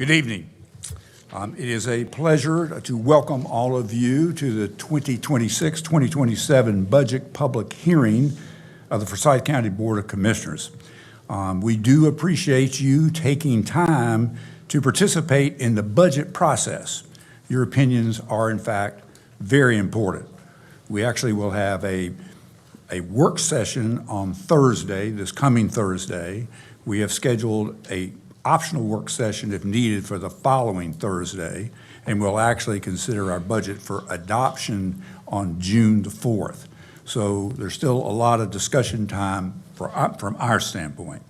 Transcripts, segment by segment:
Good evening. It is a pleasure to welcome all of you to the 2026-2027 budget public hearing of the Forsyth County Board of Commissioners. We do appreciate you taking time to participate in the budget process. Your opinions are, in fact, very important. We actually will have a work session on Thursday, this coming Thursday. We have scheduled a optional work session if needed for the following Thursday, and we'll actually consider our budget for adoption on June the 4th. So there's still a lot of discussion time from our standpoint.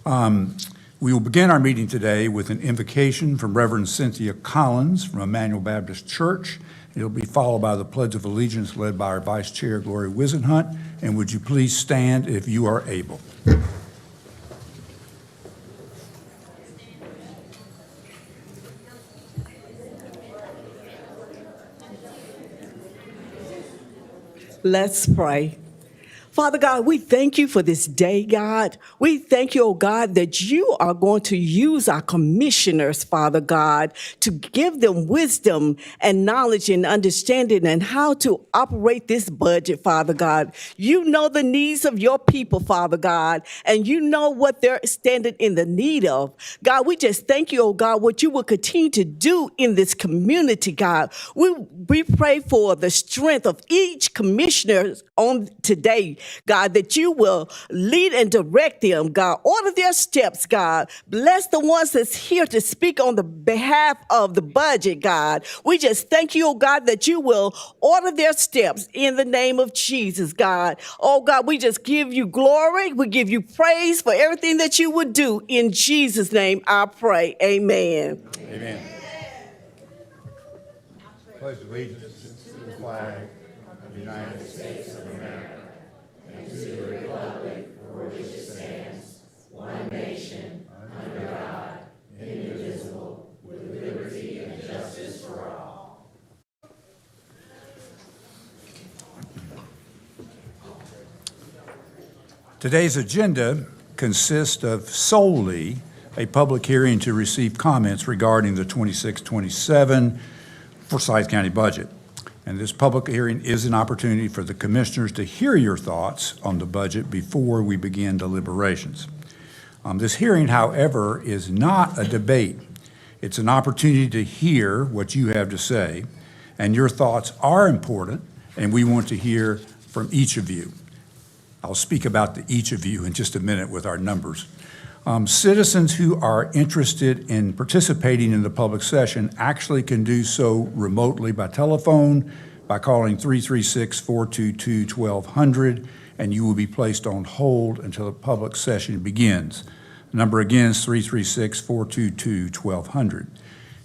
We will begin our meeting today with an invocation from Reverend Cynthia Collins from Emmanuel Baptist Church. It'll be followed by the Pledge of Allegiance led by our Vice Chair, Gloria Wisenhunt. And would you please stand if you are able? Let's pray. Father God, we thank you for this day, God. We thank you, oh God, that you are going to use our commissioners, Father God, to give them wisdom and knowledge and understanding and how to operate this budget, Father God. You know the needs of your people, Father God, and you know what they're standing in the need of. God, we just thank you, oh God, what you will continue to do in this community, God. We pray for the strength of each commissioner on today, God, that you will lead and direct them, God. Order their steps, God. Bless the ones that's here to speak on the behalf of the budget, God. We just thank you, oh God, that you will order their steps in the name of Jesus, God. Oh God, we just give you glory. We give you praise for everything that you would do. In Jesus' name, I pray. Amen. Amen. Pledge allegiance to the flag of the United States of America and to the republic for which it stands, one nation, under God, indivisible, with liberty and justice for all. Today's agenda consists of solely a public hearing to receive comments regarding the 26-27 Forsyth County budget. And this public hearing is an opportunity for the commissioners to hear your thoughts on the budget before we begin deliberations. This hearing, however, is not a debate. It's an opportunity to hear what you have to say, and your thoughts are important, and we want to hear from each of you. I'll speak about the each of you in just a minute with our numbers. Citizens who are interested in participating in the public session actually can do so remotely by telephone by calling 336-422-1200, and you will be placed on hold until the public session begins. The number again is 336-422-1200.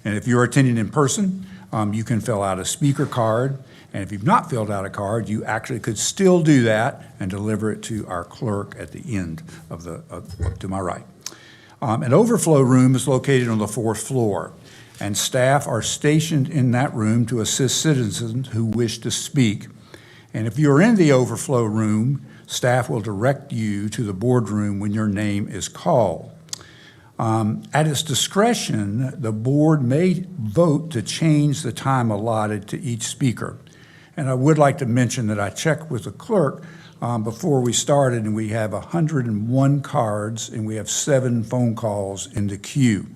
And if you're attending in person, you can fill out a speaker card. And if you've not filled out a card, you actually could still do that and deliver it to our clerk at the end of to my right. An overflow room is located on the 4th floor, and staff are stationed in that room to assist citizens who wish to speak. And if you're in the overflow room, staff will direct you to the boardroom when your name is called. At its discretion, the board may vote to change the time allotted to each speaker. And I would like to mention that I checked with the clerk before we started, and we have 101 cards, and we have 7 phone calls in the queue.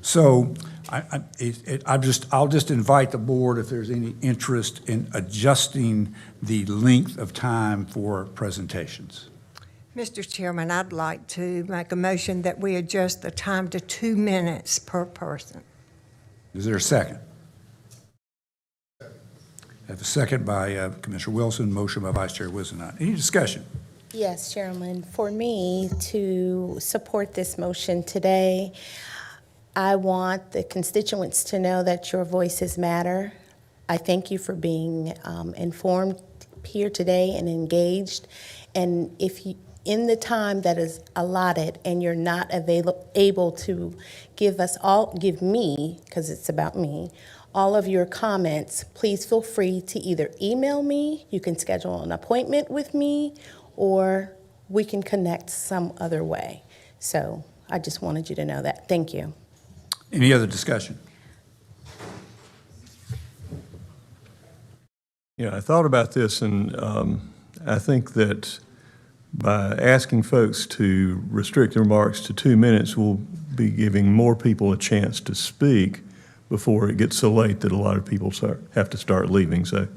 So I'll just invite the board if there's any interest in adjusting the length of time for presentations. Mr. Chairman, I'd like to make a motion that we adjust the time to 2 minutes per person. Is there a second? I have a second by Commissioner Wilson, motion by Vice Chair Wisenhunt. Any discussion? Yes, Chairman. For me to support this motion today, I want the constituents to know that your voices matter. I thank you for being informed here today and engaged. And if you, in the time that is allotted and you're not able to give me, because it's about me, all of your comments, please feel free to either email me, you can schedule an appointment with me, or we can connect some other way. So I just wanted you to know that. Thank you. Any other discussion? Yeah, I thought about this, and I think that by asking folks to restrict their remarks to 2 minutes, we'll be giving more people a chance to speak before it gets so late that a lot of people have to start leaving. So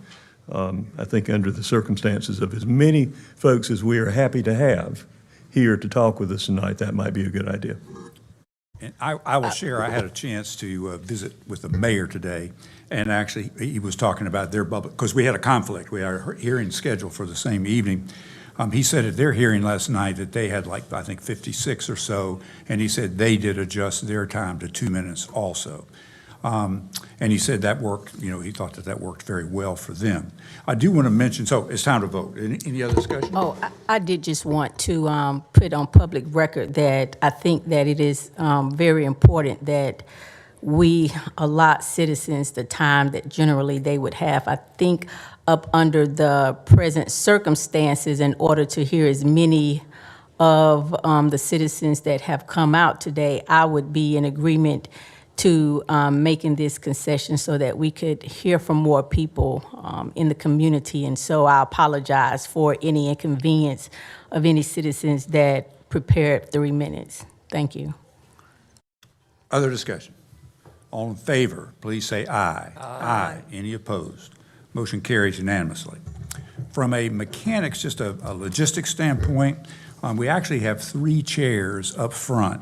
I think under the circumstances of as many folks as we are happy to have here to talk with us tonight, that might be a good idea. And I will share, I had a chance to visit with the mayor today, and actually, he was talking about their bubble, because we had a conflict. We had our hearing scheduled for the same evening. He said at their hearing last night that they had like, I think, 56 or so, and he said they did adjust their time to 2 minutes also. And he said that worked, he thought that worked very well for them. I do want to mention, so it's time to vote. Any other discussion? Oh, I did just want to put on public record that I think that it is very important that we allot citizens the time that generally they would have. I think up under the present circumstances, in order to hear as many of the citizens that have come out today, I would be in agreement to making this concession so that we could hear from more people in the community. And so I apologize for any inconvenience of any citizens that prepared 3 minutes. Thank you. Other discussion? All in favor, please say aye. Aye. Any opposed? Motion carries unanimously. From a mechanics, just a logistics standpoint, we actually have 3 chairs up front.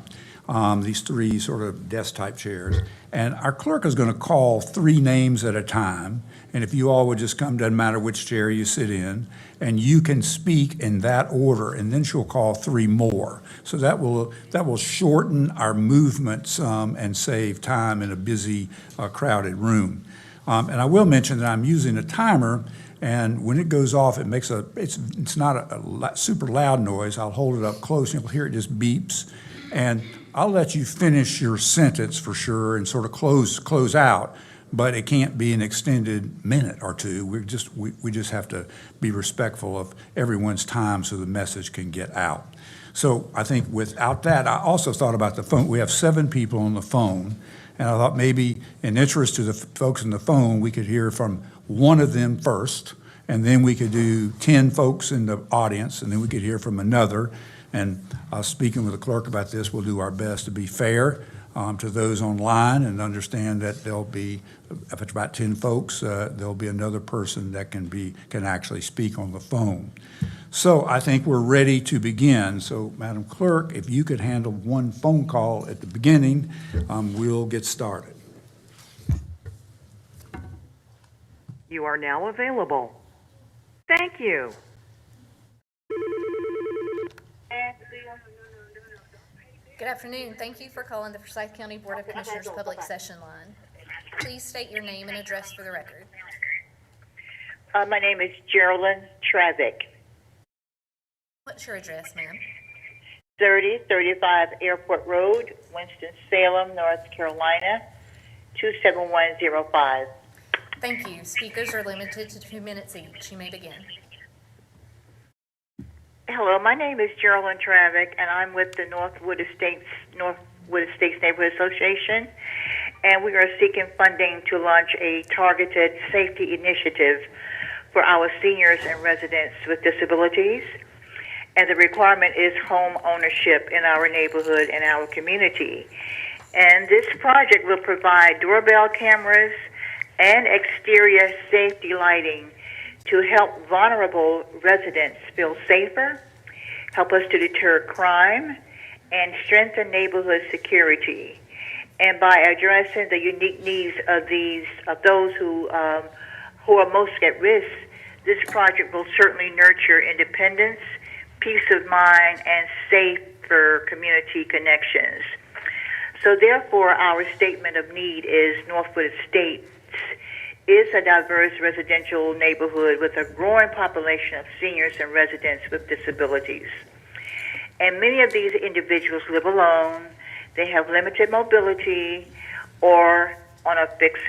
These 3 sort of desk-type chairs. And our clerk is going to call 3 names at a time. And if you all would just come, doesn't matter which chair you sit in, and you can speak in that order, and then she'll call 3 more. So that will shorten our movement some and save time in a busy, crowded room. And I will mention that I'm using a timer, and when it goes off, it makes it's not a super loud noise. I'll hold it up close, and you'll hear it just beeps. And I'll let you finish your sentence for sure and sort of close out, but it can't be an extended minute or 2. We just have to be respectful of everyone's time so the message can get out. So I think without that, I also thought about the phone. We have 7 people on the phone, and I thought maybe in interest to the folks on the phone, we could hear from one of them first, and then we could do 10 folks in the audience, and then we could hear from another. And speaking with the clerk about this, we'll do our best to be fair to those online and understand that there'll be, if it's about 10 folks, there'll be another person that can actually speak on the phone. So I think we're ready to begin. So Madam Clerk, if you could handle 1 phone call at the beginning, we'll get started. You are now available. Thank you. Good afternoon. Thank you for calling the Forsyth County Board of Commissioners Public Session Line. Please state your name and address for the record. My name is Geraldine Travick, What's your address, ma'am? 3035 Airport Road, Winston-Salem, North Carolina, 27105. Thank you. Speakers are limited to 2 minutes each. You may begin. Hello, my name is Geraldine Travick, and I'm with the Northwood Estates Neighborhood Association, and we are seeking funding to launch a targeted safety initiative for our seniors and residents with disabilities. And the requirement is home ownership in our neighborhood and our community. And this project will provide doorbell cameras and exterior safety lighting to help vulnerable residents feel safer, help us to deter crime, and strengthen neighborhood security. And by addressing the unique needs of those who are most at risk, this project will certainly nurture independence, peace of mind, and safer community connections. So therefore, our statement of need is Northwood Estates is a diverse residential neighborhood with a growing population of seniors and residents with disabilities. And many of these individuals live alone. They have limited mobility or on a fixed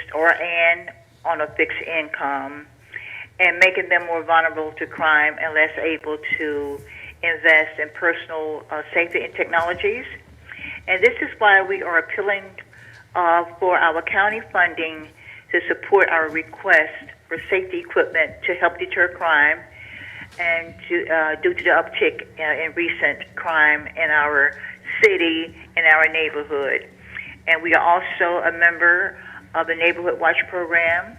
income, and making them more vulnerable to crime and less able to invest in personal safety and technologies. And this is why we are appealing for our county funding to support our request for safety equipment to help deter crime and due to the uptick in recent crime in our city and our neighborhood. And we are also a member of the Neighborhood Watch Program,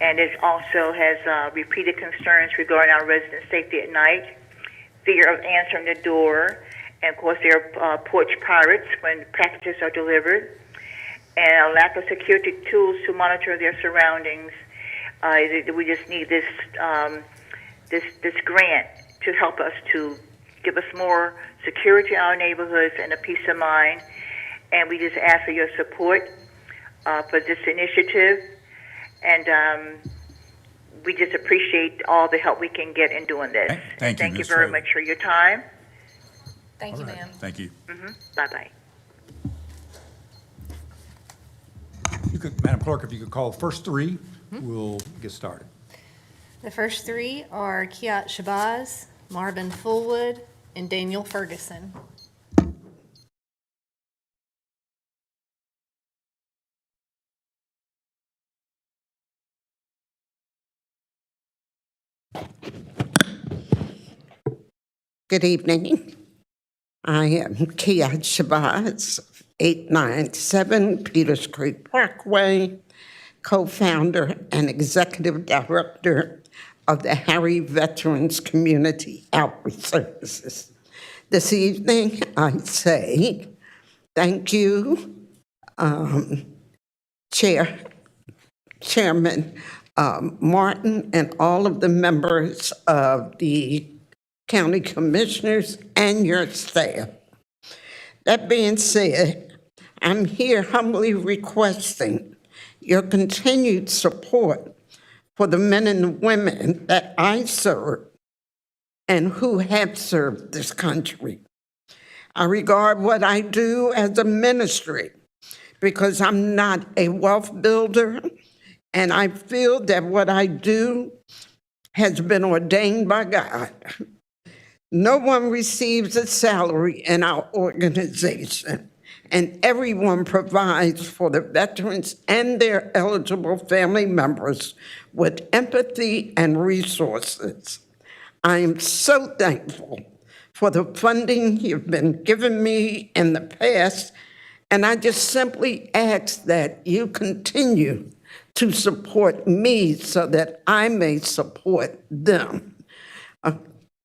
and it also has repeated concerns regarding our resident safety at night, fear of answering the door, and of course there are porch pirates when packages are delivered, and a lack of security tools to monitor their surroundings. We just need this grant to help us to give us more security in our neighborhoods and a peace of mind. And we just ask for your support for this initiative. And we just appreciate all the help we can get in doing this. Thank you, Thank you Ms. very Taylor. much for your time. Thank you, All right. ma'am. Thank you. Bye-bye. Madam Clerk, if you could call the first three, we'll get started. The first three are Kiat Shabazz, Marvin Fullwood, and Daniel Ferguson. Good evening. I am Kiat Shabazz, 897 Peters Creek Parkway, co-founder and executive director of the Harry Veterans Community Outreach Services. This evening, I say thank you, Chairman Martin, and all of the members of the county commissioners and your staff. That being said, I'm here humbly requesting your continued support for the men and women that I serve and who have served this country. I regard what I do as a ministry because I'm not a wealth builder, and I feel that what I do has been ordained by God. No one receives a salary in our organization, and everyone provides for the veterans and their eligible family members with empathy and resources. I am so thankful for the funding you've been giving me in the past, and I just simply ask that you continue to support me so that I may support them.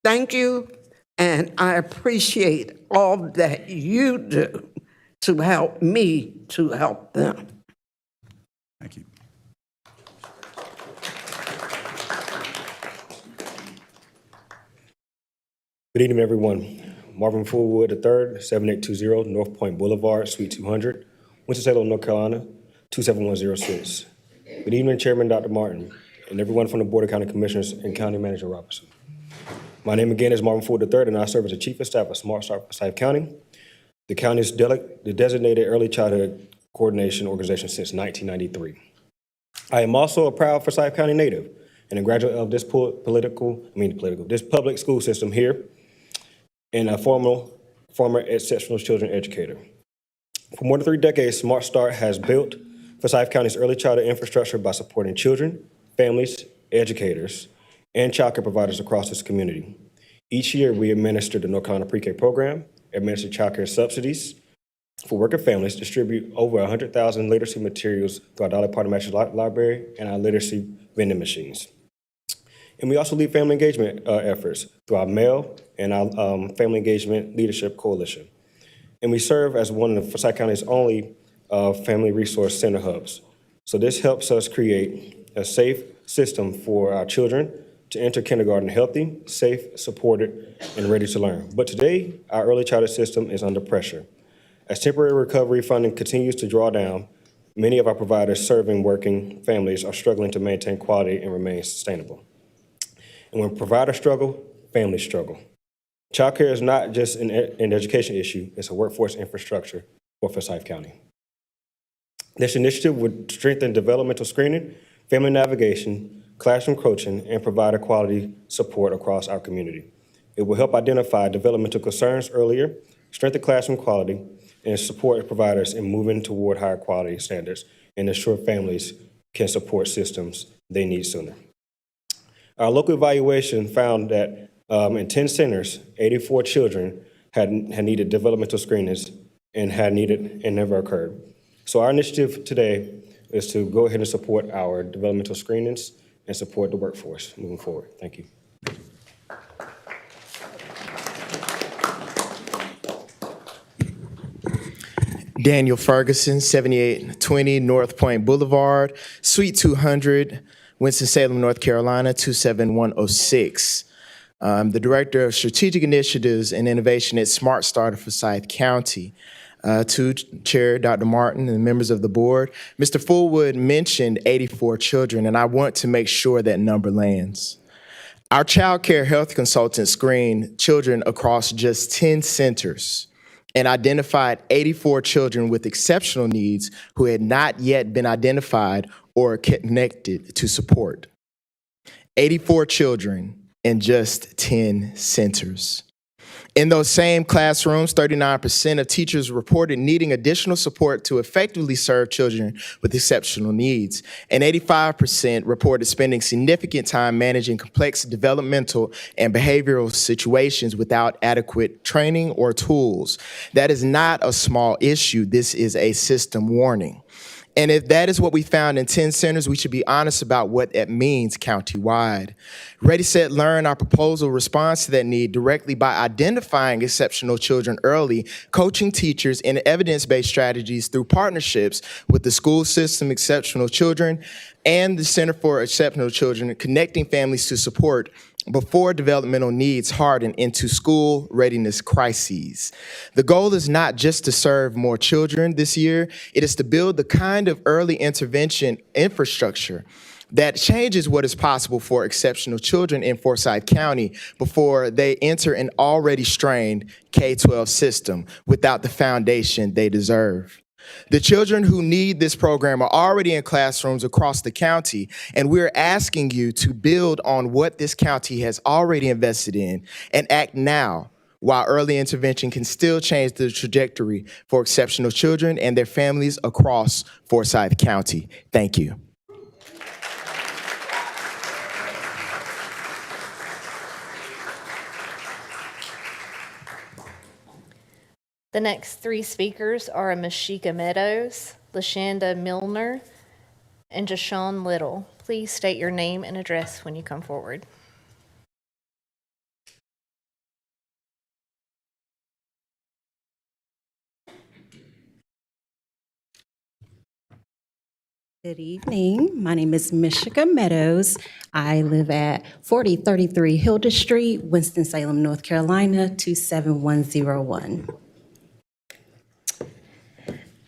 Thank you, and I appreciate all that you do to help me to help them. Thank you. Good evening, everyone. Marvin Fullwood III, 7820 North Point Boulevard, Suite 200, Winston-Salem, North Carolina, 27106. Good evening, Chairman Dr. Martin, and everyone from the Board of County Commissioners and County Manager Robertson. My name again is Marvin Fullwood III, and I serve as the Chief of Staff of Smart Start Forsyth County, the county's the designated early childhood coordination organization since 1993. I am also a proud Forsyth County native and a graduate of this this public school system here, and a former exceptional children educator. For more than 3 decades, Smart Start has built Forsyth County's early childhood infrastructure by supporting children, families, educators, and child care providers across this community. Each year, we administer the North Carolina Pre-K program, administer child care subsidies for working families, distribute over 100,000 literacy materials through our Dolly Parton Matches Library and our literacy vending machines. And we also lead family engagement efforts through our mail and our Family Engagement Leadership Coalition. And we serve as one of the Forsyth County's only family resource center hubs. So this helps us create a safe system for our children to enter kindergarten healthy, safe, supported, and ready to learn. But today, our early childhood system is under pressure. As temporary recovery funding continues to draw down, many of our providers serving working families are struggling to maintain quality and remain sustainable. And when providers struggle, families struggle. Child care is not just an education issue, it's a workforce infrastructure for Forsyth County. This initiative would strengthen developmental screening, family navigation, classroom coaching, and provider quality support across our community. It will help identify developmental concerns earlier, strengthen classroom quality, and support providers in moving toward higher quality standards and ensure families can support systems they need sooner. Our local evaluation found that in 10 centers, 84 children had needed developmental screenings and had needed and never occurred. So our initiative today is to go ahead and support our developmental screenings and support the workforce moving forward. Thank you. Daniel Ferguson, 7820 North Point Boulevard, Suite 200, Winston-Salem, North Carolina, 27106. I'm the Director of Strategic Initiatives and Innovation at Smart Starter Forsyth County. To Chair Dr. Martin and members of the board, Mr. Fullwood mentioned 84 children, and I want to make sure that number lands. Our child care health consultant screened children across just 10 centers and identified 84 children with exceptional needs who had not yet been identified or connected to support. 84 children in just 10 centers. In those same classrooms, 39% of teachers reported needing additional support to effectively serve children with exceptional needs, and 85% reported spending significant time managing complex developmental and behavioral situations without adequate training or tools. That is not a small issue. This is a system warning. And if that is what we found in 10 centers, we should be honest about what that means countywide. Ready, Set, Learn, our proposal responds to that need directly by identifying exceptional children early, coaching teachers in evidence-based strategies through partnerships with the school system, Exceptional Children, and the Center for Exceptional Children, connecting families to support before developmental needs harden into school readiness crises. The goal is not just to serve more children this year, it is to build the kind of early intervention infrastructure that changes what is possible for exceptional children in Forsyth County before they enter an already strained K-12 system without the foundation they deserve. The children who need this program are already in classrooms across the county, and we're asking you to build on what this county has already invested in and act now, while early intervention can still change the trajectory for exceptional children and their families across Forsyth County. Thank you. The next three speakers are Mashika Meadows, Lashanda Milner, and Jashawn Little. Please state your name and address when you come forward. Good evening. My name is Mashika Meadows. I live at 4033 Hilda Street, Winston-Salem, North Carolina, 27101.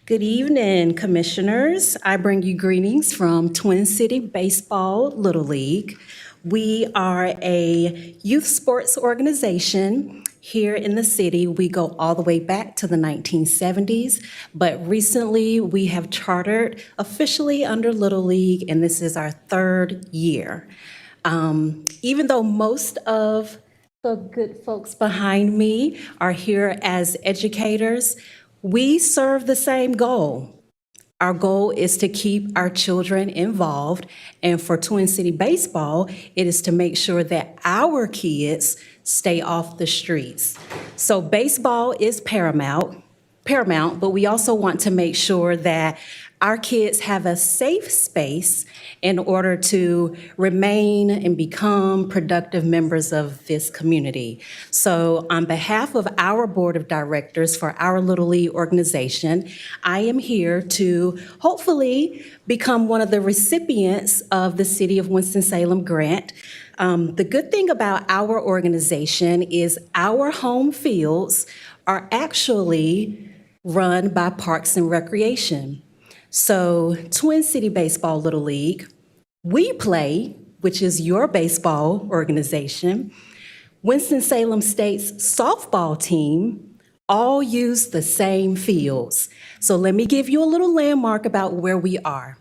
Good evening, commissioners. I bring you greetings from Twin City Baseball Little League. We are a youth sports organization here in the city. We go all the way back to the 1970s, but recently we have chartered officially under Little League, and this is our third year. Even though most of the good folks behind me are here as educators, we serve the same goal. Our goal is to keep our children involved, and for Twin City Baseball, it is to make sure that our kids stay off the streets. So baseball is paramount, but we also want to make sure that our kids have a safe space in order to remain and become productive members of this community. So on behalf of our board of directors for our Little League organization, I am here to hopefully become one of the recipients of the City of Winston-Salem grant. The good thing about our organization is our home fields are actually run by Parks and Recreation. So Twin City Baseball Little League, we play, which is your baseball organization, Winston-Salem State's softball team, all use the same fields. So let me give you a little landmark about where we are.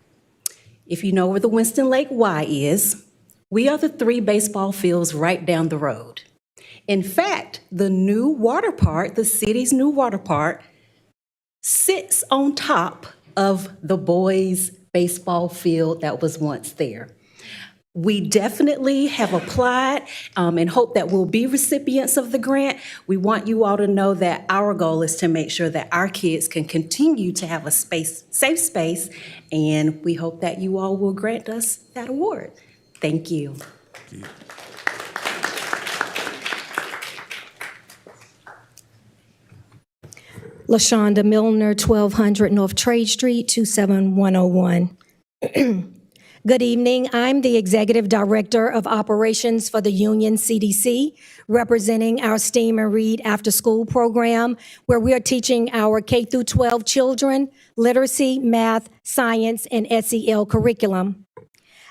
If you know where the Winston Lake Y is, we are the 3 baseball fields right down the road. In fact, the new water park, the city's new water park, sits on top of the boys' baseball field that was once there. We definitely have applied and hope that we'll be recipients of the grant. We want you all to know that our goal is to make sure that our kids can continue to have a safe space, and we hope that you all will grant us that award. Thank you. LaShonda Milner, 1200 North Trade Street, 27101. Good evening. I'm the Executive Director of Operations for the Union CDC, representing our STEAM and Read after-school program, where we are teaching our K through 12 children literacy, math, science, and SEL curriculum.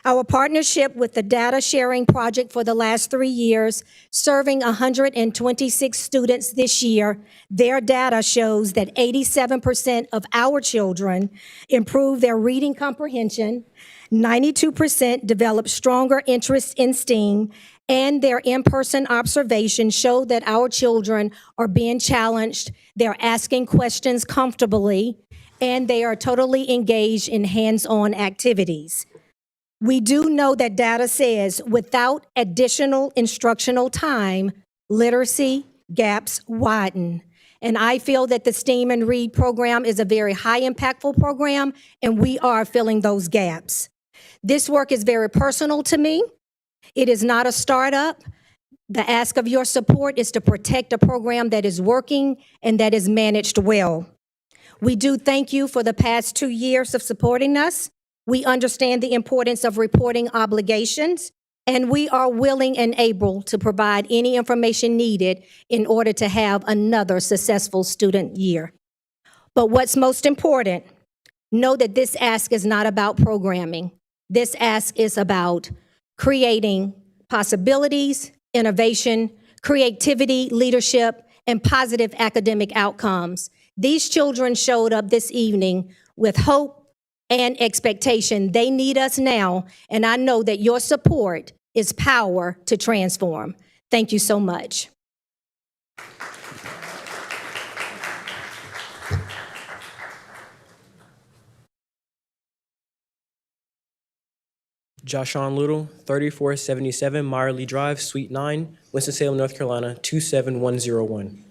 Our partnership with the Data Sharing Project for the last 3 years, serving 126 students this year, their data shows that 87% of our children improve their reading comprehension, 92% develop stronger interest in STEAM, and their in-person observations show that our children are being challenged, they're asking questions comfortably, and they are totally engaged in hands-on activities. We do know that data says without additional instructional time, literacy gaps widen. And I feel that the STEAM and Read program is a very high impactful program, and we are filling those gaps. This work is very personal to me. It is not a startup. The ask of your support is to protect a program that is working and that is managed well. We do thank you for the past 2 years of supporting us. We understand the importance of reporting obligations, and we are willing and able to provide any information needed in order to have another successful student year. But what's most important, know that this ask is not about programming. This ask is about creating possibilities, innovation, creativity, leadership, and positive academic outcomes. These children showed up this evening with hope and expectation. They need us now, and I know that your support is power to transform. Thank you so much. Joshawn Little, 3477 Meyerly Drive, Suite 9, Winston-Salem, North Carolina, 27101.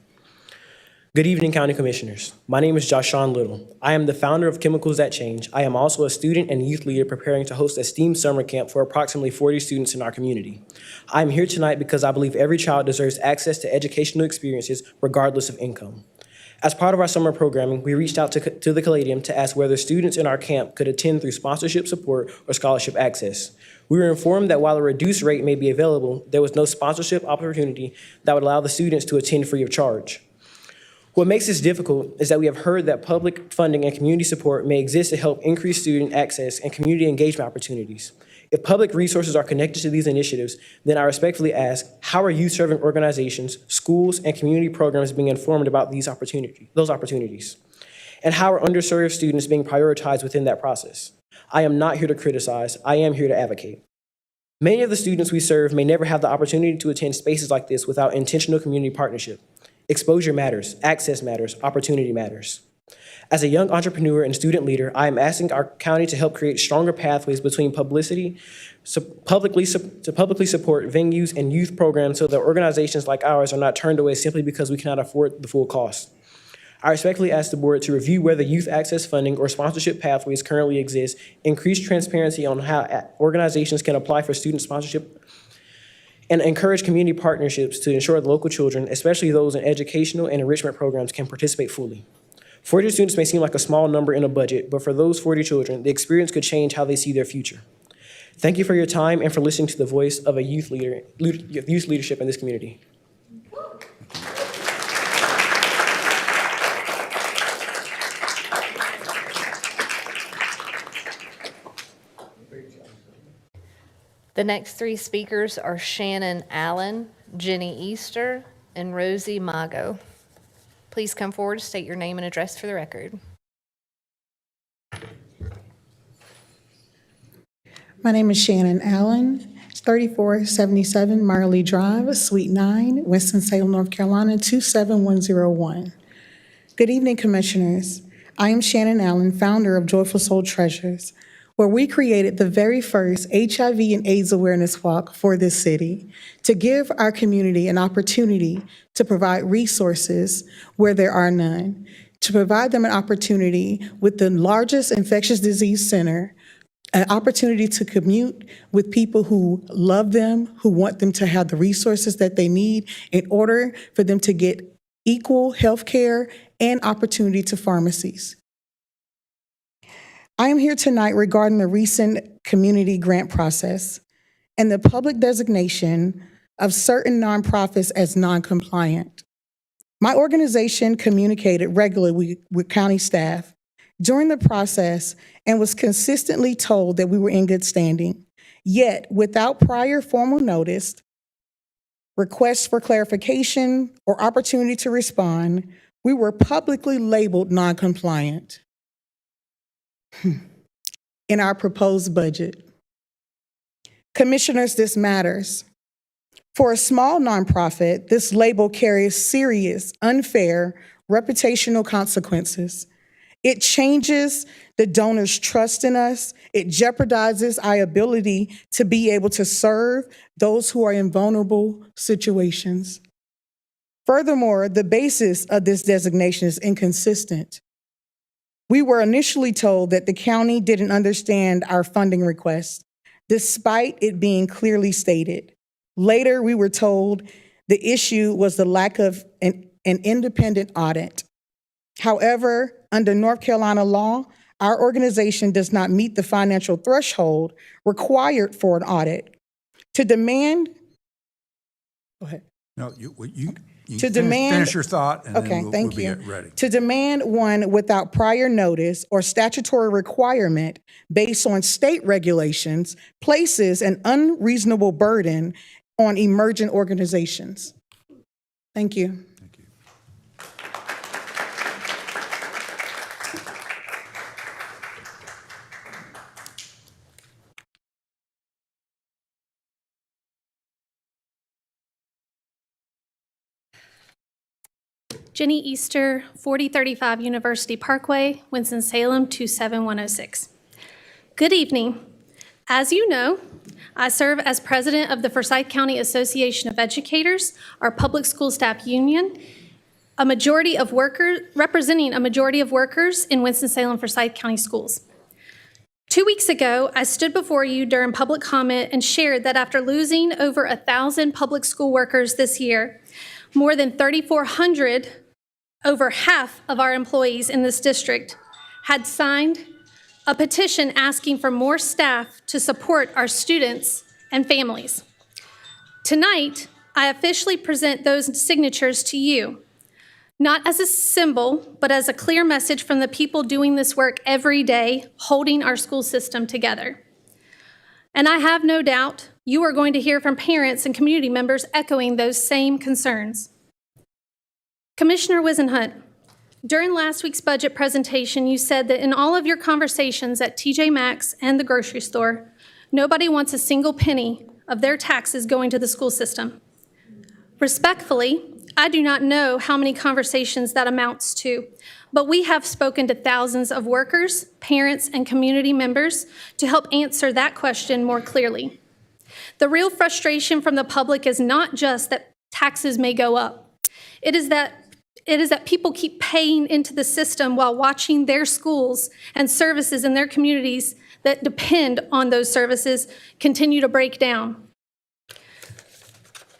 Good evening, County Commissioners. My name is Joshawn Little. I am the founder of Chemicals That Change. I am also a student and youth leader preparing to host a STEAM summer camp for approximately 40 students in our community. I am here tonight because I believe every child deserves access to educational experiences regardless of income. As part of our summer programming, we reached out to the Caladium to ask whether students in our camp could attend through sponsorship support or scholarship access. We were informed that while a reduced rate may be available, there was no sponsorship opportunity that would allow the students to attend free of charge. What makes this difficult is that we have heard that public funding and community support may exist to help increase student access and community engagement opportunities. If public resources are connected to these initiatives, then I respectfully ask, how are youth-serving organizations, schools, and community programs being informed about those opportunities? And how are underserved students being prioritized within that process? I am not here to criticize, I am here to advocate. Many of the students we serve may never have the opportunity to attend spaces like this without intentional community partnership. Exposure matters, access matters, opportunity matters. As a young entrepreneur and student leader, I am asking our county to help create stronger pathways between publicly support venues and youth programs so that organizations like ours are not turned away simply because we cannot afford the full cost. I respectfully ask the board to review whether youth access funding or sponsorship pathways currently exist, increase transparency on how organizations can apply for student sponsorship, and encourage community partnerships to ensure that local children, especially those in educational and enrichment programs, can participate fully. 40 students may seem like a small number in a budget, but for those 40 children, the experience could change how they see their future. Thank you for your time and for listening to the voice of a youth leadership in this community. The next 3 speakers are Shannon Allen, Jenny Easter, and Rosie Mago. Please come forward, state your name and address for the record. My name is Shannon Allen. It's 3477 Marley Drive, Suite 9, Winston-Salem, North Carolina, 27101. Good evening, Commissioners. I am Shannon Allen, founder of Joyful Soul Treasures, where we created the very first HIV and AIDS awareness walk for this city to give our community an opportunity to provide resources where there are none, to provide them an opportunity with the largest infectious disease center, an opportunity to commute with people who love them, who want them to have the resources that they need in order for them to get equal health care and opportunity to pharmacies. I am here tonight regarding the recent community grant process and the public designation of certain nonprofits as non-compliant. My organization communicated regularly with county staff during the process and was consistently told that we were in good standing. Yet, without prior formal notice, requests for clarification, or opportunity to respond, we were publicly labeled non-compliant in our proposed budget. Commissioners, this matters. For a small nonprofit, this label carries serious, unfair, reputational consequences. It changes the donor's trust in us. It jeopardizes our ability to be able to serve those who are in vulnerable situations. Furthermore, the basis of this designation is inconsistent. We were initially told that the county didn't understand our funding request, despite it being clearly stated. Later, we were told the issue was the lack of an independent audit. However, under North Carolina law, our organization does not meet the financial threshold required for an audit. To demand, go ahead. No, you To demand- finish your thought, and Okay, then we'll thank be you. ready. To demand one without prior notice or statutory requirement based on state regulations places an unreasonable burden on emergent organizations. Thank you. Jenny Easter, 4035 University Parkway, Winston-Salem, 27106. Good evening. As you know, I serve as president of the Forsyth County Association of Educators, our public school staff union, representing a majority of workers in Winston-Salem Forsyth County schools. 2 weeks ago, I stood before you during public comment and shared that after losing over 1,000 public school workers this year, more than 3,400, over half of our employees in this district, had signed a petition asking for more staff to support our students and families. Tonight, I officially present those signatures to you, not as a symbol, but as a clear message from the people doing this work every day, holding our school system together. And I have no doubt you are going to hear from parents and community members echoing those same concerns. Commissioner Wisenhunt, during last week's budget presentation, you said that in all of your conversations at TJ Maxx and the grocery store, nobody wants a single penny of their taxes going to the school system. Respectfully, I do not know how many conversations that amounts to, but we have spoken to thousands of workers, parents, and community members to help answer that question more clearly. The real frustration from the public is not just that taxes may go up. It is that people keep paying into the system while watching their schools and services in their communities that depend on those services continue to break down.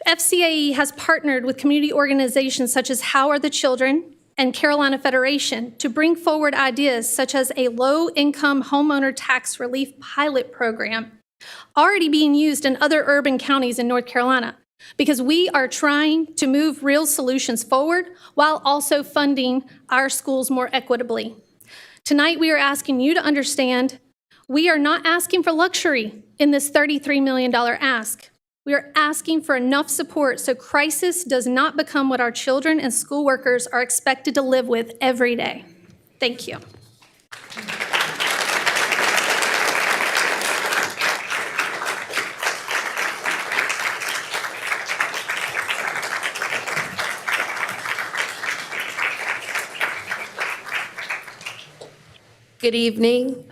FCAE has partnered with community organizations such as How Are the Children and Carolina Federation to bring forward ideas such as a low-income homeowner tax relief pilot program already being used in other urban counties in North Carolina, because we are trying to move real solutions forward while also funding our schools more equitably. Tonight, we are asking you to understand we are not asking for luxury in this $33 million ask. We are asking for enough support so crisis does not become what our children and school workers are expected to live with every day. Thank you. Good evening.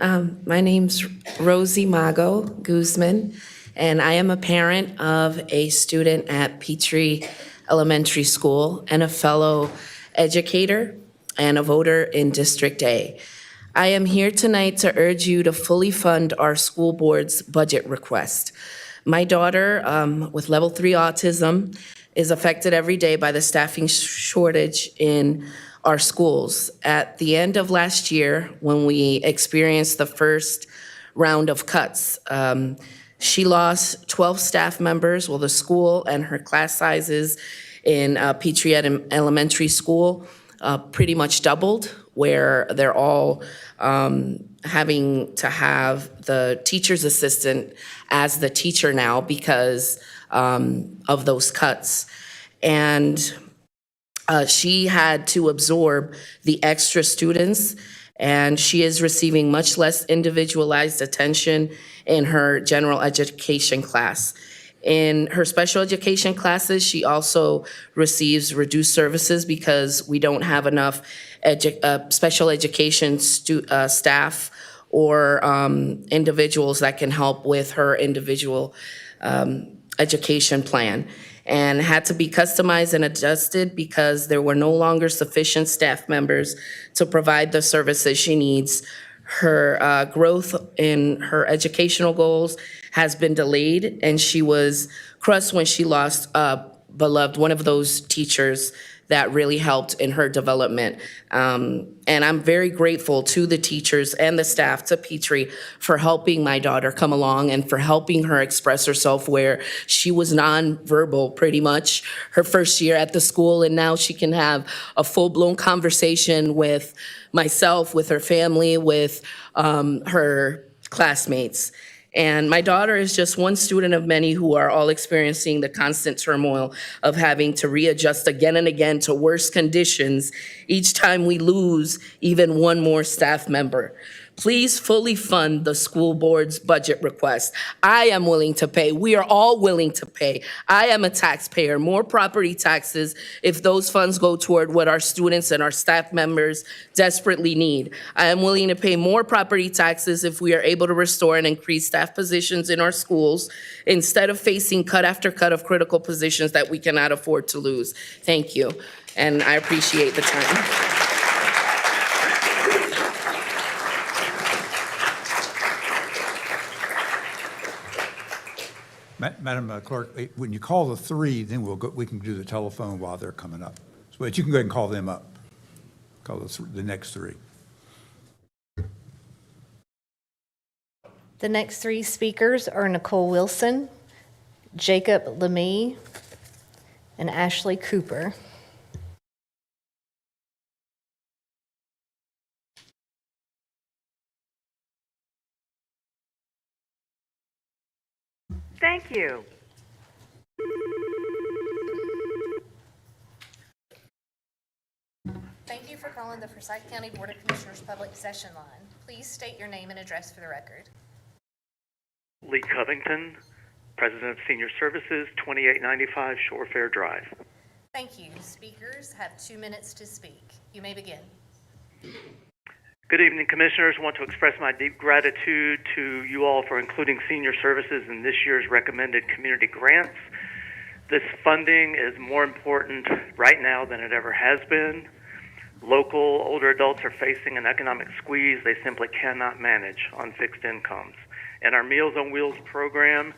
My name's Rosie Mago Guzman, and I am a parent of a student at Petrie Elementary School and a fellow educator and a voter in District A. I am here tonight to urge you to fully fund our school board's budget request. My daughter, with level 3 autism, is affected every day by the staffing shortage in our schools. At the end of last year, when we experienced the first round of cuts, she lost 12 staff members. Well, the school and her class sizes in Petrie Elementary School pretty much doubled, where they're all having to have the teacher's assistant as the teacher now because of those cuts. And she had to absorb the extra students, and she is receiving much less individualized attention in her general education class. In her special education classes, she also receives reduced services because we don't have enough special education staff or individuals that can help with her individual education plan, and had to be customized and adjusted because there were no longer sufficient staff members to provide the services she needs. Her growth in her educational goals has been delayed, and she was crushed when she lost one of those teachers that really helped in her development. And I'm very grateful to the teachers and the staff to Petrie for helping my daughter come along and for helping her express herself, where she was nonverbal pretty much her first year at the school, and now she can have a full-blown conversation with myself, with her family, with her classmates. And my daughter is just one student of many who are all experiencing the constant turmoil of having to readjust again and again to worse conditions each time we lose even one more staff member. Please fully fund the school board's budget request. I am willing to pay. We are all willing to pay. I am a taxpayer. More property taxes if those funds go toward what our students and our staff members desperately need. I am willing to pay more property taxes if we are able to restore and increase staff positions in our schools instead of facing cut after cut of critical positions that we cannot afford to lose. Thank you, and I appreciate the time. Madam Clerk, when you call the 3, then we can do the telephone while they're coming up. But you can go ahead and call them up. Call the next 3. The next 3 speakers are Nicole Wilson, Jacob Lemie, and Ashley Cooper. Thank you. Thank you for calling the Forsyth County Board of Commissioners Public Session Line. Please state your name and address for the record. Lee Covington, President of Senior Services, 2895 Shore Fair Drive. Thank you. Speakers have 2 minutes to speak. You may begin. Good evening, Commissioners. I want to express my deep gratitude to you all for including senior services in this year's recommended community grants. This funding is more important right now than it ever has been. Local older adults are facing an economic squeeze they simply cannot manage on fixed incomes. And our Meals on Wheels program,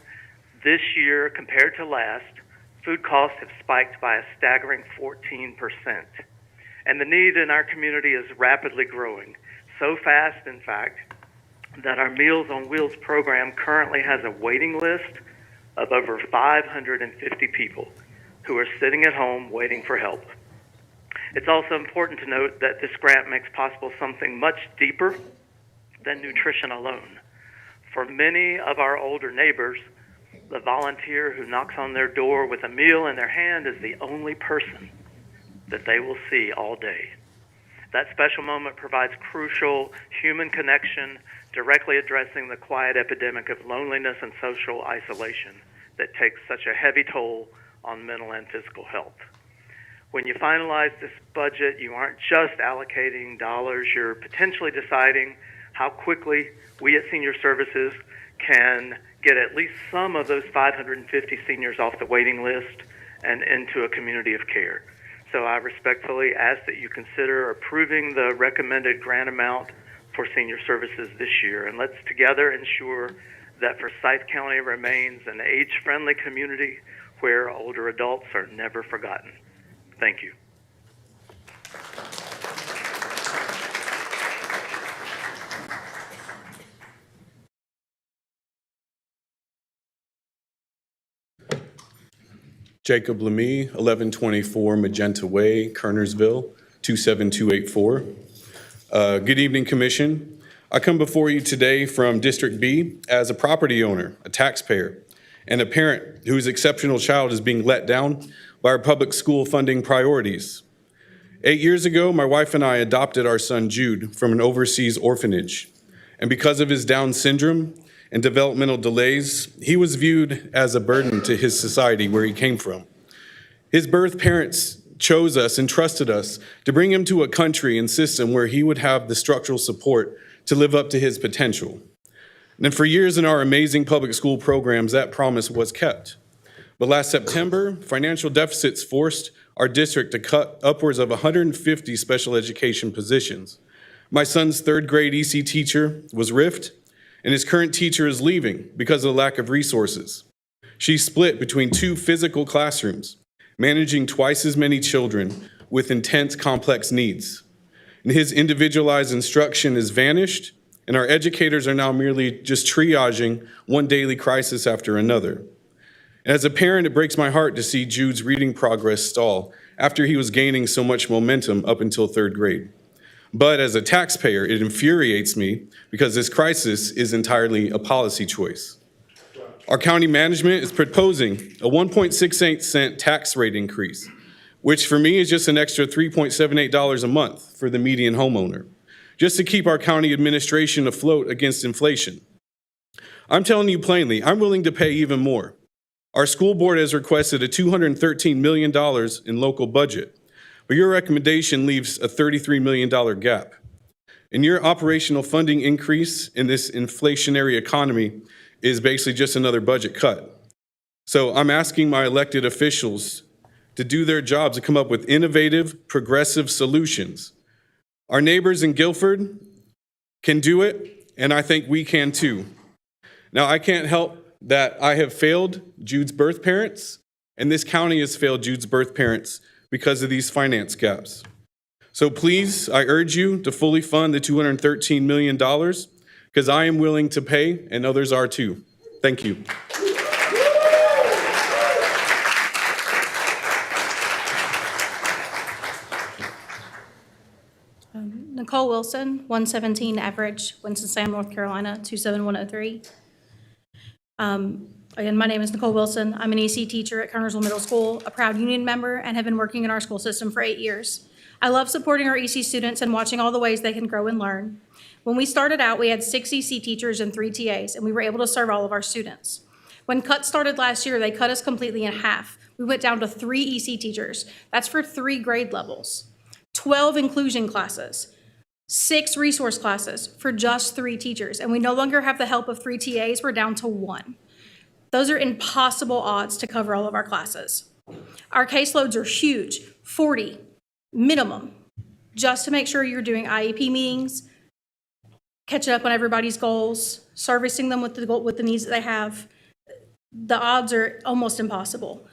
this year compared to last, food costs have spiked by a staggering 14%. And the need in our community is rapidly growing. So fast, in fact, that our Meals on Wheels program currently has a waiting list of over 550 people who are sitting at home waiting for help. It's also important to note that this grant makes possible something much deeper than nutrition alone. For many of our older neighbors, the volunteer who knocks on their door with a meal in their hand is the only person that they will see all day. That special moment provides crucial human connection, directly addressing the quiet epidemic of loneliness and social isolation that takes such a heavy toll on mental and physical health. When you finalize this budget, you aren't just allocating dollars, you're potentially deciding how quickly we at Senior Services can get at least some of those 550 seniors off the waiting list and into a community of care. So I respectfully ask that you consider approving the recommended grant amount for Senior Services this year, and let's together ensure that Forsyth County remains an age-friendly community where older adults are never forgotten. Thank you. Jacob Lemie, 1124 Magenta Way, Kernersville, 27284. Good evening, Commission. I come before you today from District B as a property owner, a taxpayer, and a parent whose exceptional child is being let down by our public school funding priorities. 8 years ago, my wife and I adopted our son Jude from an overseas orphanage. And because of his Down syndrome and developmental delays, he was viewed as a burden to his society where he came from. His birth parents chose us and trusted us to bring him to a country and system where he would have the structural support to live up to his potential. And for years in our amazing public school programs, that promise was kept. But last September, financial deficits forced our district to cut upwards of 150 special education positions. My son's third grade EC teacher was RIFT, and his current teacher is leaving because of the lack of resources. She's split between 2 physical classrooms, managing twice as many children with intense, complex needs. And his individualized instruction has vanished, and our educators are now merely just triaging one daily crisis after another. And as a parent, it breaks my heart to see Jude's reading progress stall after he was gaining so much momentum up until 3rd grade. But as a taxpayer, it infuriates me because this crisis is entirely a policy choice. Our county management is proposing a 1.68 cent tax rate increase, which for me is just an extra $3.78 a month for the median homeowner, just to keep our county administration afloat against inflation. I'm telling you plainly, I'm willing to pay even more. Our school board has requested a $213 million in local budget, but your recommendation leaves a $33 million gap. And your operational funding increase in this inflationary economy is basically just another budget cut. So I'm asking my elected officials to do their jobs, to come up with innovative, progressive solutions. Our neighbors in Guilford can do it, and I think we can too. Now, I can't help that I have failed Jude's birth parents, and this county has failed Jude's birth parents because of these finance gaps. So please, I urge you to fully fund the $213 million, because I am willing to pay, and others are too. Thank you. Nicole Wilson, 117 Average, Winston-Salem, North Carolina, 27103. Again, my name is Nicole Wilson. I'm an EC teacher at Kernersville Middle School, a proud union member, and have been working in our school system for 8 years. I love supporting our EC students and watching all the ways they can grow and learn. When we started out, we had 6 EC teachers and 3 TAs, and we were able to serve all of our students. When cuts started last year, they cut us completely in half. We went down to 3 EC teachers. That's for 3 grade levels, 12 inclusion classes, 6 resource classes for just 3 teachers, and we no longer have the help of 3 TAs, we're down to 1. Those are impossible odds to cover all of our classes. Our caseloads are huge, 40 minimum, just to make sure you're doing IEP meetings, catching up on everybody's goals, servicing them with the needs that they have. The odds are almost impossible.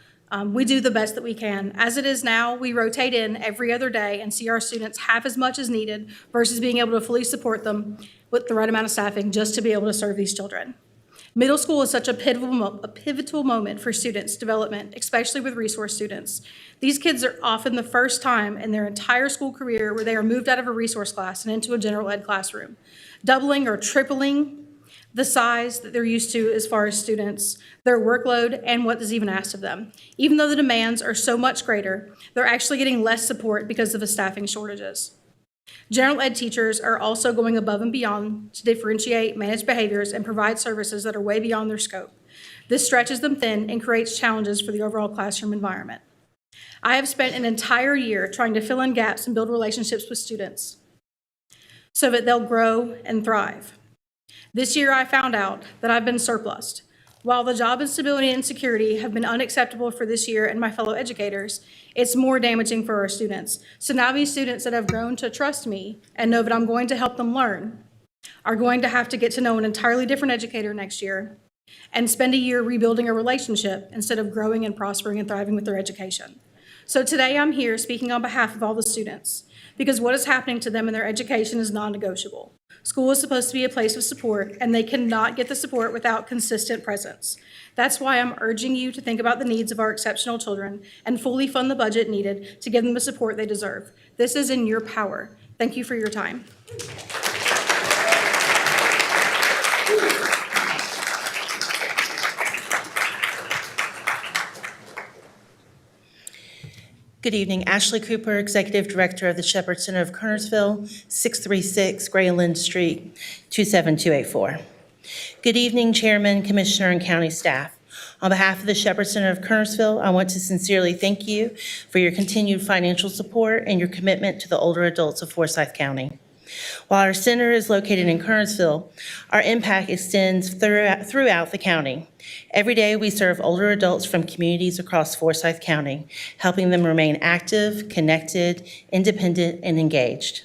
We do the best that we can. As it is now, we rotate in every other day and see our students half as much as needed versus being able to fully support them with the right amount of staffing just to be able to serve these children. Middle school is such a pivotal moment for students' development, especially with resource students. These kids are often the first time in their entire school career where they are moved out of a resource class and into a general ed classroom, doubling or tripling the size that they're used to as far as students, their workload, and what is even asked of them. Even though the demands are so much greater, they're actually getting less support because of the staffing shortages. General ed teachers are also going above and beyond to differentiate, manage behaviors, and provide services that are way beyond their scope. This stretches them thin and creates challenges for the overall classroom environment. I have spent an entire year trying to fill in gaps and build relationships with students. so that they'll grow and thrive. This year, I found out that I've been surplused. While the job instability and insecurity have been unacceptable for this year and my fellow educators, it's more damaging for our students. So now these students that have grown to trust me and know that I'm going to help them learn are going to have to get to know an entirely different educator next year and spend a year rebuilding a relationship instead of growing and prospering and thriving with their education. So today I'm here speaking on behalf of all the students because what is happening to them in their education is non-negotiable. School is supposed to be a place of support, and they cannot get the support without consistent presence. That's why I'm urging you to think about the needs of our exceptional children and fully fund the budget needed to give them the support they deserve. This is in your power. Thank you for your time. Good evening. Ashley Cooper, Executive Director of the Shepherd Center of Kernersville, 636 Grayland Street, 27284. Good evening, Chairman, Commissioner, and County staff. On behalf of the Shepherd Center of Kernersville, I want to sincerely thank you for your continued financial support and your commitment to the older adults of Forsyth County. While our center is located in Kernersville, our impact extends throughout the county. Every day, we serve older adults from communities across Forsyth County, helping them remain active, connected, independent, and engaged.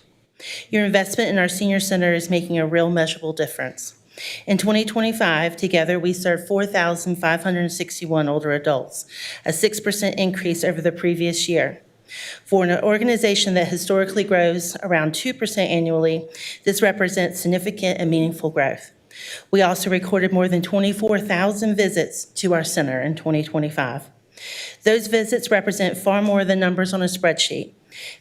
Your investment in our senior center is making a real measurable difference. In 2025, together, we served 4,561 older adults, a 6% increase over the previous year. For an organization that historically grows around 2% annually, this represents significant and meaningful growth. We also recorded more than 24,000 visits to our center in 2025. Those visits represent far more than numbers on a spreadsheet.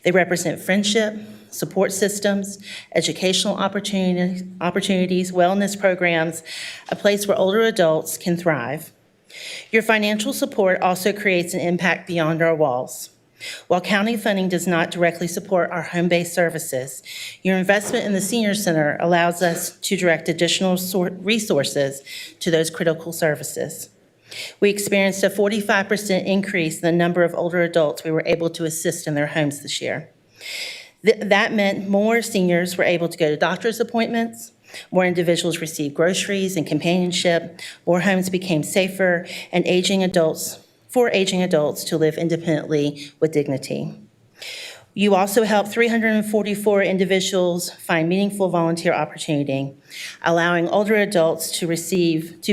They represent friendship, support systems, educational opportunities, wellness programs, a place where older adults can thrive. Your financial support also creates an impact beyond our walls. While county funding does not directly support our home-based services, your investment in the Senior Center allows us to direct additional resources to those critical services. We experienced a 45% increase in the number of older adults we were able to assist in their homes this year. That meant more seniors were able to go to doctor's appointments, more individuals received groceries and companionship, more homes became safer, and aging adults to live independently with dignity. You also helped 344 individuals find meaningful volunteer opportunity, allowing older adults to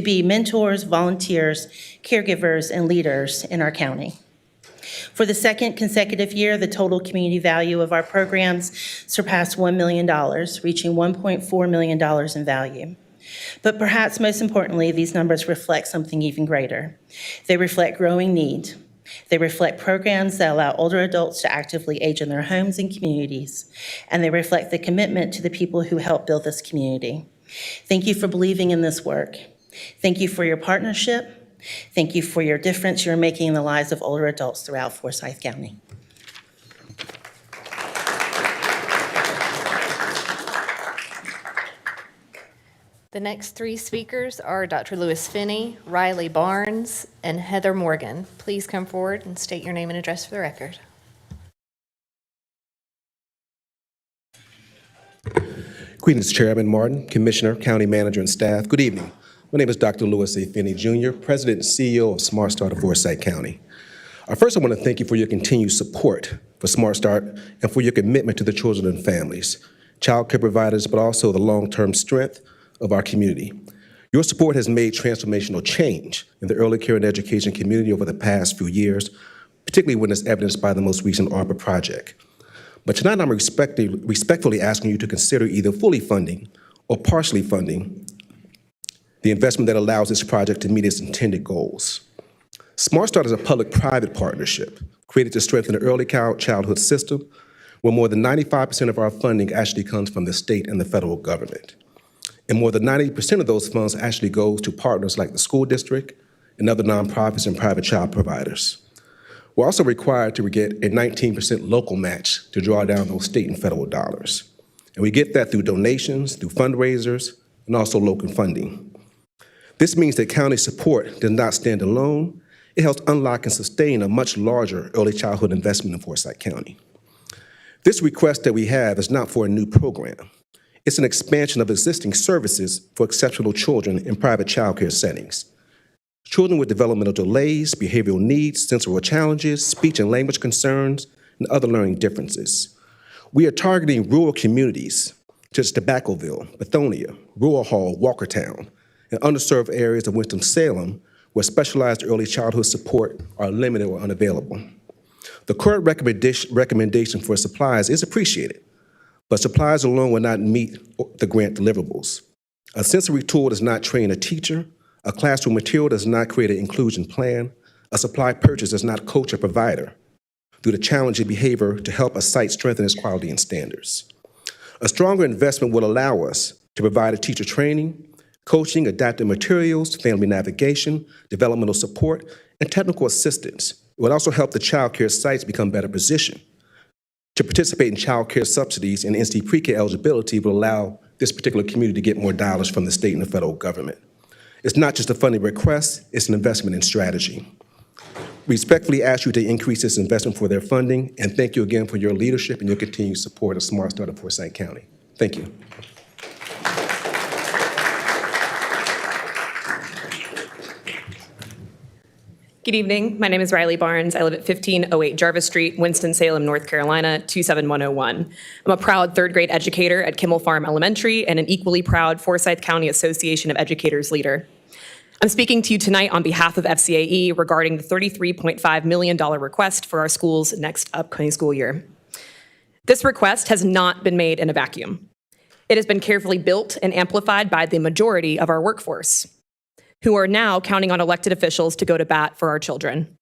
be mentors, volunteers, caregivers, and leaders in our county. For the second consecutive year, the total community value of our programs surpassed $1 million, reaching $1.4 million in value. But perhaps most importantly, these numbers reflect something even greater. They reflect growing need. They reflect programs that allow older adults to actively age in their homes and communities, and they reflect the commitment to the people who help build this community. Thank you for believing in this work. Thank you for your partnership. Thank you for your difference you're making in the lives of older adults throughout Forsyth County. The next three speakers are Dr. Lewis Finney, Riley Barnes, and Heather Morgan. Please come forward and state your name and address for the record. Greetings, Chairman Martin, Commissioner, County Manager, and staff. Good evening. My name is Dr. Lewis A. Finney, Jr., President and CEO of Smart Start of Forsyth County. First, I want to thank you for your continued support for Smart Start and for your commitment to the children and families, child care providers, but also the long-term strength of our community. Your support has made transformational change in the early care and education community over the past few years, particularly when it's evidenced by the most recent ARPA project. But tonight I'm respectfully asking you to consider either fully funding or partially funding the investment that allows this project to meet its intended goals. Smart Start is a public-private partnership created to strengthen the early childhood system, where more than 95% of our funding actually comes from the state and the federal government. And more than 90% of those funds actually goes to partners like the school district and other nonprofits and private child providers. We're also required to get a 19% local match to draw down those state and federal dollars. And we get that through donations, through fundraisers, and also local funding. This means that county support does not stand alone. It helps unlock and sustain a much larger early childhood investment in Forsyth County. This request that we have is not for a new program. It's an expansion of existing services for exceptional children in private childcare settings. Children with developmental delays, behavioral needs, sensory challenges, speech and language concerns, and other learning differences. We are targeting rural communities such as Tobaccoville, Bethonia, Rural Hall, Walkertown, and underserved areas of Winston-Salem where specialized early childhood support are limited or unavailable. The current recommendation for supplies is appreciated, but supplies alone will not meet the grant deliverables. A sensory tool does not train a teacher, a classroom material does not create an inclusion plan, a supply purchase does not coach a provider through the challenging behavior to help a site strengthen its quality and standards. A stronger investment will allow us to provide a teacher training, coaching, adaptive materials, family navigation, developmental support, and technical assistance. It will also help the child care sites become better positioned to participate in child care subsidies, and NC pre-K eligibility will allow this particular community to get more dollars from the state and the federal government. It's not just a funding request, it's an investment in strategy. We respectfully ask you to increase this investment for their funding, and thank you again for your leadership and your continued support of Smart Start of Forsyth County. Thank you. Good evening. My name is Riley Barnes. I live at 1508 Jarvis Street, Winston-Salem, North Carolina, 27101. I'm a proud third grade educator at Kimmel Farm Elementary and an equally proud Forsyth County Association of Educators leader. I'm speaking to you tonight on behalf of FCAE regarding the $33.5 million request for our school's next upcoming school year. This request has not been made in a vacuum. It has been carefully built and amplified by the majority of our workforce, who are now counting on elected officials to go to bat for our children.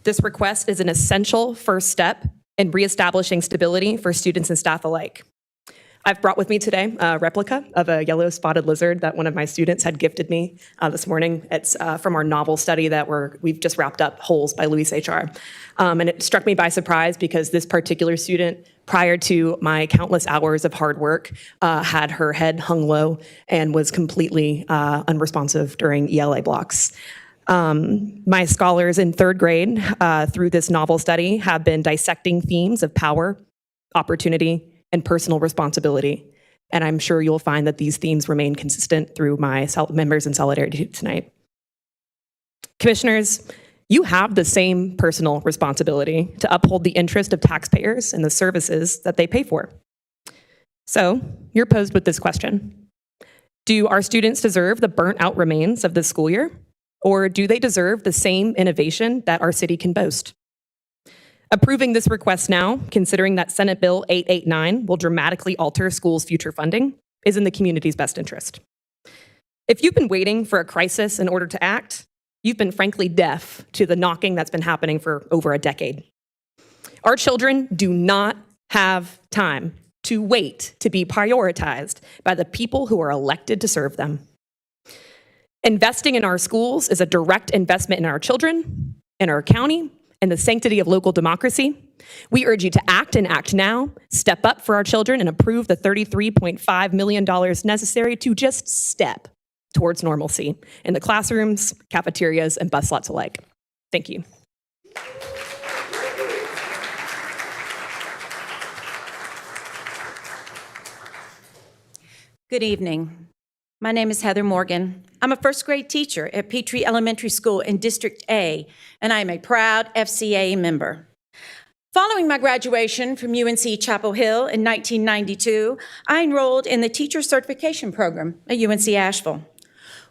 This request is an essential first step in reestablishing stability for students and staff alike. I've brought with me today a replica of a yellow spotted lizard that one of my students had gifted me this morning. It's from our novel study that we've just wrapped up, Holes by Louise H.R. And it struck me by surprise because this particular student, prior to my countless hours of hard work, had her head hung low and was completely unresponsive during ELA blocks. My scholars in third grade through this novel study have been dissecting themes of power, opportunity, and personal responsibility. And I'm sure you'll find that these themes remain consistent through my members in solidarity tonight. Commissioners, you have the same personal responsibility to uphold the interest of taxpayers and the services that they pay for. So you're posed with this question. Do our students deserve the burnt out remains of this school year? Or do they deserve the same innovation that our city can boast? Approving this request now, considering that Senate Bill 889 will dramatically alter schools' future funding, is in the community's best interest. If you've been waiting for a crisis in order to act, you've been frankly deaf to the knocking that's been happening for over a decade. Our children do not have time to wait to be prioritized by the people who are elected to serve them. Investing in our schools is a direct investment in our children, in our county, and the sanctity of local democracy. We urge you to act and act now, step up for our children, and approve the $33.5 million necessary to just step towards normalcy in the classrooms, cafeterias, and bus lots alike. Thank you. Good evening. My name is Heather Morgan. I'm a first grade teacher at Petrie Elementary School in District A, and I am a proud FCA member. Following my graduation from UNC Chapel Hill in 1992, I enrolled in the Teacher Certification Program at UNC Asheville.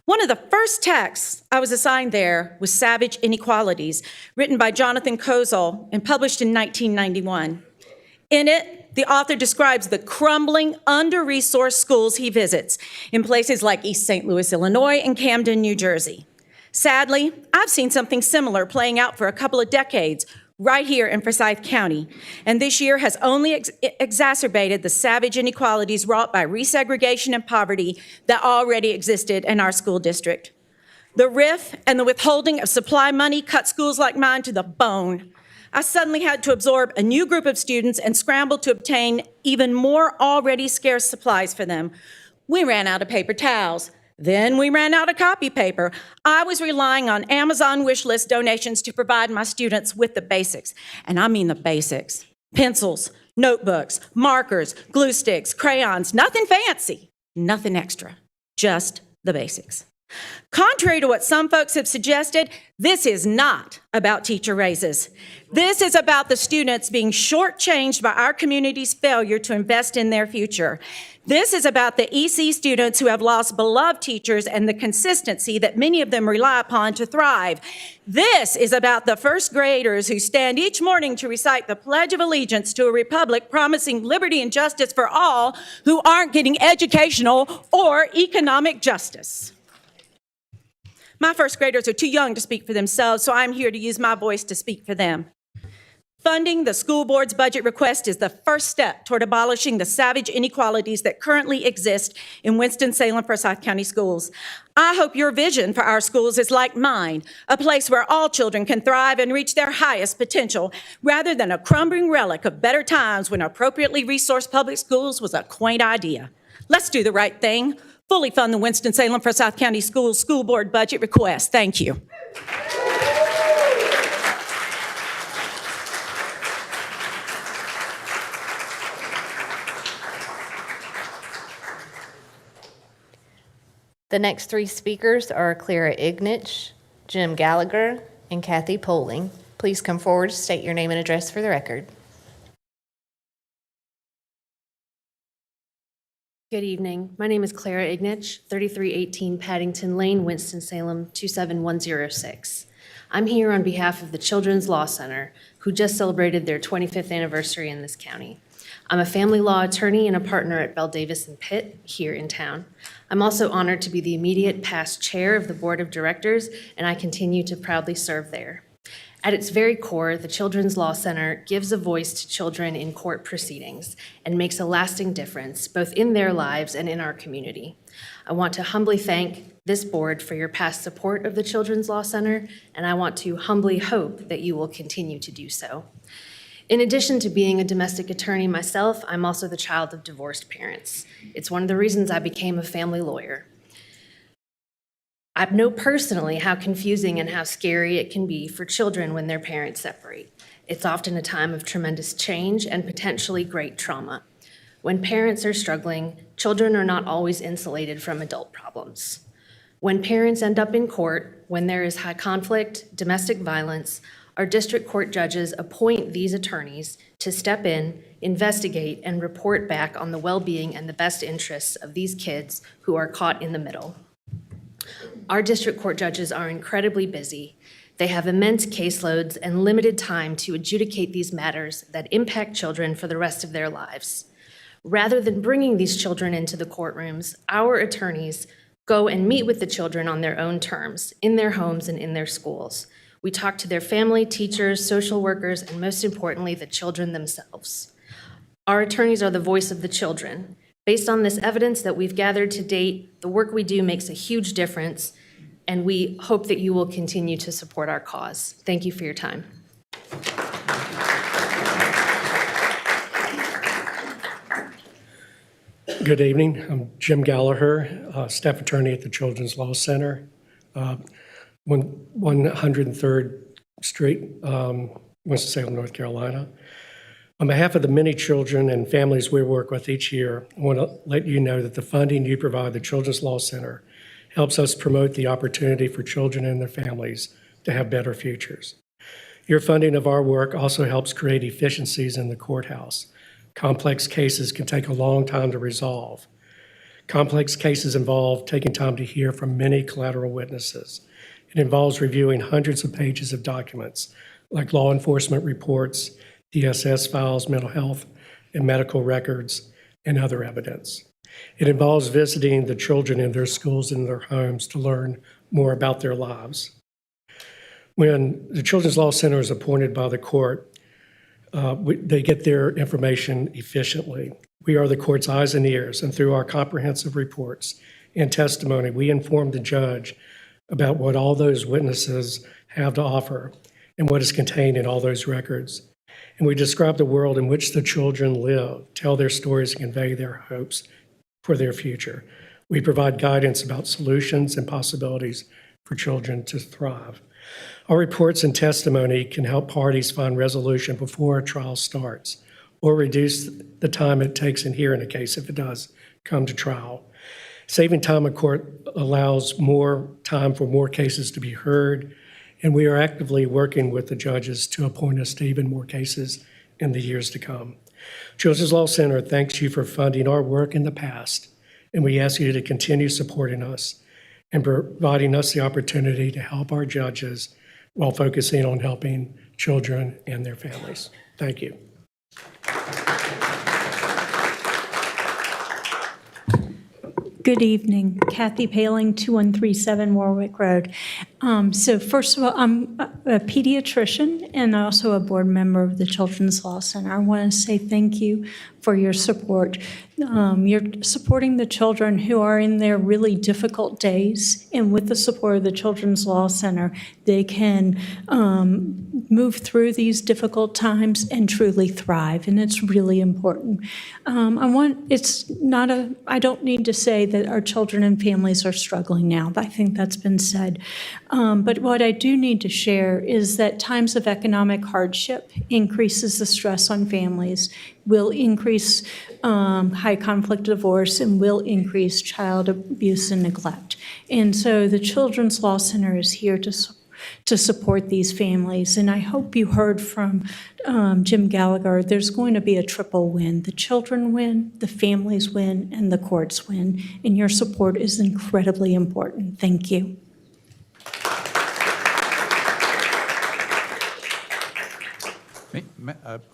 One of the first texts I was assigned there was Savage Inequalities, written by Jonathan Kozol and published in 1991. In it, the author describes the crumbling, under-resourced schools he visits in places like East St. Louis, Illinois, and Camden, New Jersey. Sadly, I've seen something similar playing out for a couple of decades right here in Forsyth County, and this year has only exacerbated the savage inequalities wrought by resegregation and poverty that already existed in our school district. The RIF and the withholding of supply money cut schools like mine to the bone. I suddenly had to absorb a new group of students and scramble to obtain even more already scarce supplies for them. We ran out of paper towels. Then we ran out of copy paper. I was relying on Amazon wish list donations to provide my students with the basics. And I mean the basics. Pencils, notebooks, markers, glue sticks, crayons, nothing fancy, nothing extra, just the basics. Contrary to what some folks have suggested, this is not about teacher raises. This is about the students being shortchanged by our community's failure to invest in their future. This is about the EC students who have lost beloved teachers and the consistency that many of them rely upon to thrive. This is about the first graders who stand each morning to recite the Pledge of Allegiance to a republic promising liberty and justice for all who aren't getting educational or economic justice. My first graders are too young to speak for themselves, so I'm here to use my voice to speak for them. Funding the school board's budget request is the first step toward abolishing the savage inequalities that currently exist in Winston-Salem Forsyth County schools. I hope your vision for our schools is like mine, a place where all children can thrive and reach their highest potential, rather than a crumbling relic of better times when appropriately resourced public schools was a quaint idea. Let's do the right thing. Fully fund the Winston-Salem Forsyth County Schools School Board budget request. Thank you. The next three speakers are Clara Ignich, Jim Gallagher, and Kathy Poling. Please come forward, state your name and address for the record. Good evening. My name is Clara Ignich, 3318 Paddington Lane, Winston-Salem, 27106. I'm here on behalf of the Children's Law Center, who just celebrated their 25th anniversary in this county. I'm a family law attorney and a partner at Bell Davis and Pitt here in town. I'm also honored to be the immediate past chair of the board of directors, and I continue to proudly serve there. At its very core, the Children's Law Center gives a voice to children in court proceedings and makes a lasting difference both in their lives and in our community. I want to humbly thank this board for your past support of the Children's Law Center, and I want to humbly hope that you will continue to do so. In addition to being a domestic attorney myself, I'm also the child of divorced parents. It's one of the reasons I became a family lawyer. I know personally how confusing and how scary it can be for children when their parents separate. It's often a time of tremendous change and potentially great trauma. When parents are struggling, children are not always insulated from adult problems. When parents end up in court, when there is high conflict, domestic violence, our district court judges appoint these attorneys to step in, investigate, and report back on the well-being and the best interests of these kids who are caught in the middle. Our district court judges are incredibly busy. They have immense caseloads and limited time to adjudicate these matters that impact children for the rest of their lives. Rather than bringing these children into the courtrooms, our attorneys go and meet with the children on their own terms, in their homes and in their schools. We talk to their family, teachers, social workers, and most importantly, the children themselves. Our attorneys are the voice of the children. Based on this evidence that we've gathered to date, the work we do makes a huge difference, and we hope that you will continue to support our cause. Thank you for your time. Good evening. I'm Jim Gallagher, staff attorney at the Children's Law Center, 103rd Street, Winston-Salem, North Carolina. On behalf of the many children and families we work with each year, I want to let you know that the funding you provide the Children's Law Center helps us promote the opportunity for children and their families to have better futures. Your funding of our work also helps create efficiencies in the courthouse. Complex cases can take a long time to resolve. Complex cases involve taking time to hear from many collateral witnesses. It involves reviewing hundreds of pages of documents, like law enforcement reports, DSS files, mental health and medical records, and other evidence. It involves visiting the children in their schools and their homes to learn more about their lives. When the Children's Law Center is appointed by the court, they get their information efficiently. We are the court's eyes and ears, and through our comprehensive reports and testimony, we inform the judge about what all those witnesses have to offer and what is contained in all those records. And we describe the world in which the children live, tell their stories, and convey their hopes for their future. We provide guidance about solutions and possibilities for children to thrive. Our reports and testimony can help parties find resolution before a trial starts or reduce the time it takes in hearing a case if it does come to trial. Saving time in court allows more time for more cases to be heard, and we are actively working with the judges to appoint us to even more cases in the years to come. Children's Law Center thanks you for funding our work in the past, and we ask you to continue supporting us and providing us the opportunity to help our judges while focusing on helping children and their families. Thank you. Good evening. Kathy Paling, 2137 Warwick Road. So first of all, I'm a pediatrician and also a board member of the Children's Law Center. I want to say thank you for your support. You're supporting the children who are in their really difficult days, and with the support of the Children's Law Center, they can move through these difficult times and truly thrive, and it's really important. I don't need to say that our children and families are struggling now. I think that's been said. But what I do need to share is that times of economic hardship increases the stress on families, will increase high conflict divorce, and will increase child abuse and neglect. And so the Children's Law Center is here to support these families. And I hope you heard from Jim Gallagher, there's going to be a triple win. The children win, the families win, and the courts win. And your support is incredibly important. Thank you.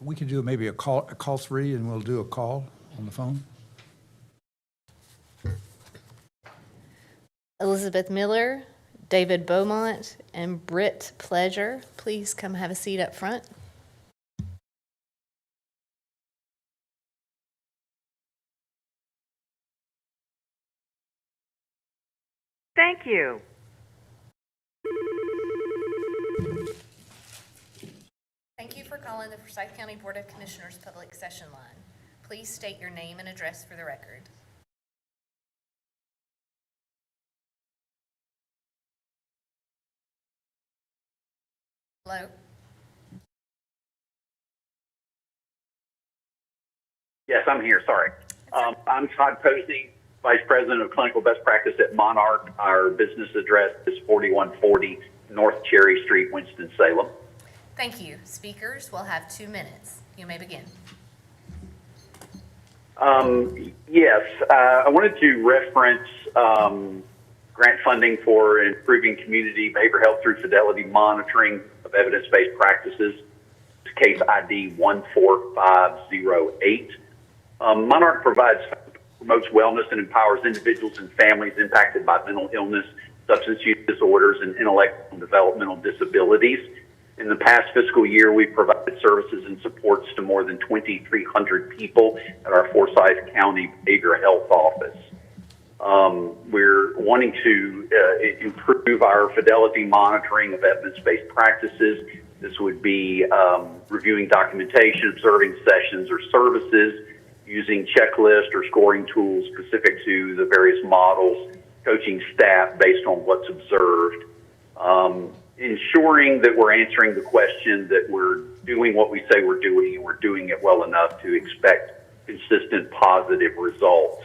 We can do maybe a call 3, and we'll do a call on the phone. Elizabeth Miller, David Beaumont, and Britt Pleasure, please come have a seat up front. Thank you. Thank you for calling the Forsyth County Board of Commissioners Public Session Line. Please state your name and address for the record. Hello? Yes, I'm here, sorry. I'm Todd Posey, Vice President of Clinical Best Practice at Monarch. Our business address is 4140 North Cherry Street, Winston-Salem. Thank you. Speakers will have 2 minutes. You may begin. Yes, I wanted to reference grant funding for improving community behavioral health through fidelity monitoring of evidence-based practices. It's case ID 14508. Monarch promotes wellness and empowers individuals and families impacted by mental illness, substance use disorders, and intellectual and developmental disabilities. In the past fiscal year, we've provided services and supports to more than 2,300 people at our Forsyth County Behavioral Health Office. We're wanting to improve our fidelity monitoring of evidence-based practices. This would be reviewing documentation, observing sessions or services, using checklist or scoring tools specific to the various models, coaching staff based on what's observed, ensuring that we're answering the question that we're doing what we say we're doing and we're doing it well enough to expect consistent positive results.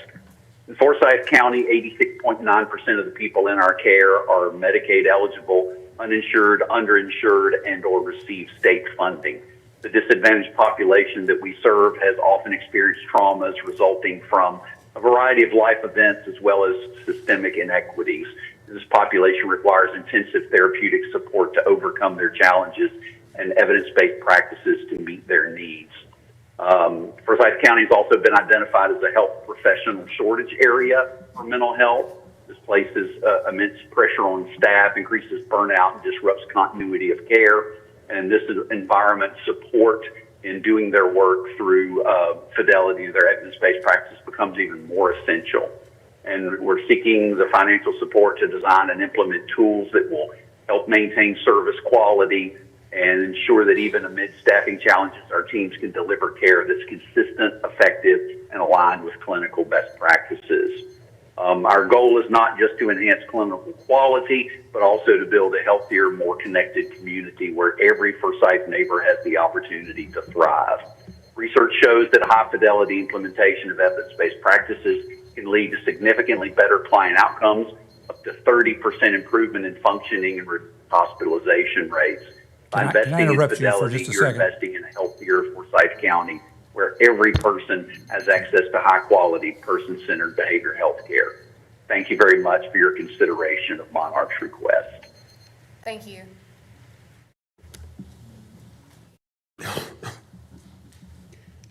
In Forsyth County, 86.9% of the people in our care are Medicaid eligible, uninsured, underinsured, and or receive state funding. The disadvantaged population that we serve has often experienced traumas resulting from a variety of life events as well as systemic inequities. This population requires intensive therapeutic support to overcome their challenges and evidence-based practices to meet their needs. Forsyth County has also been identified as a health professional shortage area for mental health. This places immense pressure on staff, increases burnout, and disrupts continuity of care. And this environment support in doing their work through fidelity to their evidence-based practice becomes even more essential. And we're seeking the financial support to design and implement tools that will help maintain service quality and ensure that even amid staffing challenges, our teams can deliver care that's consistent, effective, and aligned with clinical best practices. Our goal is not just to enhance clinical quality, but also to build a healthier, more connected community where every Forsyth neighbor has the opportunity to thrive. Research shows that high-fidelity implementation of evidence-based practices can lead to significantly better client outcomes, up to 30% improvement in functioning and hospitalization rates. By Can I investing in interrupt you for fidelity, just a you're second? investing in a healthier Forsyth County where every person has access to high-quality, person-centered behavioral health care. Thank you very much for your consideration of Monarch's request. Thank you.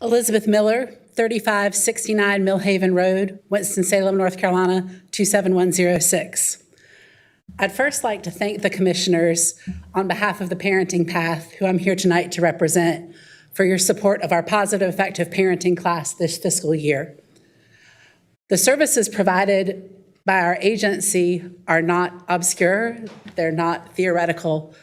Elizabeth Miller, 3569 Millhaven Road, Winston-Salem, North Carolina, 27106. I'd first like to thank the commissioners on behalf of the Parenting Path, who I'm here tonight to represent, for your support of our Positive Effective Parenting class this fiscal year. The services provided by our agency are not obscure, they're not theoretical.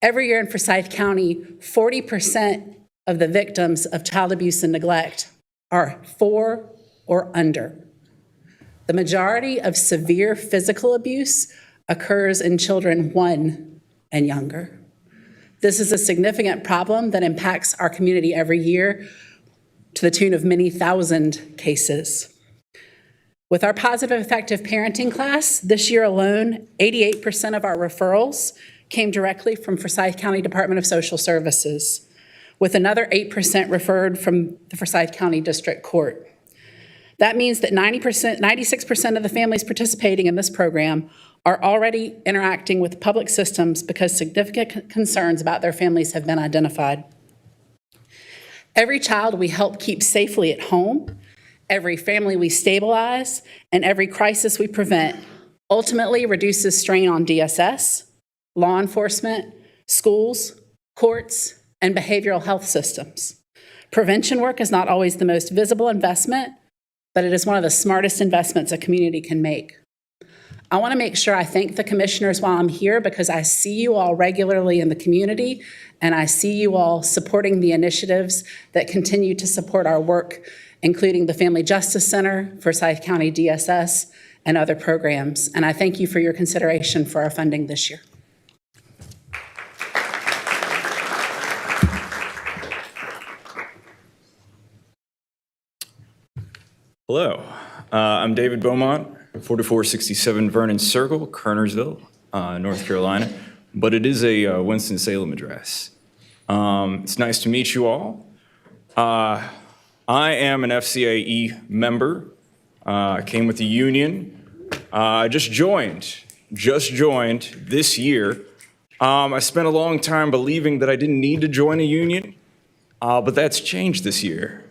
Every year in Forsyth County, 40% of the victims of child abuse and neglect are 4 or under. The majority of severe physical abuse occurs in children 1 and younger. This is a significant problem that impacts our community every year to the tune of many thousand cases. With our Positive Effective Parenting class, this year alone, 88% of our referrals came directly from Forsyth County Department of Social Services, with another 8% referred from the Forsyth County District Court. That means that 96% of the families participating in this program are already interacting with public systems because significant concerns about their families have been identified. Every child we help keep safely at home, every family we stabilize, and every crisis we prevent ultimately reduces strain on DSS, law enforcement, schools, courts, and behavioral health systems. Prevention work is not always the most visible investment, but it is one of the smartest investments a community can make. I want to make sure I thank the commissioners while I'm here because I see you all regularly in the community and I see you all supporting the initiatives that continue to support our work, including the Family Justice Center, Forsyth County DSS, and other programs. And I thank you for your consideration for our funding this year. Hello, I'm David Beaumont, 4467 Vernon Circle, Kernersville, North Carolina, but it is a Winston-Salem address. It's nice to meet you all. I am an FCAE member. I came with the union. I just joined this year. I spent a long time believing that I didn't need to join a union, but that's changed this year.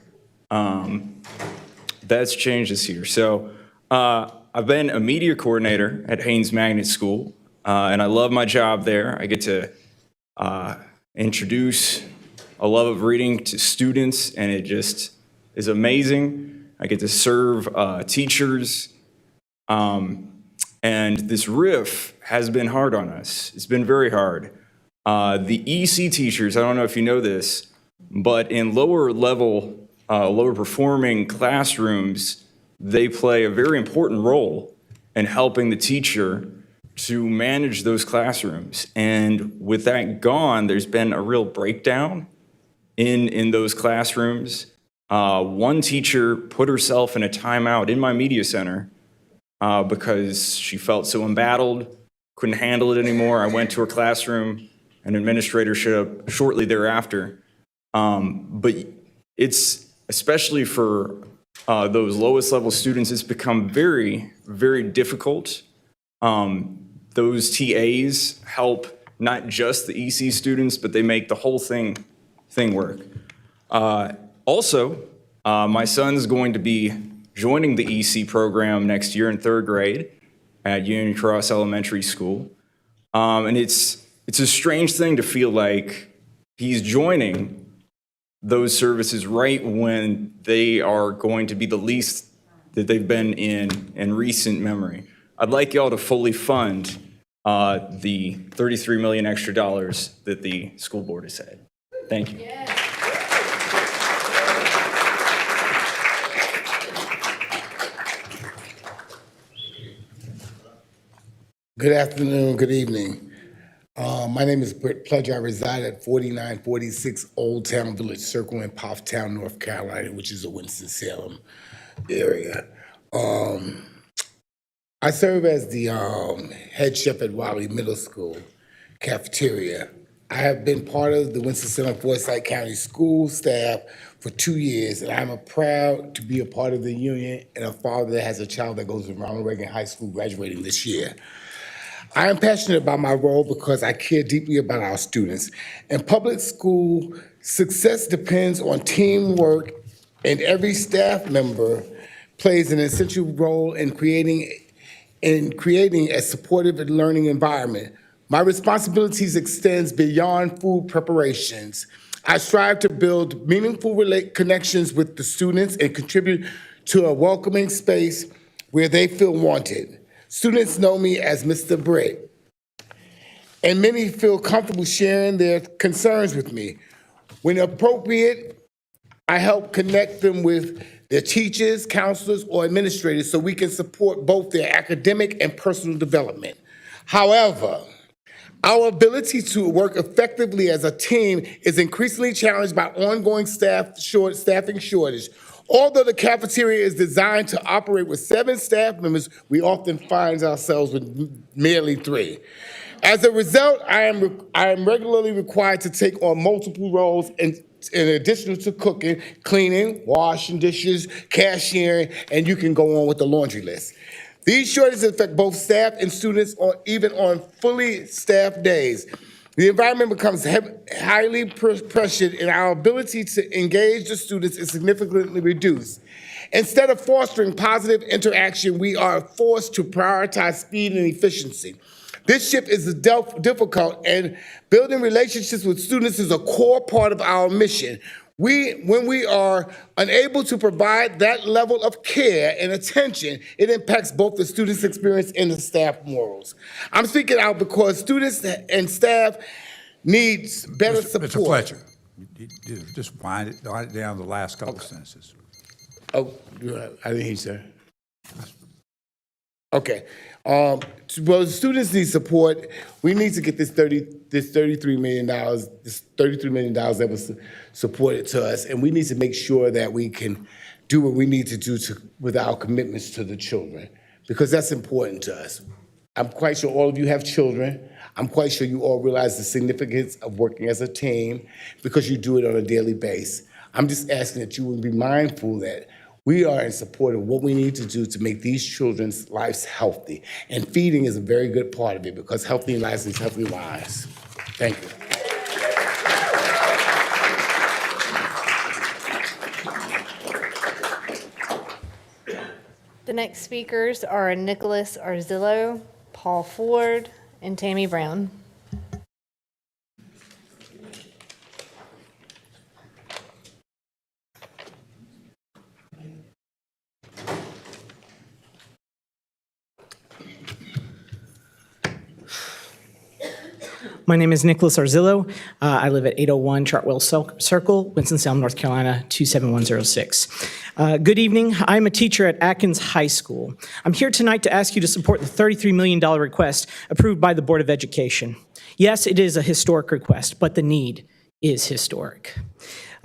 So I've been a media coordinator at Haynes Magnet School, and I love my job there. I get to introduce a love of reading to students, and it just is amazing. I get to serve teachers, and this RIF has been hard on us. It's been very hard. The EC teachers, I don't know if you know this, but in lower performing classrooms, they play a very important role in helping the teacher to manage those classrooms. And with that gone, there's been a real breakdown in those classrooms. One teacher put herself in a timeout in my media center because she felt so embattled, couldn't handle it anymore. I went to her classroom, an administrator showed up shortly thereafter. But it's, especially for those lowest level students, it's become very, very difficult. Those TAs help not just the EC students, but they make the whole thing work. Also, my son's going to be joining the EC program next year in 3rd grade at Union Cross Elementary School. And it's a strange thing to feel like he's joining those services right when they are going to be the least that they've been in recent memory. I'd like y'all to fully fund the $33 million extra dollars that the school board has said. Thank you. Good afternoon, good evening. My name is Britt Pledger. I reside at 4946 Old Town Village Circle in Pofftown, North Carolina, which is a Winston-Salem area. I serve as the head chef at Raleigh Middle School cafeteria. I have been part of the Winston-Salem Forsyth County School staff for 2 years, and I'm proud to be a part of the union and a father that has a child that goes to Ronald Reagan High School graduating this year. I am passionate about my role because I care deeply about our students. In public school, success depends on teamwork, and every staff member plays an essential role in creating a supportive and learning environment. My responsibilities extends beyond food preparations. I strive to build meaningful connections with the students and contribute to a welcoming space where they feel wanted. Students know me as Mr. Britt, and many feel comfortable sharing their concerns with me. When appropriate, I help connect them with their teachers, counselors, or administrators so we can support both their academic and personal development. However, our ability to work effectively as a team is increasingly challenged by ongoing staffing shortage. Although the cafeteria is designed to operate with 7 staff members, we often find ourselves with merely 3. As a result, I am regularly required to take on multiple roles in addition to cooking, cleaning, washing dishes, cashiering, and you can go on with the laundry list. These shortages affect both staff and students even on fully staffed days. The environment becomes highly pressured, and our ability to engage the students is significantly reduced. Instead of fostering positive interaction, we are forced to prioritize speed and efficiency. This shift is difficult, and building relationships with students is a core part of our mission. When we are unable to provide that level of care and attention, it impacts both the student's experience and the staff morals. I'm speaking out because students and staff needs better support. Mr. Fletcher, just wind it down the last couple of sentences. Oh, I didn't hear you, sir. Okay. Well, the students need support. We need to get this $33 million that was supported to us, and we need to make sure that we can do what we need to do with our commitments to the children, because that's important to us. I'm quite sure all of you have children. I'm quite sure you all realize the significance of working as a team because you do it on a daily basis. I'm just asking that you would be mindful that we are in support of what we need to do to make these children's lives healthy. And feeding is a very good part of it because healthy lives is healthy lives. Thank you. The next speakers are Nicholas Arzillo, Paul Ford, and Tammy Brown. My name is Nicholas Arzillo. I live at 801 Chartwell Circle, Winston-Salem, North Carolina, 27106. Good evening. I'm a teacher at Atkins High School. I'm here tonight to ask you to support the $33 million request approved by the Board of Education. Yes, it is a historic request, but the need is historic.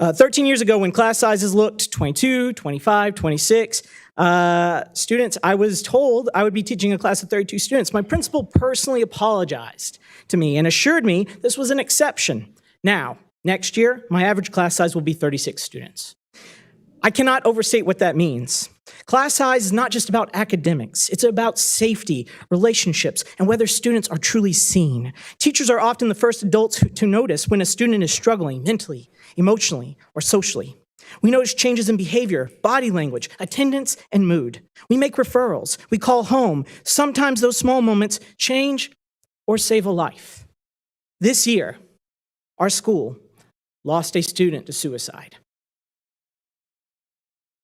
13 years ago, when class sizes looked 22, 25, 26, students, I was told I would be teaching a class of 32 students. My principal personally apologized to me and assured me this was an exception. Now, next year, my average class size will be 36 students. I cannot overstate what that means. Class size is not just about academics. It's about safety, relationships, and whether students are truly seen. Teachers are often the first adults to notice when a student is struggling mentally, emotionally, or socially. We notice changes in behavior, body language, attendance, and mood. We make referrals. We call home. Sometimes those small moments change or save a life. This year, our school lost a student to suicide.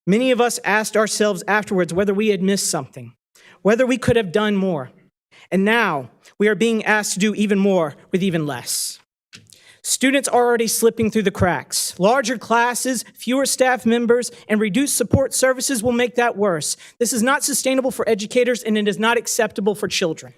Many of us asked ourselves afterwards whether we had missed something, whether we could have done more. And now we are being asked to do even more with even less. Students are already slipping through the cracks. Larger classes, fewer staff members, and reduced support services will make that worse. This is not sustainable for educators, and it is not acceptable for children.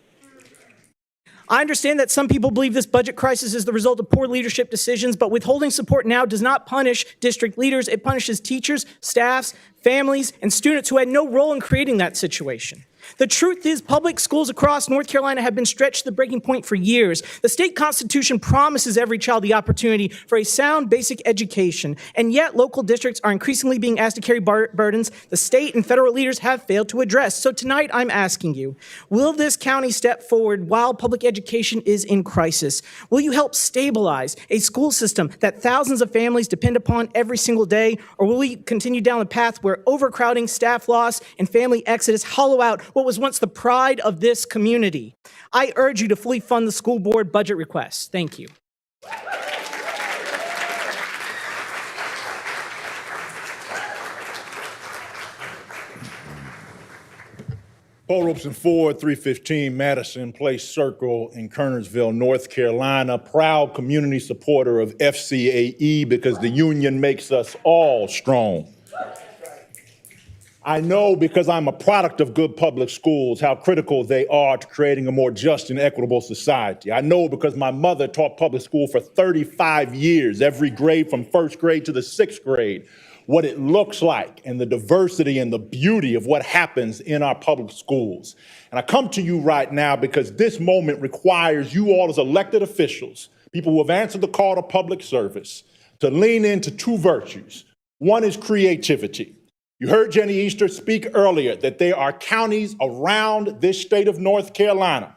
I understand that some people believe this budget crisis is the result of poor leadership decisions, but withholding support now does not punish district leaders. It punishes teachers, staffs, families, and students who had no role in creating that situation. The truth is, public schools across North Carolina have been stretched to the breaking point for years. The state constitution promises every child the opportunity for a sound basic education, and yet local districts are increasingly being asked to carry burdens the state and federal leaders have failed to address. So tonight I'm asking you, will this county step forward while public education is in crisis? Will you help stabilize a school system that thousands of families depend upon every single day, or will we continue down the path where overcrowding, staff loss, and family exodus hollow out what was once the pride of this community? I urge you to fully fund the school board budget requests. Thank you. Paul Robeson Ford, 315 Madison Place Circle in Kernersville, North Carolina. Proud community supporter of FCAE because the union makes us all strong. I know because I'm a product of good public schools how critical they are to creating a more just and equitable society. I know because my mother taught public school for 35 years, every grade from first grade to the sixth grade, what it looks like and the diversity and the beauty of what happens in our public schools. And I come to you right now because this moment requires you all as elected officials, people who have answered the call to public service, to lean into two virtues. One is creativity. You heard Jenny Easter speak earlier that there are counties around this state of North Carolina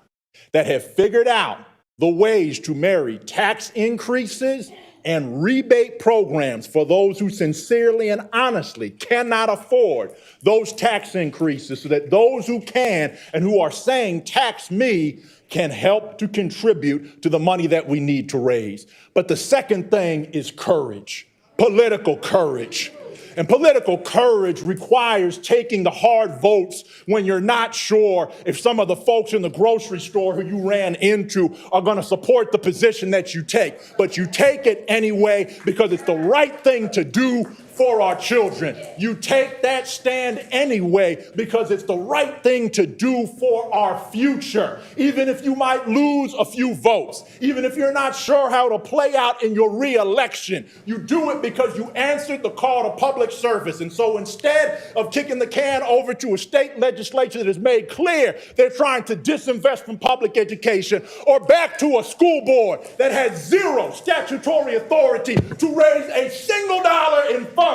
that have figured out the ways to marry tax increases and rebate programs for those who sincerely and honestly cannot afford those tax increases so that those who can and who are saying tax me can help to contribute to the money that we need to raise. But the second thing is courage, political courage. And political courage requires taking the hard votes when you're not sure if some of the folks in the grocery store who you ran into are going to support the position that you take. But you take it anyway because it's the right thing to do for our children. You take that stand anyway because it's the right thing to do for our future. Even if you might lose a few votes, even if you're not sure how to play out in your re-election, you do it because you answered the call to public service. And so instead of kicking the can over to a state legislature that has made clear they're trying to disinvest from public education, or back to a school board that has zero statutory authority to raise a single dollar in funds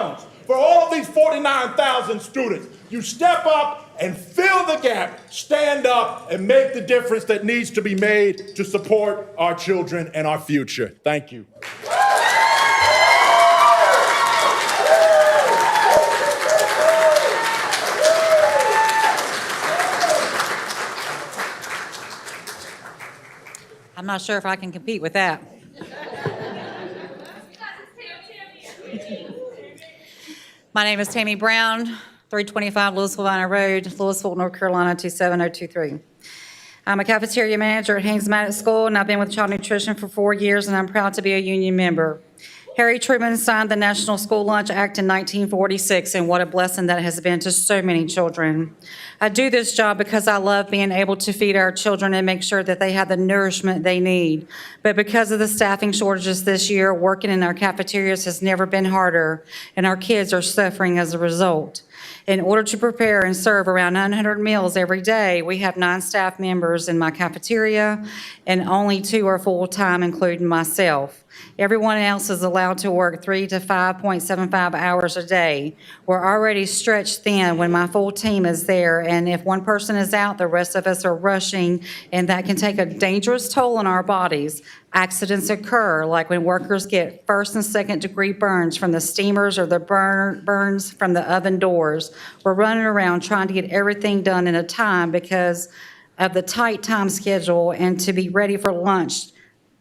for all of these 49,000 students, you step up and fill the gap, stand up and make the difference that needs to be made to support our children and our future. Thank you. I'm not sure if I can compete with that. My name is Tammy Brown, 325 Louisville Vina Road, Louisville, North Carolina, 27023. I'm a cafeteria manager at Haynes Maddox School, and I've been with Child Nutrition for 4 years, and I'm proud to be a union member. Harry Truman signed the National School Lunch Act in 1946, and what a blessing that has been to so many children. I do this job because I love being able to feed our children and make sure that they have the nourishment they need. But because of the staffing shortages this year, working in our cafeterias has never been harder, and our kids are suffering as a result. In order to prepare and serve around 900 meals every day, we have 9 staff members in my cafeteria, and only 2 are full-time, including myself. Everyone else is allowed to work 3 to 5.75 hours a day. We're already stretched thin when my full team is there, and if one person is out, the rest of us are rushing, and that can take a dangerous toll on our bodies. Accidents occur, like when workers get first and second degree burns from the steamers or the burns from the oven doors. We're running around trying to get everything done in a time because of the tight time schedule and to be ready for lunch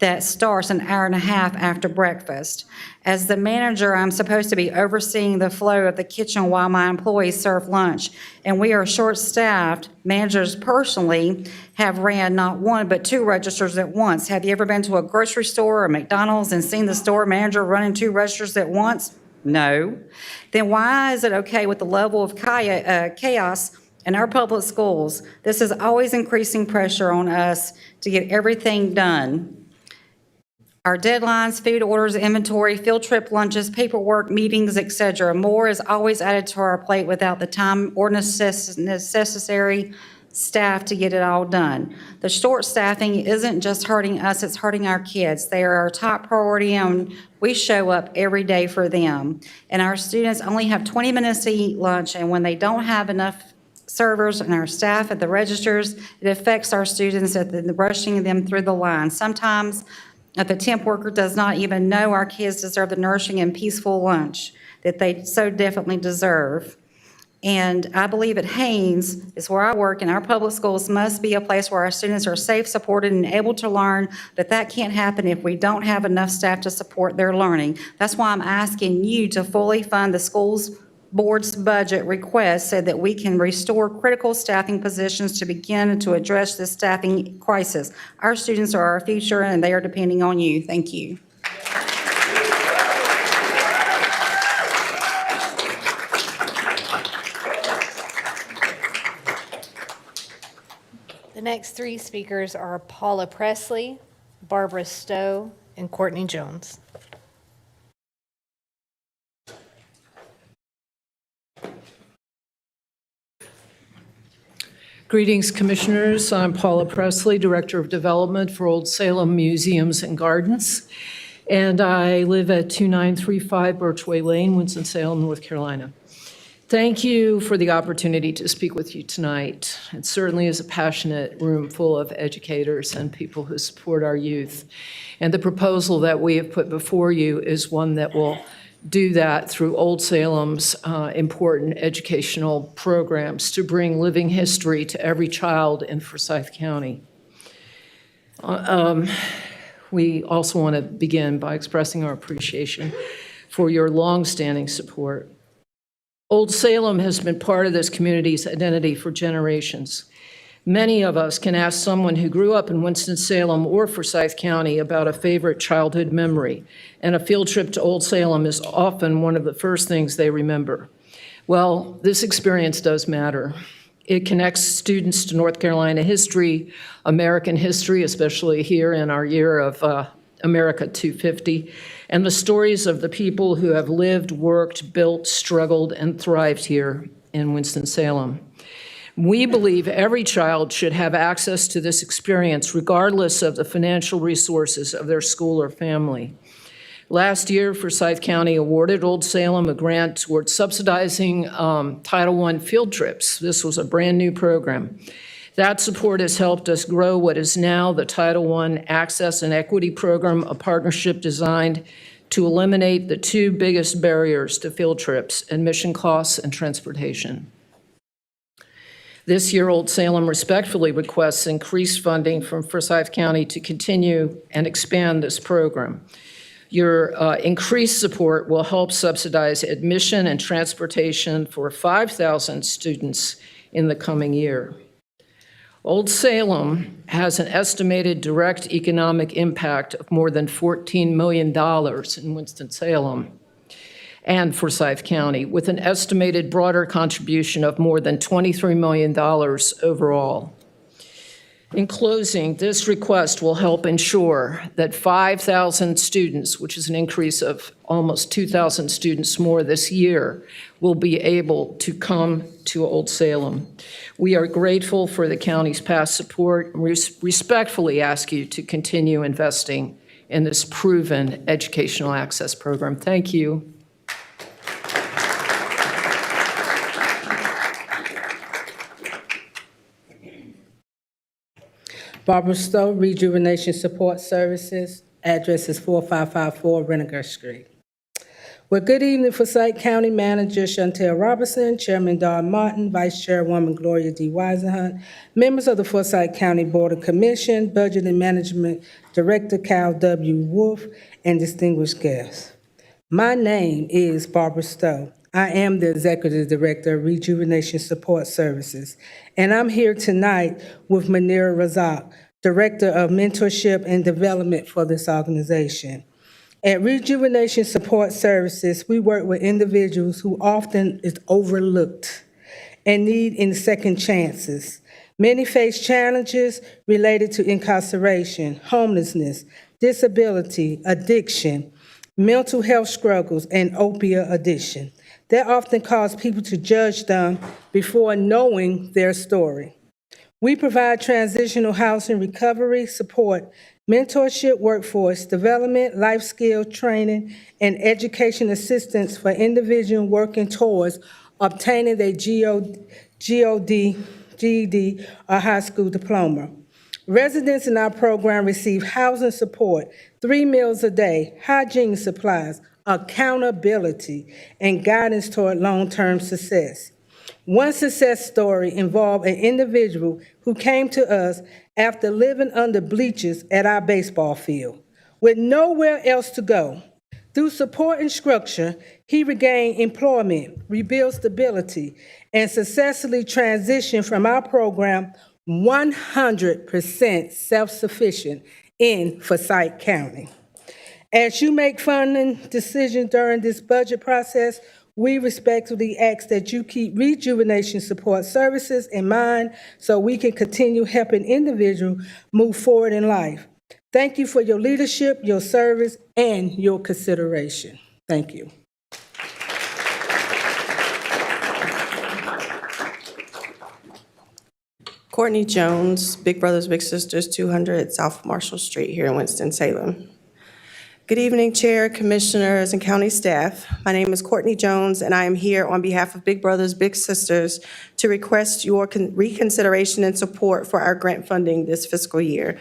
that starts an hour and a half after breakfast. As the manager, I'm supposed to be overseeing the flow of the kitchen while my employees serve lunch, and we are short-staffed. Managers personally have ran not 1 but 2 registers at once. Have you ever been to a grocery store or McDonald's and seen the store manager running 2 registers at once? No. Then why is it okay with the level of chaos In our public schools, this is always increasing pressure on us to get everything done. Our deadlines, food orders, inventory, field trip lunches, paperwork, meetings, etc. More is always added to our plate without the time or necessary staff to get it all done. The short staffing isn't just hurting us, it's hurting our kids. They are our top priority and we show up every day for them. And our students only have 20 minutes to eat lunch, and when they don't have enough servers and our staff at the registers, it affects our students at the rushing them through the line. Sometimes the temp worker does not even know our kids deserve the nourishing and peaceful lunch that they so definitely deserve. And I believe at Haynes is where I work, and our public schools must be a place where our students are safe, supported, and able to learn, but that can't happen if we don't have enough staff to support their learning. That's why I'm asking you to fully fund the schools board's budget request so that we can restore critical staffing positions to begin to address this staffing crisis. Our students are our future, and they are depending on you. Thank you. The next three speakers are Paula Presley, Barbara Stowe, and Courtney Jones. Greetings, Commissioners. I'm Paula Presley, Director of Development for Old Salem Museums and Gardens, and I live at 2935 Birchway Lane, Winston-Salem, North Carolina. Thank you for the opportunity to speak with you tonight. It certainly is a passionate room full of educators and people who support our youth. And the proposal that we have put before you is one that will do that through Old Salem's important educational programs to bring living history to every child in Forsyth County. We also want to begin by expressing our appreciation for your longstanding support. Old Salem has been part of this community's identity for generations. Many of us can ask someone who grew up in Winston-Salem or Forsyth County about a favorite childhood memory, and a field trip to Old Salem is often one of the first things they remember. Well, this experience does matter. It connects students to North Carolina history, American history, especially here in our year of America 250, and the stories of the people who have lived, worked, built, struggled, and thrived here in Winston-Salem. We believe every child should have access to this experience regardless of the financial resources of their school or family. Last year, Forsyth County awarded Old Salem a grant towards subsidizing Title I field trips. This was a brand new program. That support has helped us grow what is now the Title I Access and Equity Program, a partnership designed to eliminate the two biggest barriers to field trips: admission costs and transportation. This year, Old Salem respectfully requests increased funding from Forsyth County to continue and expand this program. Your increased support will help subsidize admission and transportation for 5,000 students in the coming year. Old Salem has an estimated direct economic impact of more than $14 million in Winston-Salem and Forsyth County, with an estimated broader contribution of more than $23 million overall. In closing, this request will help ensure that 5,000 students, which is an increase of almost 2,000 students more this year, will be able to come to Old Salem. We are grateful for the county's past support and respectfully ask you to continue investing in this proven educational access program. Thank you. Barbara Stowe, Rejuvenation Support Services. Address is 4554 Renninger Street. Well, good evening, Forsyth County Manager Chantel Robertson, Chairman Don Martin, Vice Chairwoman Gloria D. Weisenhunt, members of the Forsyth County Board of Commission, Budget and Management Director Cal W. Wolf, and distinguished guests. My name is Barbara Stowe. I am the Executive Director of Rejuvenation Support Services, and I'm here tonight with Manira Razak, Director of Mentorship and Development for this organization. At Rejuvenation Support Services, we work with individuals who often is overlooked and need in second chances. Many face challenges related to incarceration, homelessness, disability, addiction, mental health struggles, and opioid addiction. That often cause people to judge them before knowing their story. We provide transitional housing recovery support, mentorship, workforce development, life skill training, and education assistance for individuals working towards obtaining their GED, or high school diploma. Residents in our program receive housing support, 3 meals a day, hygiene supplies, accountability, and guidance toward long-term success. One success story involved an individual who came to us after living under bleachers at our baseball field. With nowhere else to go, through support and structure, he regained employment, rebuilt stability, and successfully transitioned from our program 100% self-sufficient in Forsyth County. As you make funding decisions during this budget process, we respectfully ask that you keep rejuvenation support services in mind so we can continue helping individuals move forward in life. Thank you for your leadership, your service, and your consideration. Thank you. Courtney Jones, Big Brothers Big Sisters, 200 South Marshall Street here in Winston-Salem. Good evening, Chair, Commissioners, and County staff. My name is Courtney Jones, and I am here on behalf of Big Brothers Big Sisters to request your reconsideration and support for our grant funding this fiscal year.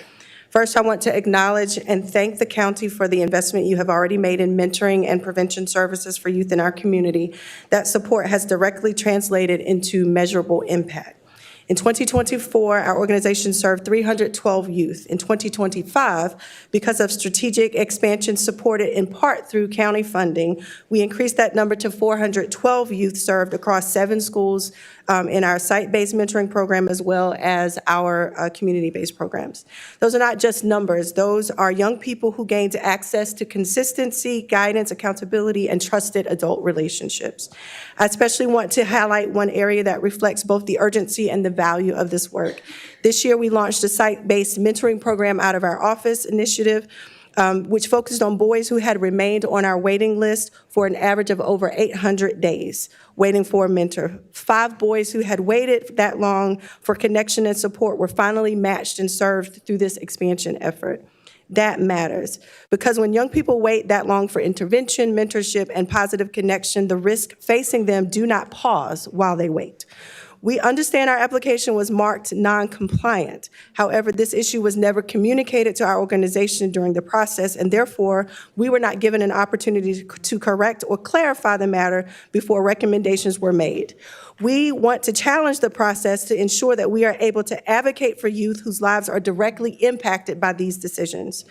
First, I want to acknowledge and thank the county for the investment you have already made in mentoring and prevention services for youth in our community. That support has directly translated into measurable impact. In 2024, our organization served 312 youth. In 2025, because of strategic expansion supported in part through county funding, we increased that number to 412 youth served across 7 schools in our site-based mentoring program as well as our community-based programs. Those are not just numbers. Those are young people who gained access to consistency, guidance, accountability, and trusted adult relationships. I especially want to highlight one area that reflects both the urgency and the value of this work. This year, we launched a site-based mentoring program out of our office initiative, which focused on boys who had remained on our waiting list for an average of over 800 days, waiting for a mentor. 5 boys who had waited that long for connection and support were finally matched and served through this expansion effort. That matters, because when young people wait that long for intervention, mentorship, and positive connection, the risks facing them do not pause while they wait. We understand our application was marked non-compliant. However, this issue was never communicated to our organization during the process, and therefore, we were not given an opportunity to correct or clarify the matter before recommendations were made. We want to challenge the process to ensure that we are able to advocate for youth whose lives are directly impacted by these decisions.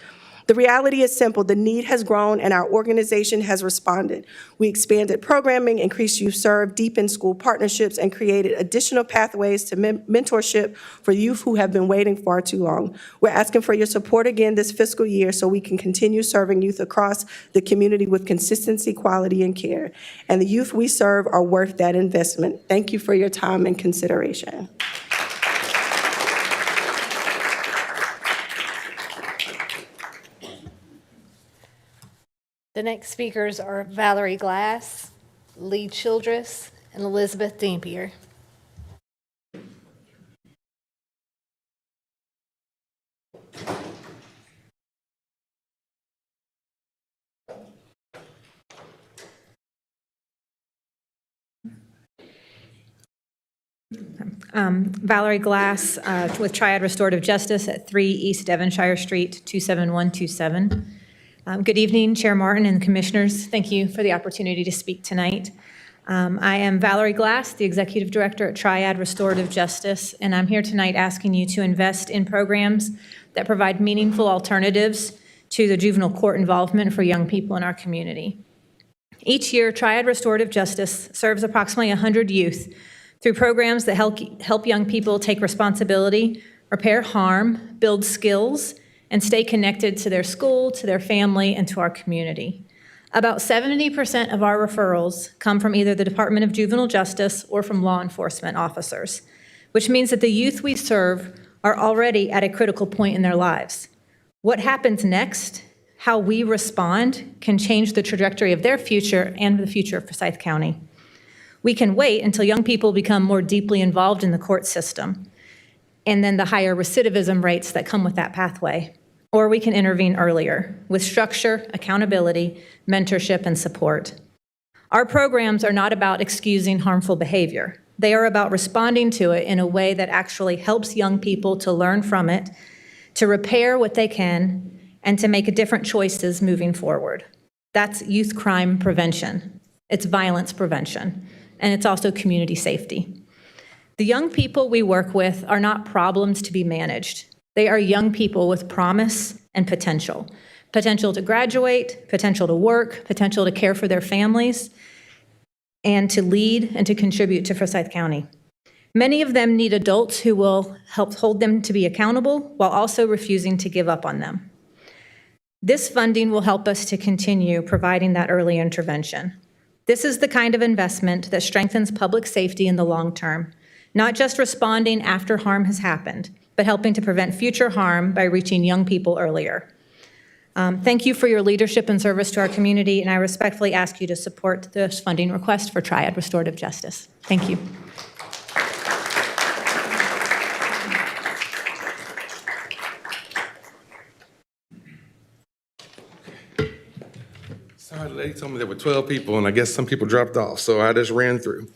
The reality is simple. The need has grown, and our organization has responded. We expanded programming, increased youth served, deepened school partnerships, and created additional pathways to mentorship for youth who have been waiting far too long. We're asking for your support again this fiscal year so we can continue serving youth across the community with consistency, quality, and care. And the youth we serve are worth that investment. Thank you for your time and consideration. The next speakers are Valerie Glass, Lee Childress, and Elizabeth Dampier. Valerie Glass with Triad Restorative Justice at 3 East Devonshire Street, 27127. Good evening, Chair Martin and Commissioners. Thank you for the opportunity to speak tonight. I am Valerie Glass, the Executive Director at Triad Restorative Justice, and I'm here tonight asking you to invest in programs that provide meaningful alternatives to the juvenile court involvement for young people in our community. Each year, Triad Restorative Justice serves approximately 100 youth through programs that help young people take responsibility, repair harm, build skills, and stay connected to their school, to their family, and to our community. About 70% of our referrals come from either the Department of Juvenile Justice or from law enforcement officers, which means that the youth we serve are already at a critical point in their lives. What happens next, how we respond, can change the trajectory of their future and the future of Forsyth County. We can wait until young people become more deeply involved in the court system, and then the higher recidivism rates that come with that pathway. Or we can intervene earlier with structure, accountability, mentorship, and support. Our programs are not about excusing harmful behavior. They are about responding to it in a way that actually helps young people to learn from it, to repair what they can, and to make different choices moving forward. That's youth crime prevention. It's violence prevention, and it's also community safety. The young people we work with are not problems to be managed. They are young people with promise and potential. Potential to graduate, potential to work, potential to care for their families, and to lead and to contribute to Forsyth County. Many of them need adults who will help hold them to be accountable while also refusing to give up on them. This funding will help us to continue providing that early intervention. This is the kind of investment that strengthens public safety in the long term, not just responding after harm has happened, but helping to prevent future harm by reaching young people earlier. Thank you for your leadership and service to our community, and I respectfully ask you to support this funding request for Triad Restorative Justice. Thank you. Sorry, the lady told me there were 12 people, and I guess some people dropped off, so I just ran through.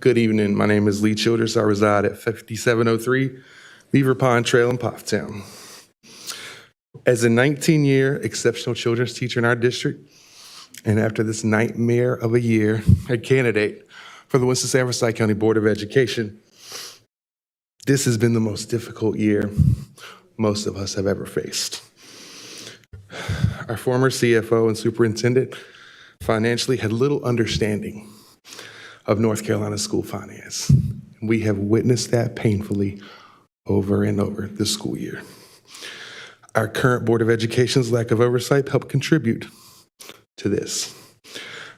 Good evening. My name is Lee Childers. I reside at 5703 Beaver Pond Trail in Pofftown. As a 19-year exceptional children's teacher in our district, and after this nightmare of a year, a candidate for the Winston-Salem Forsyth County Board of Education, this has been the most difficult year most of us have ever faced. Our former CFO and superintendent financially had little understanding of North Carolina school finance. We have witnessed that painfully over and over this school year. Our current Board of Education's lack of oversight helped contribute to this.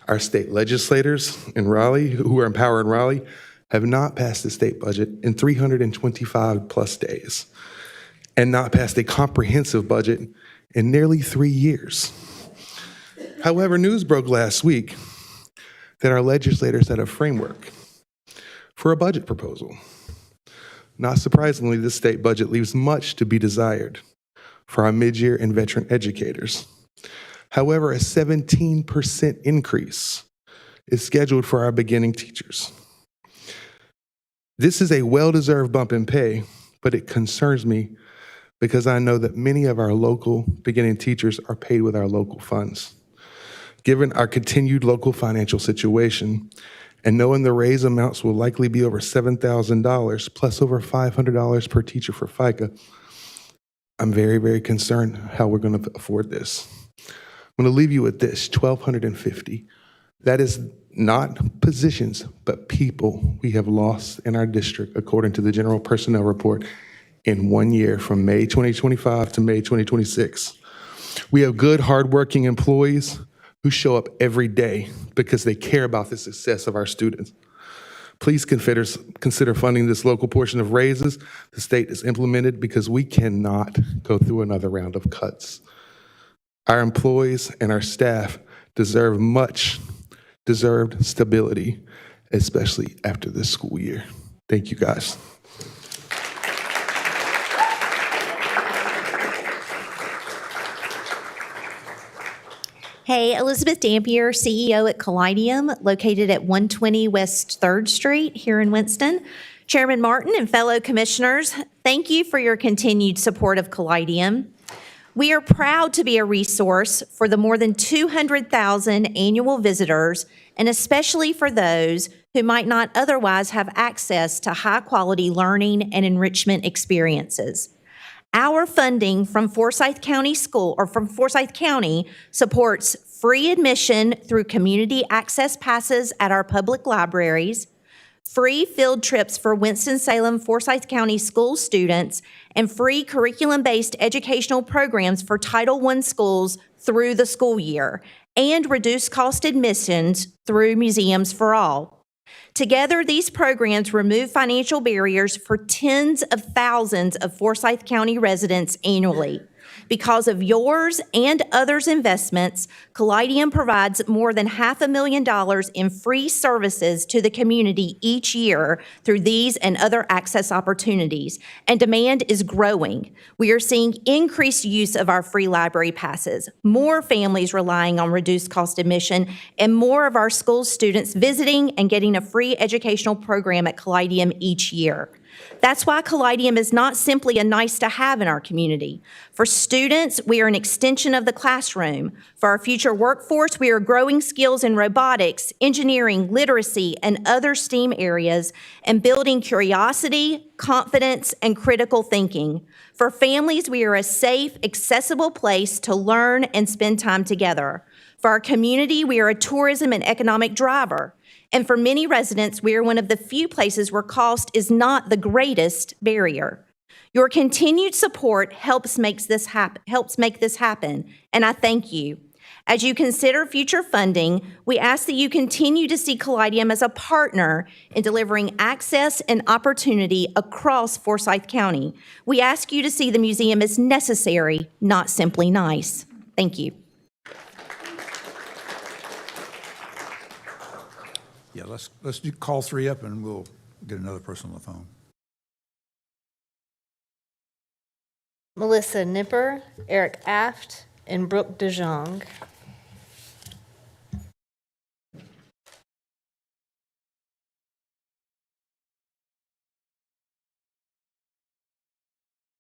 Our state legislators in Raleigh, who are in power in Raleigh, have not passed the state budget in 325 plus days and not passed a comprehensive budget in nearly 3 years. However, news broke last week that our legislators had a framework for a budget proposal. Not surprisingly, this state budget leaves much to be desired for our mid-year and veteran educators. However, a 17% increase is scheduled for our beginning teachers. This is a well-deserved bump in pay, but it concerns me because I know that many of our local beginning teachers are paid with our local funds. Given our continued local financial situation, and knowing the raise amounts will likely be over $7,000 plus over $500 per teacher for FICA, I'm very, very concerned how we're going to afford this. I'm going to leave you with this, 1,250. That is not positions, but people we have lost in our district, according to the General Personnel Report, in 1 year from May 2025 to May 2026. We have good, hardworking employees who show up every day because they care about the success of our students. Please consider funding this local portion of raises the state has implemented because we cannot go through another round of cuts. Our employees and our staff deserve much deserved stability, especially after this school year. Thank you, guys. Hey, Elizabeth Dampier, CEO at Callidium, located at 120 West 3rd Street here in Winston. Chairman Martin and fellow commissioners, thank you for your continued support of Callidium. We are proud to be a resource for the more than 200,000 annual visitors, and especially for those who might not otherwise have access to high-quality learning and enrichment experiences. Our funding from Forsyth County supports free admission through community access passes at our public libraries, free field trips for Winston-Salem Forsyth County school students, and free curriculum-based educational programs for Title I schools through the school year. and reduced cost admissions through Museums for All. Together, these programs remove financial barriers for tens of thousands of Forsyth County residents annually. Because of yours and others' investments, Callidium provides more than $500,000 in free services to the community each year through these and other access opportunities, and demand is growing. We are seeing increased use of our free library passes, more families relying on reduced cost admission, and more of our school students visiting and getting a free educational program at Callidium each year. That's why Callidium is not simply a nice to have in our community. For students, we are an extension of the classroom. For our future workforce, we are growing skills in robotics, engineering, literacy, and other STEAM areas, and building curiosity, confidence, and critical thinking. For families, we are a safe, accessible place to learn and spend time together. For our community, we are a tourism and economic driver. And for many residents, we are one of the few places where cost is not the greatest barrier. Your continued support helps make this happen, and I thank you. As you consider future funding, we ask that you continue to see Callidium as a partner in delivering access and opportunity across Forsyth County. We ask you to see the museum as necessary, not simply nice. Thank you. Yeah, let's do call 3 up and we'll get another person on the phone. Melissa Nipper, Eric Aft, and Brooke DeJong.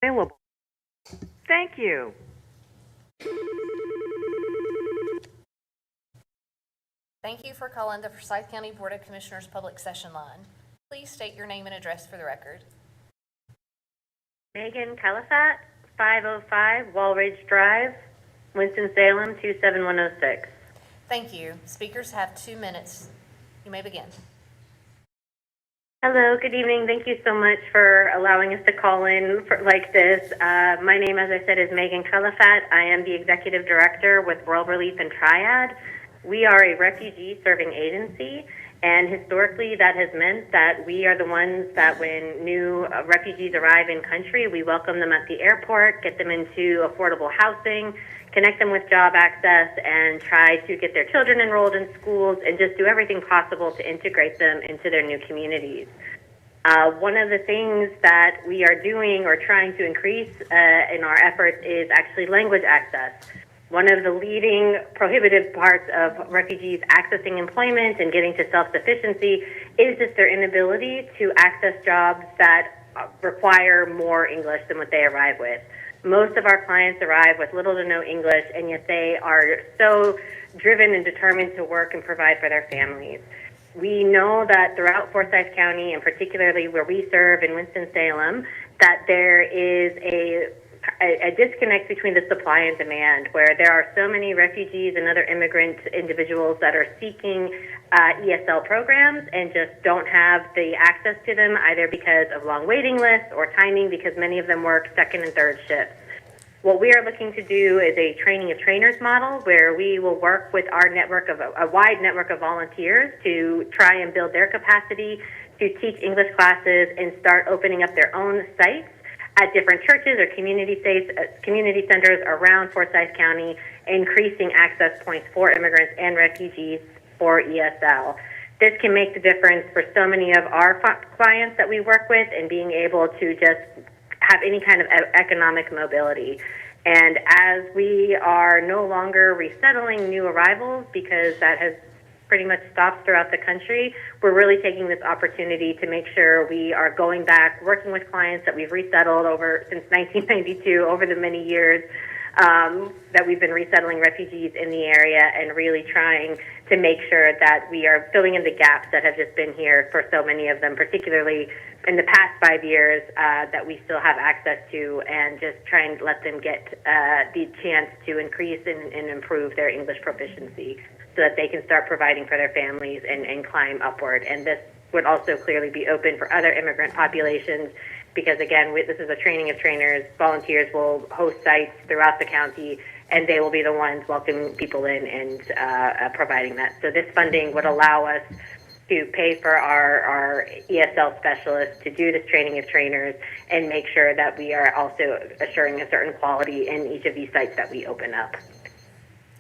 Available. Thank you. Thank you for calling the Forsyth County Board of Commissioners Public Session Line. Please state your name and address for the record. Megan Califat, 505 Walridge Drive, Winston-Salem, 27106. Thank you. Speakers have 2 minutes. You may begin. Hello, good evening. Thank you so much for allowing us to call in like this. My name, as I said, is Megan Califat. I am the Executive Director with World Relief and Triad. We are a refugee serving agency, and historically that has meant that we are the ones that when new refugees arrive in country, we welcome them at the airport, get them into affordable housing, connect them with job access, and try to get their children enrolled in schools and just do everything possible to integrate them into their new communities. One of the things that we are doing or trying to increase in our efforts is actually language access. One of the leading prohibitive parts of refugees accessing employment and getting to self-sufficiency is just their inability to access jobs that require more English than what they arrive with. Most of our clients arrive with little to no English, and yet they are so driven and determined to work and provide for their families. We know that throughout Forsyth County, and particularly where we serve in Winston-Salem, that there is a disconnect between the supply and demand, where there are so many refugees and other immigrant individuals that are seeking ESL programs and just don't have the access to them, either because of long waiting lists or timing, because many of them work second and third shifts. What we are looking to do is a training of trainers model, where we will work with our network of a wide network of volunteers to try and build their capacity to teach English classes and start opening up their own sites at different churches or community centers around Forsyth County, increasing access points for immigrants and refugees for ESL. This can make the difference for so many of our clients that we work with and being able to just have any kind of economic mobility. And as we are no longer resettling new arrivals, because that has pretty much stopped throughout the country, we're really taking this opportunity to make sure we are going back, working with clients that we've resettled since 1992, over the many years that we've been resettling refugees in the area, and really trying to make sure that we are filling in the gaps that have just been here for so many of them, particularly in the past 5 years, that we still have access to, and just try and let them get the chance to increase and improve their English proficiency, so that they can start providing for their families and climb upward. And this would also clearly be open for other immigrant populations, because again, this is a training of trainers. Volunteers will host sites throughout the county and they will be the ones welcoming people in and providing that. So this funding would allow us to pay for our ESL specialists to do this training of trainers and make sure that we are also assuring a certain quality in each of these sites that we open up.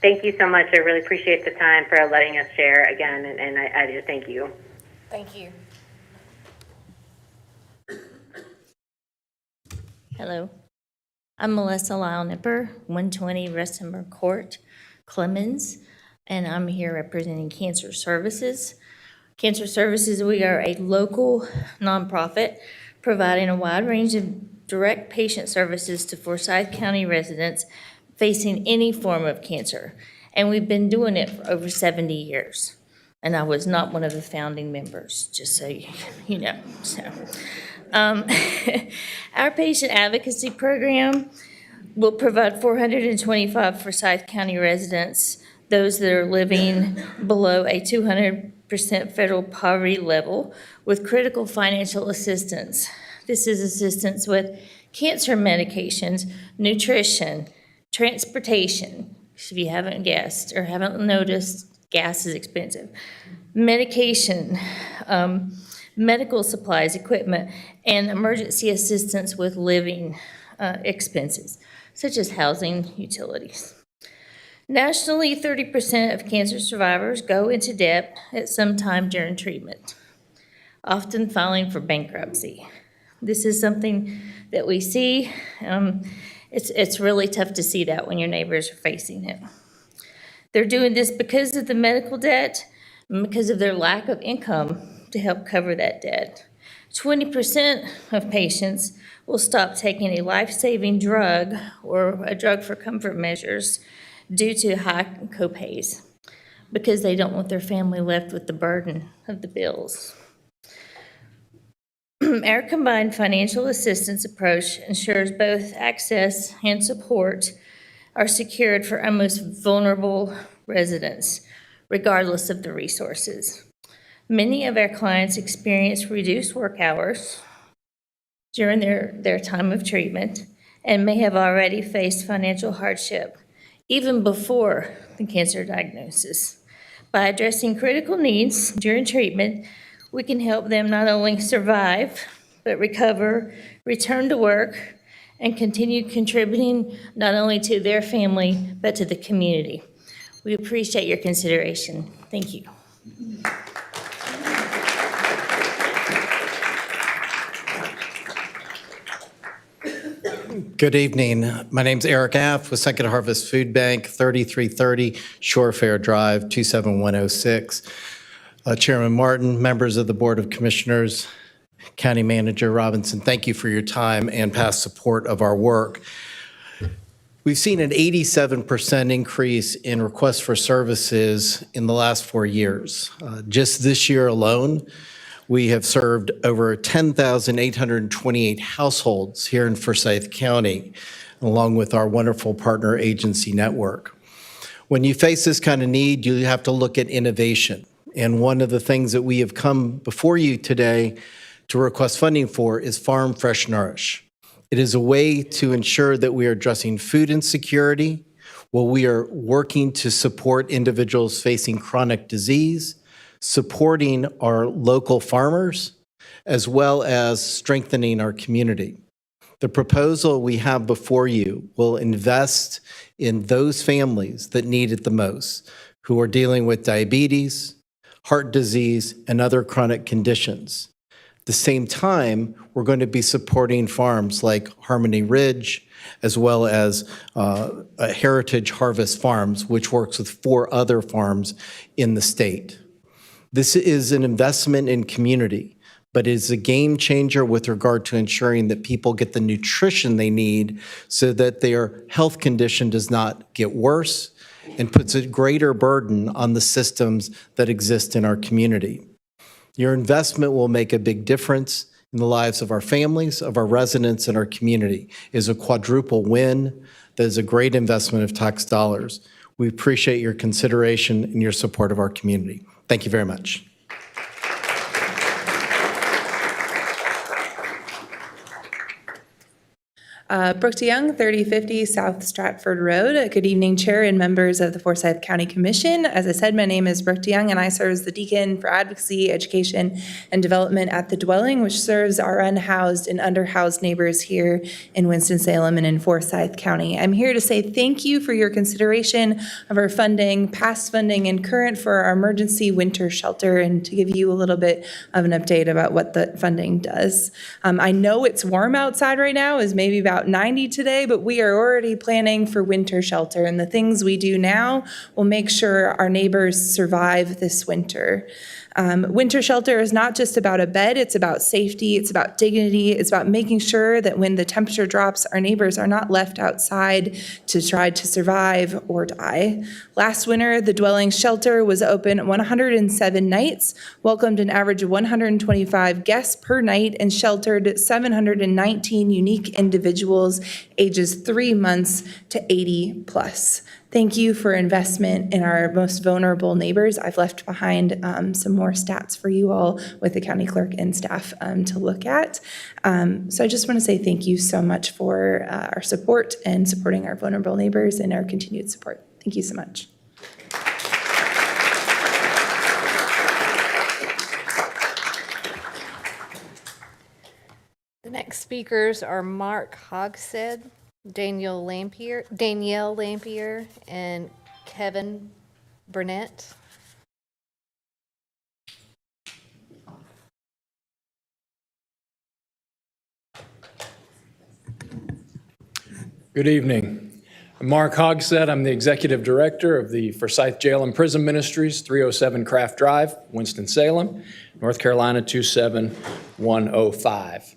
Thank you so much. I really appreciate the time for letting us share again, and I do thank you. Thank you. Hello, I'm Melissa Lyle Nipper, 120 Rustenburg Court, Clemens, and I'm here representing Cancer Services. Cancer Services, we are a local nonprofit providing a wide range of direct patient services to Forsyth County residents facing any form of cancer. And we've been doing it for over 70 years. And I was not one of the founding members, just so you know. So, our patient advocacy program will provide 425 Forsyth County residents, those that are living below a 200% federal poverty level, with critical financial assistance. This is assistance with cancer medications, nutrition, transportation, if you haven't guessed or haven't noticed, gas is expensive, medication, medical supplies, equipment, and emergency assistance with living expenses, such as housing, utilities. Nationally, 30% of cancer survivors go into debt at some time during treatment, often filing for bankruptcy. This is something that we see. It's really tough to see that when your neighbors are facing it. They're doing this because of the medical debt and because of their lack of income to help cover that debt. 20% of patients will stop taking a life-saving drug or a drug for comfort measures due to high copays because they don't want their family left with the burden of the bills. Our combined financial assistance approach ensures both access and support are secured for our most vulnerable residents, regardless of the resources. Many of our clients experience reduced work hours during their time of treatment and may have already faced financial hardship even before the cancer diagnosis. By addressing critical needs during treatment, we can help them not only survive, but recover, return to work, and continue contributing not only to their family, but to the community. We appreciate your consideration. Thank you. Good evening. My name's Eric Aff with Second Harvest Food Bank, 3330 Shore Fair Drive, 27106. Chairman Martin, members of the Board of Commissioners, County Manager Robinson, thank you for your time and past support of our work. We've seen an 87% increase in requests for services in the last 4 years. Just this year alone, we have served over 10,828 households here in Forsyth County, along with our wonderful partner agency network. When you face this kind of need, you have to look at innovation. And one of the things that we have come before you today to request funding for is Farm Fresh Nourish. It is a way to ensure that we are addressing food insecurity while we are working to support individuals facing chronic disease, supporting our local farmers, as well as strengthening our community. The proposal we have before you will invest in those families that need it the most, who are dealing with diabetes, heart disease, and other chronic conditions. At the same time, we're going to be supporting farms like Harmony Ridge, as well as Heritage Harvest Farms, which works with 4 other farms in the state. This is an investment in community, but it is a game changer with regard to ensuring that people get the nutrition they need so that their health condition does not get worse and puts a greater burden on the systems that exist in our community. Your investment will make a big difference in the lives of our families, of our residents, and our community. It is a quadruple win that is a great investment of tax dollars. We appreciate your consideration and your support of our community. Thank you very much. Brooke DeYoung, 3050 South Stratford Road. Good evening, Chair and members of the Forsyth County Commission. As I said, my name is Brooke DeYoung, and I serve as the Deacon for Advocacy, Education, and Development at the Dwelling, which serves our unhoused and underhoused neighbors here in Winston-Salem and in Forsyth County. I'm here to say thank you for your consideration of our funding, past funding, and current for our emergency winter shelter, and to give you a little bit of an update about what the funding does. I know it's warm outside right now, is maybe about 90 today, but we are already planning for winter shelter, and the things we do now will make sure our neighbors survive this winter. Winter shelter is not just about a bed, it's about safety, it's about dignity, it's about making sure that when the temperature drops, our neighbors are not left outside to try to survive or die. Last winter, the Dwelling shelter was open 107 nights, welcomed an average of 125 guests per night, and sheltered 719 unique individuals ages 3 months to 80 plus. Thank you for investment in our most vulnerable neighbors. I've left behind some more stats for you all with the county clerk and staff to look at. So I just want to say thank you so much for our support and supporting our vulnerable neighbors and our continued support. Thank you so much. The next speakers are Mark Hogshead, Danielle Lampier, and Kevin Burnett. Good evening. I'm Mark Hogshead. I'm the Executive Director of the Forsyth Jail and Prison Ministries, 307 Craft Drive, Winston-Salem, North Carolina 27105.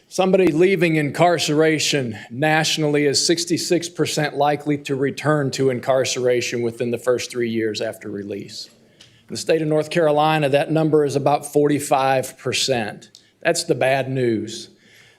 Somebody leaving incarceration nationally is 66% likely to return to incarceration within the first 3 years after release. In the state of North Carolina, that number is about 45%. That's the bad news.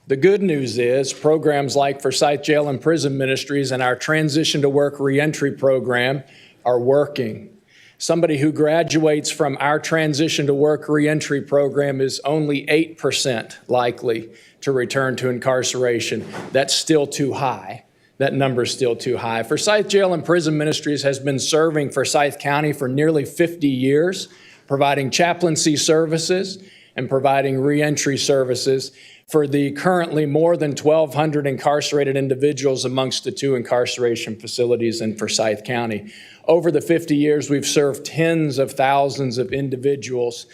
The good news is programs like Forsyth Jail and Prison Ministries and our Transition to Work Reentry program are working. Somebody who graduates from our Transition to Work Reentry program is only 8% likely to return to incarceration. That's still too high. That number is still too high. Forsyth Jail and Prison Ministries has been serving Forsyth County for nearly 50 years, providing chaplaincy services and providing reentry services for the currently more than 1,200 incarcerated individuals amongst the 2 incarceration facilities in Forsyth County. Over the 50 years, we've served tens of thousands of individuals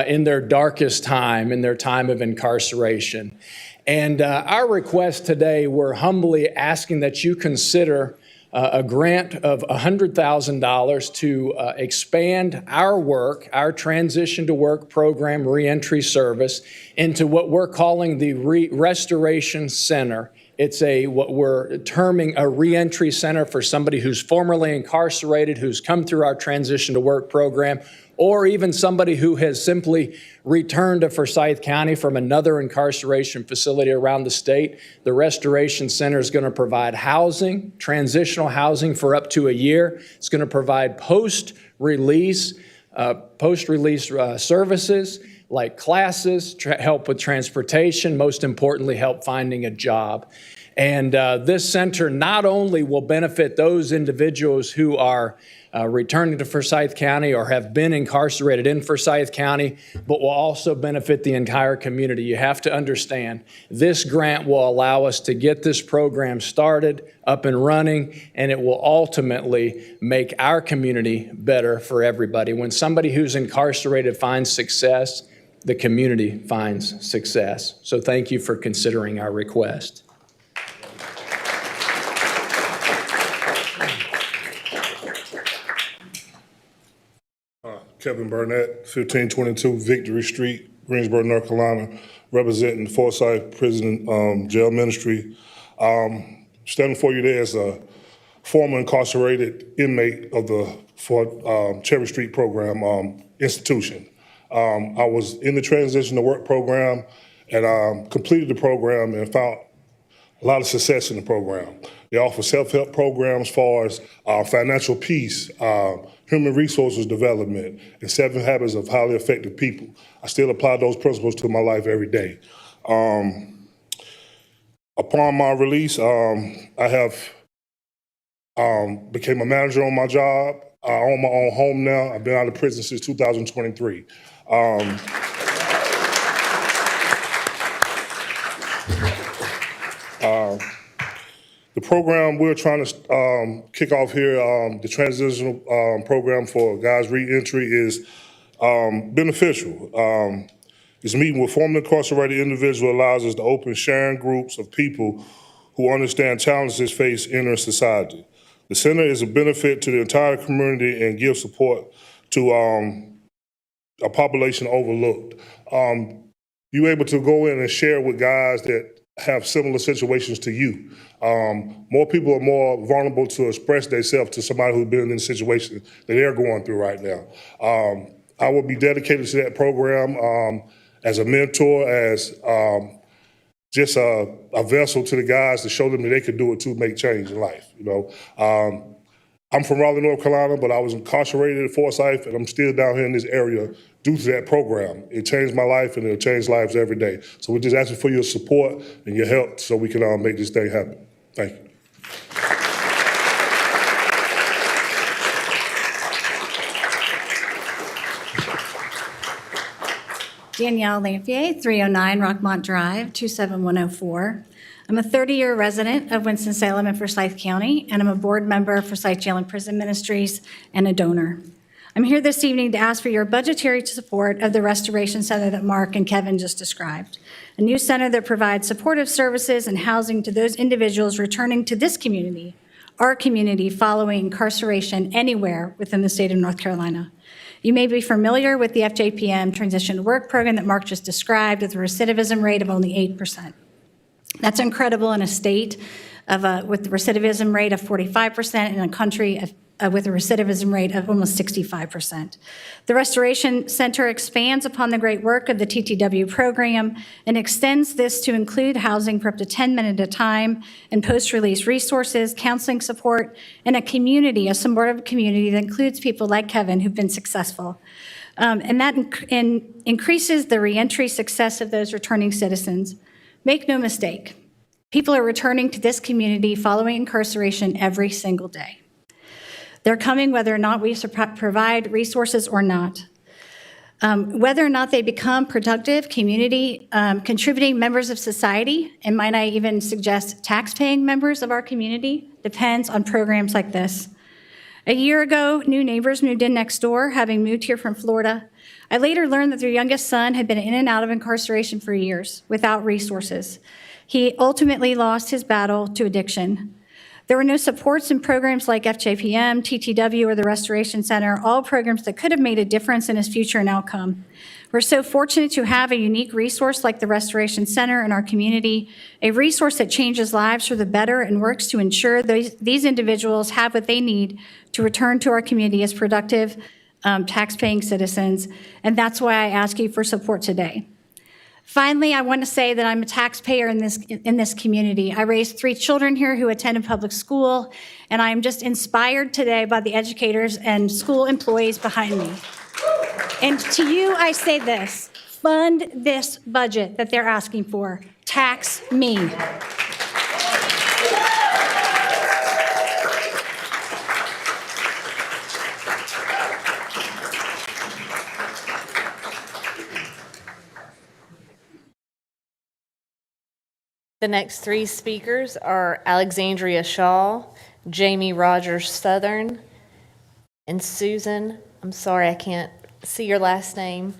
in their darkest time, in their time of incarceration. And our request today, we're humbly asking that you consider a grant of $100,000 to expand our work, our Transition to Work program reentry service, into what we're calling the Restoration Center. It's what we're terming a reentry center for somebody who's formerly incarcerated, who's come through our Transition to Work program, or even somebody who has simply returned to Forsyth County from another incarceration facility around the state. The Restoration Center is going to provide housing, transitional housing for up to a year. It's going to provide post-release services like classes, help with transportation, most importantly, help finding a job. And this center not only will benefit those individuals who are returning to Forsyth County or have been incarcerated in Forsyth County, but will also benefit the entire community. You have to understand, this grant will allow us to get this program started, up and running, and it will ultimately make our community better for everybody. When somebody who's incarcerated finds success, the community finds success. So thank you for considering our request. Kevin Burnett, 1522 Victory Street, Greensboro, North Carolina, representing the Forsyth Prison Jail Ministry. Standing before you there as a former incarcerated inmate of the Cherry Street Program institution. I was in the Transition to Work program and completed the program and found a lot of success in the program. They offer self-help programs as far as financial peace, human resources development, and 7 habits of highly effective people. I still apply those principles to my life every day. Upon my release, I have became a manager on my job. I own my own home now. I've been out of prison since 2023. The program we're trying to kick off here, the transitional program for guys re-entry is beneficial. This meeting with formerly incarcerated individuals allows us to open sharing groups of people who understand challenges faced in our society. The center is a benefit to the entire community and gives support to a population overlooked. You're able to go in and share with guys that have similar situations to you. More people are more vulnerable to express themselves to somebody who's been in the situation that they're going through right now. I will be dedicated to that program as a mentor, as just a vessel to the guys to show them that they can do it to make change in life. You know, I'm from Raleigh, North Carolina, but I was incarcerated at Forsyth, and I'm still down here in this area due to that program. It changed my life, and it'll change lives every day. So we're just asking for your support and your help so we can make this thing happen. Thank you. Danielle Lampier, 309 Rockmont Drive, 27104. I'm a 30-year resident of Winston-Salem and Forsyth County, and I'm a board member of Forsyth Jail and Prison Ministries and a donor. I'm here this evening to ask for your budgetary support of the restoration center that Mark and Kevin just described, a new center that provides supportive services and housing to those individuals returning to this community, our community, following incarceration anywhere within the state of North Carolina. You may be familiar with the FJPM Transition to Work program that Mark just described with a recidivism rate of only 8%. That's incredible in a state with the recidivism rate of 45% in a country with a recidivism rate of almost 65%. The Restoration Center expands upon the great work of the TTW program and extends this to include housing for up to 10 men at a time and post-release resources, counseling support, and a supportive community that includes people like Kevin who've been successful. And that increases the reentry success of those returning citizens. Make no mistake, people are returning to this community following incarceration every single day. They're coming whether or not we provide resources or not. Whether or not they become productive community, contributing members of society, and might I even suggest tax-paying members of our community, depends on programs like this. A year ago, new neighbors moved in next door, having moved here from Florida. I later learned that their youngest son had been in and out of incarceration for years without resources. He ultimately lost his battle to addiction. There were no supports and programs like FJPM, TTW, or the Restoration Center, all programs that could have made a difference in his future and outcome. We're so fortunate to have a unique resource like the Restoration Center in our community, a resource that changes lives for the better and works to ensure these individuals have what they need to return to our community as productive, tax-paying citizens, and that's why I ask you for support today. Finally, I want to say that I'm a taxpayer in this community. I raised 3 children here who attended public school, and I am just inspired today by the educators and school employees behind me. And to you, I say this: fund this budget that they're asking for. Tax me. The next 3 speakers are Alexandria Shaw, Jamie Rogers Southern, and Susan. I'm sorry, I can't see your last name,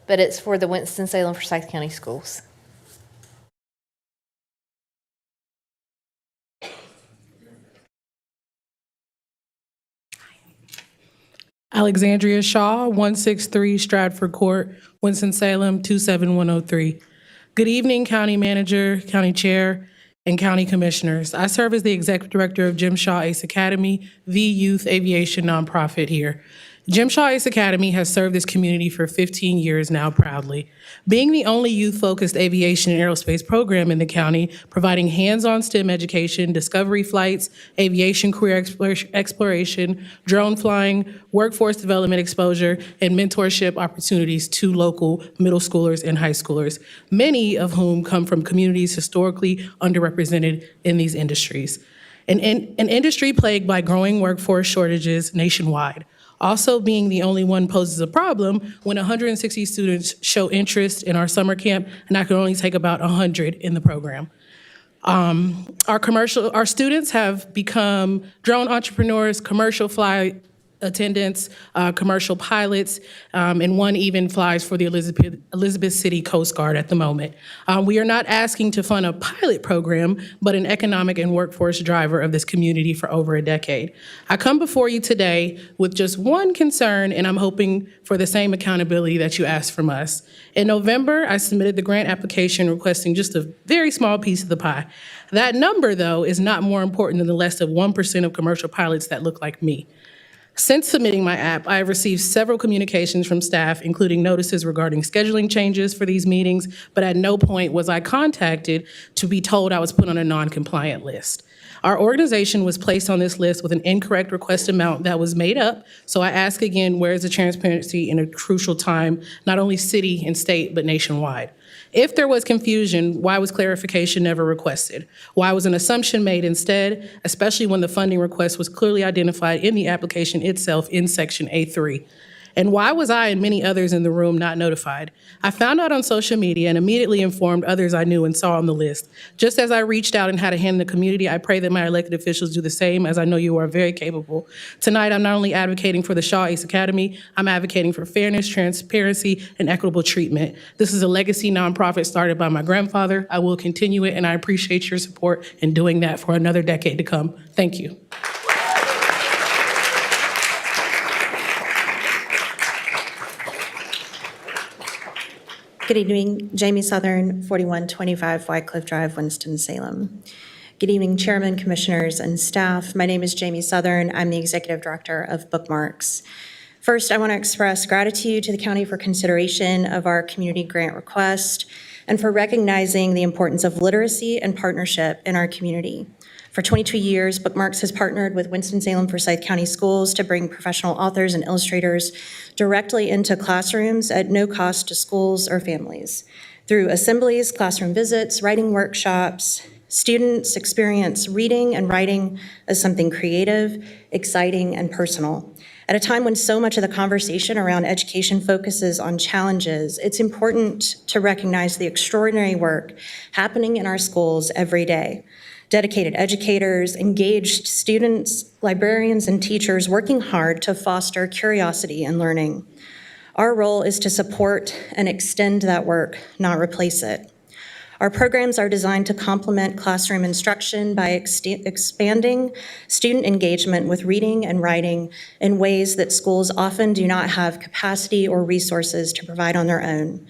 but it's for the Winston-Salem Forsyth County Schools. Alexandria Shaw, 163 Stratford Court, Winston-Salem, 27103. Good evening, County Manager, County Chair, and County Commissioners. I serve as the Executive Director of Jim Shaw Ace Academy, the youth aviation nonprofit here. Jim Shaw Ace Academy has served this community for 15 years now proudly. Being the only youth-focused aviation and aerospace program in the county, providing hands-on STEM education, discovery flights, aviation career exploration, drone flying, workforce development exposure, and mentorship opportunities to local middle schoolers and high schoolers, many of whom come from communities historically underrepresented in these industries. An industry plagued by growing workforce shortages nationwide. Also, being the only one poses a problem when 160 students show interest in our summer camp, and I can only take about 100 in the program. Our students have become drone entrepreneurs, commercial flight attendants, commercial pilots, and one even flies for the Elizabeth City Coast Guard at the moment. We are not asking to fund a pilot program, but an economic and workforce driver of this community for over a decade. I come before you today with just one concern, and I'm hoping for the same accountability that you asked from us. In November, I submitted the grant application requesting just a very small piece of the pie. That number, though, is not more important than the less of 1% of commercial pilots that look like me. Since submitting my app, I have received several communications from staff, including notices regarding scheduling changes for these meetings, but at no point was I contacted to be told I was put on a non-compliant list. Our organization was placed on this list with an incorrect request amount that was made up, so I ask again, where is the transparency in a crucial time, not only city and state, but nationwide? If there was confusion, why was clarification never requested? Why was an assumption made instead, especially when the funding request was clearly identified in the application itself in Section A3? And why was I and many others in the room not notified? I found out on social media and immediately informed others I knew and saw on the list. Just as I reached out and had a hand in the community, I pray that my elected officials do the same, as I know you are very capable. Tonight, I'm not only advocating for the Shaw Ace Academy, I'm advocating for fairness, transparency, and equitable treatment. This is a legacy nonprofit started by my grandfather. I will continue it, and I appreciate your support in doing that for another decade to come. Thank you. Good evening, Jamie Southern, 4125 Wycliffe Drive, Winston-Salem. Good evening, Chairman, Commissioners, and staff. My name is Jamie Southern. I'm the Executive Director of Bookmarks. First, I want to express gratitude to the county for consideration of our community grant request and for recognizing the importance of literacy and partnership in our community. For 22 years, Bookmarks has partnered with Winston-Salem Forsyth County Schools to bring professional authors and illustrators directly into classrooms at no cost to schools or families. Through assemblies, classroom visits, writing workshops, students experience reading and writing as something creative, exciting, and personal. At a time when so much of the conversation around education focuses on challenges, it's important to recognize the extraordinary work happening in our schools every day. Dedicated educators, engaged students, librarians, and teachers working hard to foster curiosity and learning. Our role is to support and extend that work, not replace it. Our programs are designed to complement classroom instruction by expanding student engagement with reading and writing in ways that schools often do not have capacity or resources to provide on their own.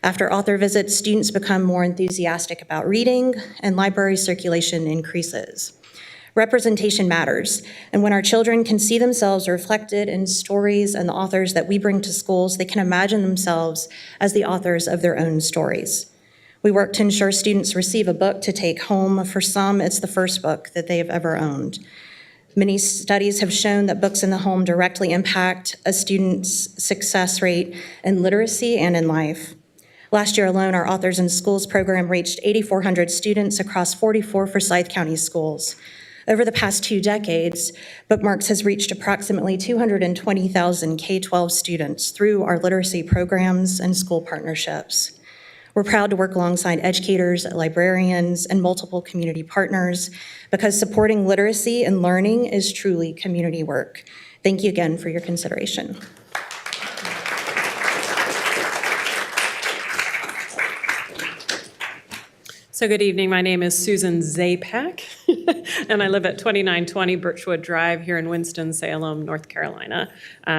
After author visits, students become more enthusiastic about reading, and library circulation increases. Representation matters, and when our children can see themselves reflected in stories and the authors that we bring to schools, they can imagine themselves as the authors of their own stories. We work to ensure students receive a book to take home. For some, it's the first book that they have ever owned. Many studies have shown that books in the home directly impact a student's success rate in literacy and in life. Last year alone, our Authors in Schools program reached 8,400 students across 44 Forsyth County schools. Over the past 2 decades, Bookmarks has reached approximately 220,000 K-12 students through our literacy programs and school partnerships. We're proud to work alongside educators, librarians, and multiple community partners because supporting literacy and learning is truly community work. Thank you again for your consideration. So good evening. My name is Susan Zapak, and I live at 2920 Birchwood Drive here in Winston-Salem, North Carolina,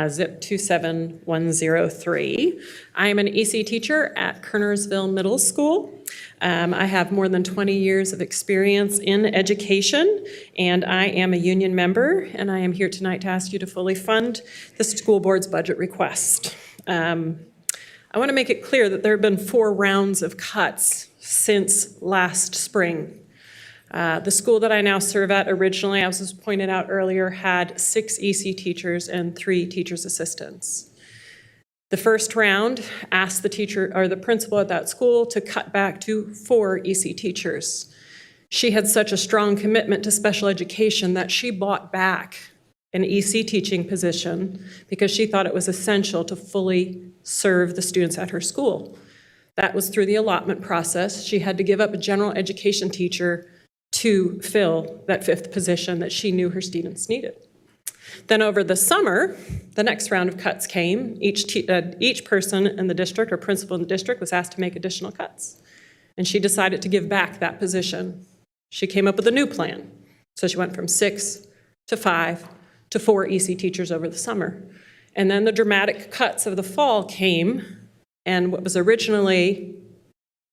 zip 27103. I am an EC teacher at Kernersville Middle School. I have more than 20 years of experience in education, and I am a union member, and I am here tonight to ask you to fully fund the school board's budget request. I want to make it clear that there have been 4 rounds of cuts since last spring. The school that I now serve at originally, as was pointed out earlier, had 6 EC teachers and 3 teachers assistants. The first round asked the teacher or the principal at that school to cut back to 4 EC teachers. She had such a strong commitment to special education that she bought back an EC teaching position because she thought it was essential to fully serve the students at her school. That was through the allotment process. She had to give up a general education teacher to fill that 5th position that she knew her students needed. Then over the summer, the next round of cuts came. Each person in the district or principal in the district was asked to make additional cuts. And she decided to give back that position. She came up with a new plan. So she went from 6 to 5 to 4 EC teachers over the summer. And then the dramatic cuts of the fall came, and what was originally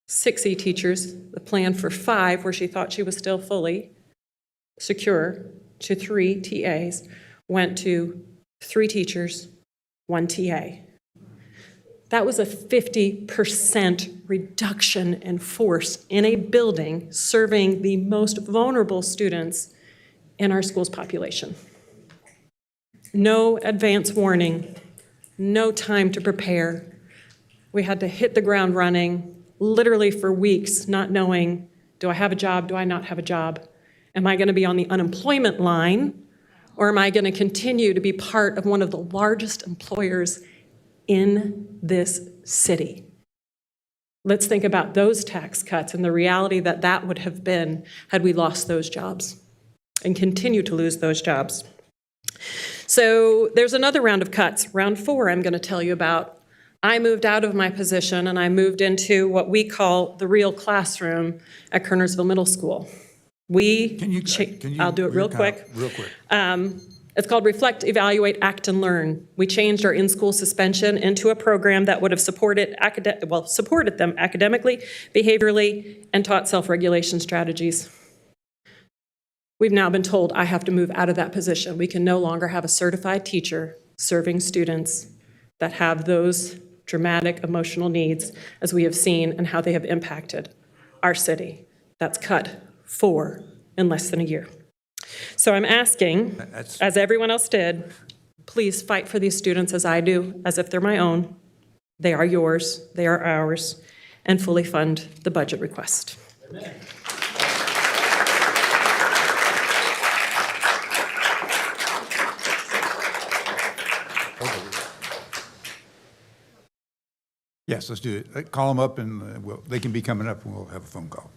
6 EC teachers, the plan for 5, where she thought she was still fully secure, to 3 TAs, went to 3 teachers, 1 TA. That was a 50% reduction in force in a building serving the most vulnerable students in our school's population. No advance warning, no time to prepare. We had to hit the ground running, literally for weeks, not knowing, do I have a job, do I not have a job? Am I going to be on the unemployment line, or am I going to continue to be part of one of the largest employers in this city? Let's think about those tax cuts and the reality that that would have been had we lost those jobs and continue to lose those jobs. So there's another round of cuts, round 4 I'm going to tell you about. I moved out of my position and I moved into what we call the real classroom at Kernersville Middle School. I'll do it real quick. Real quick. It's called Reflect, Evaluate, Act, and Learn. We changed our in-school suspension into a program that would have supported them academically, behaviorally, and taught self-regulation strategies. We've now been told I have to move out of that position. We can no longer have a certified teacher serving students that have those dramatic emotional needs, as we have seen and how they have impacted our city. That's cut 4 in less than a year. So I'm asking, as everyone else did, please fight for these students as I do, as if they're my own. They are yours, they are ours, and fully fund the budget request. Amen. Yes, let's do it. Call them up and they can be coming up and we'll have a phone call.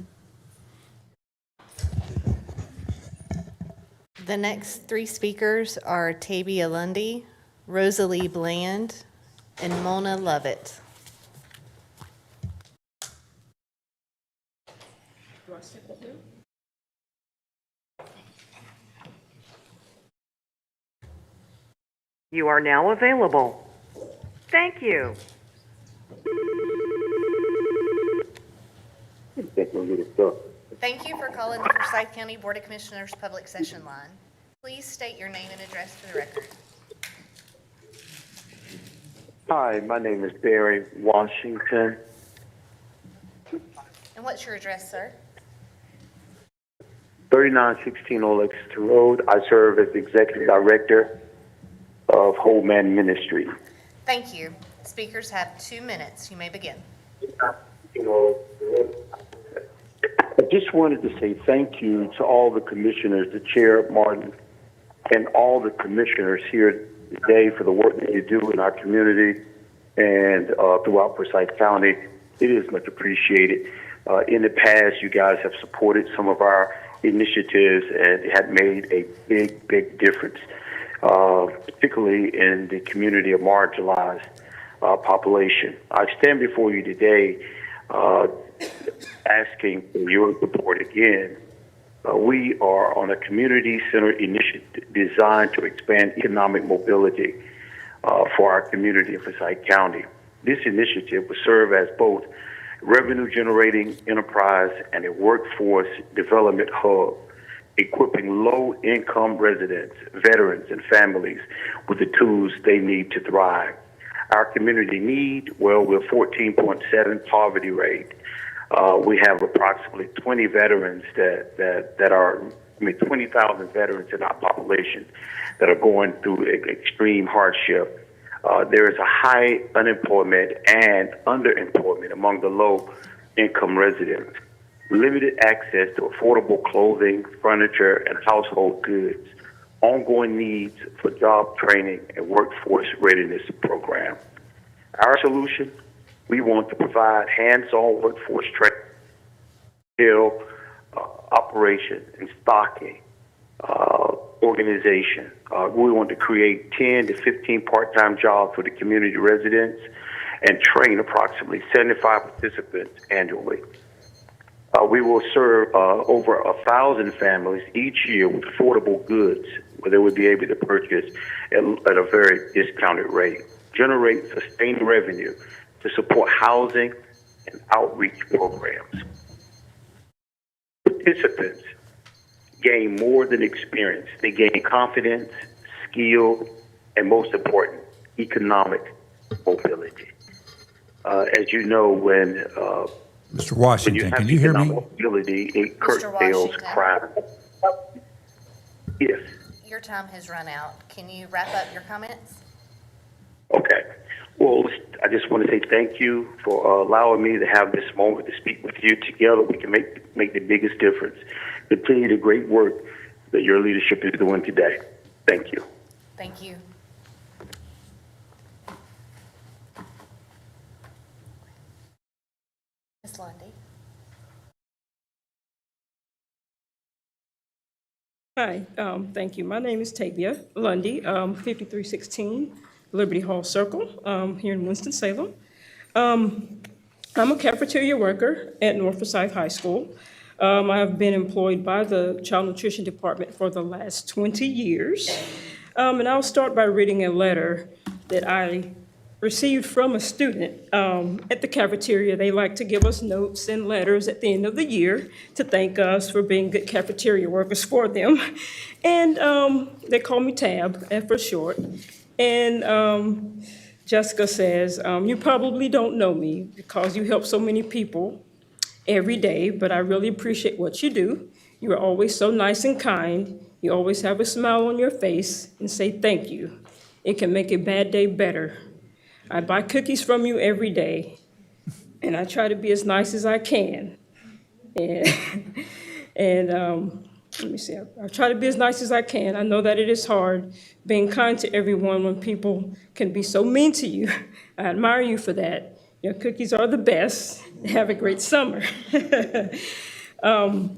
The next 3 speakers are Tabia Lundy, Rosalie Bland, and Mona Lovett. You are now available. Thank you. Thank you for calling the Forsyth County Board of Commissioners Public Session Line. Please state your name and address for the record. Hi, my name is Barry Washington. And what's your address, sir? 3916 Old Exeter Road. I serve as the Executive Director of Whole Man Ministry. Thank you. Speakers have 2 minutes. You may begin. I just wanted to say thank you to all the commissioners, the Chair, Martin, and all the commissioners here today for the work that you do in our community and throughout Forsyth County. It is much appreciated. In the past, you guys have supported some of our initiatives and it had made a big, big difference, particularly in the community of marginalized population. I stand before you today asking for your support again. We are on a community-centered initiative designed to expand economic mobility for our community in Forsyth County. This initiative will serve as both revenue-generating enterprise and a workforce development hub, equipping low-income residents, veterans, and families with the tools they need to thrive. Our community need, well, we're 14.7 poverty rate. We have approximately 20 veterans that are, 20,000 veterans in our population that are going through extreme hardship. There is a high unemployment and underemployment among the low-income residents. Limited access to affordable clothing, furniture, and household goods. Ongoing needs for job training and workforce readiness program. Our solution, we want to provide hands-on workforce training, operation and stocking, organization. We want to create 10 to 15 part-time jobs for the community residents and train approximately 75 participants annually. We will serve over 1,000 families each year with affordable goods where they would be able to purchase at a very discounted rate, generate sustained revenue to support housing and outreach programs. Participants gain more than experience. They gain confidence, skill, and most important, economic mobility. As you know, when Mr. Washington, can you hear me? Mobility, it curtails crime. Yes. Your time has run out. Can you wrap up your comments? Okay. Well, I just want to say thank you for allowing me to have this moment to speak with you. Together, we can make the biggest difference. Continue the great work that your leadership is doing today. Thank you. Thank you. Ms. Lundy. Hi, thank you. My name is Tavia Lundy, 5316 Liberty Hall Circle, here in Winston-Salem. I'm a cafeteria worker at North Forsyth High School. I have been employed by the Child Nutrition Department for the last 20 years. And I'll start by reading a letter that I received from a student at the cafeteria. They like to give us notes and letters at the end of the year to thank us for being good cafeteria workers for them. And they call me Tab for short. And Jessica says, you probably don't know me because you help so many people every day, but I really appreciate what you do. You are always so nice and kind. You always have a smile on your face and say thank you. It can make a bad day better. I buy cookies from you every day, and I try to be as nice as I can. And let me see, I try to be as nice as I can. I know that it is hard being kind to everyone when people can be so mean to you. I admire you for that. Your cookies are the best. Have a great summer. All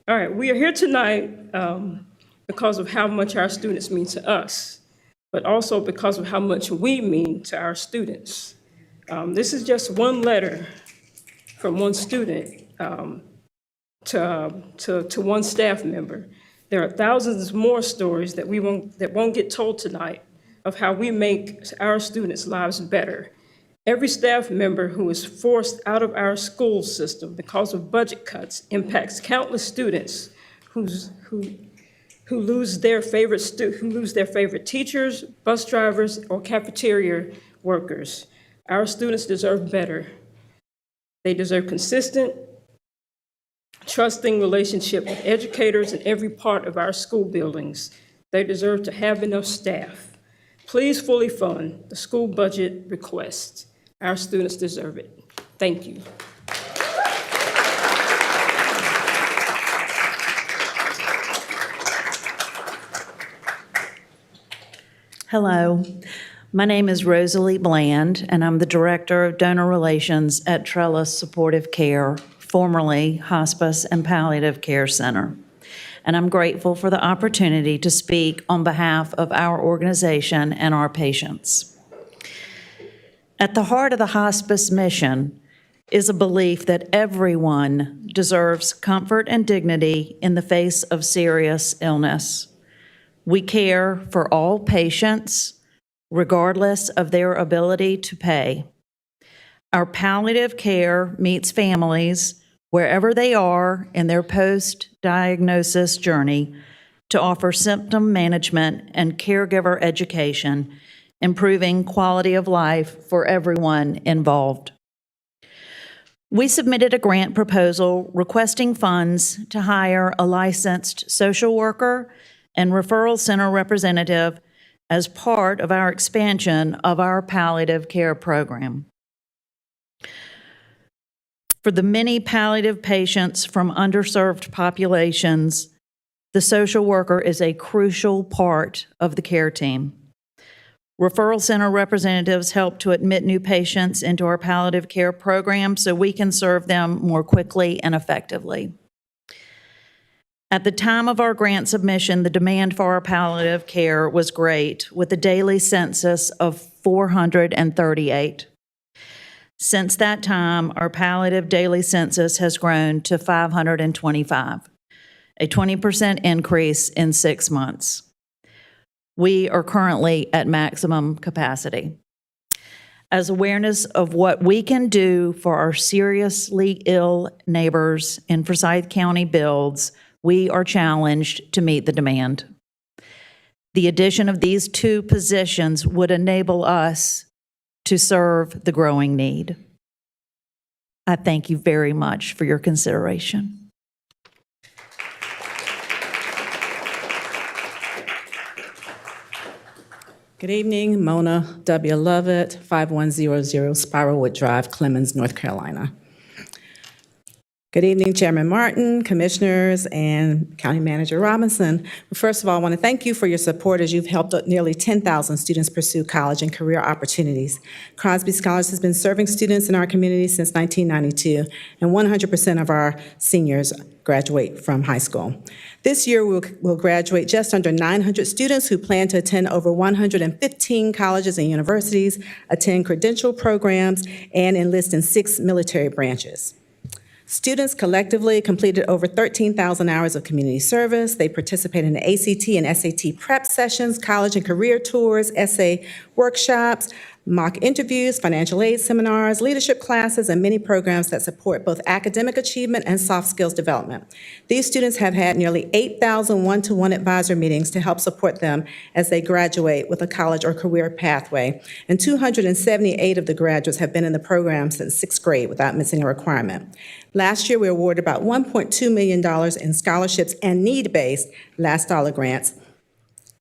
right, we are here tonight because of how much our students mean to us, but also because of how much we mean to our students. This is just one letter from one student to one staff member. There are thousands more stories that won't get told tonight of how we make our students' lives better. Every staff member who is forced out of our school system because of budget cuts impacts countless students who lose their favorite teachers, bus drivers, or cafeteria workers. Our students deserve better. They deserve consistent, trusting relationship with educators in every part of our school buildings. They deserve to have enough staff. Please fully fund the school budget request. Our students deserve it. Thank you. Hello, my name is Rosalie Bland, and I'm the Director of Donor Relations at Trellis Supportive Care, formerly Hospice and Palliative Care Center. And I'm grateful for the opportunity to speak on behalf of our organization and our patients. At the heart of the hospice mission is a belief that everyone deserves comfort and dignity in the face of serious illness. We care for all patients, regardless of their ability to pay. Our palliative care meets families wherever they are in their post-diagnosis journey to offer symptom management and caregiver education, improving quality of life for everyone involved. We submitted a grant proposal requesting funds to hire a licensed social worker and referral center representative as part of our expansion of our palliative care program. For the many palliative patients from underserved populations, the social worker is a crucial part of the care team. Referral center representatives help to admit new patients into our palliative care program so we can serve them more quickly and effectively. At the time of our grant submission, the demand for our palliative care was great, with a daily census of 438. Since that time, our palliative daily census has grown to 525, a 20% increase in 6 months. We are currently at maximum capacity. As awareness of what we can do for our seriously ill neighbors in Forsyth County builds, we are challenged to meet the demand. The addition of these 2 positions would enable us to serve the growing need. I thank you very much for your consideration. Good evening, Mona W. Lovett, 5100 Spiralwood Drive, Clemmons, North Carolina. Good evening, Chairman Martin, Commissioners, and County Manager Robinson. First of all, I want to thank you for your support as you've helped nearly 10,000 students pursue college and career opportunities. Crosby Scholars has been serving students in our community since 1992, and 100% of our seniors graduate from high school. This year, we'll graduate just under 900 students who plan to attend over 115 colleges and universities, attend credential programs, and enlist in 6 military branches. Students collectively completed over 13,000 hours of community service. They participated in the ACT and SAT prep sessions, college and career tours, essay workshops, mock interviews, financial aid seminars, leadership classes, and many programs that support both academic achievement and soft skills development. These students have had nearly 8,000 one-to-one advisor meetings to help support them as they graduate with a college or career pathway, and 278 of the graduates have been in the program since 6th grade without missing a requirement. Last year, we awarded about $1.2 million in scholarships and need-based last dollar grants,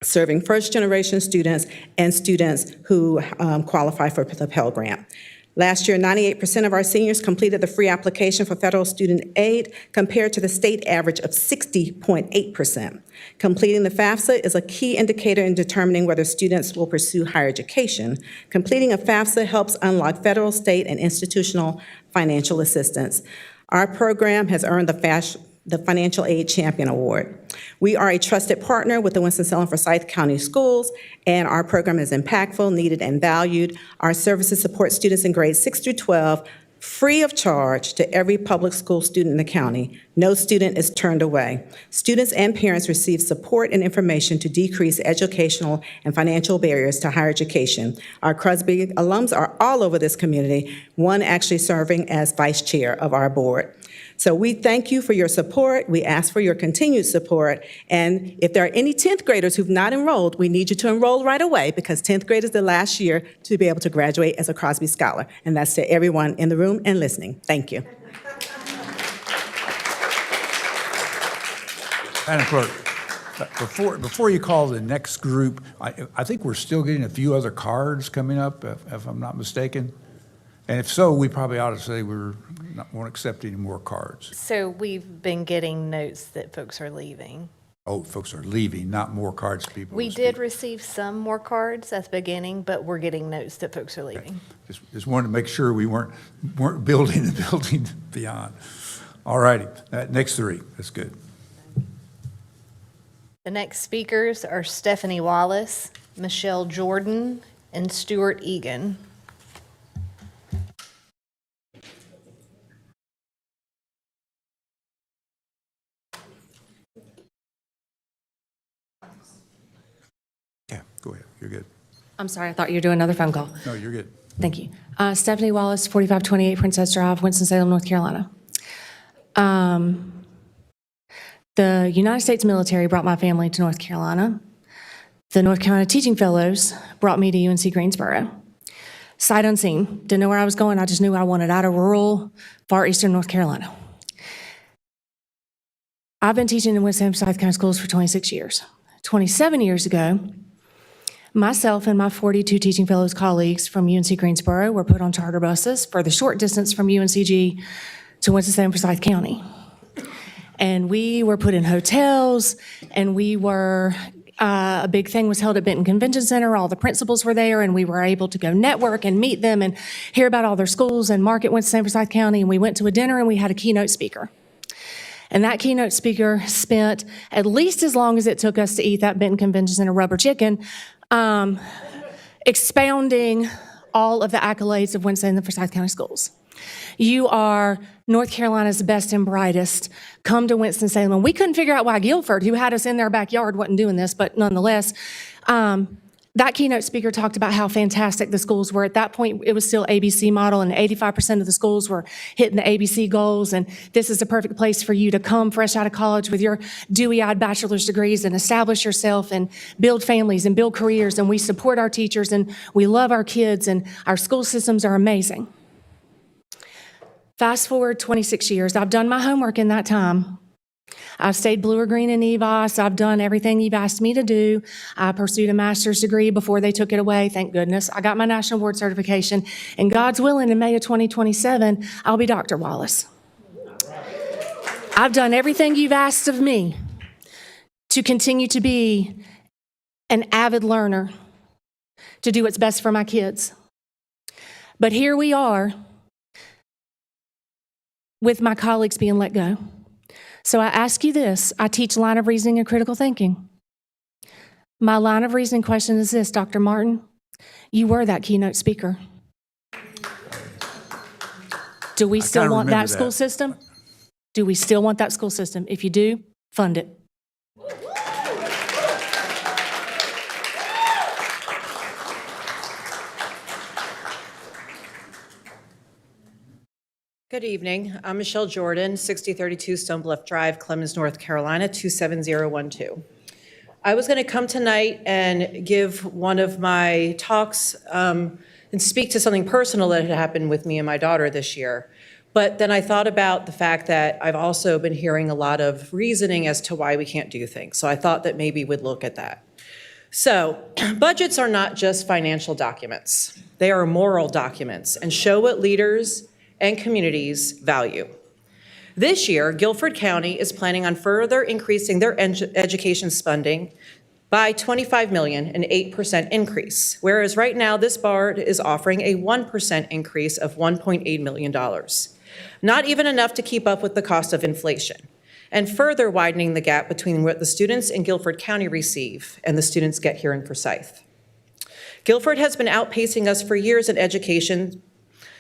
serving first-generation students and students who qualify for the Pell Grant. Last year, 98% of our seniors completed the free application for federal student aid, compared to the state average of 60.8%. Completing the FAFSA is a key indicator in determining whether students will pursue higher education. Completing a FAFSA helps unlock federal, state, and institutional financial assistance. Our program has earned the Financial Aid Champion Award. We are a trusted partner with the Winston-Salem Forsyth County Schools, and our program is impactful, needed, and valued. Our services support students in grades 6 through 12, free of charge to every public school student in the county. No student is turned away. Students and parents receive support and information to decrease educational and financial barriers to higher education. Our Crosby alums are all over this community, one actually serving as vice chair of our board. So we thank you for your support. We ask for your continued support. And if there are any 10th graders who've not enrolled, we need you to enroll right away, because 10th grade is the last year to be able to graduate as a Crosby Scholar. And that's to everyone in the room and listening. Thank you. Madam Clerk, before you call the next group, I think we're still getting a few other cards coming up, if I'm not mistaken. And if so, we probably ought to say won't accept any more cards. So we've been getting notes that folks are leaving. Oh, folks are leaving, not more cards for people. We did receive some more cards at the beginning, but we're getting notes that folks are leaving. Just wanted to make sure we weren't building the building beyond. All righty, next 3, that's good. The next speakers are Stephanie Wallace, Michelle Jordan, and Stuart Egan. Go ahead, you're good. I'm sorry, I thought you were doing another phone call. No, you're good. Thank you. Stephanie Wallace, 4528 Princess Drive, Winston-Salem, North Carolina. The United States military brought my family to North Carolina. The North Carolina Teaching Fellows brought me to UNC Greensboro. Sight unseen, didn't know where I was going, I just knew I wanted out of rural, far eastern North Carolina. I've been teaching in Winston-Salem County Schools for 26 years. 27 years ago, myself and my 42 Teaching Fellows colleagues from UNC Greensboro were put on charter buses for the short distance from UNCG to Winston-Salem Forsyth County. And we were put in hotels, and we were, a big thing was held at Benton Convention Center. All the principals were there, and we were able to go network and meet them and hear about all their schools and market Winston-Salem Forsyth County. And we went to a dinner, and we had a keynote speaker. And that keynote speaker spent at least as long as it took us to eat that Benton Convention Center rubber chicken, expounding all of the accolades of Winston and Forsyth County Schools. You are North Carolina's best and brightest. Come to Winston-Salem. And we couldn't figure out why Guilford, who had us in their backyard, wasn't doing this, but nonetheless, that keynote speaker talked about how fantastic the schools were. At that point, it was still ABC model, and 85% of the schools were hitting the ABC goals, and this is the perfect place for you to come fresh out of college with your dewy-eyed bachelor's degrees and establish yourself and build families and build careers, and we support our teachers, and we love our kids, and our school systems are amazing. Fast forward 26 years. I've done my homework in that time. I've stayed blue or green in EVOS. I've done everything you've asked me to do. I pursued a master's degree before they took it away, thank goodness. I got my national board certification, and God's willing, in May of 2027, I'll be Dr. Wallace. I've done everything you've asked of me to continue to be an avid learner, to do what's best for my kids. But here we are, with my colleagues being let go. So I ask you this. I teach line of reasoning and critical thinking. My line of reasoning question is this, Dr. Martin, you were that keynote speaker. Do we still want that school system? Do we still want that school system? If you do, fund it. Good evening. I'm Michelle Jordan, 6032 Stone Bluff Drive, Clemens, North Carolina, 27012. I was going to come tonight and give one of my talks and speak to something personal that had happened with me and my daughter this year. But then I thought about the fact that I've also been hearing a lot of reasoning as to why we can't do things. So I thought that maybe we'd look at that. So budgets are not just financial documents. They are moral documents and show what leaders and communities value. This year, Guilford County is planning on further increasing their education spending by $25 million, an 8% increase, whereas right now this board is offering a 1% increase of $1.8 million. Not even enough to keep up with the cost of inflation, and further widening the gap between what the students in Guilford County receive and the students get here in Forsyth. Guilford has been outpacing us for years in education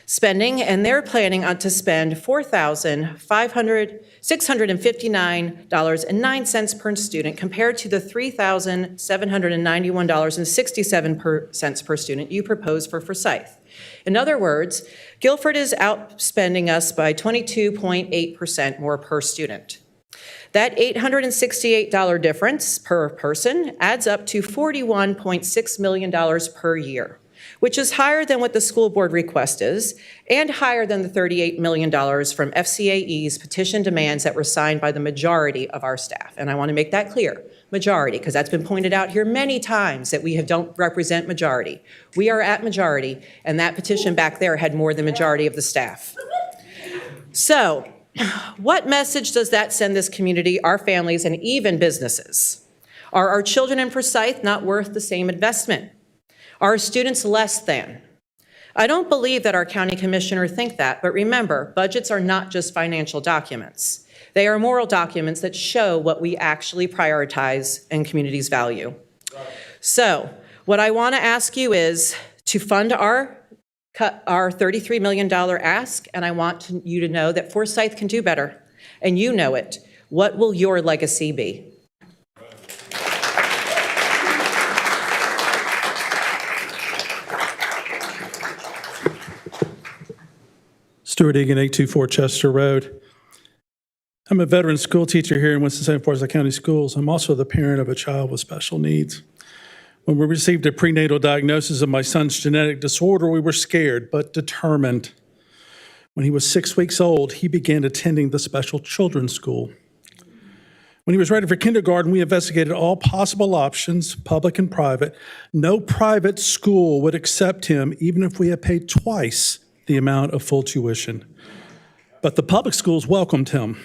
spending, and they're planning on to spend $4,659.09 per student compared to the $3,791.67 per student you propose for Forsyth. In other words, Guilford is outspending us by 22.8% more per student. That $868 difference per person adds up to $41.6 million per year, which is higher than what the school board request is, and higher than the $38 million from FCAE's petition demands that were signed by the majority of our staff. And I want to make that clear, majority, because that's been pointed out here many times that we don't represent majority. We are at majority, and that petition back there had more than majority of the staff. So, what message does that send this community, our families, and even businesses? Are our children in Forsyth not worth the same investment? Are students less than? I don't believe that our county commissioner think that, but remember, budgets are not just financial documents. They are moral documents that show what we actually prioritize and communities value. So, what I want to ask you is to fund our $33 million ask, and I want you to know that Forsyth can do better, and you know it. What will your legacy be? Stuart Egan, 824 Chester Road. I'm a veteran school teacher here in Winston-Salem, Forsyth County Schools. I'm also the parent of a child with special needs. When we received a prenatal diagnosis of my son's genetic disorder, we were scared but determined. When he was 6 weeks old, he began attending the special children's school. When he was ready for kindergarten, we investigated all possible options, public and private. No private school would accept him, even if we had paid twice the amount of full tuition. But the public schools welcomed him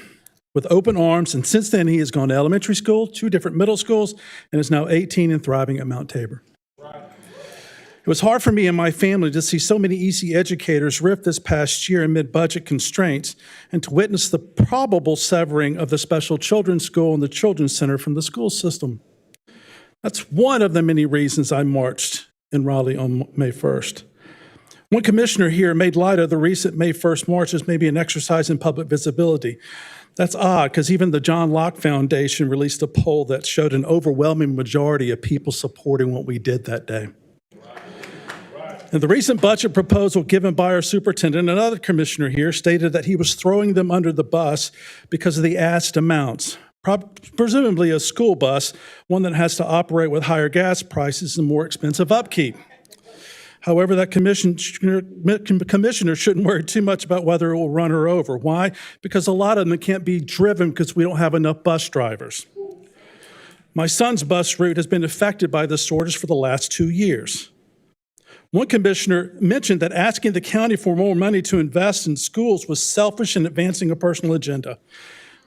with open arms, and since then he has gone to elementary school, 2 different middle schools, and is now 18 and thriving at Mount Tabor. It was hard for me and my family to see so many EC educators rift this past year amid budget constraints and to witness the probable severing of the special children's school and the children's center from the school system. That's one of the many reasons I marched in Raleigh on May 1st. One commissioner here made light of the recent May 1st march as maybe an exercise in public visibility. That's odd, because even the John Locke Foundation released a poll that showed an overwhelming majority of people supporting what we did that day. And the recent budget proposal given by our superintendent, another commissioner here, stated that he was throwing them under the bus because of the asked amounts. Presumably a school bus, one that has to operate with higher gas prices and more expensive upkeep. However, that commissioner shouldn't worry too much about whether it will run her over. Why? Because a lot of them can't be driven because we don't have enough bus drivers. My son's bus route has been affected by the shortage for the last 2 years. One commissioner mentioned that asking the county for more money to invest in schools was selfish and advancing a personal agenda.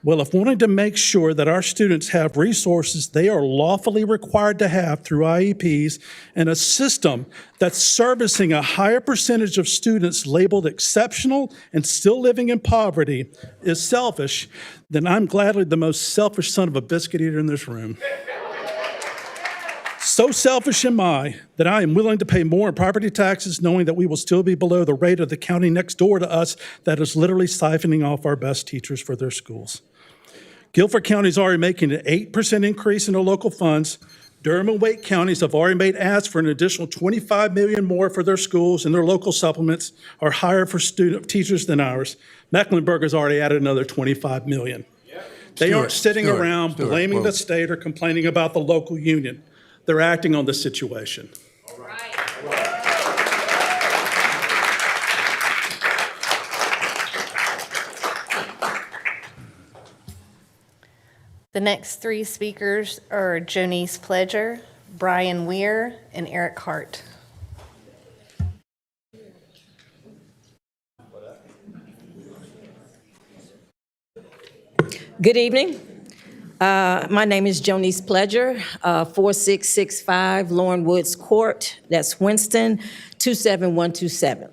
Well, if wanting to make sure that our students have resources they are lawfully required to have through IEPs and a system that's servicing a higher percentage of students labeled exceptional and still living in poverty is selfish, then I'm gladly the most selfish son of a biscuit eater in this room. So selfish am I that I am willing to pay more in property taxes knowing that we will still be below the rate of the county next door to us that is literally siphoning off our best teachers for their schools. Guilford County is already making an 8% increase in their local funds. Durham and Wake counties have already made asks for an additional $25 million more for their schools, and their local supplements are higher for teachers than ours. Mecklenburg has already added another $25 million. They aren't sitting around blaming the state or complaining about the local union. They're acting on the situation. The next 3 speakers are Jonice Pledger, Brian Weir, and Eric Hart. Good evening. My name is Jonice Pledger, 4665 Lauren Woods Court. That's Winston, 27127.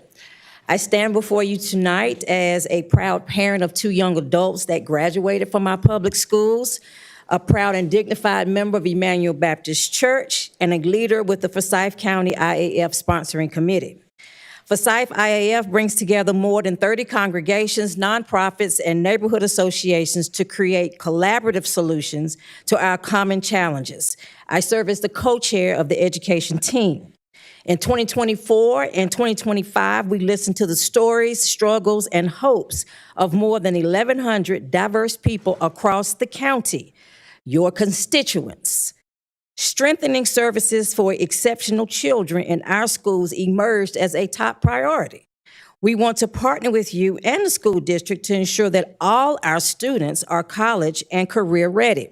I stand before you tonight as a proud parent of 2 young adults that graduated from our public schools, a proud and dignified member of Emmanuel Baptist Church, and a leader with the Forsyth County IAF Sponsoring Committee. Forsyth IAF brings together more than 30 congregations, nonprofits, and neighborhood associations to create collaborative solutions to our common challenges. I serve as the co-chair of the education team. In 2024 and 2025, we listened to the stories, struggles, and hopes of more than 1,100 diverse people across the county, your constituents. Strengthening services for exceptional children in our schools emerged as a top priority. We want to partner with you and the school district to ensure that all our students are college and career ready.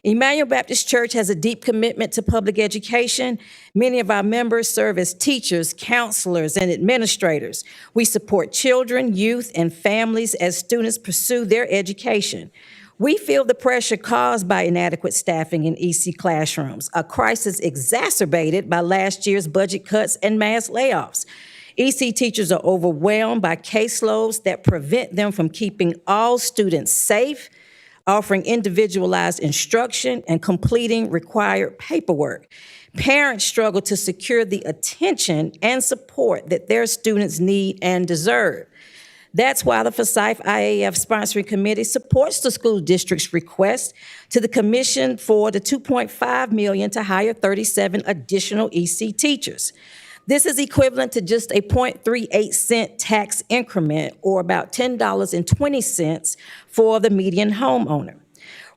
Emmanuel Baptist Church has a deep commitment to public education. Many of our members serve as teachers, counselors, and administrators. We support children, youth, and families as students pursue their education. We feel the pressure caused by inadequate staffing in EC classrooms, a crisis exacerbated by last year's budget cuts and mass layoffs. EC teachers are overwhelmed by caseloads that prevent them from keeping all students safe, offering individualized instruction, and completing required paperwork. Parents struggle to secure the attention and support that their students need and deserve. That's why the Forsyth IAF Sponsoring Committee supports the school district's request to the commission for the $2.5 million to hire 37 additional EC teachers. This is equivalent to just a 0.38 cent tax increment, or about $10.20 for the median homeowner.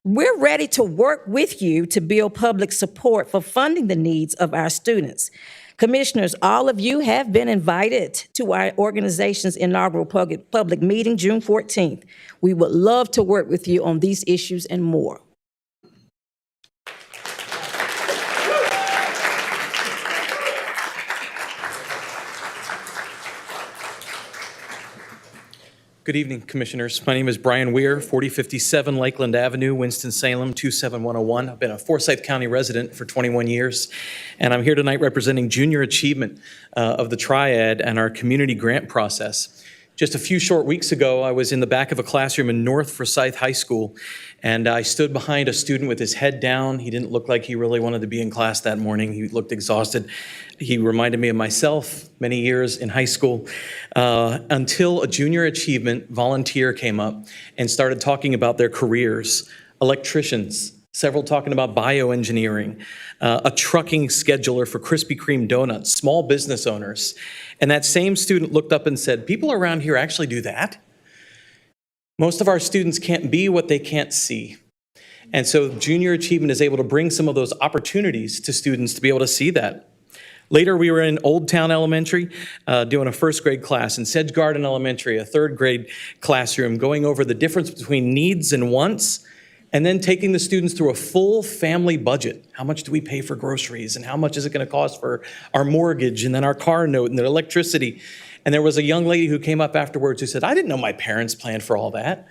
We're ready to work with you to build public support for funding the needs of our students. Commissioners, all of you have been invited to our organization's inaugural public meeting, June 14th. We would love to work with you on these issues and more. Good evening, Commissioners. My name is Brian Weir, 4057 Lakeland Avenue, Winston-Salem, 27101. I've been a Forsyth County resident for 21 years, and I'm here tonight representing junior achievement of the Triad and our community grant process. Just a few short weeks ago, I was in the back of a classroom in North Forsyth High School, and I stood behind a student with his head down. He didn't look like he really wanted to be in class that morning. He looked exhausted. He reminded me of myself many years in high school, until a junior achievement volunteer came up and started talking about their careers. Electricians, several talking about bioengineering, a trucking scheduler for Krispy Kreme donuts, small business owners. And that same student looked up and said, people around here actually do that. Most of our students can't be what they can't see. And so junior achievement is able to bring some of those opportunities to students to be able to see that. Later, we were in Old Town Elementary doing a first grade class, in Sedge Garden Elementary, a third grade classroom, going over the difference between needs and wants, and then taking the students through a full family budget. How much do we pay for groceries, and how much is it going to cost for our mortgage, and then our car note, and the electricity? And there was a young lady who came up afterwards who said, I didn't know my parents planned for all that.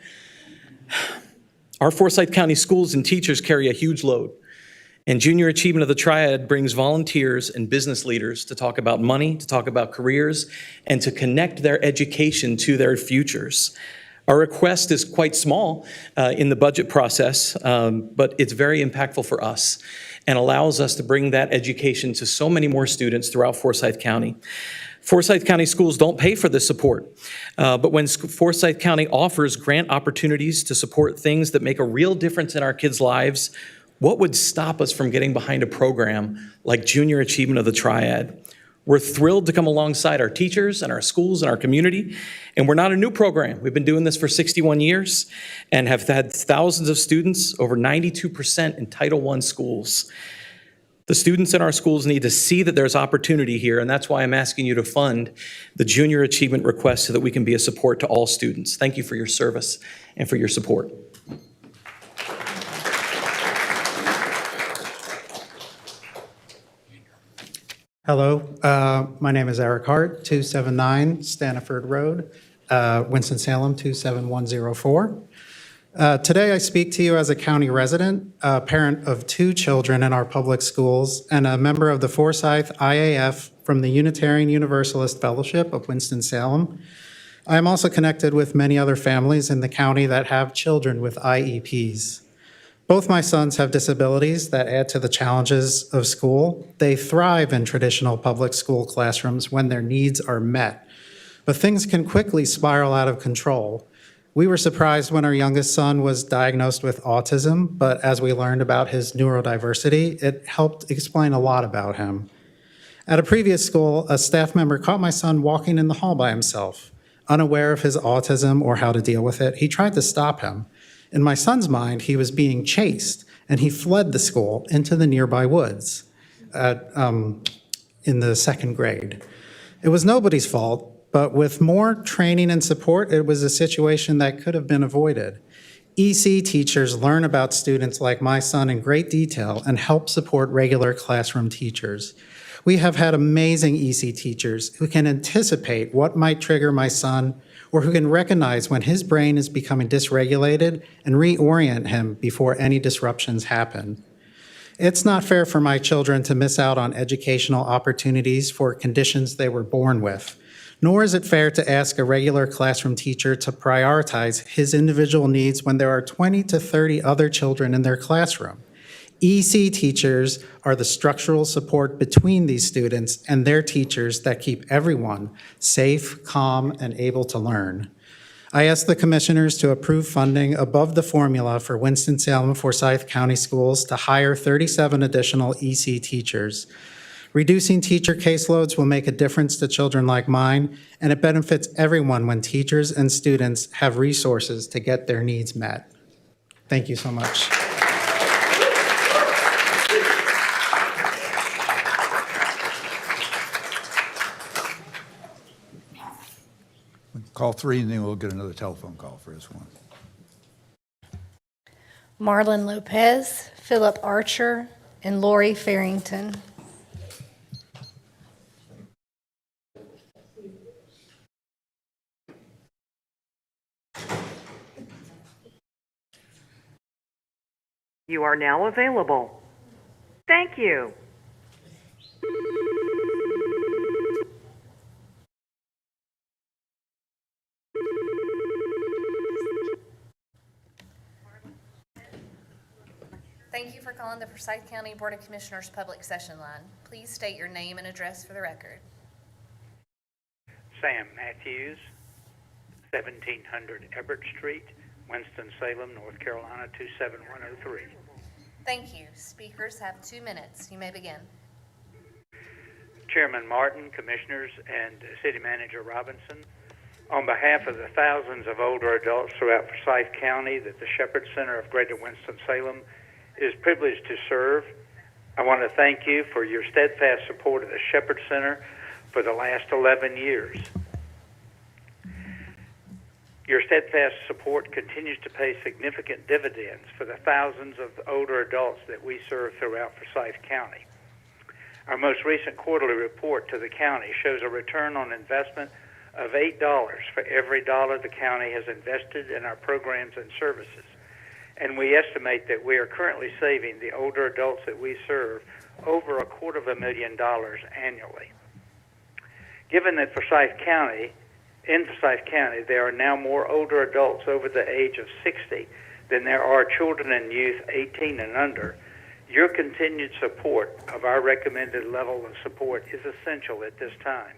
Our Forsyth County schools and teachers carry a huge load. And Junior Achievement of the Triad brings volunteers and business leaders to talk about money, to talk about careers, and to connect their education to their futures. Our request is quite small in the budget process, but it's very impactful for us and allows us to bring that education to so many more students throughout Forsyth County. Forsyth County schools don't pay for this support, but when Forsyth County offers grant opportunities to support things that make a real difference in our kids' lives, what would stop us from getting behind a program like Junior Achievement of the Triad? We're thrilled to come alongside our teachers and our schools and our community, and we're not a new program. We've been doing this for 61 years and have had thousands of students, over 92% in Title I schools. The students in our schools need to see that there's opportunity here, and that's why I'm asking you to fund the Junior Achievement request so that we can be a support to all students. Thank you for your service and for your support. Hello, my name is Eric Hart, 279 Staniford Road, Winston-Salem, 27104. Today I speak to you as a county resident, a parent of 2 children in our public schools, and a member of the Forsyth IAF from the Unitarian Universalist Fellowship of Winston-Salem. I am also connected with many other families in the county that have children with IEPs. Both my sons have disabilities that add to the challenges of school. They thrive in traditional public school classrooms when their needs are met, but things can quickly spiral out of control. We were surprised when our youngest son was diagnosed with autism, but as we learned about his neurodiversity, it helped explain a lot about him. At a previous school, a staff member caught my son walking in the hall by himself. Unaware of his autism or how to deal with it, he tried to stop him. In my son's mind, he was being chased, and he fled the school into the nearby woods in the 2nd grade. It was nobody's fault, but with more training and support, it was a situation that could have been avoided. EC teachers learn about students like my son in great detail and help support regular classroom teachers. We have had amazing EC teachers who can anticipate what might trigger my son, or who can recognize when his brain is becoming dysregulated and reorient him before any disruptions happen. It's not fair for my children to miss out on educational opportunities for conditions they were born with, nor is it fair to ask a regular classroom teacher to prioritize his individual needs when there are 20 to 30 other children in their classroom. EC teachers are the structural support between these students and their teachers that keep everyone safe, calm, and able to learn. I ask the commissioners to approve funding above the formula for Winston-Salem Forsyth County Schools to hire 37 additional EC teachers. Reducing teacher caseloads will make a difference to children like mine, and it benefits everyone when teachers and students have resources to get their needs met. Thank you so much. Call 3, and then we'll get another telephone call for this one. Marlon Lopez, Philip Archer, and Lori Farrington. You are now available. Thank you. Thank you for calling the Forsyth County Board of Commissioners Public Session Line. Please state your name and address for the record. Sam Matthews, 1700 Everett Street, Winston-Salem, North Carolina, 27103. Thank you. Speakers have 2 minutes. You may begin. Chairman Martin, Commissioners, and City Manager Robinson, on behalf of the thousands of older adults throughout Forsyth County that the Shepherd Center of Greater Winston-Salem is privileged to serve, I want to thank you for your steadfast support of the Shepherd Center for the last 11 years. Your steadfast support continues to pay significant dividends for the thousands of older adults that we serve throughout Forsyth County. Our most recent quarterly report to the county shows a return on investment of $8 for every dollar the county has invested in our programs and services. And we estimate that we are currently saving the older adults that we serve over $250,000 annually. Given that in Forsyth County, there are now more older adults over the age of 60 than there are children and youth 18 and under, your continued support of our recommended level of support is essential at this time.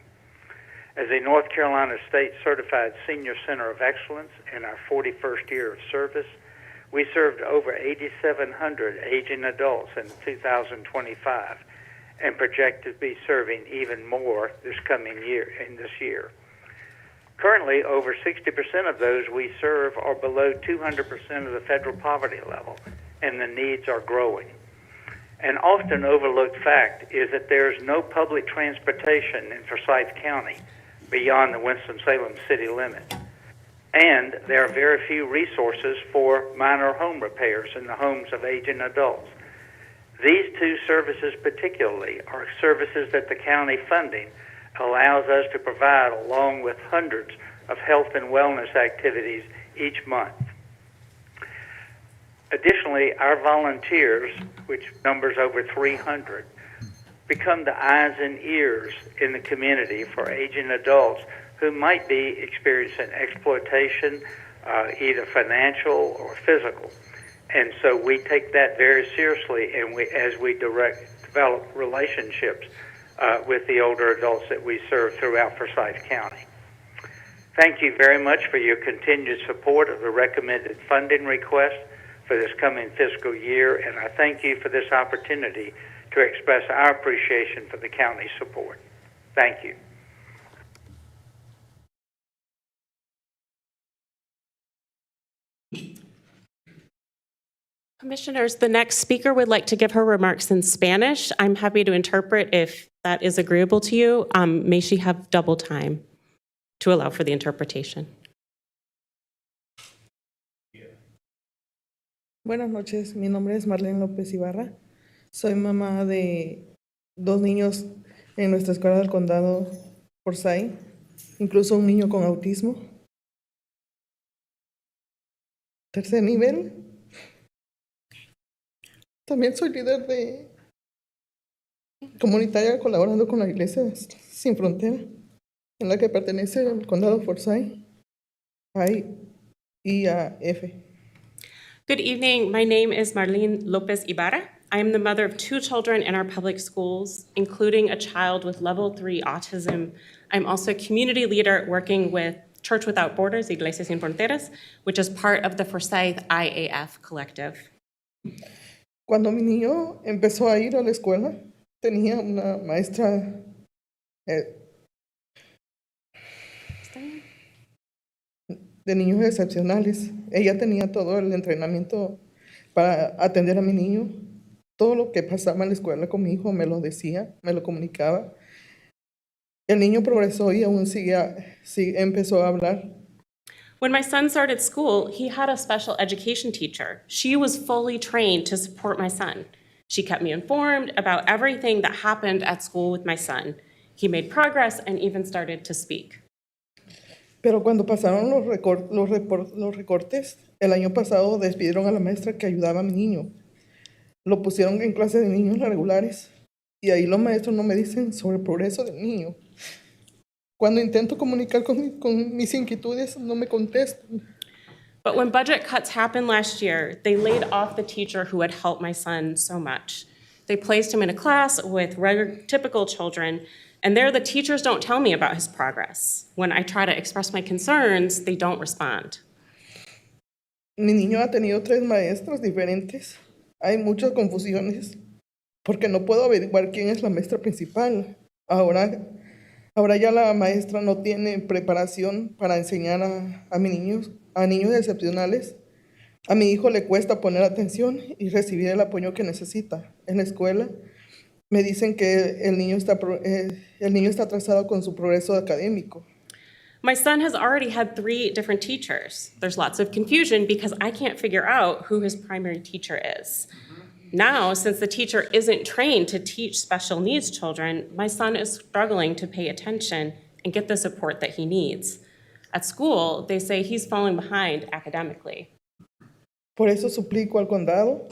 As a North Carolina State Certified Senior Center of Excellence in our 41st year of service, we served over 8,700 aging adults in 2025 and project to be serving even more this year. Currently, over 60% of those we serve are below 200% of the federal poverty level, and the needs are growing. An often overlooked fact is that there is no public transportation in Forsyth County beyond the Winston-Salem city limits. And there are very few resources for minor home repairs in the homes of aging adults. These two services particularly are services that the county funding allows us to provide along with hundreds of health and wellness activities each month. Additionally, our volunteers, which numbers over 300, become the eyes and ears in the community for aging adults who might be experiencing exploitation, either financial or physical. And so we take that very seriously, and as we develop relationships with the older adults that we serve throughout Forsyth County. Thank you very much for your continued support of the recommended funding request for this coming fiscal year, and I thank you for this opportunity to express our appreciation for the county's support. Thank you. Commissioners, the next speaker would like to give her remarks in Spanish. I'm happy to interpret if that is agreeable to you. May she have double time to allow for the interpretation. Buenas noches, mi nombre es Marlene López Ibarra. Soy mamá de 2 niños en nuestra escuela del condado Forsyth, incluso un niño con autismo. Tercer nivel. También soy líder de comunitaria colaborando con la Iglesia Sin Frontera, en la que pertenece el condado Forsyth, IAF. Good evening. My name is Marlene Lopez Ibarra. I am the mother of 2 children in our public schools, including a child with level 3 autism. I'm also a community leader working with Church Without Borders, Iglesia Sin Fronteras, which is part of the Forsyth IAF collective. Cuando mi niño empezó a ir a la escuela, tenía una maestra de niños excepcionales. Ella tenía todo el entrenamiento para atender a mi niño. Todo lo que pasaba en la escuela con mi hijo me lo decía, me lo comunicaba. El niño progresó y aún empezó a hablar. When my son started school, he had a special education teacher. She was fully trained to support my son. She kept me informed about everything that happened at school with my son. He made progress and even started to speak. Pero cuando pasaron los recortes, el año pasado despidieron a la maestra que ayudaba a mi niño. Lo pusieron en clase de niños regulares y ahí los maestros no me dicen sobre el progreso del niño. Cuando intento comunicar con mis inquietudes, no me contestan. But when budget cuts happened last year, they laid off the teacher who had helped my son so much. They placed him in a class with typical children, and there the teachers don't tell me about his progress. When I try to express my concerns, they don't respond. Mi niño ha tenido 3 maestros diferentes. Hay muchas confusiones porque no puedo averiguar quién es la maestra principal. Ahora ya la maestra no tiene preparación para enseñar a niños excepcionales. A mi hijo le cuesta poner atención y recibir el apoyo que necesita. En la escuela me dicen que el niño está atrasado con su progreso académico. My son has already had 3 different teachers. There's lots of confusion because I can't figure out who his primary teacher is. Now, since the teacher isn't trained to teach special needs children, my son is struggling to pay attention and get the support that he needs. At school, they say he's falling behind academically. Por eso suplico al condado,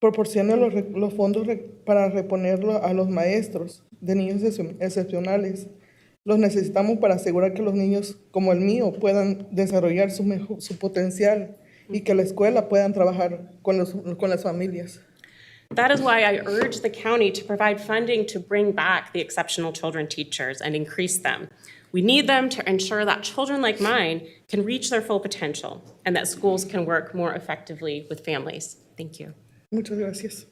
proporcione los fondos para reponerlo a los maestros de niños excepcionales. Los necesitamos para asegurar que los niños como el mío puedan desarrollar su potencial y que la escuela puedan trabajar con las familias. That is why I urge the county to provide funding to bring back the exceptional children teachers and increase them. We need them to ensure that children like mine can reach their full potential and that schools can work more effectively with families. Thank you. Muchas gracias.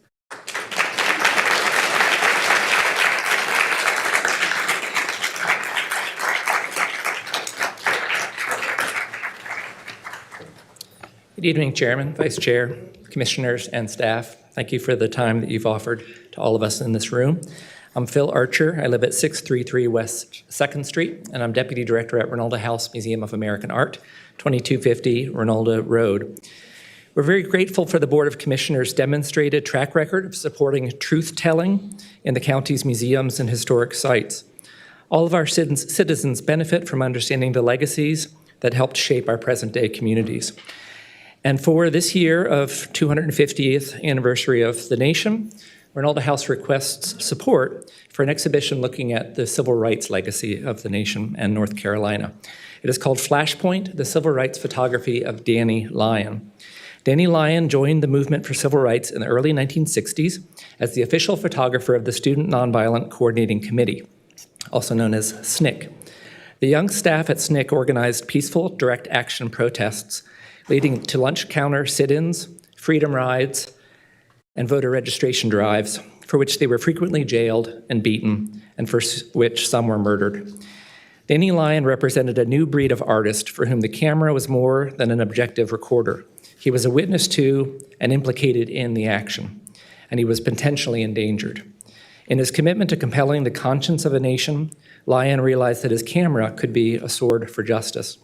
Good evening, Chairman, Vice Chair, Commissioners, and staff. Thank you for the time that you've offered to all of us in this room. I'm Phil Archer. I live at 633 West 2nd Street, and I'm Deputy Director at Ronalda House Museum of American Art, 2250 Ronalda Road. We're very grateful for the Board of Commissioners' demonstrated track record of supporting truth-telling in the county's museums and historic sites. All of our citizens benefit from understanding the legacies that helped shape our present-day communities. And for this year of 250th anniversary of the nation, Ronalda House requests support for an exhibition looking at the civil rights legacy of the nation and North Carolina. It is called Flashpoint, the Civil Rights Photography of Danny Lyon. Danny Lyon joined the movement for civil rights in the early 1960s as the official photographer of the Student Nonviolent Coordinating Committee, also known as SNCC. The young staff at SNCC organized peaceful direct action protests leading to lunch counter sit-ins, freedom rides, and voter registration drives, for which they were frequently jailed and beaten, and for which some were murdered. Danny Lyon represented a new breed of artist for whom the camera was more than an objective recorder. He was a witness to and implicated in the action, and he was potentially endangered. In his commitment to compelling the conscience of a nation, Lyon realized that his camera could be a sword for justice.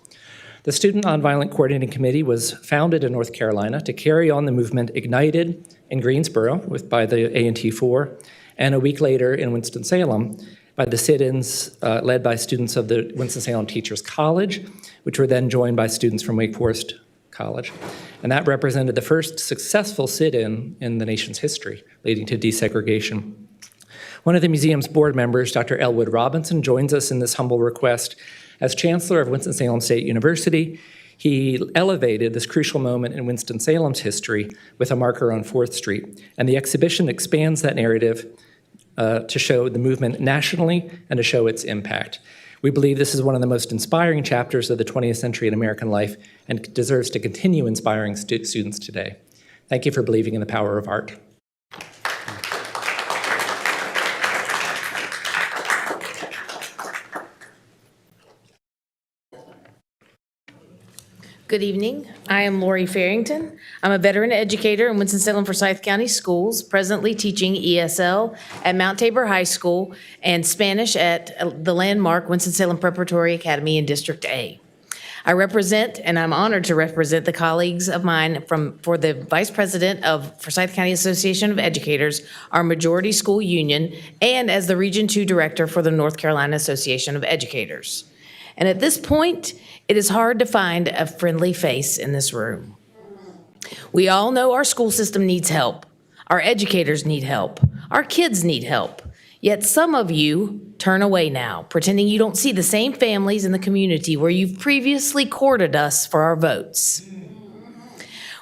The Student Nonviolent Coordinating Committee was founded in North Carolina to carry on the movement ignited in Greensboro by the A&T 4, and a week later in Winston-Salem by the sit-ins led by students of the Winston-Salem Teachers College, which were then joined by students from Wake Forest College. And that represented the first successful sit-in in the nation's history, leading to desegregation. One of the museum's board members, Dr. Elwood Robinson, joins us in this humble request. As Chancellor of Winston-Salem State University, he elevated this crucial moment in Winston-Salem's history with a marker on 4th Street. And the exhibition expands that narrative to show the movement nationally and to show its impact. We believe this is one of the most inspiring chapters of the 20th century in American life and deserves to continue inspiring students today. Thank you for believing in the power of art. Good evening. I am Lori Farrington. I'm a veteran educator in Winston-Salem Forsyth County Schools, presently teaching ESL at Mount Tabor High School and Spanish at the landmark Winston-Salem Preparatory Academy in District A. I represent, and I'm honored to represent, the colleagues of mine for the Vice President of Forsyth County Association of Educators, our majority school union, and as the Region 2 Director for the North Carolina Association of Educators. And at this point, it is hard to find a friendly face in this room. We all know our school system needs help. Our educators need help. Our kids need help. Yet some of you turn away now, pretending you don't see the same families in the community where you've previously courted us for our votes.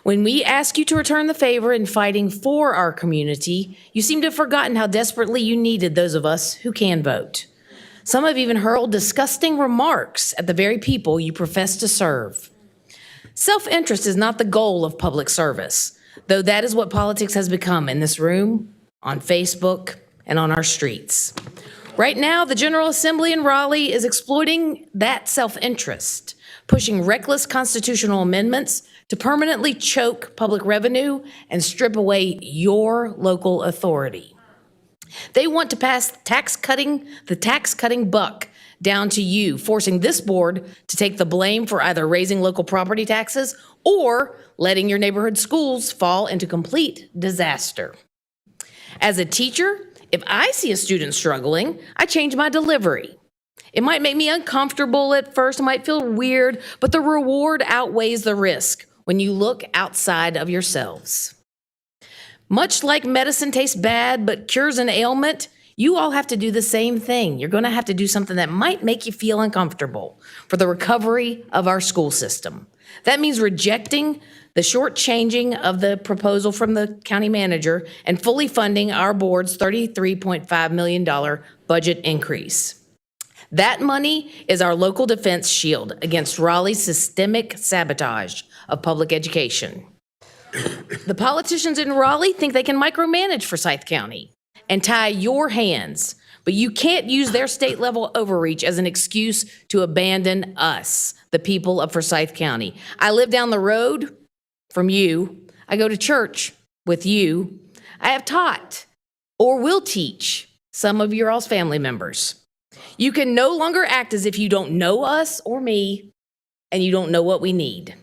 When we ask you to return the favor in fighting for our community, you seem to have forgotten how desperately you needed those of us who can vote. Some have even hurled disgusting remarks at the very people you profess to serve. Self-interest is not the goal of public service, though that is what politics has become in this room, on Facebook, and on our streets. Right now, the General Assembly in Raleigh is exploiting that self-interest, pushing reckless constitutional amendments to permanently choke public revenue and strip away your local authority. They want to pass the tax cutting buck down to you, forcing this board to take the blame for either raising local property taxes or letting your neighborhood schools fall into complete disaster. As a teacher, if I see a student struggling, I change my delivery. It might make me uncomfortable at first, it might feel weird, but the reward outweighs the risk when you look outside of yourselves. Much like medicine tastes bad but cures an ailment, you all have to do the same thing. You're going to have to do something that might make you feel uncomfortable for the recovery of our school system. That means rejecting the shortchanging of the proposal from the county manager and fully funding our board's $33.5 million budget increase. That money is our local defense shield against Raleigh's systemic sabotage of public education. The politicians in Raleigh think they can micromanage Forsyth County and tie your hands, but you can't use their state-level overreach as an excuse to abandon us, the people of Forsyth County. I live down the road from you. I go to church with you. I have taught or will teach some of your all's family members. You can no longer act as if you don't know us or me and you don't know what we need.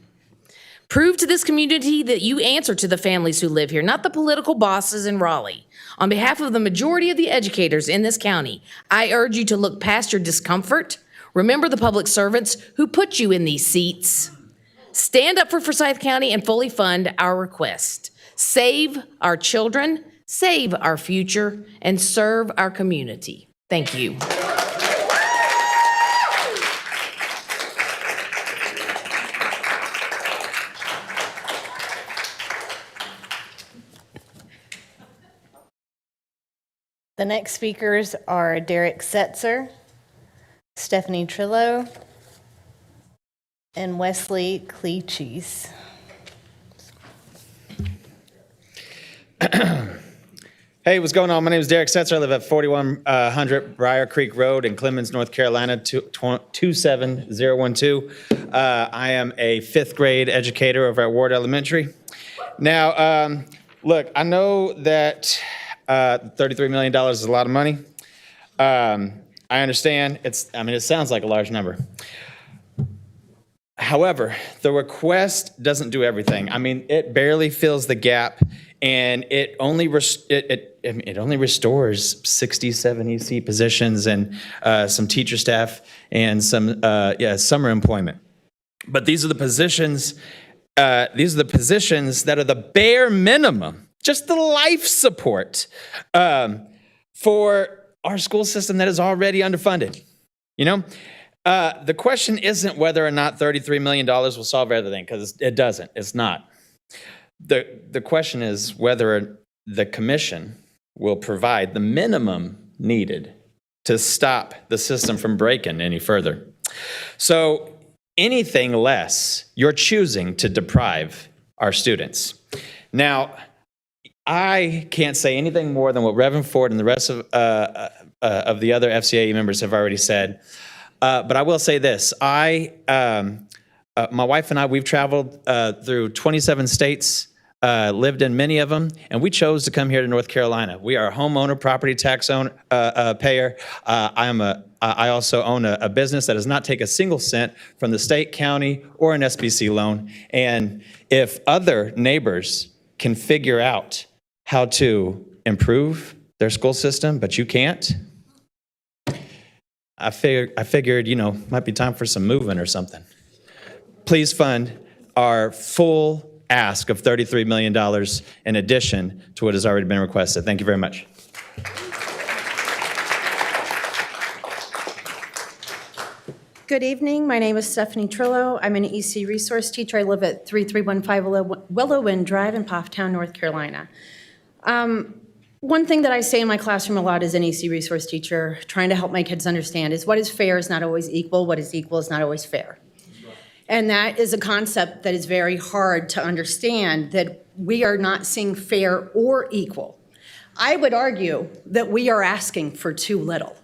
Prove to this community that you answer to the families who live here, not the political bosses in Raleigh. On behalf of the majority of the educators in this county, I urge you to look past your discomfort. Remember the public servants who put you in these seats. Stand up for Forsyth County and fully fund our request. Save our children, save our future, and serve our community. Thank you. The next speakers are Derek Setzer, Stephanie Trillo, and Wesley Cleachis. Hey, what's going on? My name is Derek Setzer. I live at 4100 Briar Creek Road in Clemens, North Carolina, 27012. I am a fifth grade educator over at Ward Elementary. Now, look, I know that $33 million is a lot of money. I understand. It sounds like a large number. However, the request doesn't do everything. It barely fills the gap, and it only restores 60, 70 seat positions and some teacher staff and some summer employment. But these are the positions. These are the positions that are the bare minimum, just the life support for our school system that is already underfunded. The question isn't whether or not $33 million will solve everything, because it doesn't. It's not. The question is whether the commission will provide the minimum needed to stop the system from breaking any further. So anything less, you're choosing to deprive our students. Now, I can't say anything more than what Reverend Ford and the rest of the other FCAE members have already said. But I will say this. I My wife and I, we've traveled through 27 states, lived in many of them, and we chose to come here to North Carolina. We are a homeowner, property tax payer. I also own a business that does not take a single cent from the state, county, or an SBC loan. And if other neighbors can figure out how to improve their school system, but you can't, I figured, might be time for some movement or something. Please fund our full ask of $33 million in addition to what has already been requested. Thank you very much. Good evening. My name is Stephanie Trillo. I'm an EC resource teacher. I live at 3315 Willow Wind Drive in Pofftown, North Carolina. One thing that I say in my classroom a lot as an EC resource teacher, trying to help my kids understand, is what is fair is not always equal. What is equal is not always fair. And that is a concept that is very hard to understand, that we are not seeing fair or equal. I would argue that we are asking for too little.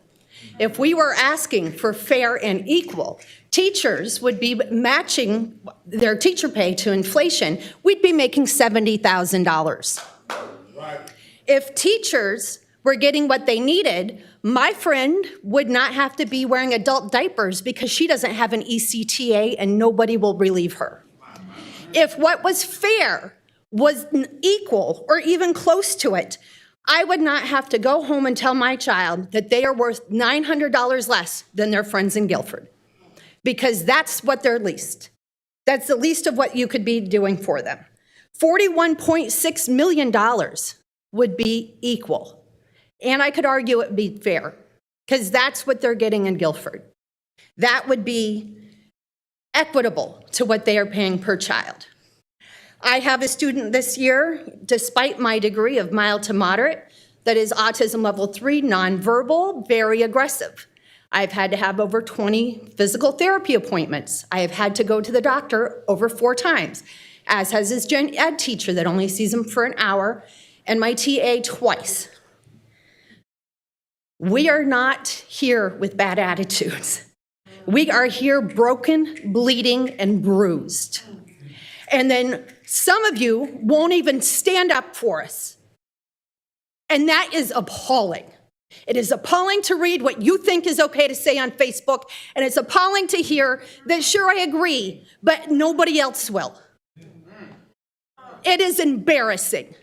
If we were asking for fair and equal, teachers would be matching their teacher pay to inflation. We'd be making $70,000. If teachers were getting what they needed, my friend would not have to be wearing adult diapers because she doesn't have an ECTA and nobody will relieve her. If what was fair was equal or even close to it, I would not have to go home and tell my child that they are worth $900 less than their friends in Guilford, because that's what they're least. That's the least of what you could be doing for them. $41.6 million would be equal. And I could argue it would be fair, because that's what they're getting in Guilford. That would be equitable to what they are paying per child. I have a student this year, despite my degree of mild to moderate, that is autism level 3, nonverbal, very aggressive. I've had to have over 20 physical therapy appointments. I have had to go to the doctor over 4 times, as has his gen ed teacher that only sees him for an hour, and my TA twice. We are not here with bad attitudes. We are here broken, bleeding, and bruised. And then some of you won't even stand up for us. And that is appalling. It is appalling to read what you think is okay to say on Facebook, and it's appalling to hear that, sure, I agree, but nobody else will. It is embarrassing.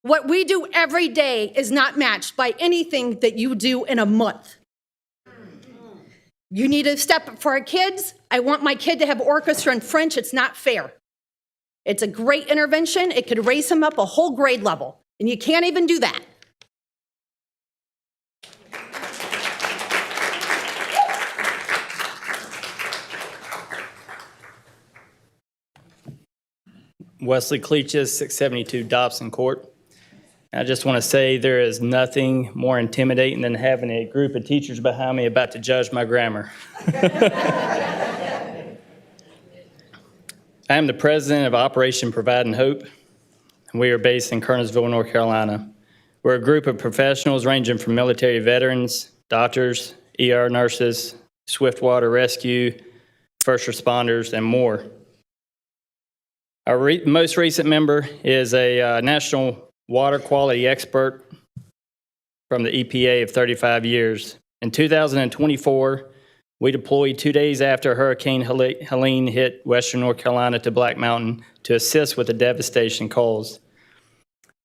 What we do every day is not matched by anything that you do in a month. You need to step up for our kids. I want my kid to have orchestra in French. It's not fair. It's a great intervention. It could raise him up a whole grade level, and you can't even do that. Wesley Cleaches, 672 Dobson Court. I just want to say there is nothing more intimidating than having a group of teachers behind me about to judge my grammar. I am the president of Operation Providing Hope, and we are based in Kernersville, North Carolina. We're a group of professionals ranging from military veterans, doctors, ER nurses, swiftwater rescue, first responders, and more. Our most recent member is a national water quality expert from the EPA of 35 years. In 2024, we deployed 2 days after Hurricane Helene hit western North Carolina to Black Mountain to assist with the devastation caused.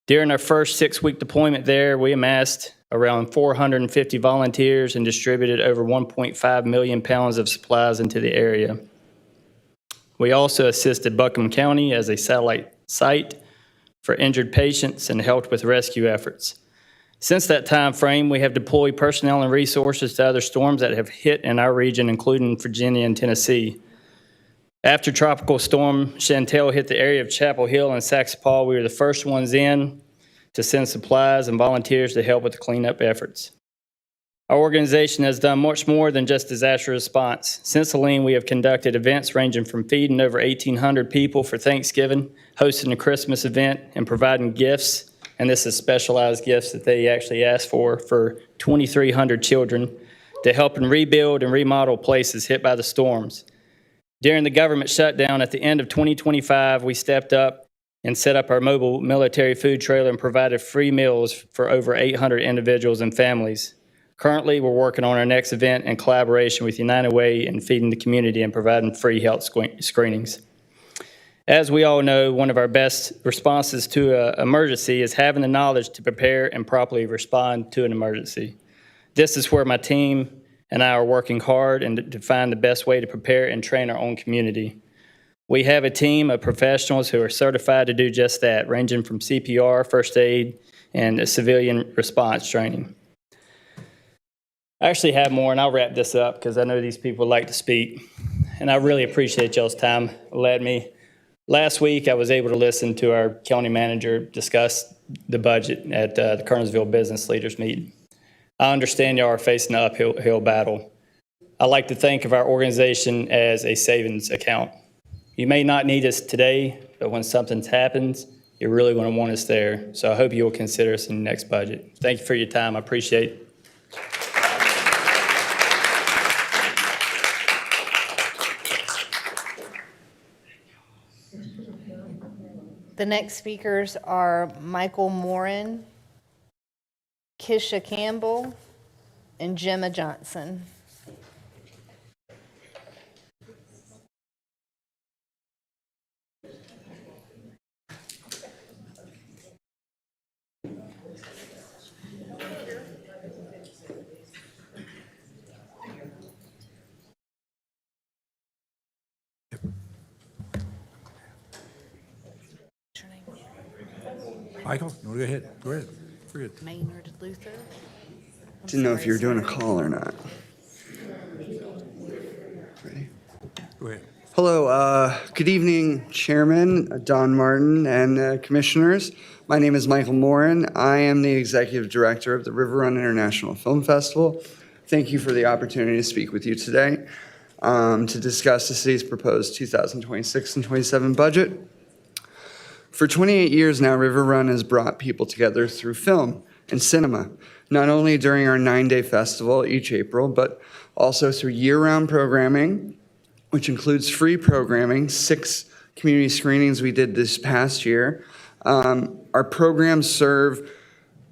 During our first 6-week deployment there, we amassed around 450 volunteers and distributed over 1.5 million pounds of supplies into the area. We also assisted Buncombe County as a satellite site for injured patients and helped with rescue efforts. Since that time frame, we have deployed personnel and resources to other storms that have hit in our region, including Virginia and Tennessee. After Tropical Storm Chantel hit the area of Chapel Hill and Saxapaw, we were the first ones in to send supplies and volunteers to help with the cleanup efforts. Our organization has done much more than just disaster response. Since Helene, we have conducted events ranging from feeding over 1,800 people for Thanksgiving, hosting a Christmas event, and providing gifts, and this is specialized gifts that they actually asked for 2,300 children to help and rebuild and remodel places hit by the storms. During the government shutdown at the end of 2025, we stepped up and set up our mobile military food trailer and provided free meals for over 800 individuals and families. Currently, we're working on our next event in collaboration with United Way and Feeding the Community and providing free health screenings. As we all know, one of our best responses to an emergency is having the knowledge to prepare and properly respond to an emergency. This is where my team and I are working hard and to find the best way to prepare and train our own community. We have a team of professionals who are certified to do just that, ranging from CPR, first aid, and civilian response training. I actually have more, and I'll wrap this up because I know these people like to speak, and I really appreciate y'all's time letting me. Last week, I was able to listen to our county manager discuss the budget at the Kernersville Business Leaders Meeting. I understand y'all are facing an uphill battle. I like to think of our organization as a savings account. You may not need us today, but when something happens, you're really going to want us there. So I hope you will consider us in the next budget. Thank you for your time. I appreciate it. The next speakers are Michael Moran, Kisha Campbell, and Gemma Johnson. Michael, you want to go ahead? Go ahead. Forget. Maynard Luther. Didn't know if you were doing a call or not. Ready? Go ahead. Hello, good evening, Chairman Don Martin and Commissioners. My name is Michael Moran. I am the Executive Director of the River Run International Film Festival. Thank you for the opportunity to speak with you today to discuss the city's proposed 2026 and 27 budget. For 28 years now, River Run has brought people together through film and cinema, not only during our 9-day festival each April, but also through year-round programming, which includes free programming, 6 community screenings we did this past year. Our programs serve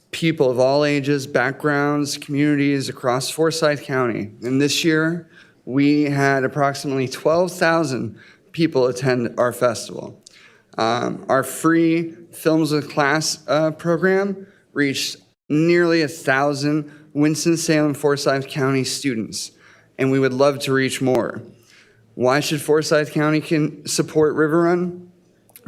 people of all ages, backgrounds, communities across Forsyth County. And this year, we had approximately 12,000 people attend our festival. Our free Films with Class program reached nearly 1,000 Winston-Salem, Forsyth County students, and we would love to reach more. Why should Forsyth County support River Run?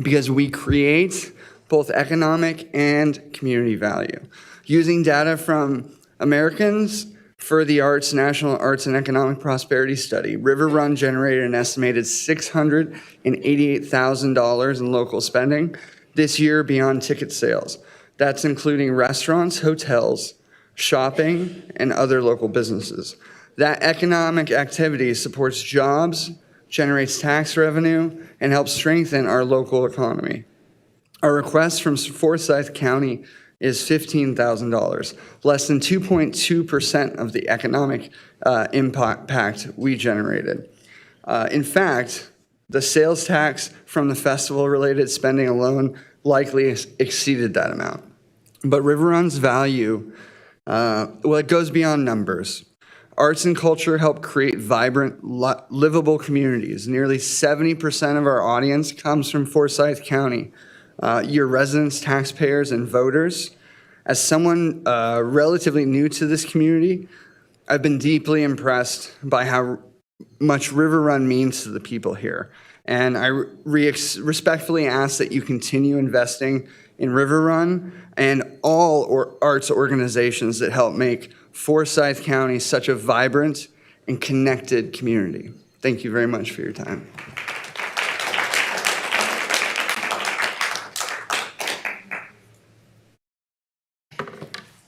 Because we create both economic and community value. Using data from Americans for the Arts National Arts and Economic Prosperity Study, River Run generated an estimated $688,000 in local spending this year beyond ticket sales. That's including restaurants, hotels, shopping, and other local businesses. That economic activity supports jobs, generates tax revenue, and helps strengthen our local economy. Our request from Forsyth County is $15,000, less than 2.2% of the economic impact we generated. In fact, the sales tax from the festival-related spending alone likely exceeded that amount. But River Run's value, it goes beyond numbers. Arts and culture help create vibrant, livable communities. Nearly 70% of our audience comes from Forsyth County. Your residents, taxpayers, and voters. As someone relatively new to this community, I've been deeply impressed by how much River Run means to the people here. And I respectfully ask that you continue investing in River Run and all arts organizations that help make Forsyth County such a vibrant and connected community. Thank you very much for your time.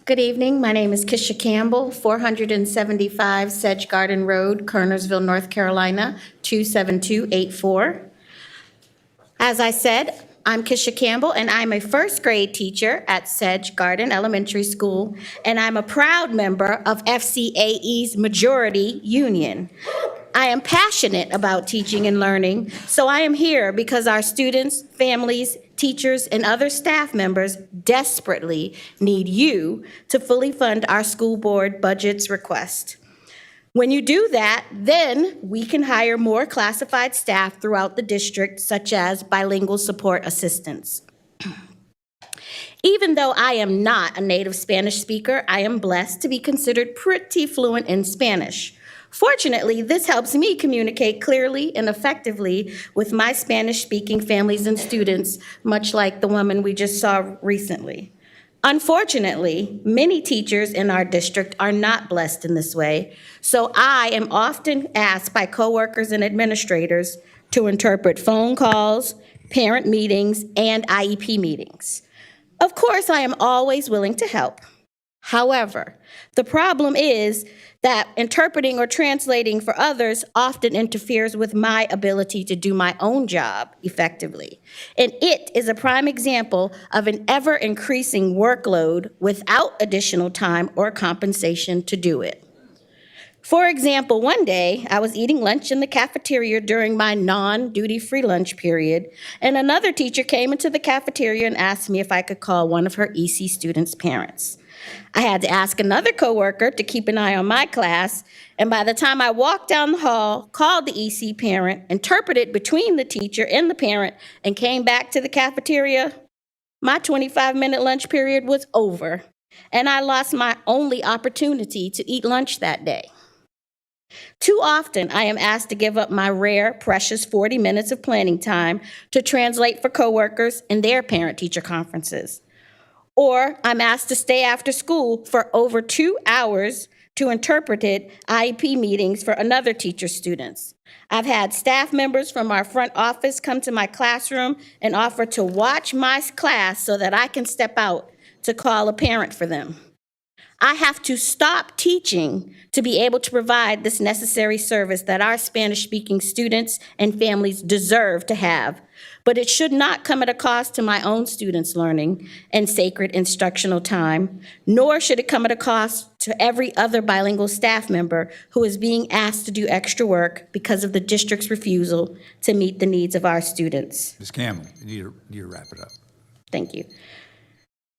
Good evening. My name is Kisha Campbell, 475 Sedge Garden Road, Kernersville, North Carolina, 27284. As I said, I'm Kisha Campbell, and I'm a first grade teacher at Sedge Garden Elementary School, and I'm a proud member of FCAE's Majority Union. I am passionate about teaching and learning, so I am here because our students, families, teachers, and other staff members desperately need you to fully fund our school board budget's request. When you do that, then we can hire more classified staff throughout the district, such as bilingual support assistants. Even though I am not a native Spanish speaker, I am blessed to be considered pretty fluent in Spanish. Fortunately, this helps me communicate clearly and effectively with my Spanish-speaking families and students, much like the woman we just saw recently. Unfortunately, many teachers in our district are not blessed in this way, so I am often asked by coworkers and administrators to interpret phone calls, parent meetings, and IEP meetings. Of course, I am always willing to help. However, the problem is that interpreting or translating for others often interferes with my ability to do my own job effectively. And it is a prime example of an ever-increasing workload without additional time or compensation to do it. For example, one day, I was eating lunch in the cafeteria during my non-duty-free lunch period, and another teacher came into the cafeteria and asked me if I could call one of her EC students' parents. I had to ask another coworker to keep an eye on my class, and by the time I walked down the hall, called the EC parent, interpreted between the teacher and the parent, and came back to the cafeteria, my 25-minute lunch period was over, and I lost my only opportunity to eat lunch that day. Too often, I am asked to give up my rare, precious 40 minutes of planning time to translate for coworkers in their parent-teacher conferences. Or I'm asked to stay after school for over 2 hours to interpret IEP meetings for another teacher's students. I've had staff members from our front office come to my classroom and offer to watch my class so that I can step out to call a parent for them. I have to stop teaching to be able to provide this necessary service that our Spanish-speaking students and families deserve to have. But it should not come at a cost to my own students' learning and sacred instructional time, nor should it come at a cost to every other bilingual staff member who is being asked to do extra work because of the district's refusal to meet the needs of our students. Ms. Campbell, you need to wrap it up. Thank you.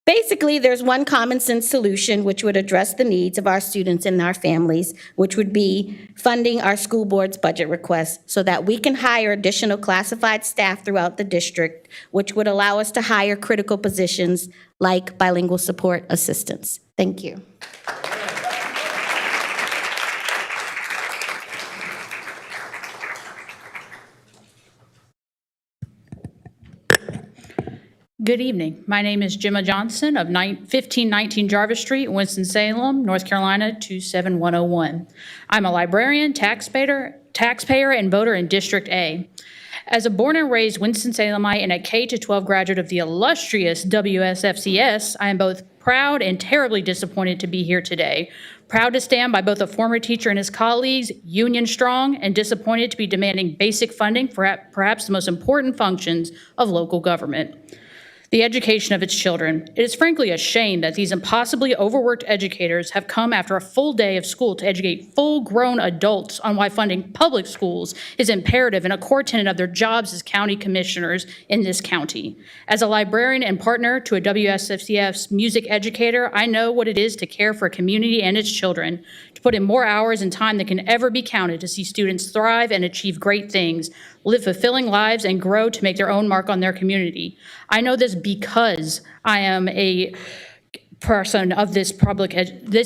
Basically, there's one common sense solution which would address the needs of our students and our families, which would be funding our school board's budget requests so that we can hire additional classified staff throughout the district, which would allow us to hire critical positions like bilingual support assistants. Thank you. Good evening. My name is Gemma Johnson of 1519 Jarvis Street, Winston-Salem, North Carolina 27101. I'm a librarian, taxpayer, and voter in District A. As a born and raised Winston-Salemite and a K-12 graduate of the illustrious WSFCS, I am both proud and terribly disappointed to be here today. Proud to stand by both a former teacher and his colleagues, union strong, and disappointed to be demanding basic funding for perhaps the most important functions of local government: the education of its children. It is frankly a shame that these impossibly overworked educators have come after a full day of school to educate full-grown adults on why funding public schools is imperative and a core tenet of their jobs as county commissioners in this county. As a librarian and partner to a WSFCS music educator, I know what it is to care for a community and its children, to put in more hours and time than can ever be counted to see students thrive and achieve great things, live fulfilling lives, and grow to make their own mark on their community. I know this because I am a person of this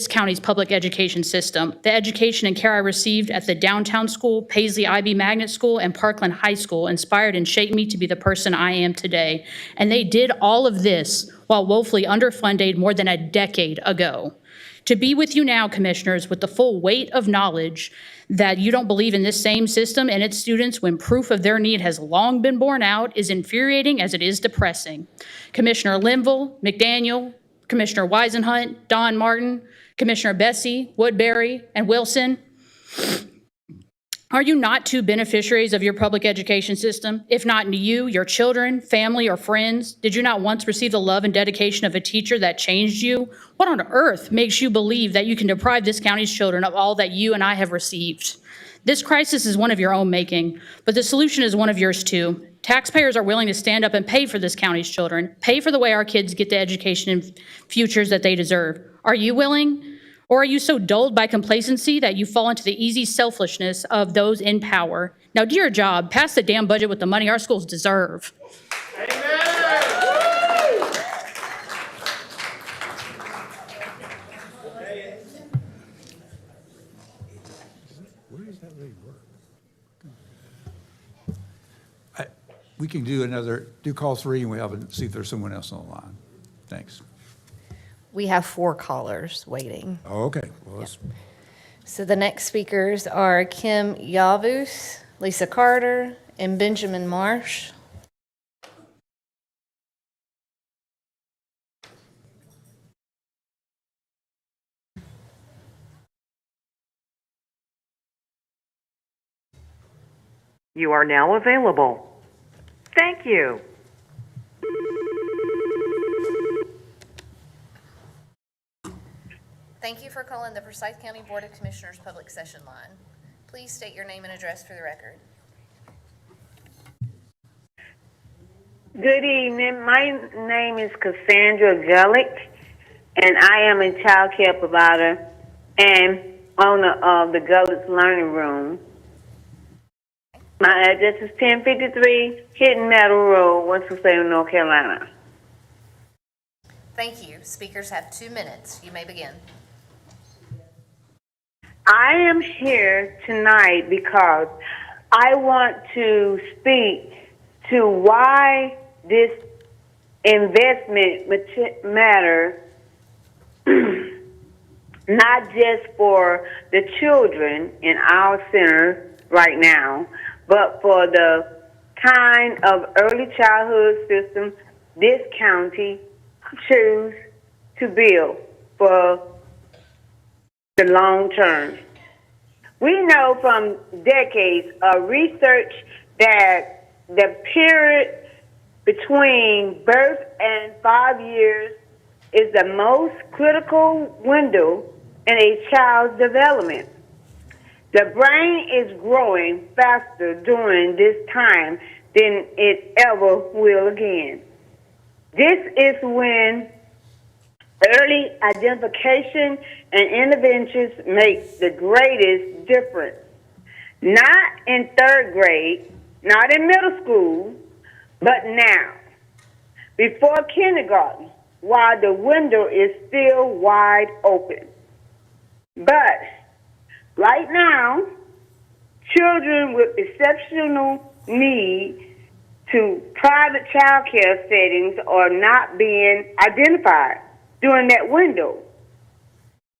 county's public education system. The education and care I received at the Downtown School, Paisley IB Magnet School, and Parkland High School inspired and shaped me to be the person I am today. And they did all of this while woefully underfunded more than a decade ago. To be with you now, commissioners, with the full weight of knowledge that you don't believe in this same system and its students when proof of their need has long been borne out is infuriating as it is depressing. Commissioner Linville, McDaniel, Commissioner Weisenhunt, Don Martin, Commissioner Bessie, Woodbury, and Wilson, are you not two beneficiaries of your public education system? If not you, your children, family, or friends, did you not once receive the love and dedication of a teacher that changed you? What on earth makes you believe that you can deprive this county's children of all that you and I have received? This crisis is one of your own making, but the solution is one of yours too. Taxpayers are willing to stand up and pay for this county's children, pay for the way our kids get the education and futures that they deserve. Are you willing? Or are you so dulled by complacency that you fall into the easy selfishness of those in power? Now do your job, pass the damn budget with the money our schools deserve. We can do call three, and see if there's someone else on the line. Thanks. We have 4 callers waiting. Oh, okay. Well, So the next speakers are Kim Yavuz, Lisa Carter, and Benjamin Marsh. You are now available. Thank you. Thank you for calling the Forsyth County Board of Commissioners Public Session Line. Please state your name and address for the record. Good evening. My name is Cassandra Gullick, and I am a child care provider and owner of the Gullick's Learning Room. My address is 1053 Hidden Meadow Road, Winston-Salem, North Carolina. Thank you. Speakers have 2 minutes. You may begin. I am here tonight because I want to speak to why this investment matters, not just for the children in our center right now, but for the kind of early childhood system this county choose to build for the long term. We know from decades of research that the period between birth and 5 years is the most critical window in a child's development. The brain is growing faster during this time than it ever will again. This is when early identification and interventions make the greatest difference. Not in 3rd grade, not in middle school, but now, before kindergarten, while the window is still wide open. But right now, children with exceptional need to private child care settings are not being identified during that window.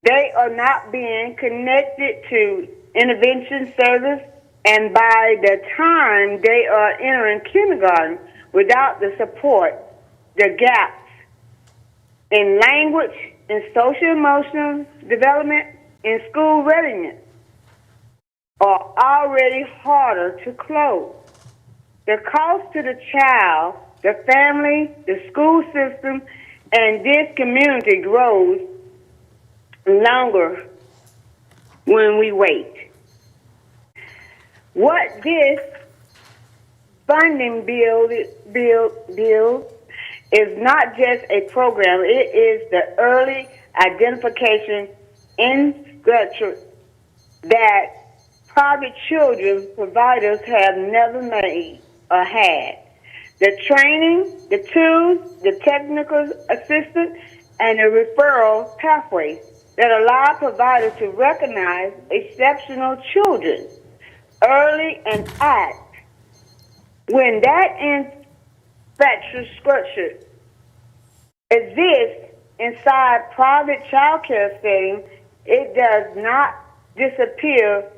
They are not being connected to intervention service, and by the time they are entering kindergarten without the support, the gaps in language, in social emotional development, in school readiness are already harder to close. The cost to the child, the family, the school system, and this community grows longer when we wait. What this funding bill is not just a program, it is the early identification infrastructure that private children providers have never made or had. The training, the tools, the technical assistance, and the referral pathways that allow providers to recognize exceptional children early and act. When that infrastructure exists inside private child care settings, it does not disappear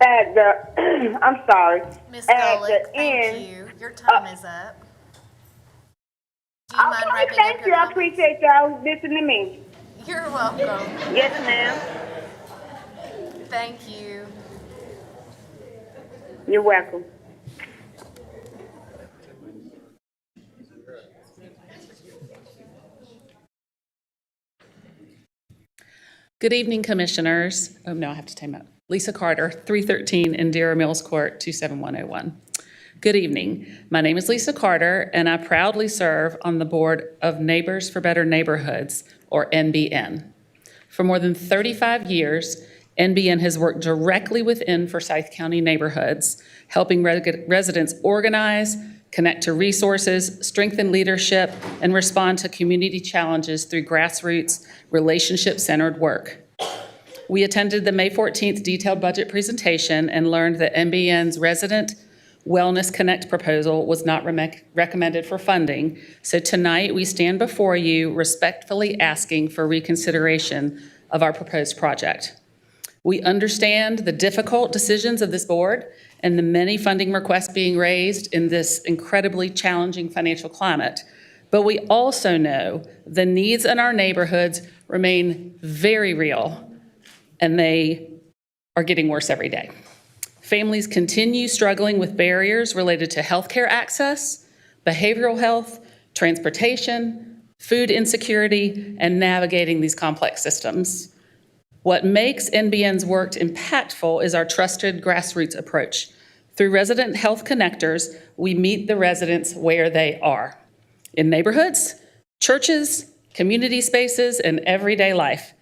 at the, I'm sorry, Ms. at Gullick, the thank end. you. Your time is up. Do you mind Okay, wrapping thank up you. your I comments? appreciate y'all listening to me. You're welcome. Yes, ma'am. Thank you. You're welcome. Good evening, Commissioners. Oh, no, I have to time out. Lisa Carter, 313 Indira Mills Court, 27101. Good evening. My name is Lisa Carter, and I proudly serve on the board of Neighbors for Better Neighborhoods, or NBN. For more than 35 years, NBN has worked directly within Forsyth County neighborhoods, helping residents organize, connect to resources, strengthen leadership, and respond to community challenges through grassroots, relationship-centered work. We attended the May 14th detailed budget presentation and learned that NBN's Resident Wellness Connect proposal was not recommended for funding. So tonight, we stand before you respectfully asking for reconsideration of our proposed project. We understand the difficult decisions of this board and the many funding requests being raised in this incredibly challenging financial climate. But we also know the needs in our neighborhoods remain very real, and they are getting worse every day. Families continue struggling with barriers related to healthcare access, behavioral health, transportation, food insecurity, and navigating these complex systems. What makes NBN's work impactful is our trusted grassroots approach. Through Resident Health Connectors, we meet the residents where they are, in neighborhoods, churches, community spaces, and everyday life,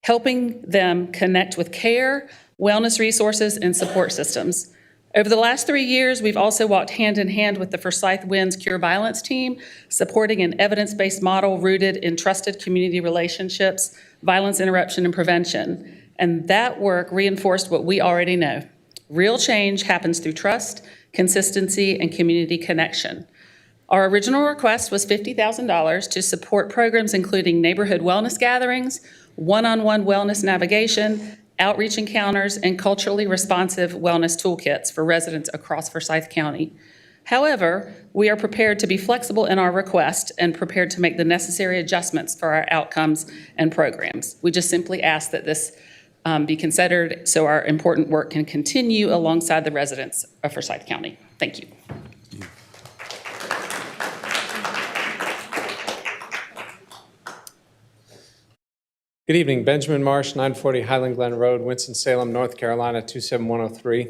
helping them connect with care, wellness resources, and support systems. Over the last 3 years, we've also walked hand in hand with the Forsyth Winds Cure Violence team, supporting an evidence-based model rooted in trusted community relationships, violence interruption, and prevention. And that work reinforced what we already know. Real change happens through trust, consistency, and community connection. Our original request was $50,000 to support programs including neighborhood wellness gatherings, one-on-one wellness navigation, outreach encounters, and culturally responsive wellness toolkits for residents across Forsyth County. However, we are prepared to be flexible in our request and prepared to make the necessary adjustments for our outcomes and programs. We just simply ask that this be considered so our important work can continue alongside the residents of Forsyth County. Thank you. Good evening, Benjamin Marsh, 940 Highland Glen Road, Winston-Salem, North Carolina, 27103.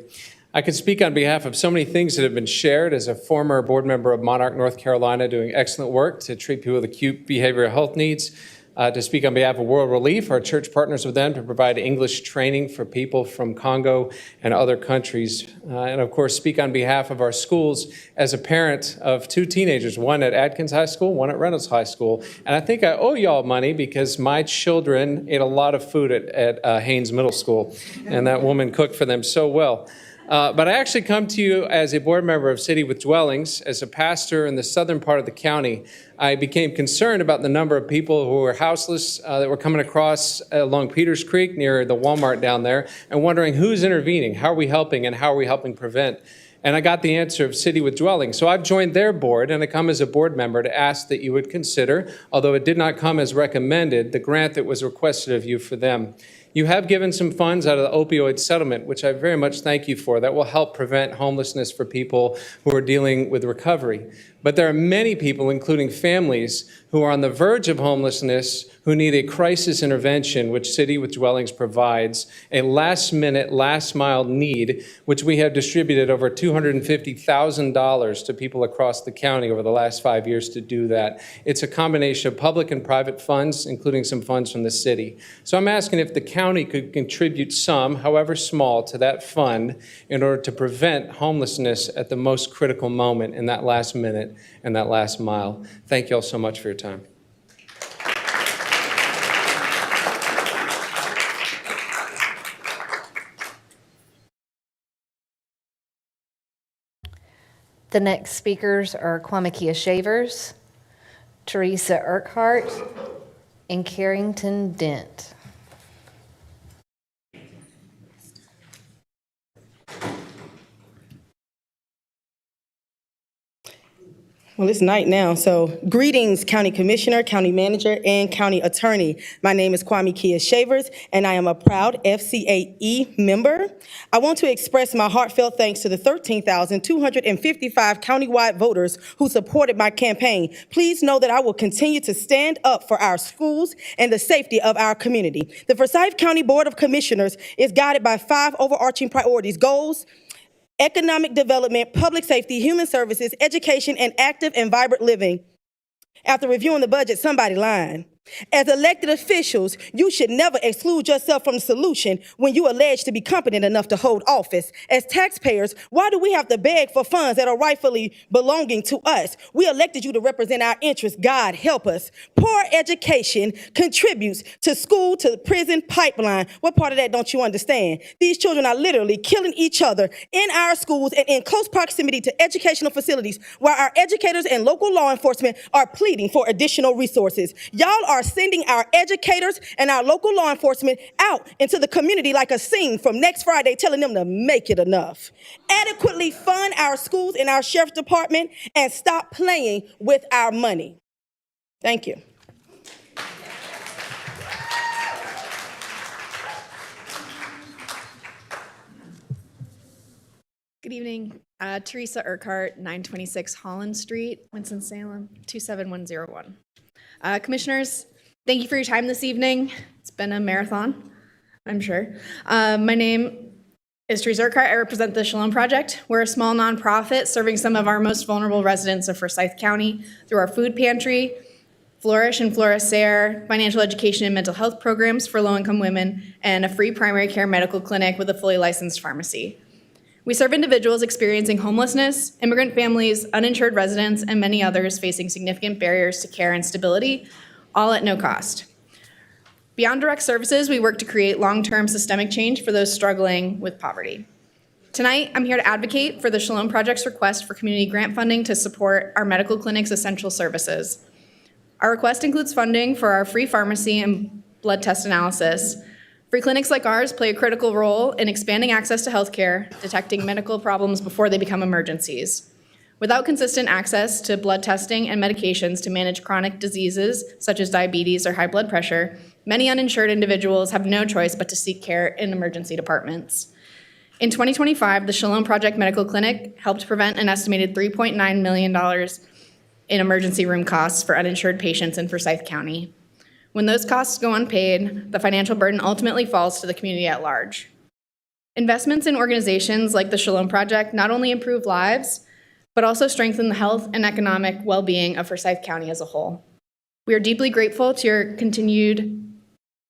I could speak on behalf of so many things that have been shared as a former board member of Monarch, North Carolina, doing excellent work to treat people with acute behavioral health needs. To speak on behalf of World Relief, our church partners with them to provide English training for people from Congo and other countries. And of course, speak on behalf of our schools as a parent of 2 teenagers, one at Adkins High School, one at Reynolds High School. And I think I owe y'all money because my children ate a lot of food at Haynes Middle School, and that woman cooked for them so well. But I actually come to you as a board member of City with Dwellings. As a pastor in the southern part of the county, I became concerned about the number of people who were houseless that were coming across along Peters Creek near the Walmart down there and wondering who's intervening, how are we helping, and how are we helping prevent. And I got the answer of City with Dwellings. So I've joined their board, and I come as a board member to ask that you would consider, although it did not come as recommended, the grant that was requested of you for them. You have given some funds out of the opioid settlement, which I very much thank you for. That will help prevent homelessness for people who are dealing with recovery. But there are many people, including families, who are on the verge of homelessness, who need a crisis intervention, which City with Dwellings provides, a last-minute, last-mile need, which we have distributed over $250,000 to people across the county over the last 5 years to do that. It's a combination of public and private funds, including some funds from the city. So I'm asking if the county could contribute some, however small, to that fund in order to prevent homelessness at the most critical moment in that last minute and that last mile. Thank you all so much for your time. The next speakers are Kwamakia Shavers, Teresa Urquhart, and Carrington Dent. Well, it's night now, so greetings, County Commissioner, County Manager, and County Attorney. My name is Kwame Kia Shavers, and I am a proud FCAE member. I want to express my heartfelt thanks to the 13,255 countywide voters who supported my campaign. Please know that I will continue to stand up for our schools and the safety of our community. The Forsyth County Board of Commissioners is guided by 5 overarching priorities: goals, economic development, public safety, human services, education, and active and vibrant living. After reviewing the budget, somebody lying. As elected officials, you should never exclude yourself from the solution when you are alleged to be competent enough to hold office. As taxpayers, why do we have to beg for funds that are rightfully belonging to us? We elected you to represent our interests. God help us. Poor education contributes to school to the prison pipeline. What part of that don't you understand? These children are literally killing each other in our schools and in close proximity to educational facilities, while our educators and local law enforcement are pleading for additional resources. Y'all are sending our educators and our local law enforcement out into the community like a scene from Next Friday, telling them to make it enough. Adequately fund our schools and our sheriff's department and stop playing with our money. Thank you. Good evening. Teresa Urquhart, 926 Holland Street, Winston-Salem, 27101. Commissioners, thank you for your time this evening. It's been a marathon, I'm sure. My name is Teresa Urquhart. I represent the Shalom Project. We're a small nonprofit serving some of our most vulnerable residents of Forsyth County through our food pantry, Flourish and Florissaire, financial education and mental health programs for low-income women, and a free primary care medical clinic with a fully licensed pharmacy. We serve individuals experiencing homelessness, immigrant families, uninsured residents, and many others facing significant barriers to care and stability, all at no cost. Beyond direct services, we work to create long-term systemic change for those struggling with poverty. Tonight, I'm here to advocate for the Shalom Project's request for community grant funding to support our medical clinic's essential services. Our request includes funding for our free pharmacy and blood test analysis. Free clinics like ours play a critical role in expanding access to healthcare, detecting medical problems before they become emergencies. Without consistent access to blood testing and medications to manage chronic diseases such as diabetes or high blood pressure, many uninsured individuals have no choice but to seek care in emergency departments. In 2025, the Shalom Project Medical Clinic helped prevent an estimated $3.9 million in emergency room costs for uninsured patients in Forsyth County. When those costs go unpaid, the financial burden ultimately falls to the community at large. Investments in organizations like the Shalom Project not only improve lives, but also strengthen the health and economic well-being of Forsyth County as a whole. We are deeply grateful to your continued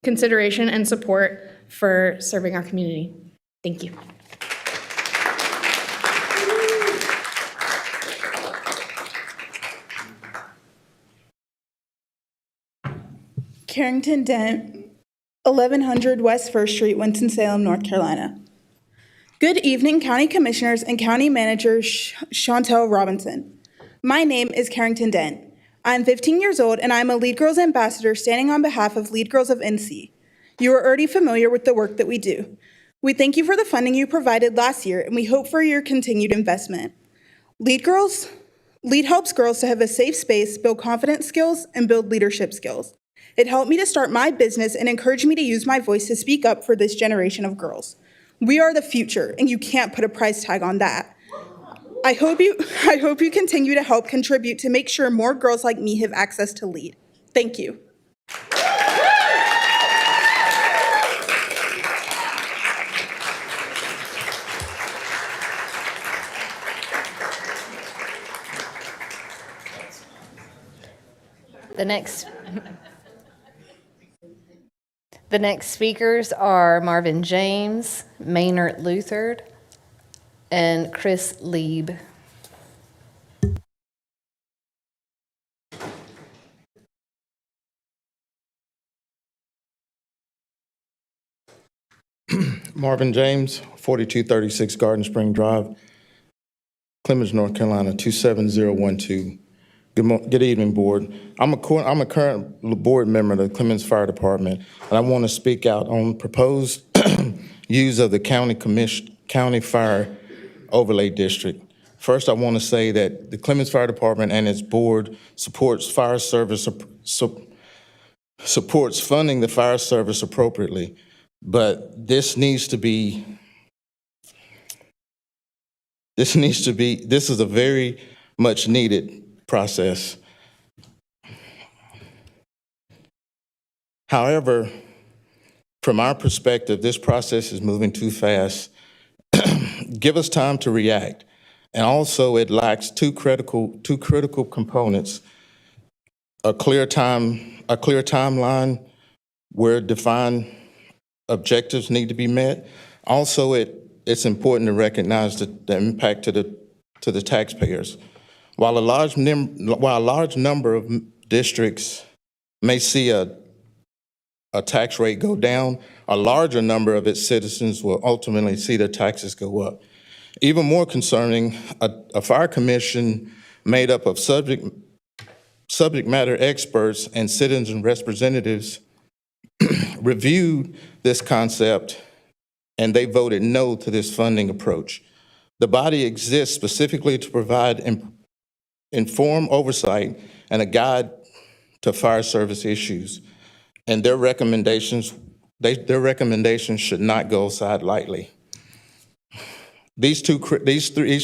consideration and support for serving our community. Thank you. Carrington Dent, 1100 West 1st Street, Winston-Salem, North Carolina. Good evening, County Commissioners and County Manager Chantel Robinson. My name is Carrington Dent. I'm 15 years old and I'm a Lead Girls Ambassador standing on behalf of Lead Girls of NC. You are already familiar with the work that we do. We thank you for the funding you provided last year and we hope for your continued investment. Lead helps girls to have a safe space, build confidence skills, and build leadership skills. It helped me to start my business and encouraged me to use my voice to speak up for this generation of girls. We are the future, and you can't put a price tag on that. I hope you continue to help contribute to make sure more girls like me have access to lead. Thank you. The next speakers are Marvin James, Maynard Luthard, and Chris Lieb. Marvin James, 4236 Garden Spring Drive, Clemens, North Carolina, 27012. Good evening, Board. I'm a current board member of the Clemens Fire Department, and I want to speak out on proposed use of the County Fire Overlay District. First, I want to say that the Clemens Fire Department and its board supports fire service, supports funding the fire service appropriately, but this is a very much needed process. However, from our perspective, this process is moving too fast. Give us time to react. And also, it lacks two critical components: a clear timeline where defined objectives need to be met. Also, it's important to recognize the impact to the taxpayers. While a large number of districts may see a tax rate go down, a larger number of its citizens will ultimately see their taxes go up. Even more concerning, a fire commission made up of subject matter experts and citizen representatives reviewed this concept, and they voted no to this funding approach. The body exists specifically to provide informed oversight and a guide to fire service issues, and their recommendations should not go aside lightly. These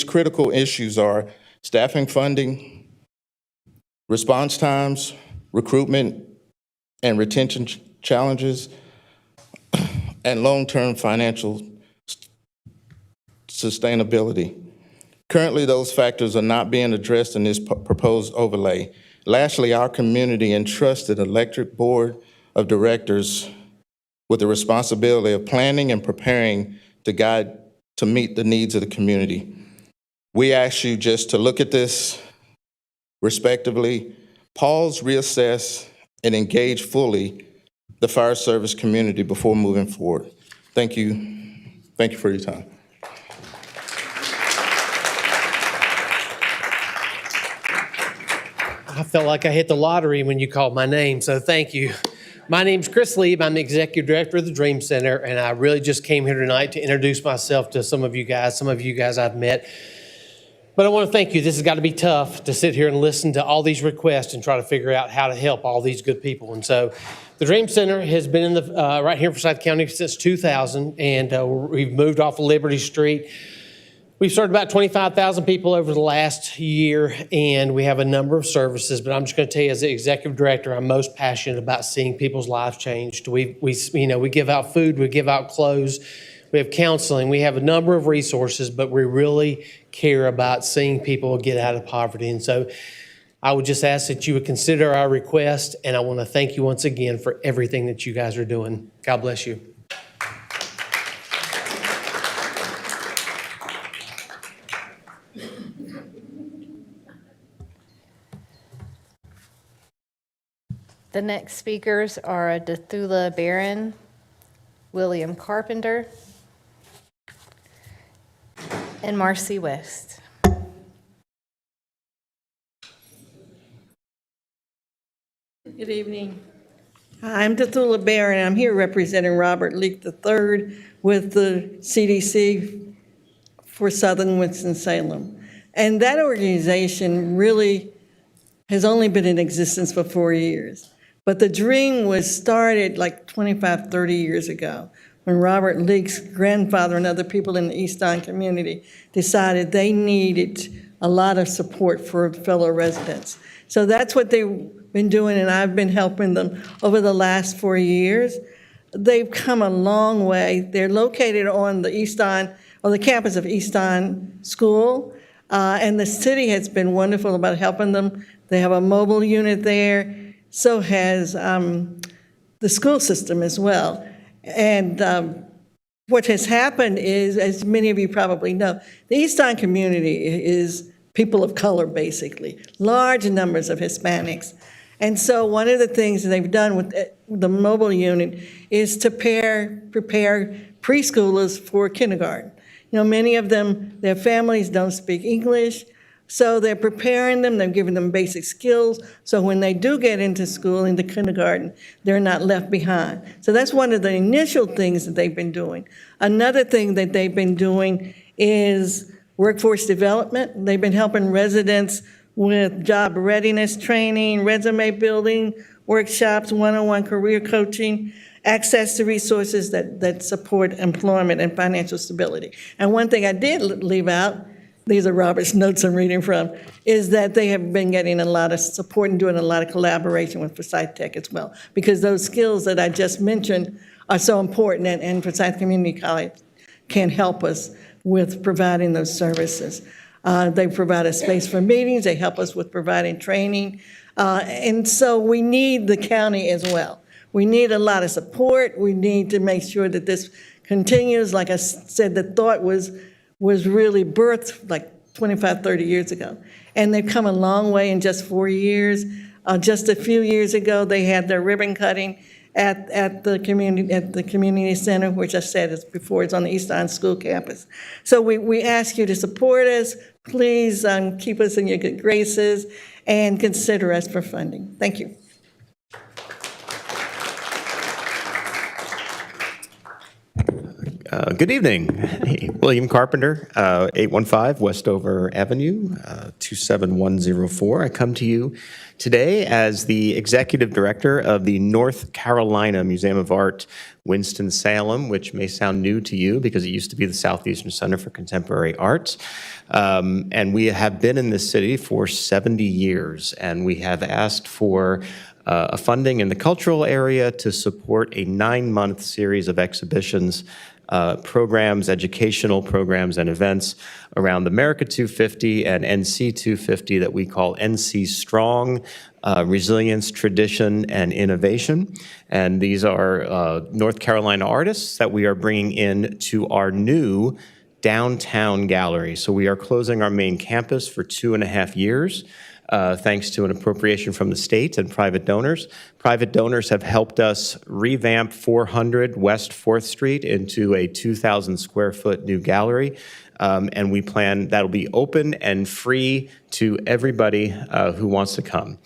critical issues are staffing, funding, response times, recruitment and retention challenges, and long-term financial sustainability. Currently, those factors are not being addressed in this proposed overlay. Lastly, our community entrusted Electric Board of Directors with the responsibility of planning and preparing to meet the needs of the community. We ask you just to look at this respectively, pause, reassess, and engage fully the fire service community before moving forward. Thank you. Thank you for your time. I felt like I hit the lottery when you called my name, so thank you. My name's Chris Lieb. I'm the Executive Director of the Dream Center, and I really just came here tonight to introduce myself to some of you guys I've met. But I want to thank you. This has got to be tough to sit here and listen to all these requests and try to figure out how to help all these good people. And so the Dream Center has been in right here in Forsyth County since 2000, and we've moved off of Liberty Street. We've served about 25,000 people over the last year, and we have a number of services, but I'm just going to tell you, as the executive director, I'm most passionate about seeing people's lives changed. We give out food, we give out clothes, we have counseling, we have a number of resources, but we really care about seeing people get out of poverty. And so I would just ask that you would consider our request, and I want to thank you once again for everything that you guys are doing. God bless you. The next speakers are Dathula Barron, William Carpenter, and Marcy West. Good evening. I'm Dathula Barron. I'm here representing Robert Leake III with the CDC for Southern Winston-Salem. And that organization really has only been in existence for 4 years. But the dream was started like 25, 30 years ago when Robert Leake's grandfather and other people in the East Don community decided they needed a lot of support for fellow residents. So that's what they've been doing, and I've been helping them over the last 4 years. They've come a long way. They're located on the East Don, or the campus of East Don School, and the city has been wonderful about helping them. They have a mobile unit there. So has the school system as well. And what has happened is, as many of you probably know, the East Don community is people of color, basically, large numbers of Hispanics. And so one of the things that they've done with the mobile unit is to prepare preschoolers for kindergarten. You know, many of them, their families don't speak English, so they're preparing them, they're giving them basic skills, so when they do get into school, into kindergarten, they're not left behind. So that's one of the initial things that they've been doing. Another thing that they've been doing is workforce development. They've been helping residents with job readiness training, resume building, workshops, one-on-one career coaching, access to resources that support employment and financial stability. And one thing I did leave out, these are Robert's notes I'm reading from, is that they have been getting a lot of support and doing a lot of collaboration with Forsyth Tech as well, because those skills that I just mentioned are so important, and Forsyth Community College can help us with providing those services. They provide a space for meetings, they help us with providing training, and so we need the county as well. We need a lot of support. We need to make sure that this continues. Like I said, the thought was really birthed like 25, 30 years ago. And they've come a long way in just 4 years. Just a few years ago, they had their ribbon cutting at the community center, which I said is before, it's on the East Island School campus. So we ask you to support us. Please keep us in your good graces and consider us for funding. Thank you. Good evening. Hey, William Carpenter, 815 Westover Avenue, 27104. I come to you today as the Executive Director of the North Carolina Museum of Art, Winston-Salem, which may sound new to you because it used to be the Southeastern Center for Contemporary Arts. And we have been in this city for 70 years, and we have asked for a funding in the cultural area to support a 9-month series of exhibitions, programs, educational programs and events around America 250 and NC 250 that we call NC Strong, Resilience, Tradition, and Innovation. And these are North Carolina artists that we are bringing in to our new downtown gallery. So we are closing our main campus for 2.5 years. Thanks to an appropriation from the state and private donors. Private donors have helped us revamp 400 West 4th Street into a 2,000 square foot new gallery. And we plan that'll be open and free to everybody who wants to come.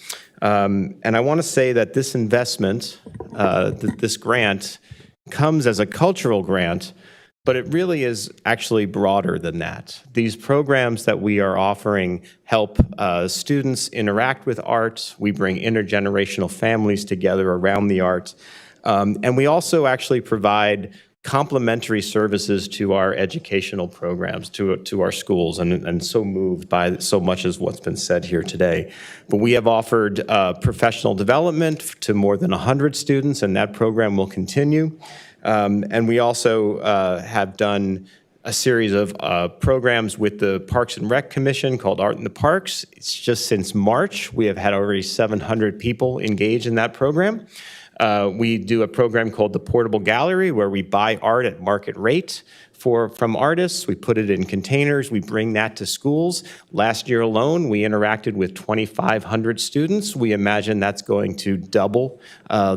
And I want to say that this investment, this grant, comes as a cultural grant, but it really is actually broader than that. These programs that we are offering help students interact with art. We bring intergenerational families together around the arts. And we also actually provide complementary services to our educational programs, to our schools, and so moved by so much as what's been said here today. But we have offered professional development to more than 100 students, and that program will continue. And we also have done a series of programs with the Parks and Rec Commission called Art in the Parks. It's just since March, we have had already 700 people engaged in that program. We do a program called the Portable Gallery, where we buy art at market rate from artists. We put it in containers. We bring that to schools. Last year alone, we interacted with 2,500 students. We imagine that's going to double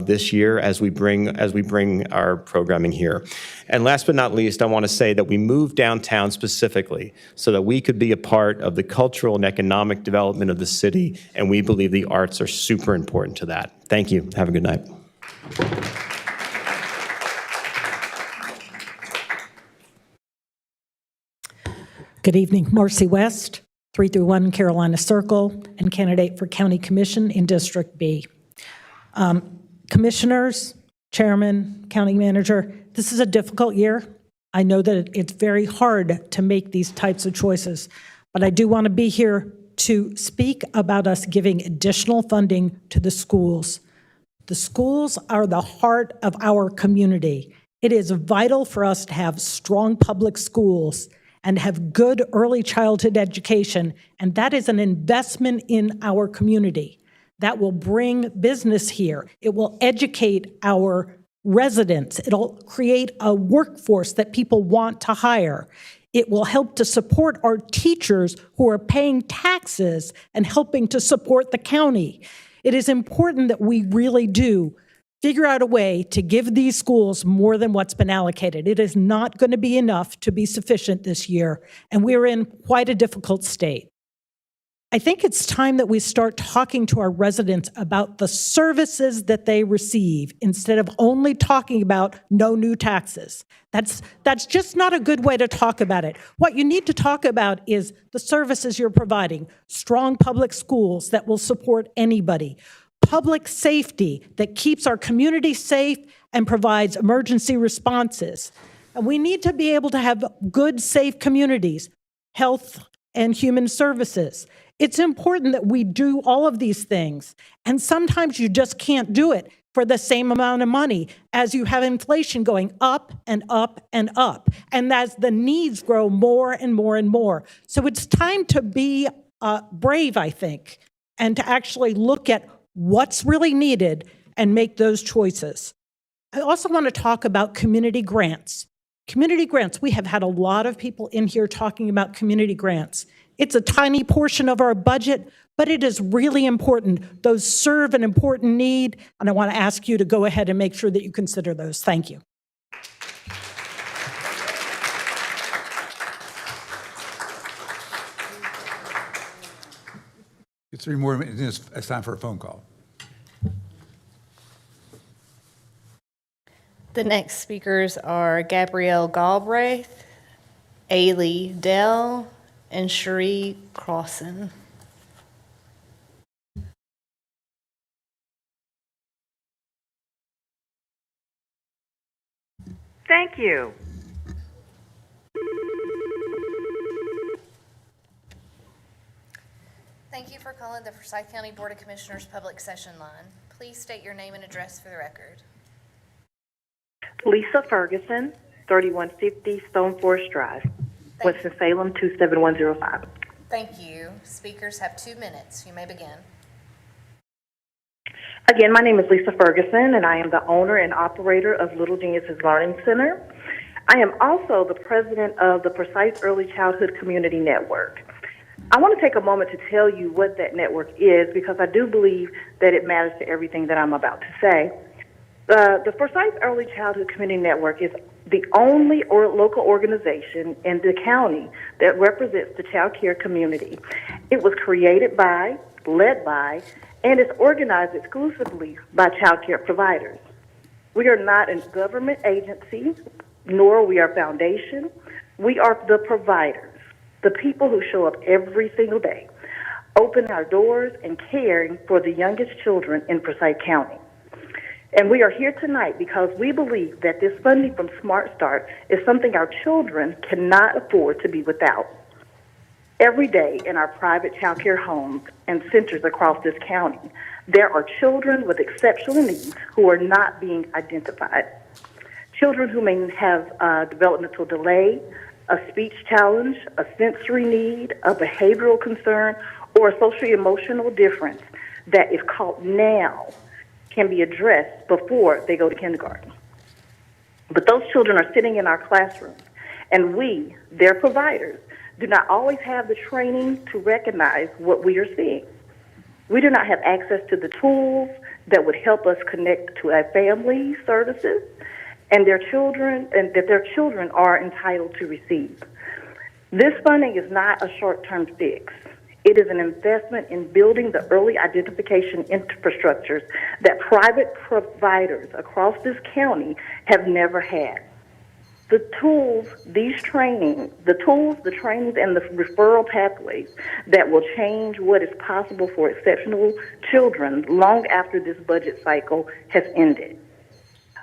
this year as we bring our programming here. And last but not least, I want to say that we moved downtown specifically so that we could be a part of the cultural and economic development of the city, and we believe the arts are super important to that. Thank you. Have a good night. Good evening, Marcy West, 331 Carolina Circle, and candidate for County Commission in District B. Commissioners, Chairman, County Manager, this is a difficult year. I know that it's very hard to make these types of choices, but I do want to be here to speak about us giving additional funding to the schools. The schools are the heart of our community. It is vital for us to have strong public schools and have good early childhood education, and that is an investment in our community. That will bring business here. It will educate our residents. It'll create a workforce that people want to hire. It will help to support our teachers who are paying taxes and helping to support the county. It is important that we really do figure out a way to give these schools more than what's been allocated. It is not going to be enough to be sufficient this year, and we're in quite a difficult state. I think it's time that we start talking to our residents about the services that they receive instead of only talking about no new taxes. That's just not a good way to talk about it. What you need to talk about is the services you're providing, strong public schools that will support anybody, public safety that keeps our community safe and provides emergency responses. And we need to be able to have good, safe communities, health and human services. It's important that we do all of these things. And sometimes you just can't do it for the same amount of money as you have inflation going up and up and up. And as the needs grow more and more and more. So it's time to be brave, I think, and to actually look at what's really needed and make those choices. I also want to talk about community grants. Community grants, we have had a lot of people in here talking about community grants. It's a tiny portion of our budget, but it is really important. Those serve an important need, and I want to ask you to go ahead and make sure that you consider those. Thank you. Get 3 more minutes. It's time for a phone call. The next speakers are Gabrielle Galbraith, Ailey Dell, and Cherie Crossan. Thank you. Thank you for calling the Forsyth County Board of Commissioners Public Session Line. Please state your name and address for the record. Lisa Ferguson, 3150 Stone Forest Drive, Winston-Salem 27105. Thank you. Speakers have 2 minutes. You may begin. Again, my name is Lisa Ferguson, and I am the owner and operator of Little Geniuses Learning Center. I am also the president of the Forsyth Early Childhood Community Network. I want to take a moment to tell you what that network is because I do believe that it matters to everything that I'm about to say. The Forsyth Early Childhood Community Network is the only local organization in the county that represents the child care community. It was created by, led by, and is organized exclusively by child care providers. We are not a government agency, nor are we a foundation. We are the providers, the people who show up every single day, open our doors and caring for the youngest children in Forsyth County. And we are here tonight because we believe that this funding from Smart Start is something our children cannot afford to be without. Every day in our private child care homes and centers across this county, there are children with exceptional needs who are not being identified. Children who may have a developmental delay, a speech challenge, a sensory need, a behavioral concern, or a socio-emotional difference that, if caught now, can be addressed before they go to kindergarten. But those children are sitting in our classrooms, and we, their providers, do not always have the training to recognize what we are seeing. We do not have access to the tools that would help us connect to our family services and their children, and that their children are entitled to receive. This funding is not a short-term fix. It is an investment in building the early identification infrastructures that private providers across this county have never had. The tools, the trainings, and the referral pathways that will change what is possible for exceptional children long after this budget cycle has ended.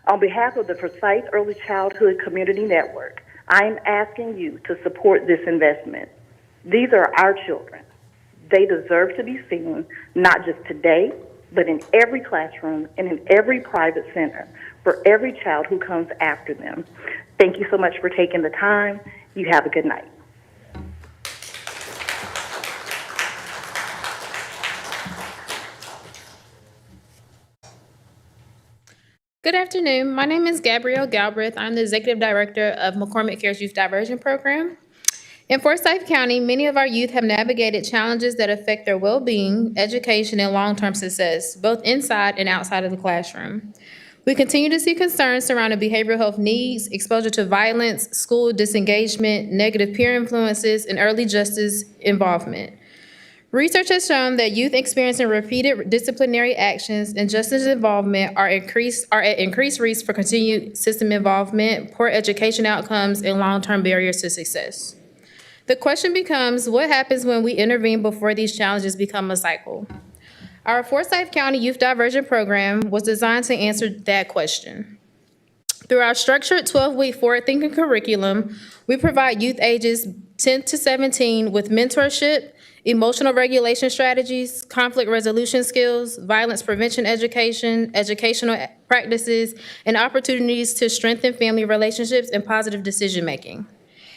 On behalf of the Forsyth Early Childhood Community Network, I am asking you to support this investment. These are our children. They deserve to be seen, not just today, but in every classroom and in every private center for every child who comes after them. Thank you so much for taking the time. You have a good night. Good afternoon. My name is Gabrielle Galbraith. I'm the Executive Director of McCormick Cares Youth Diversion Program. In Forsyth County, many of our youth have navigated challenges that affect their well-being, education, and long-term success, both inside and outside of the classroom. We continue to see concerns surrounding behavioral health needs, exposure to violence, school disengagement, negative peer influences, and early justice involvement. Research has shown that youth experiencing repeated disciplinary actions and justice involvement are at increased risk for continued system involvement, poor education outcomes, and long-term barriers to success. The question becomes, what happens when we intervene before these challenges become a cycle? Our Forsyth County Youth Diversion Program was designed to answer that question. Through our structured 12-week forward-thinking curriculum, we provide youth ages 10 to 17 with mentorship, emotional regulation strategies, conflict resolution skills, violence prevention education, educational practices, and opportunities to strengthen family relationships and positive decision-making.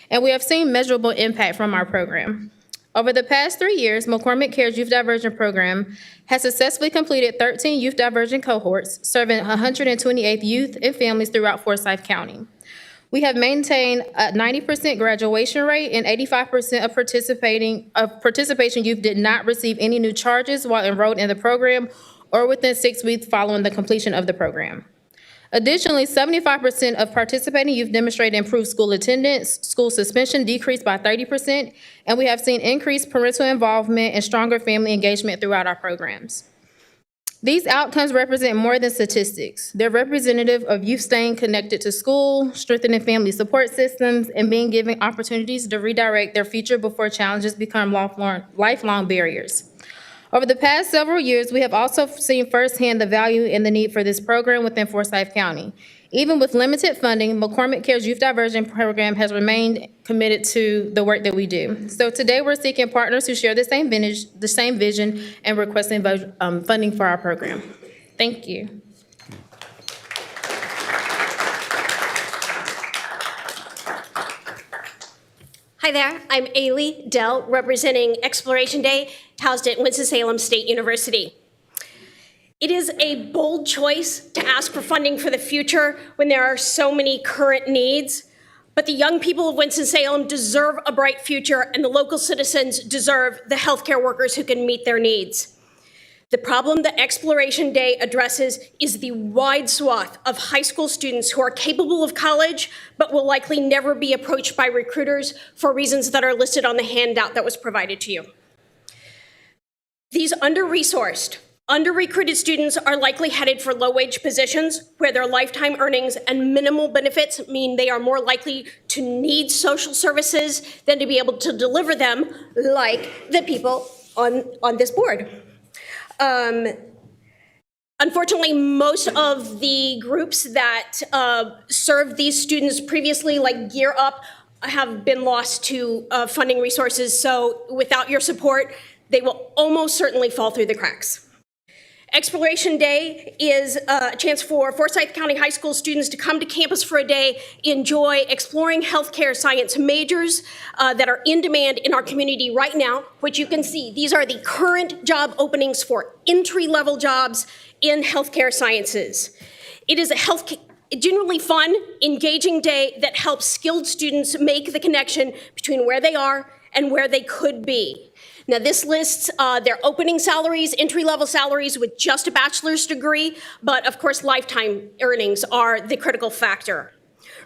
And we have seen measurable impact from our program. Over the past 3 years, McCormick Cares Youth Diversion Program has successfully completed 13 youth diversion cohorts, serving 128 youth and families throughout Forsyth County. We have maintained a 90% graduation rate, and 85% of participation youth did not receive any new charges while enrolled in the program or within 6 weeks following the completion of the program. Additionally, 75% of participating youth demonstrated improved school attendance, school suspension decreased by 30%, and we have seen increased parental involvement and stronger family engagement throughout our programs. These outcomes represent more than statistics. They're representative of youth staying connected to school, strengthening family support systems, and being given opportunities to redirect their future before challenges become lifelong barriers. Over the past several years, we have also seen firsthand the value and the need for this program within Forsyth County. Even with limited funding, McCormick Cares Youth Diversion Program has remained committed to the work that we do. So today, we're seeking partners who share the same vision, and requesting funding for our program. Thank you. Hi there, I'm Ailey Dell, representing Exploration Day, housed at Winston-Salem State University. It is a bold choice to ask for funding for the future when there are so many current needs, but the young people of Winston-Salem deserve a bright future, and the local citizens deserve the healthcare workers who can meet their needs. The problem that Exploration Day addresses is the wide swath of high school students who are capable of college, but will likely never be approached by recruiters for reasons that are listed on the handout that was provided to you. These under-resourced, under-recruited students are likely headed for low-wage positions where their lifetime earnings and minimal benefits mean they are more likely to need social services than to be able to deliver them, like the people on this board. Unfortunately, most of the groups that served these students previously, like Gear Up, have been lost to funding resources. So without your support, they will almost certainly fall through the cracks. Exploration Day is a chance for Forsyth County High School students to come to campus for a day, enjoy exploring healthcare science majors that are in demand in our community right now, which you can see. These are the current job openings for entry-level jobs in healthcare sciences. It is a genuinely fun, engaging day that helps skilled students make the connection between where they are and where they could be. Now, this lists their opening salaries, entry-level salaries with just a bachelor's degree, but of course, lifetime earnings are the critical factor.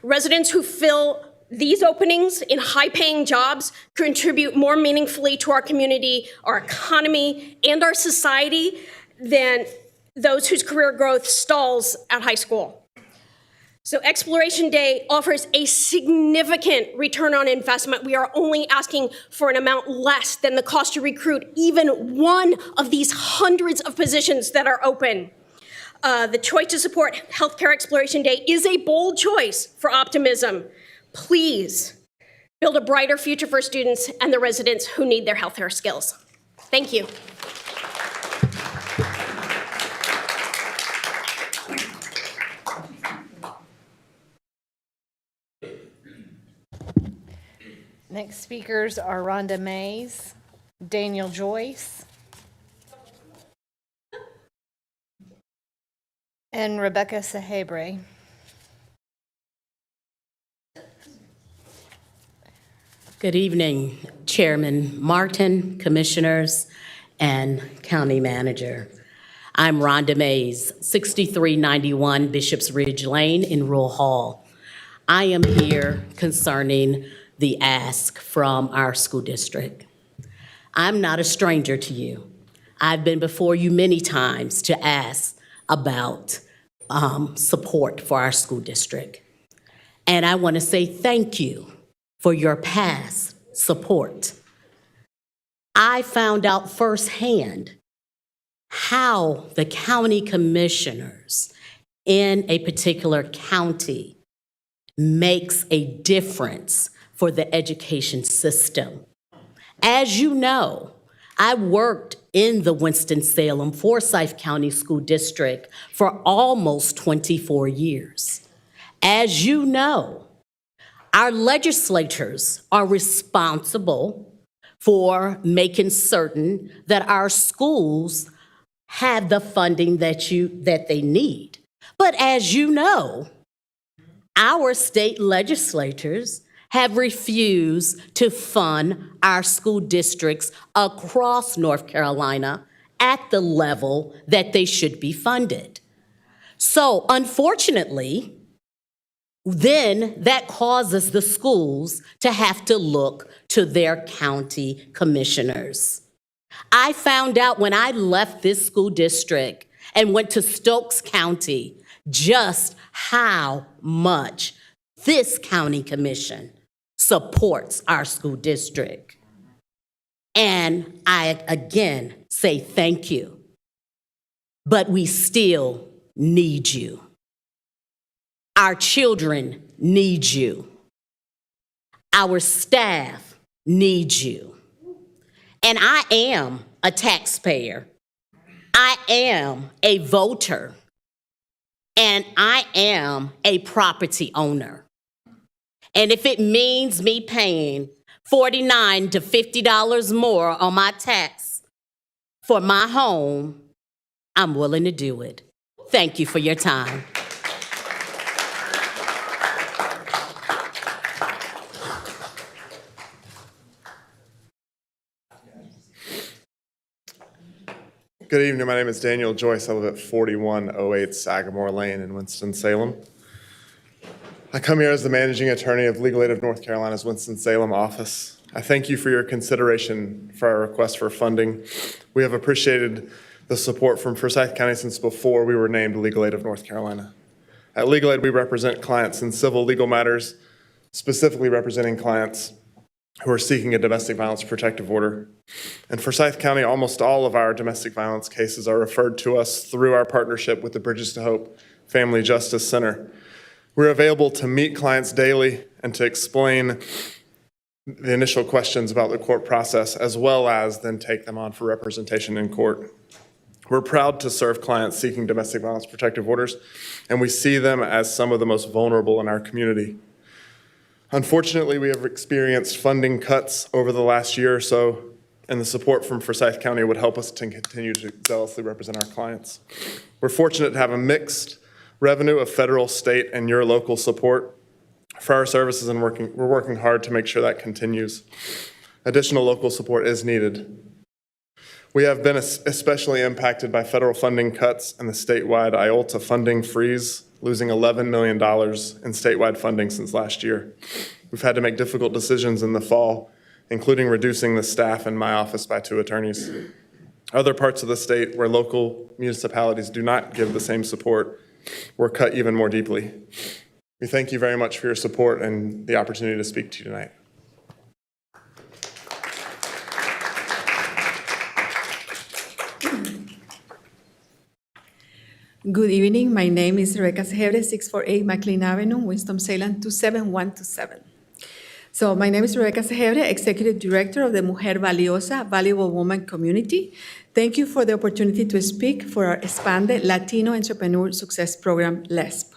Residents who fill these openings in high-paying jobs contribute more meaningfully to our community, our economy, and our society than those whose career growth stalls at high school. So Exploration Day offers a significant return on investment. We are only asking for an amount less than the cost to recruit even one of these hundreds of positions that are open. The choice to support Healthcare Exploration Day is a bold choice for optimism. Please build a brighter future for students and the residents who need their healthcare skills. Thank you. Next speakers are Rhonda Mays, Daniel Joyce, and Rebecca Sahabre. Good evening, Chairman Martin, Commissioners, and County Manager. I'm Rhonda Mays, 6391 Bishops Ridge Lane in Rural Hall. I am here concerning the ask from our school district. I'm not a stranger to you. I've been before you many times to ask about support for our school district. And I want to say thank you for your past support. I found out firsthand how the county commissioners in a particular county makes a difference for the education system. As you know, I worked in the Winston-Salem Forsyth County School District for almost 24 years. As you know, our legislators are responsible for making certain that our schools have the funding that they need. But as you know, our state legislators have refused to fund our school districts across North Carolina at the level that they should be funded. So unfortunately, then that causes the schools to have to look to their county commissioners. I found out when I left this school district and went to Stokes County just how much this county commission supports our school district. And I again say thank you, but we still need you. Our children need you. Our staff needs you. And I am a taxpayer. I am a voter. And I am a property owner. And if it means me paying $49 to $50 more on my tax for my home, I'm willing to do it. Thank you for your time. Good evening. My name is Daniel Joyce. I live at 4108 Sagamore Lane in Winston-Salem. I come here as the managing attorney of Legal Aid of North Carolina's Winston-Salem office. I thank you for your consideration for our request for funding. We have appreciated the support from Forsyth County since before we were named Legal Aid of North Carolina. At Legal Aid, we represent clients in civil legal matters, specifically representing clients who are seeking a domestic violence protective order. In Forsyth County, almost all of our domestic violence cases are referred to us through our partnership with the Bridges to Hope Family Justice Center. We're available to meet clients daily and to explain the initial questions about the court process, as well as then take them on for representation in court. We're proud to serve clients seeking domestic violence protective orders, and we see them as some of the most vulnerable in our community. Unfortunately, we have experienced funding cuts over the last year or so, and the support from Forsyth County would help us to continue to zealously represent our clients. We're fortunate to have a mixed revenue of federal, state, and your local support for our services, and we're working hard to make sure that continues. Additional local support is needed. We have been especially impacted by federal funding cuts and the statewide IOLTA funding freeze, losing $11 million in statewide funding since last year. We've had to make difficult decisions in the fall, including reducing the staff in my office by 2 attorneys. Other parts of the state where local municipalities do not give the same support were cut even more deeply. We thank you very much for your support and the opportunity to speak to you tonight. Good evening. My name is Rebecca Segebre, 648 McLean Avenue, Winston-Salem, 27127. So my name is Rebecca Segebre, Executive Director of the Mujer Valiosa, Valuable Woman Community. Thank you for the opportunity to speak for our expanded Latino Entrepreneur Success Program, LESP.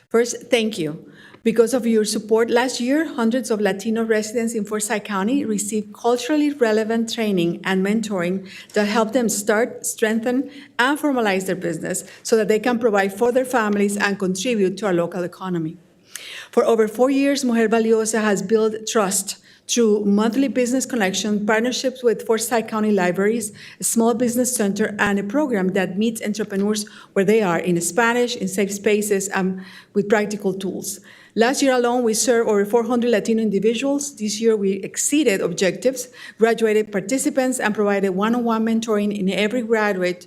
First, thank you. Because of your support last year, hundreds of Latino residents in Forsyth County received culturally relevant training and mentoring that helped them start, strengthen, and formalize their business so that they can provide for their families and contribute to our local economy. For over 4 years, Mujer Valiosa has built trust through monthly business connection, partnerships with Forsyth County Libraries, a small business center, and a program that meets entrepreneurs where they are, in Spanish, in safe spaces, and with practical tools. Last year alone, we served over 400 Latino individuals. This year, we exceeded objectives, graduated participants, and provided one-on-one mentoring in every graduate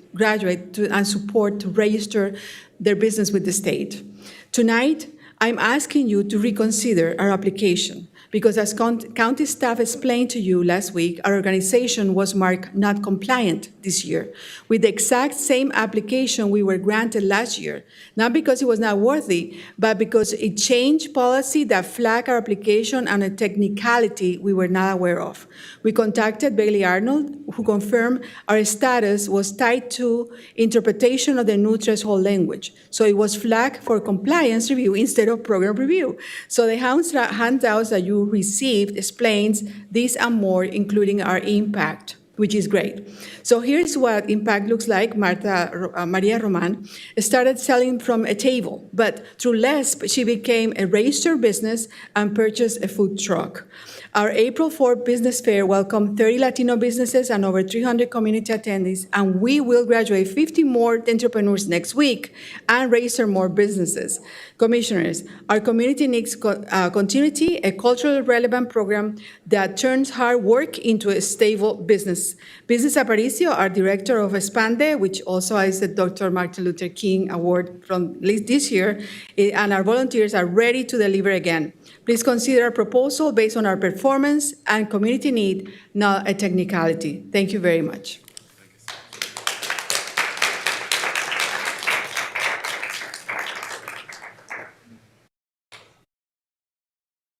and support to register their business with the state. Tonight, I'm asking you to reconsider our application because as county staff explained to you last week, our organization was marked not compliant this year with the exact same application we were granted last year, not because it was not worthy, but because it changed policy that flagged our application on a technicality we were not aware of. We contacted Bailey Arnold, who confirmed our status was tied to interpretation of the new threshold language. So it was flagged for compliance review instead of program review. So the handouts that you received explains this and more, including our impact, which is great. So here's what impact looks like. Maria Roman started selling from a table, but through LESP, she became a registered business and purchased a food truck. Our April 4th business fair welcomed 30 Latino businesses and over 300 community attendees, and we will graduate 50 more entrepreneurs next week and register more businesses. Commissioners, our community needs continuity, a culturally relevant program that turns hard work into a stable business. Business Aparicio, our director of Expande, which also is the Dr. Martin Luther King Award from this year, and our volunteers are ready to deliver again. Please consider a proposal based on our performance and community need, not a technicality. Thank you very much.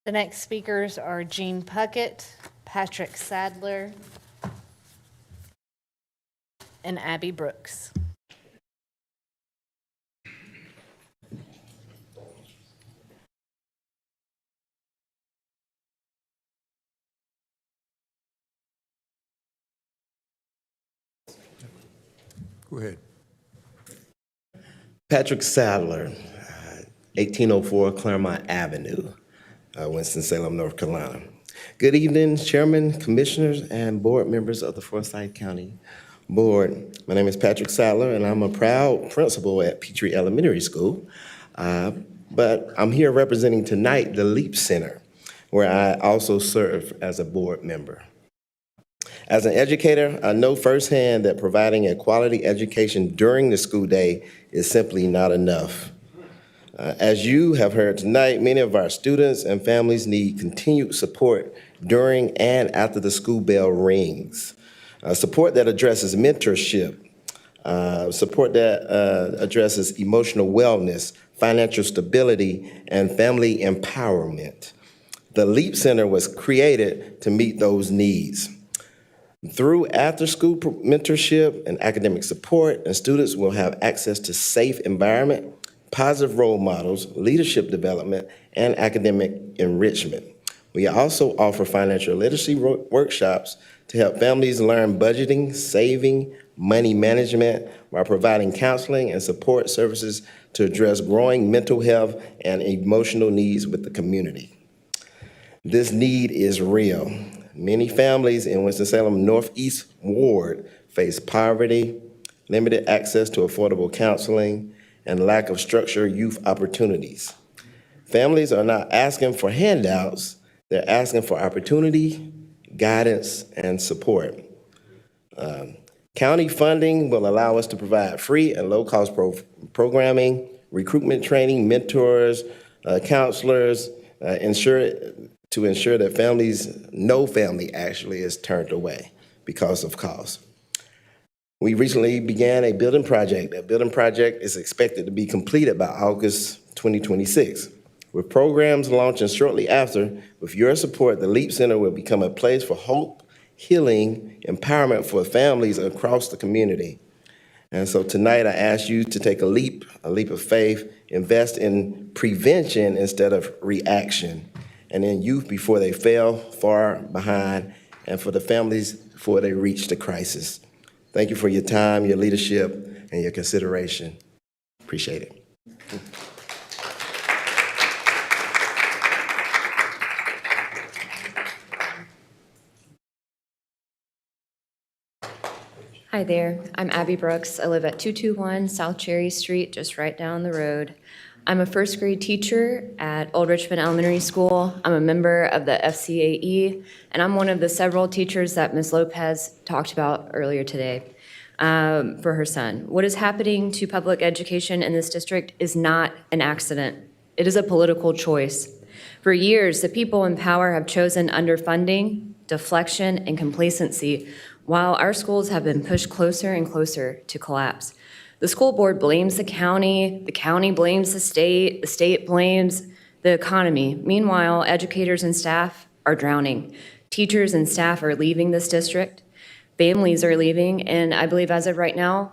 The next speakers are Jean Puckett, Patrick Sadler, and Abby Brooks. Go ahead. Patrick Sadler, 1804 Claremont Avenue, Winston-Salem, North Carolina. Good evening, Chairman, Commissioners, and board members of the Forsyth County Board. My name is Patrick Sadler, and I'm a proud principal at Petrie Elementary School. But I'm here representing tonight the LEAP Center, where I also serve as a board member. As an educator, I know firsthand that providing a quality education during the school day is simply not enough. As you have heard tonight, many of our students and families need continued support during and after the school bell rings. Support that addresses mentorship, support that addresses emotional wellness, financial stability, and family empowerment. The LEAP Center was created to meet those needs. Through after-school mentorship and academic support, and students will have access to safe environment, positive role models, leadership development, and academic enrichment. We also offer financial literacy workshops to help families learn budgeting, saving, money management, while providing counseling and support services to address growing mental health and emotional needs with the community. This need is real. Many families in Winston-Salem Northeast Ward face poverty, limited access to affordable counseling, and lack of structured youth opportunities. Families are not asking for handouts, they're asking for opportunity, guidance, and support. County funding will allow us to provide free and low-cost programming, recruitment training, mentors, counselors, to ensure that no family actually is turned away because of cost. We recently began a building project. That building project is expected to be completed by August 2026. With programs launching shortly after, with your support, the LEAP Center will become a place for hope, healing, empowerment for families across the community. And so tonight I ask you to take a leap of faith, invest in prevention instead of reaction, and in youth before they fail far behind, and for the families before they reach the crisis. Thank you for your time, your leadership, and your consideration. Appreciate it. Hi there, I'm Abby Brooks. I live at 221 South Cherry Street, just right down the road. I'm a first grade teacher at Old Richmond Elementary School. I'm a member of the FCAE, and I'm one of the several teachers that Ms. Lopez talked about earlier today for her son. What is happening to public education in this district is not an accident. It is a political choice. For years, the people in power have chosen underfunding, deflection, and complacency, while our schools have been pushed closer and closer to collapse. The school board blames the county blames the state blames the economy. Meanwhile, educators and staff are drowning. Teachers and staff are leaving this district. Families are leaving, and I believe as of right now,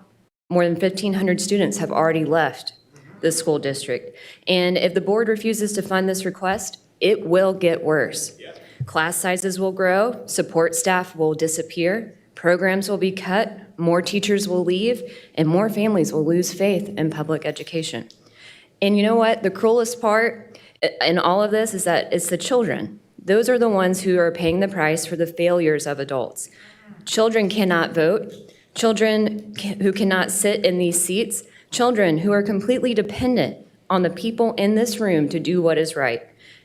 more than 1,500 students have already left the school district. And if the board refuses to fund this request, it will get worse. Class sizes will grow, support staff will disappear, programs will be cut, more teachers will leave, and more families will lose faith in public education. And you know what? The cruelest part in all of this is that it's the children. Those are the ones who are paying the price for the failures of adults. Children cannot vote, children who cannot sit in these seats, children who are completely dependent on the people in this room to do what is right.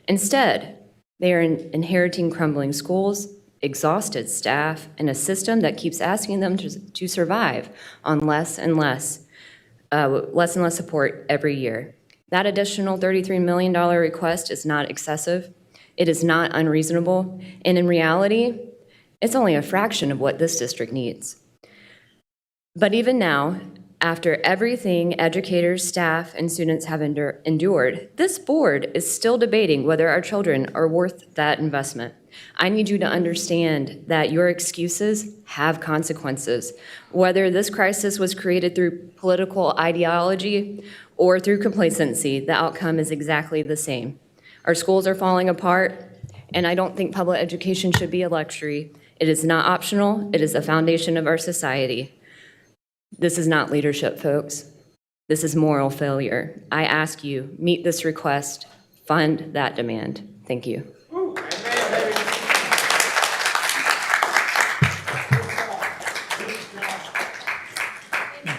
Instead, they are inheriting crumbling schools, exhausted staff, and a system that keeps asking them to survive on less and less support every year. That additional $33 million request is not excessive. It is not unreasonable. And in reality, it's only a fraction of what this district needs. But even now, after everything educators, staff, and students have endured, this board is still debating whether our children are worth that investment. I need you to understand that your excuses have consequences. Whether this crisis was created through political ideology or through complacency, the outcome is exactly the same. Our schools are falling apart, and I don't think public education should be a luxury. It is not optional. It is the foundation of our society. This is not leadership, folks. This is moral failure. I ask you, meet this request, fund that demand. Thank you.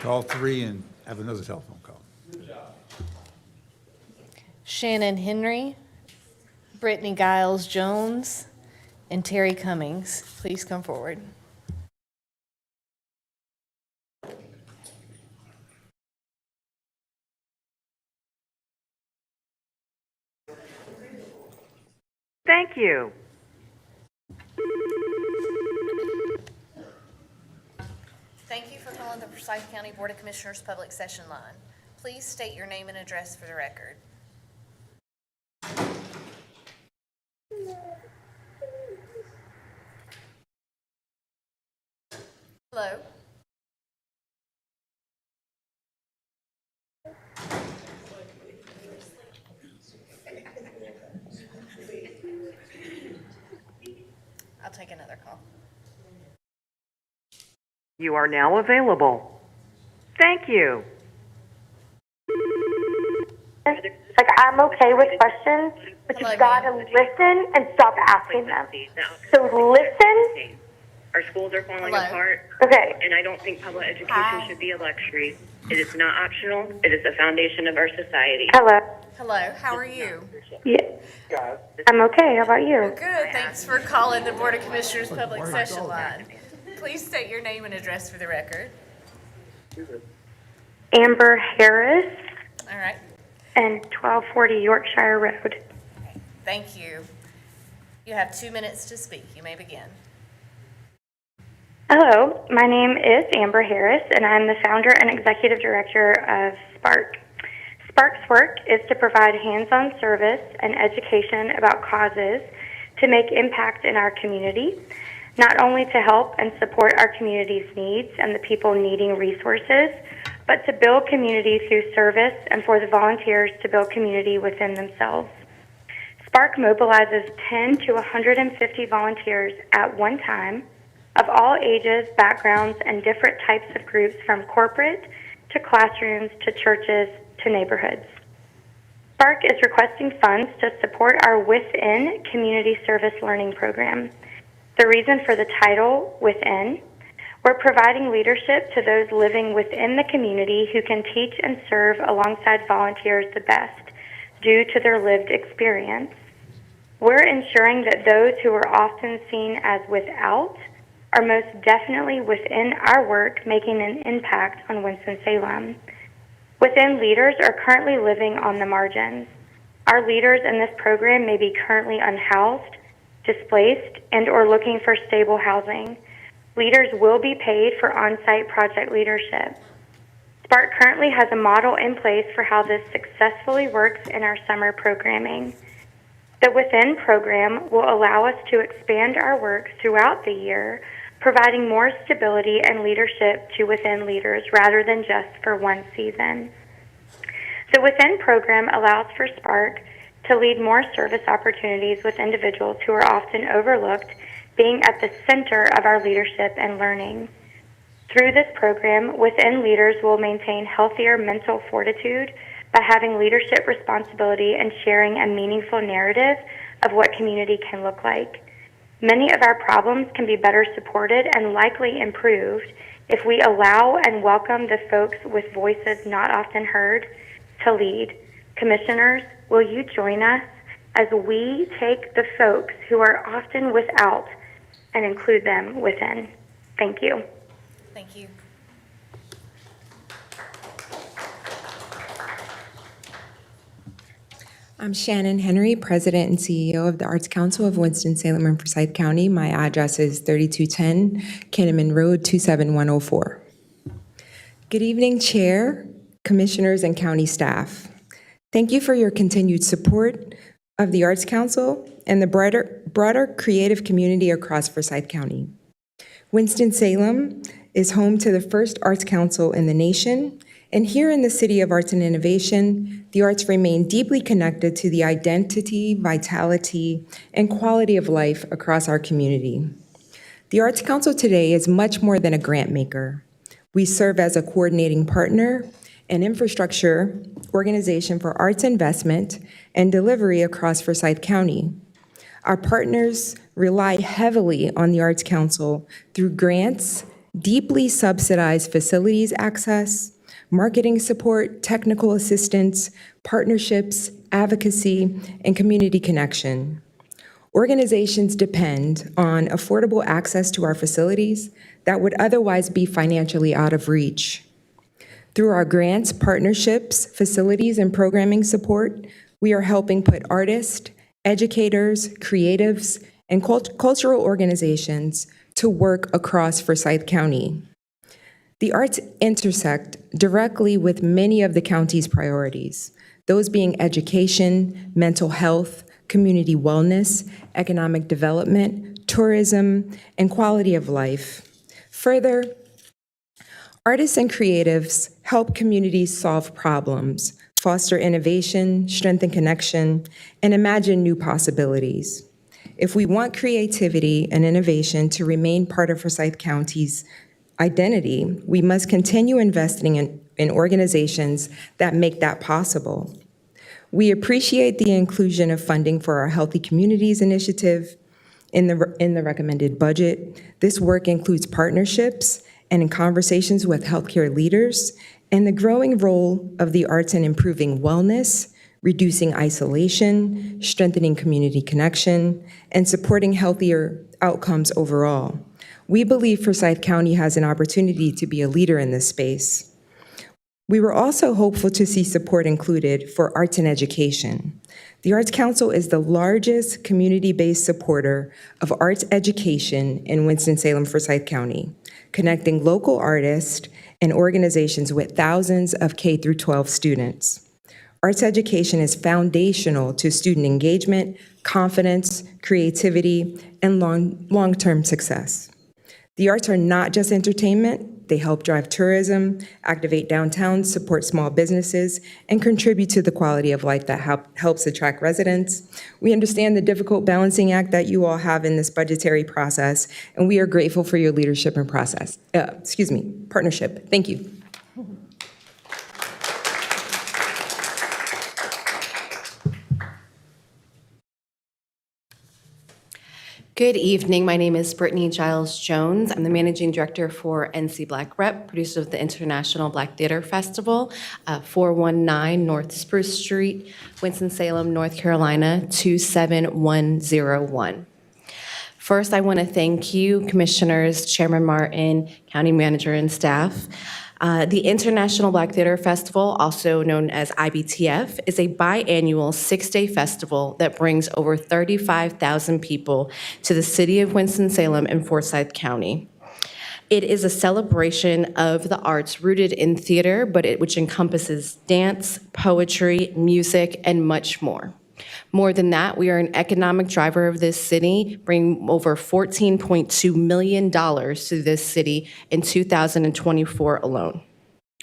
Call 3 and have another telephone call. Shannon Henry, Brittany Giles Jones, and Terry Cummings. Please come forward. Thank you. Thank you for calling the Forsyth County Board of Commissioners Public Session Line. Please state your name and address for the record. Hello? I'll take another call. You are now available. Thank you. Like, I'm okay with questions, but you've got to listen and stop asking them. So listen. Our schools are falling apart. Okay. And I don't think public education should be a luxury. It is not optional. It is the foundation of our society. Hello. Hello, how are you? Yeah. I'm okay. How about you? Good, thanks for calling the Board of Commissioners Public Session Line. Please state your name and address for the record. Amber Harris. All right, And 1240 Yorkshire Road. thank you. You have 2 minutes to speak. You may begin. Hello, my name is Amber Harris, and I'm the founder and executive director of Spark. Spark's work is to provide hands-on service and education about causes to make impact in our community, not only to help and support our community's needs and the people needing resources, but to build community through service and for the volunteers to build community within themselves. Spark mobilizes 10 to 150 volunteers at one time of all ages, backgrounds, and different types of groups from corporate to classrooms to churches to neighborhoods. Spark is requesting funds to support our Within Community Service Learning Program. The reason for the title, Within, We're providing leadership to those living within the community who can teach and serve alongside volunteers the best due to their lived experience. We're ensuring that those who are often seen as without are most definitely within our work making an impact on Winston-Salem. Within leaders are currently living on the margins. Our leaders in this program may be currently unhoused, displaced, and or looking for stable housing. Leaders will be paid for on-site project leadership. Spark currently has a model in place for how this successfully works in our summer programming. The Within program will allow us to expand our work throughout the year, providing more stability and leadership to Within leaders rather than just for one season. The Within program allows for Spark to lead more service opportunities with individuals who are often overlooked, being at the center of our leadership and learning. Through this program, Within leaders will maintain healthier mental fortitude by having leadership responsibility and sharing a meaningful narrative of what community can look like. Many of our problems can be better supported and likely improved if we allow and welcome the folks with voices not often heard to lead. Commissioners, will you join us as we take the folks who are often without and include them within? Thank you. Thank you. I'm Shannon Henry, President and CEO of the Arts Council of Winston-Salem and Forsyth County. My address is 3210 Kenneman Road, 27104. Good evening, Chair, Commissioners, and County staff. Thank you for your continued support of the Arts Council and the broader creative community across Forsyth County. Winston-Salem is home to the first Arts Council in the nation, and here in the City of Arts and Innovation, the arts remain deeply connected to the identity, vitality, and quality of life across our community. The Arts Council today is much more than a grant maker. We serve as a coordinating partner and infrastructure organization for arts investment and delivery across Forsyth County. Our partners rely heavily on the Arts Council through grants, deeply subsidized facilities access, marketing support, technical assistance, partnerships, advocacy, and community connection. Organizations depend on affordable access to our facilities that would otherwise be financially out of reach. Through our grants, partnerships, facilities, and programming support, we are helping put artists, educators, creatives, and cultural organizations to work across Forsyth County. The arts intersect directly with many of the county's priorities, those being education, mental health, community wellness, economic development, tourism, and quality of life. Further, artists and creatives help communities solve problems, foster innovation, strengthen connection, and imagine new possibilities. If we want creativity and innovation to remain part of Forsyth County's identity, we must continue investing in organizations that make that possible. We appreciate the inclusion of funding for our Healthy Communities Initiative in the recommended budget. This work includes partnerships and in conversations with healthcare leaders and the growing role of the arts in improving wellness, reducing isolation, strengthening community connection, and supporting healthier outcomes overall. We believe Forsyth County has an opportunity to be a leader in this space. We were also hopeful to see support included for arts and education. The Arts Council is the largest community-based supporter of arts education in Winston-Salem, Forsyth County, connecting local artists and organizations with thousands of K through 12 students. Arts education is foundational to student engagement, confidence, creativity, and long-term success. The arts are not just entertainment. They help drive tourism, activate downtown, support small businesses, and contribute to the quality of life that helps attract residents. We understand the difficult balancing act that you all have in this budgetary process, and we are grateful for your leadership and partnership. Thank you. Good evening. My name is Brittany Giles Jones. I'm the managing director for NC Black Rep, producer of the International Black Theater Festival, 419 North Spruce Street, Winston-Salem, North Carolina, 27101. First, I want to thank you, Commissioners, Chairman Martin, County Manager, and staff. The International Black Theater Festival, also known as IBTF, is a biannual 6-day festival that brings over 35,000 people to the city of Winston-Salem and Forsyth County. It is a celebration of the arts rooted in theater, which encompasses dance, poetry, music, and much more. More than that, we are an economic driver of this city, bringing over $14.2 million to this city in 2024 alone.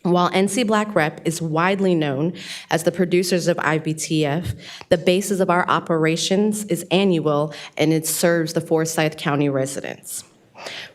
While NC Black Rep is widely known as the producers of IBTF, the basis of our operations is annual and it serves the Forsyth County residents.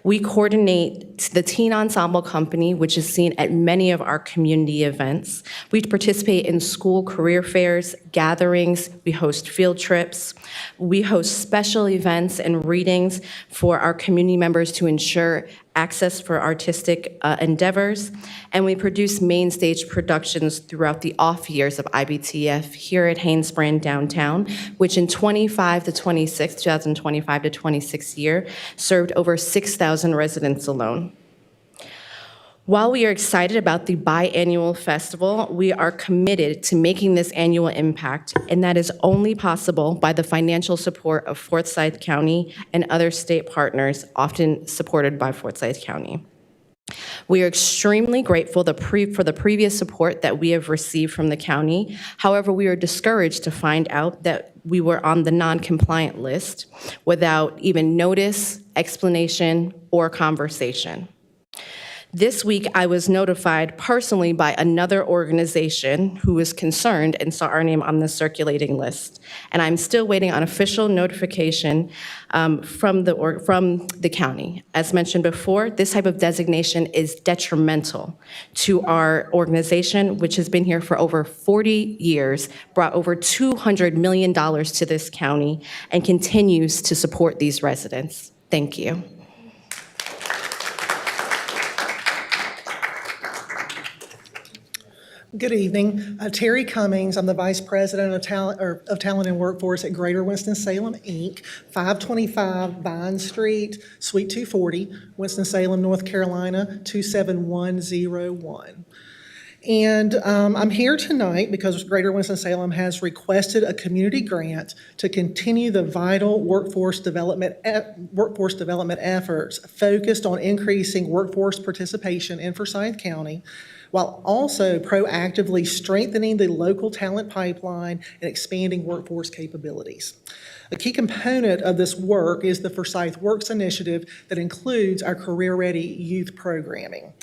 We coordinate the Teen Ensemble Company, which is seen at many of our community events. We participate in school career fairs, gatherings, we host field trips, we host special events and readings for our community members to ensure access for artistic endeavors, and we produce main stage productions throughout the off years of IBTF here at Haynesbrand downtown, which in 2025 to 26 year served over 6,000 residents alone. While we are excited about the biannual festival, we are committed to making this annual impact, and that is only possible by the financial support of Forsyth County and other state partners, often supported by Forsyth County. We are extremely grateful for the previous support that we have received from the county. However, we are discouraged to find out that we were on the non-compliant list without even notice, explanation, or conversation. This week, I was notified personally by another organization who was concerned and saw our name on the circulating list. And I'm still waiting on official notification from the county. As mentioned before, this type of designation is detrimental to our organization, which has been here for over 40 years, brought over $200 million to this county, and continues to support these residents. Thank you. Good evening. Terry Cummings. I'm the Vice President of Talent and Workforce at Greater Winston-Salem, Inc., 525 Vine Street, Suite 240, Winston-Salem, North Carolina, 27101. And I'm here tonight because Greater Winston-Salem has requested a community grant to continue the vital workforce development efforts focused on increasing workforce participation in Forsyth County, while also proactively strengthening the local talent pipeline and expanding workforce capabilities. A key component of this work is the Forsyth Works initiative that includes our Career Ready youth programming.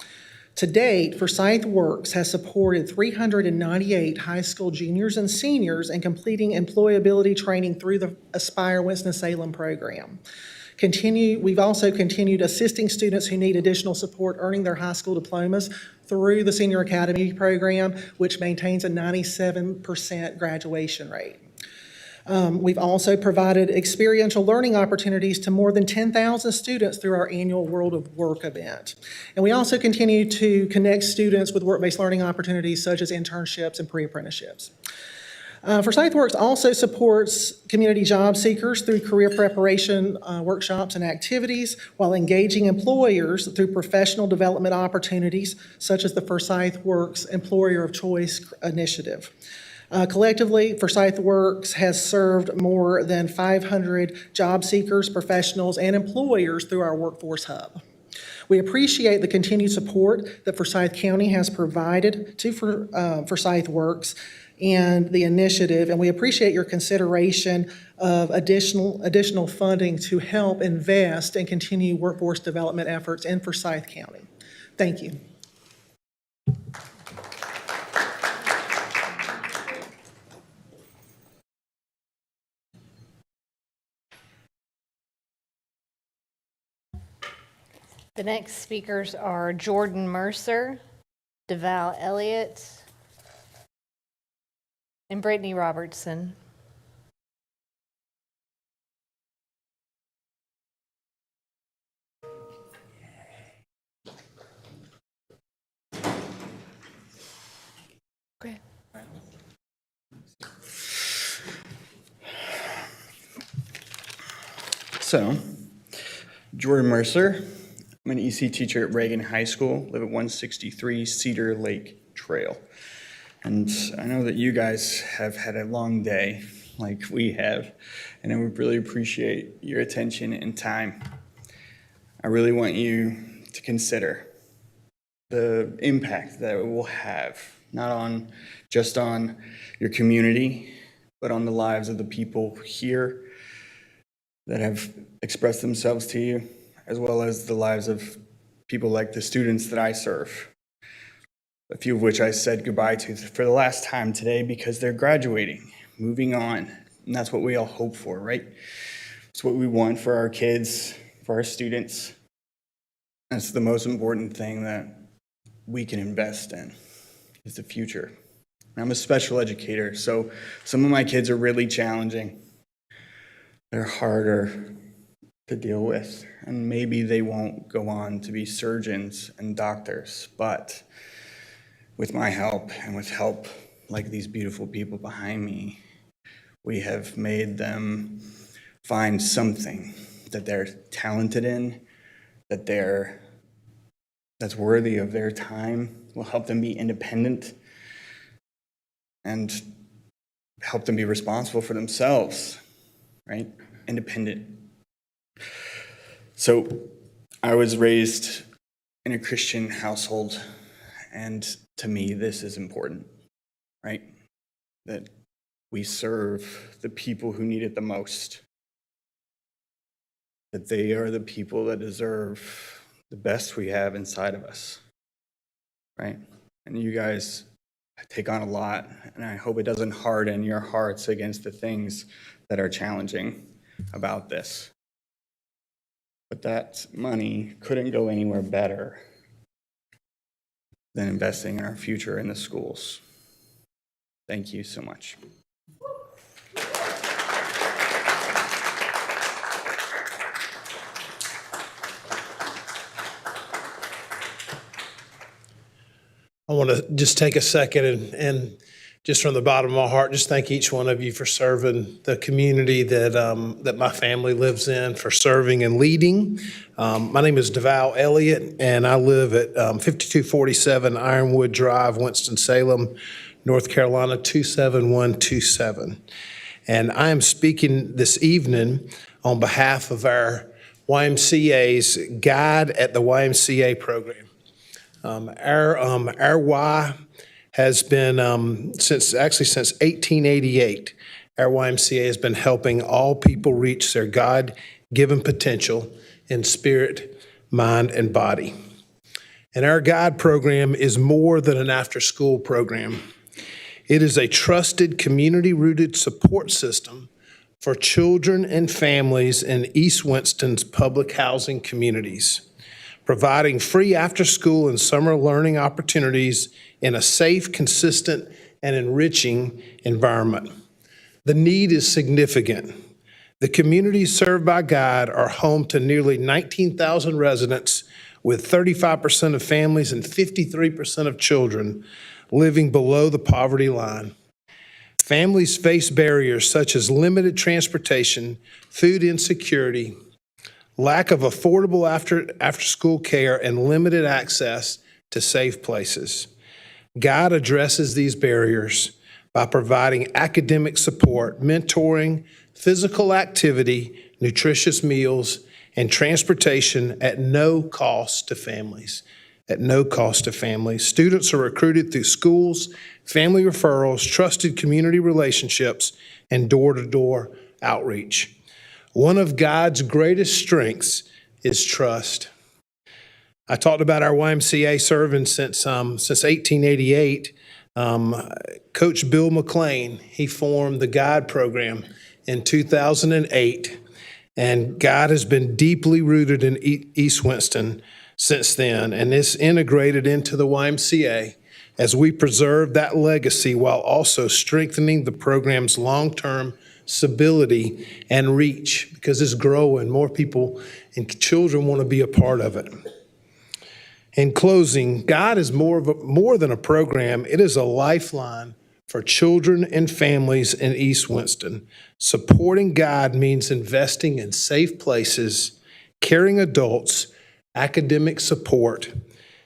To date, Forsyth Works has supported 398 high school juniors and seniors in completing employability training through the Aspire Winston-Salem program. We've also continued assisting students who need additional support earning their high school diplomas through the Senior Academy program, which maintains a 97% graduation rate. We've also provided experiential learning opportunities to more than 10,000 students through our annual World of Work event. And we also continue to connect students with work-based learning opportunities such as internships and pre-apprenticeships. Forsyth Works also supports community job seekers through career preparation workshops and activities while engaging employers through professional development opportunities such as the Forsyth Works Employer of Choice initiative. Collectively, Forsyth Works has served more than 500 job seekers, professionals, and employers through our Workforce Hub. We appreciate the continued support that Forsyth County has provided to Forsyth Works and the initiative, and we appreciate your consideration of additional funding to help invest and continue workforce development efforts in Forsyth County. Thank you. The next speakers are Jordan Mercer, DeVal Elliott, and Brittany Robertson. Okay. So, Jordan Mercer. I'm an EC teacher at Reagan High School, live at 163 Cedar Lake Trail. And I know that you guys have had a long day like we have, and I would really appreciate your attention and time. I really want you to consider the impact that it will have, not on just on your community, but on the lives of the people here that have expressed themselves to you, as well as the lives of people like the students that I serve, a few of which I said goodbye to for the last time today because they're graduating, moving on, and that's what we all hope for, right? It's what we want for our kids, for our students. That's the most important thing that we can invest in, is the future. I'm a special educator, so some of my kids are really challenging. They're harder to deal with, and maybe they won't go on to be surgeons and doctors, but with my help and with help like these beautiful people behind me, we have made them find something that they're talented in, that's worthy of their time, will help them be independent and help them be responsible for themselves, right? Independent. So I was raised in a Christian household, and to me, this is important, right? That we serve the people who need it the most, that they are the people that deserve the best we have inside of us, right? And you guys take on a lot, and I hope it doesn't harden your hearts against the things that are challenging about this. But that money couldn't go anywhere better than investing in our future in the schools. Thank you so much. I want to just take a second and just from the bottom of my heart, just thank each one of you for serving the community that my family lives in, for serving and leading. My name is DeVal Elliott, and I live at 5247 Ironwood Drive, Winston-Salem, North Carolina 27127. And I am speaking this evening on behalf of our YMCA's Guide at the YMCA program. Our Y has been, since 1888, our YMCA has been helping all people reach their God-given potential in spirit, mind, and body. And our GUIDE program is more than an after-school program. It is a trusted, community-rooted support system for children and families in East Winston's public housing communities, providing free after-school and summer learning opportunities in a safe, consistent, and enriching environment. The need is significant. The communities served by GUIDE are home to nearly 19,000 residents, with 35% of families and 53% of children living below the poverty line. Families face barriers such as limited transportation, food insecurity, lack of affordable after-school care, and limited access to safe places. GUIDE addresses these barriers by providing academic support, mentoring, physical activity, nutritious meals, and transportation at no cost to families. At no cost to families. Students are recruited through schools, family referrals, trusted community relationships, and door-to-door outreach. One of GUIDE's greatest strengths is trust. I talked about our YMCA serving since 1888. Coach Bill McLean, he formed the GUIDE program in 2008, and GUIDE has been deeply rooted in East Winston since then, and it's integrated into the YMCA as we preserve that legacy while also strengthening the program's long-term stability and reach, because it's growing. More people and children want to be a part of it. In closing, God is more than a program. It is a lifeline for children and families in East Winston. Supporting God means investing in safe places, caring adults, academic support,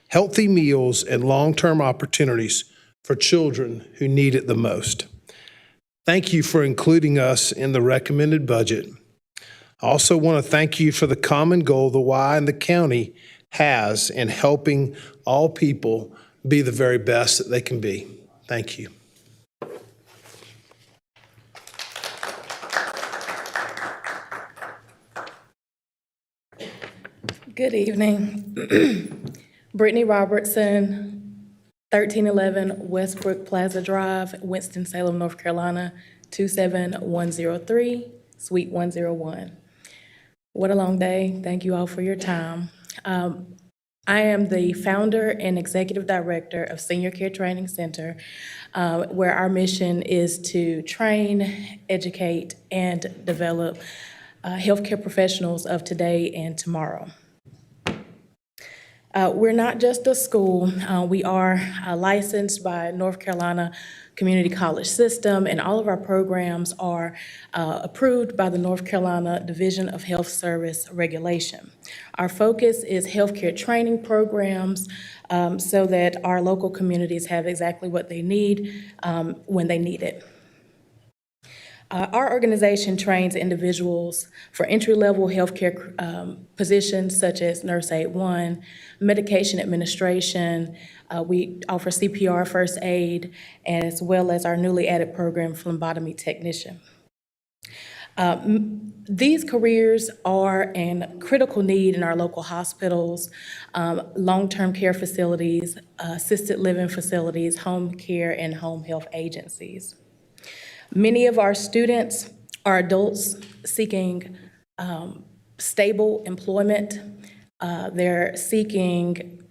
healthy meals, and long-term opportunities for children who need it the most. Thank you for including us in the recommended budget. I also want to thank you for the common goal the Y and the county has in helping all people be the very best that they can be. Thank you. Good evening. Brittany Robertson, 1311 Westbrook Plaza Drive, Winston-Salem, North Carolina, 27103, Suite 101. What a long day. Thank you all for your time. I am the founder and executive director of Senior Care Training Center, where our mission is to train, educate, and develop healthcare professionals of today and tomorrow. We're not just a school. We are licensed by North Carolina Community College System, and all of our programs are approved by the North Carolina Division of Health Service Regulation. Our focus is healthcare training programs so that our local communities have exactly what they need when they need it. Our organization trains individuals for entry-level healthcare positions such as Nurse Aide 1, medication administration. We offer CPR first aid, as well as our newly added program, phlebotomy technician. These careers are in critical need in our local hospitals, long-term care facilities, assisted living facilities, home care, and home health agencies. Many of our students are adults seeking stable employment. They're seeking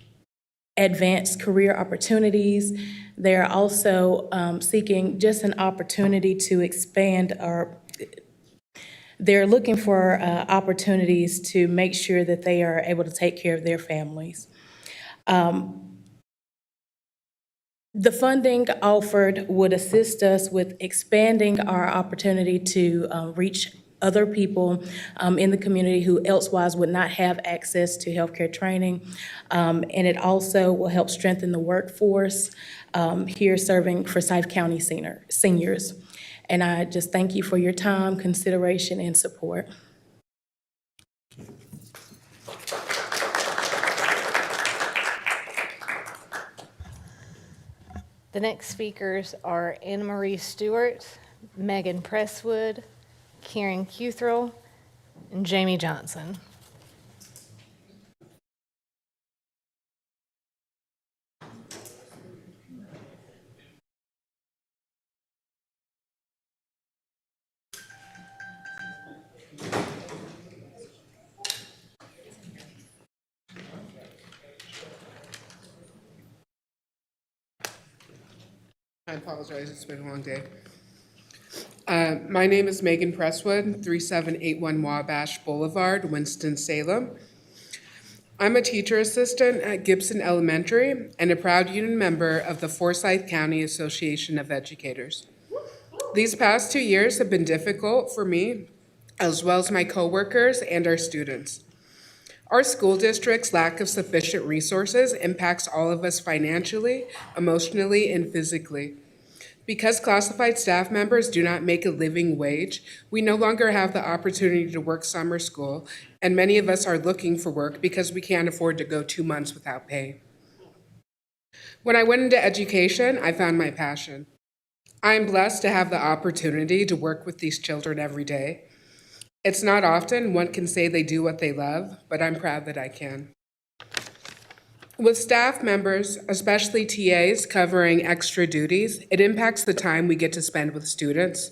advanced career opportunities. They're also seeking just an opportunity to expand, or they're looking for opportunities to make sure that they are able to take care of their families. The funding offered would assist us with expanding our opportunity to reach other people in the community who elsewise would not have access to healthcare training. And it also will help strengthen the workforce here serving Forsyth County seniors. And I just thank you for your time, consideration, and support. The next speakers are Anna Marie Stewart, Megan Presswood, Karen Cuthrell, and Jamie Johnson. I apologize, it's been a long day. My name is Megan Presswood, 3781 Wabash Boulevard, Winston-Salem. I'm a teacher assistant at Gibson Elementary and a proud union member of the Forsyth County Association of Educators. These past 2 years have been difficult for me, as well as my coworkers and our students. Our school district's lack of sufficient resources impacts all of us financially, emotionally, and physically. Because classified staff members do not make a living wage, we no longer have the opportunity to work summer school, and many of us are looking for work because we can't afford to go 2 months without pay. When I went into education, I found my passion. I am blessed to have the opportunity to work with these children every day. It's not often one can say they do what they love, but I'm proud that I can. With staff members, especially TAs, covering extra duties, it impacts the time we get to spend with students.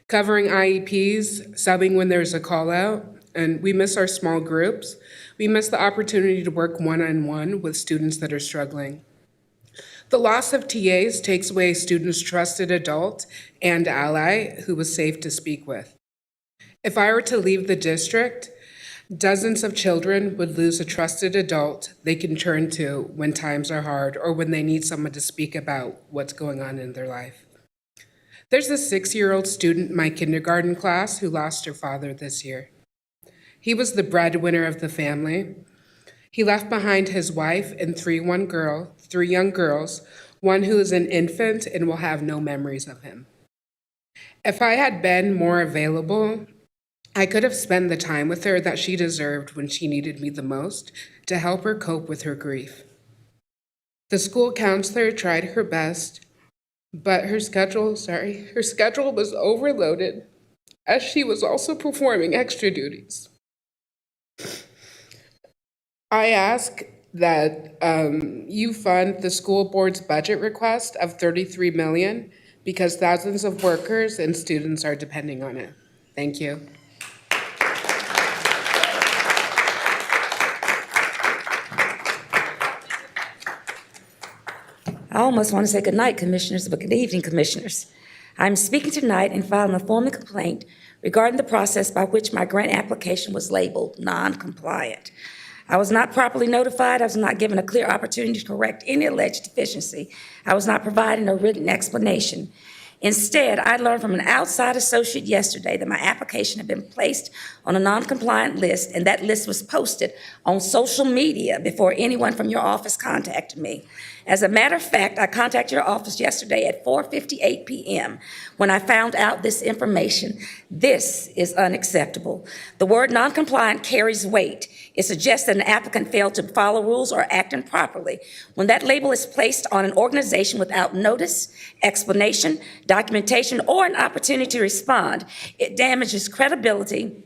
Covering IEPs, subbing when there's a call out, and we miss our small groups. We miss the opportunity to work one-on-one with students that are struggling. The loss of TAs takes away a student's trusted adult and ally who was safe to speak with. If I were to leave the district, Dozens of children would lose a trusted adult they can turn to when times are hard or when they need someone to speak about what's going on in their life. There's a 6-year-old student in my kindergarten class who lost her father this year. He was the breadwinner of the family. He left behind his wife and three young girls, one who is an infant and will have no memories of him. If I had been more available, I could have spent the time with her that she deserved when she needed me the most to help her cope with her grief. The school counselor tried her best, but her schedule was overloaded as she was also performing extra duties. I ask that you fund the school board's budget request of $33 million because thousands of workers and students are depending on it. Thank you. I almost want to say good night, Commissioners, but good evening, Commissioners. I'm speaking tonight and filing a formal complaint regarding the process by which my grant application was labeled non-compliant. I was not properly notified. I was not given a clear opportunity to correct any alleged deficiency. I was not provided a written explanation. Instead, I learned from an outside associate yesterday that my application had been placed on a non-compliant list, and that list was posted on social media before anyone from your office contacted me. As a matter of fact, I contacted your office yesterday at 4:58 p.m. when I found out this information. This is unacceptable. The word non-compliant carries weight. It suggests that an applicant failed to follow rules or act improperly. When that label is placed on an organization without notice, explanation, documentation, or an opportunity to respond, it damages credibility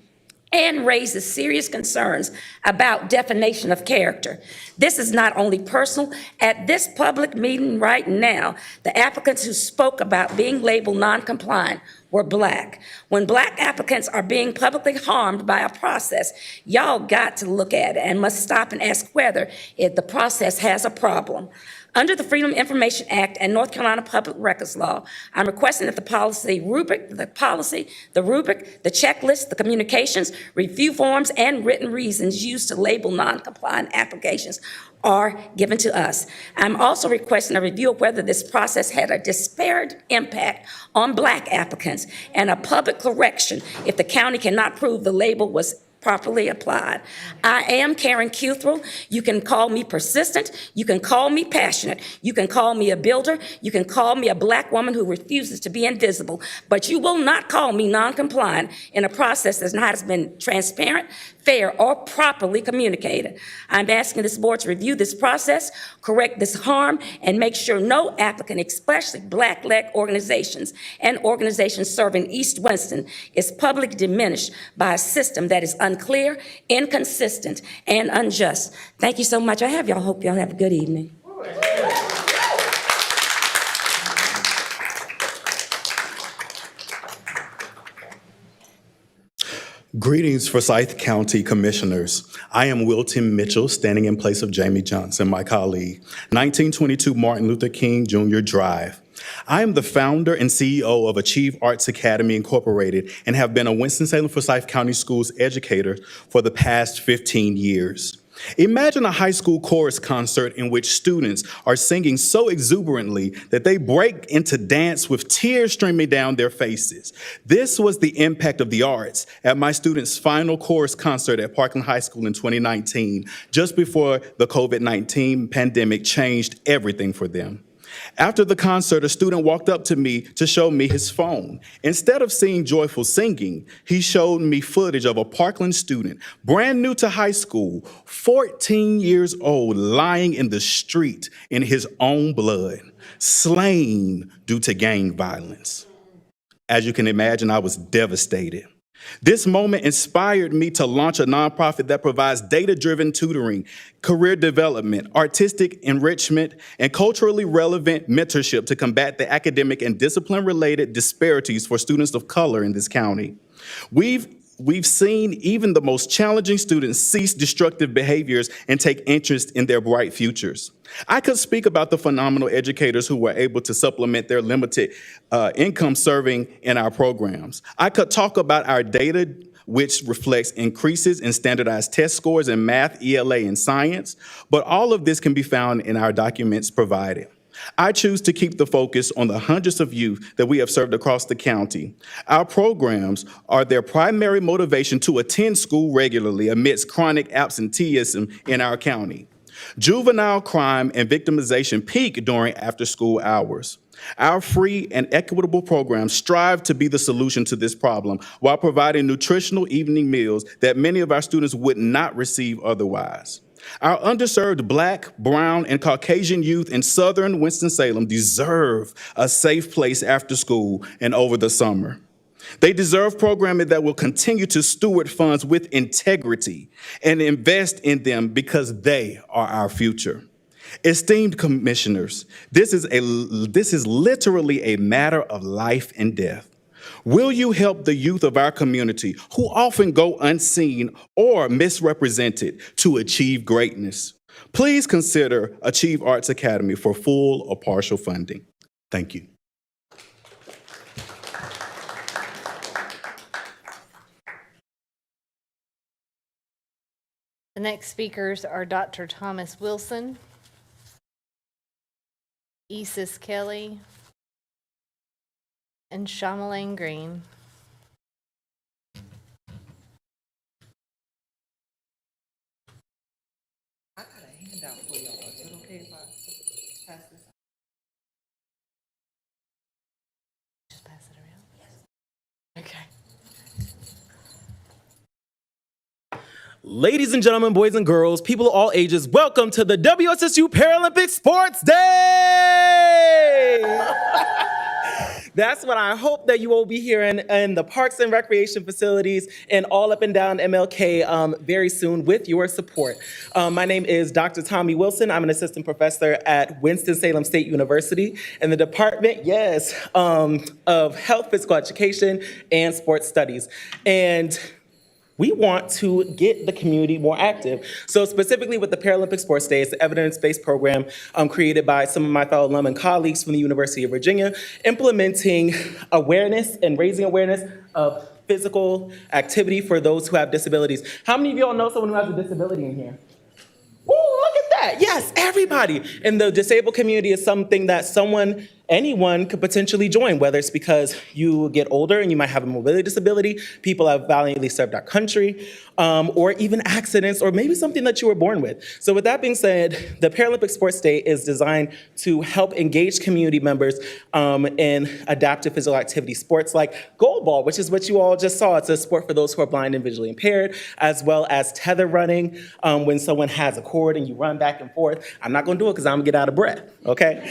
and raises serious concerns about defamation of character. This is not only personal. At this public meeting right now, the applicants who spoke about being labeled non-compliant were Black. When Black applicants are being publicly harmed by a process, y'all got to look at it and must stop and ask whether the process has a problem. Under the Freedom of Information Act and North Carolina Public Records Law, I'm requesting that the rubric, the checklist, the communications, review forms, and written reasons used to label non-compliant applications are given to us. I'm also requesting a review of whether this process had a disparate impact on Black applicants and a public correction if the county cannot prove the label was properly applied. I am Karen Cuthrell. You can call me persistent. You can call me passionate. You can call me a builder. You can call me a Black woman who refuses to be invisible. But you will not call me non-compliant in a process that has not been transparent, fair, or properly communicated. I'm asking this board to review this process, correct this harm, and make sure no applicant, especially Black-led organizations and organizations serving East Winston, is publicly diminished by a system that is unclear, inconsistent, and unjust. Thank you so much. Hope y'all have a good evening. Greetings, Forsyth County Commissioners. I am Wilton Mitchell, standing in place of Jamie Johnson, my colleague. 1922 Martin Luther King Jr. Drive. I am the founder and CEO of Achieve Arts Academy Incorporated and have been a Winston-Salem Forsyth County Schools educator for the past 15 years. Imagine a high school chorus concert in which students are singing so exuberantly that they break into dance with tears streaming down their faces. This was the impact of the arts at my students' final chorus concert at Parkland High School in 2019, just before the COVID-19 pandemic changed everything for them. After the concert, a student walked up to me to show me his phone. Instead of seeing joyful singing, he showed me footage of a Parkland student, brand new to high school, 14 years old, lying in the street in his own blood, slain due to gang violence. As you can imagine, I was devastated. This moment inspired me to launch a nonprofit that provides data-driven tutoring, career development, artistic enrichment, and culturally relevant mentorship to combat the academic and discipline-related disparities for students of color in this county. We've seen even the most challenging students cease destructive behaviors and take interest in their bright futures. I could speak about the phenomenal educators who were able to supplement their limited income serving in our programs. I could talk about our which reflects increases in standardized test scores in math, ELA, and science, but all of this can be found in our documents provided. I choose to keep the focus on the hundreds of youth that we have served across the county. Our programs are their primary motivation to attend school regularly amidst chronic absenteeism in our county. Juvenile crime and victimization peak during after-school hours. Our free and equitable programs strive to be the solution to this problem while providing nutritional evening meals that many of our students would not receive otherwise. Our underserved Black, Brown, and Caucasian youth in southern Winston-Salem deserve a safe place after school and over the summer. They deserve programming that will continue to steward funds with integrity and invest in them because they are our future. Esteemed commissioners, this is literally a matter of life and death. Will you help the youth of our community, who often go unseen or misrepresented, to achieve greatness? Please consider Achieve Arts Academy for full or partial funding. Thank you. The next speakers are Dr. Thomas Wilson, Isis Kelly, and Shamaline Green. Just pass it around. Okay. Ladies and gentlemen, boys and girls, people of all ages, welcome to the WSSU Paralympic Sports Day! That's what I hope that you will be hearing in the parks and recreation facilities and all up and down MLK very soon with your support. My name is Dr. Tommy Wilson. I'm an assistant professor at Winston-Salem State University in the department, of health, physical education, and sports studies. And we want to get the community more active. So specifically with the Paralympic Sports Day, it's the evidence-based program created by some of my fellow alum and colleagues from the University of Virginia, implementing awareness and raising awareness of physical activity for those who have disabilities. How many of y'all know someone who has a disability in here? Woo, look at that. Yes, everybody. And the disabled community is something that anyone could potentially join, whether it's because you get older and you might have a mobility disability, people have valiantly served our country, or even accidents, or maybe something that you were born with. So with that being said, the Paralympic Sports Day is designed to help engage community members in adaptive physical activity sports like goalball, which is what you all just saw. It's a sport for those who are blind and visually impaired, as well as tether running, when someone has a cord and you run back and forth. I'm not gonna do it because I'm gonna get out of breath, okay?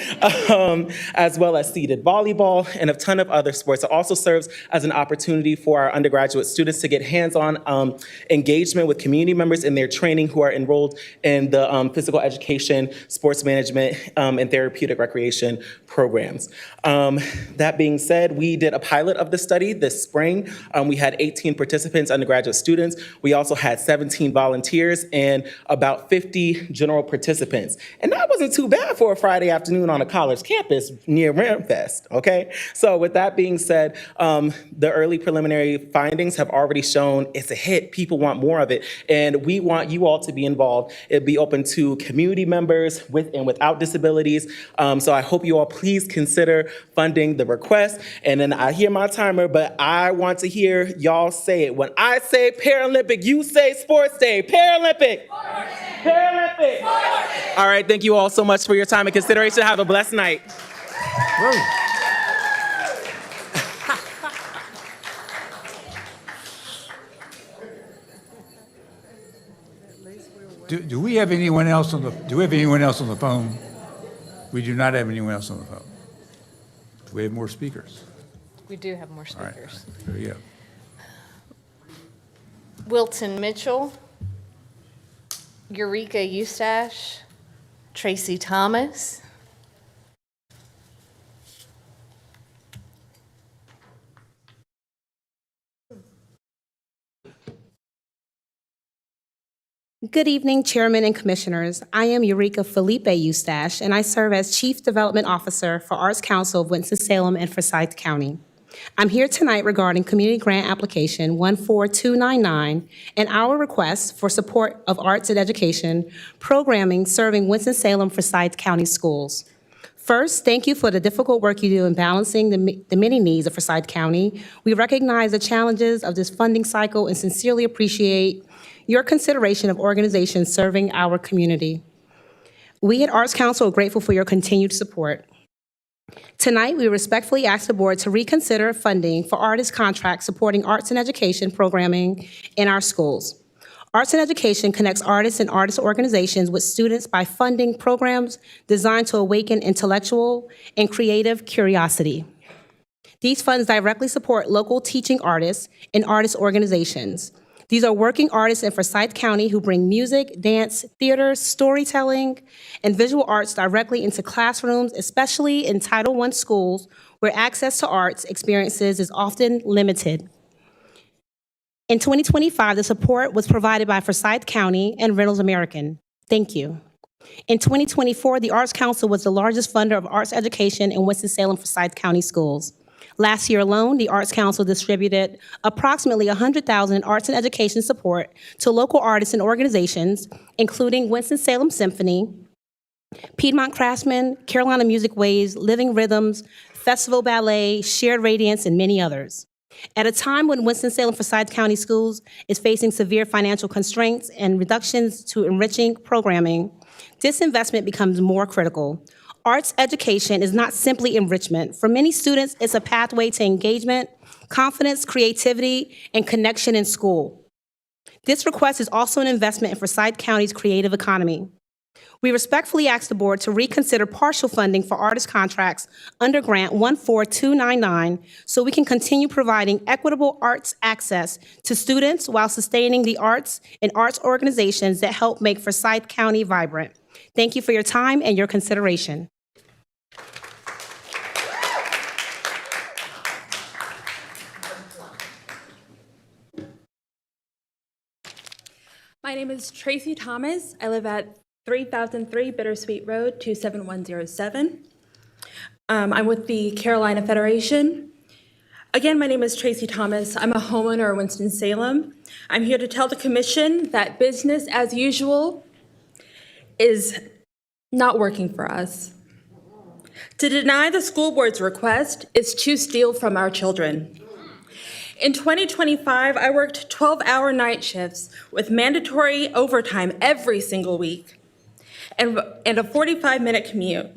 As well as seated volleyball and a ton of other sports. It also serves as an opportunity for our undergraduate students to get hands-on engagement with community members in their training who are enrolled in the physical education, sports management, and therapeutic recreation programs. That being said, we did a pilot of the study this spring. We had 18 participants, undergraduate students. We also had 17 volunteers and about 50 general participants. And that wasn't too bad for a Friday afternoon on a college campus near Ramfest, okay? So with that being said, the early preliminary findings have already shown it's a hit. People want more of it, and we want you all to be involved. It'd be open to community members with and without disabilities. So I hope you all please consider funding the request. And then I hear my timer, but I want to hear y'all say it. When I say Paralympic, you say Sports Day. Paralympic! Sports Day. Paralympic! Sports Day. All right, thank you all so much for your time and consideration. Have a blessed night. Do we have anyone else on the phone? We do not have anyone else on the phone. Do we have more speakers? We do have more All right, speakers. there you go. Wilton Mitchell, Eureka Eustache, Tracy Thomas, Good evening, Chairman and Commissioners. I am Eureka Felipe Eustache, and I serve as Chief Development Officer for Arts Council of Winston-Salem and Forsyth County. I'm here tonight regarding Community Grant Application 14299 and our request for support of arts and education programming serving Winston-Salem Forsyth County Schools. First, thank you for the difficult work you do in balancing the many needs of Forsyth County. We recognize the challenges of this funding cycle and sincerely appreciate your consideration of organizations serving our community. We at Arts Council are grateful for your continued support. Tonight, we respectfully ask the board to reconsider funding for artist contracts supporting arts and education programming in our schools. Arts and education connects artists and artist organizations with students by funding programs designed to awaken intellectual and creative curiosity. These funds directly support local teaching artists and artist organizations. These are working artists in Forsyth County who bring music, dance, theater, storytelling, and visual arts directly into classrooms, especially in Title I schools where access to arts experiences is often limited. In 2025, the support was provided by Forsyth County and Reynolds American. Thank you. In 2024, the Arts Council was the largest funder of arts education in Winston-Salem Forsyth County schools. Last year alone, the Arts Council distributed approximately $100,000 in arts and education support to local artists and organizations, including Winston-Salem Symphony, Piedmont Craftsmen, Carolina Music Ways, Living Rhythms, Festival Ballet, Shared Radiance, and many others. At a time when Winston-Salem Forsyth County Schools is facing severe financial constraints and reductions to enriching programming, this investment becomes more critical. Arts education is not simply enrichment. For many students, it's a pathway to engagement, confidence, creativity, and connection in school. This request is also an investment in Forsyth County's creative economy. We respectfully ask the board to reconsider partial funding for artist contracts under Grant 14299 so we can continue providing equitable arts access to students while sustaining the arts and arts organizations that help make Forsyth County vibrant. Thank you for your time and your consideration. My name is Tracy Thomas. I live at 3003 Bittersweet Road, 27107. I'm with the Carolina Federation. Again, my name is Tracy Thomas. I'm a homeowner in Winston-Salem. I'm here to tell the commission that business as usual is not working for us. To deny the school board's request is to steal from our children. In 2025, I worked 12-hour night shifts with mandatory overtime every single week and a 45-minute commute.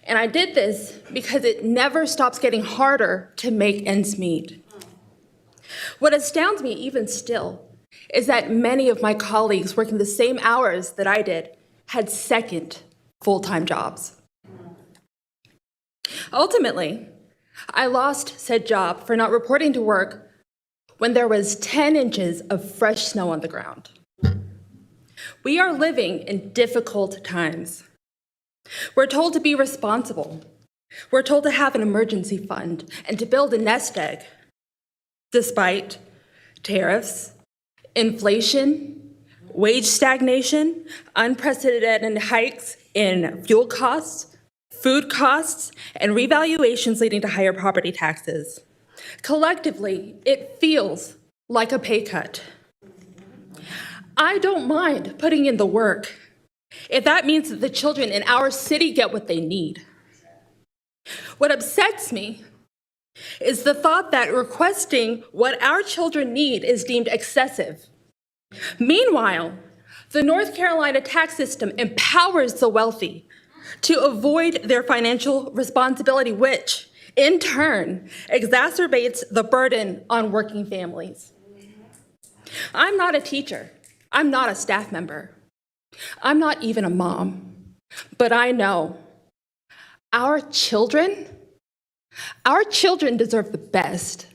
And I did this because it never stops getting harder to make ends meet. What astounds me even still is that many of my colleagues working the same hours that I did had second full-time jobs. Ultimately, I lost said job for not reporting to work when there was 10 inches of fresh snow on the ground. We are living in difficult times. We're told to be responsible. We're told to have an emergency fund and to build a nest egg, despite tariffs, inflation, wage stagnation, unprecedented hikes in fuel costs, food costs, and revaluations leading to higher property taxes. Collectively, it feels like a pay cut. I don't mind putting in the work if that means that the children in our city get what they need. What upsets me is the thought that requesting what our children need is deemed excessive. Meanwhile, the North Carolina tax system empowers the wealthy to avoid their financial responsibility, which, in turn, exacerbates the burden on working families. I'm not a teacher. I'm not a staff member. I'm not even a mom. But I know our children deserve the best.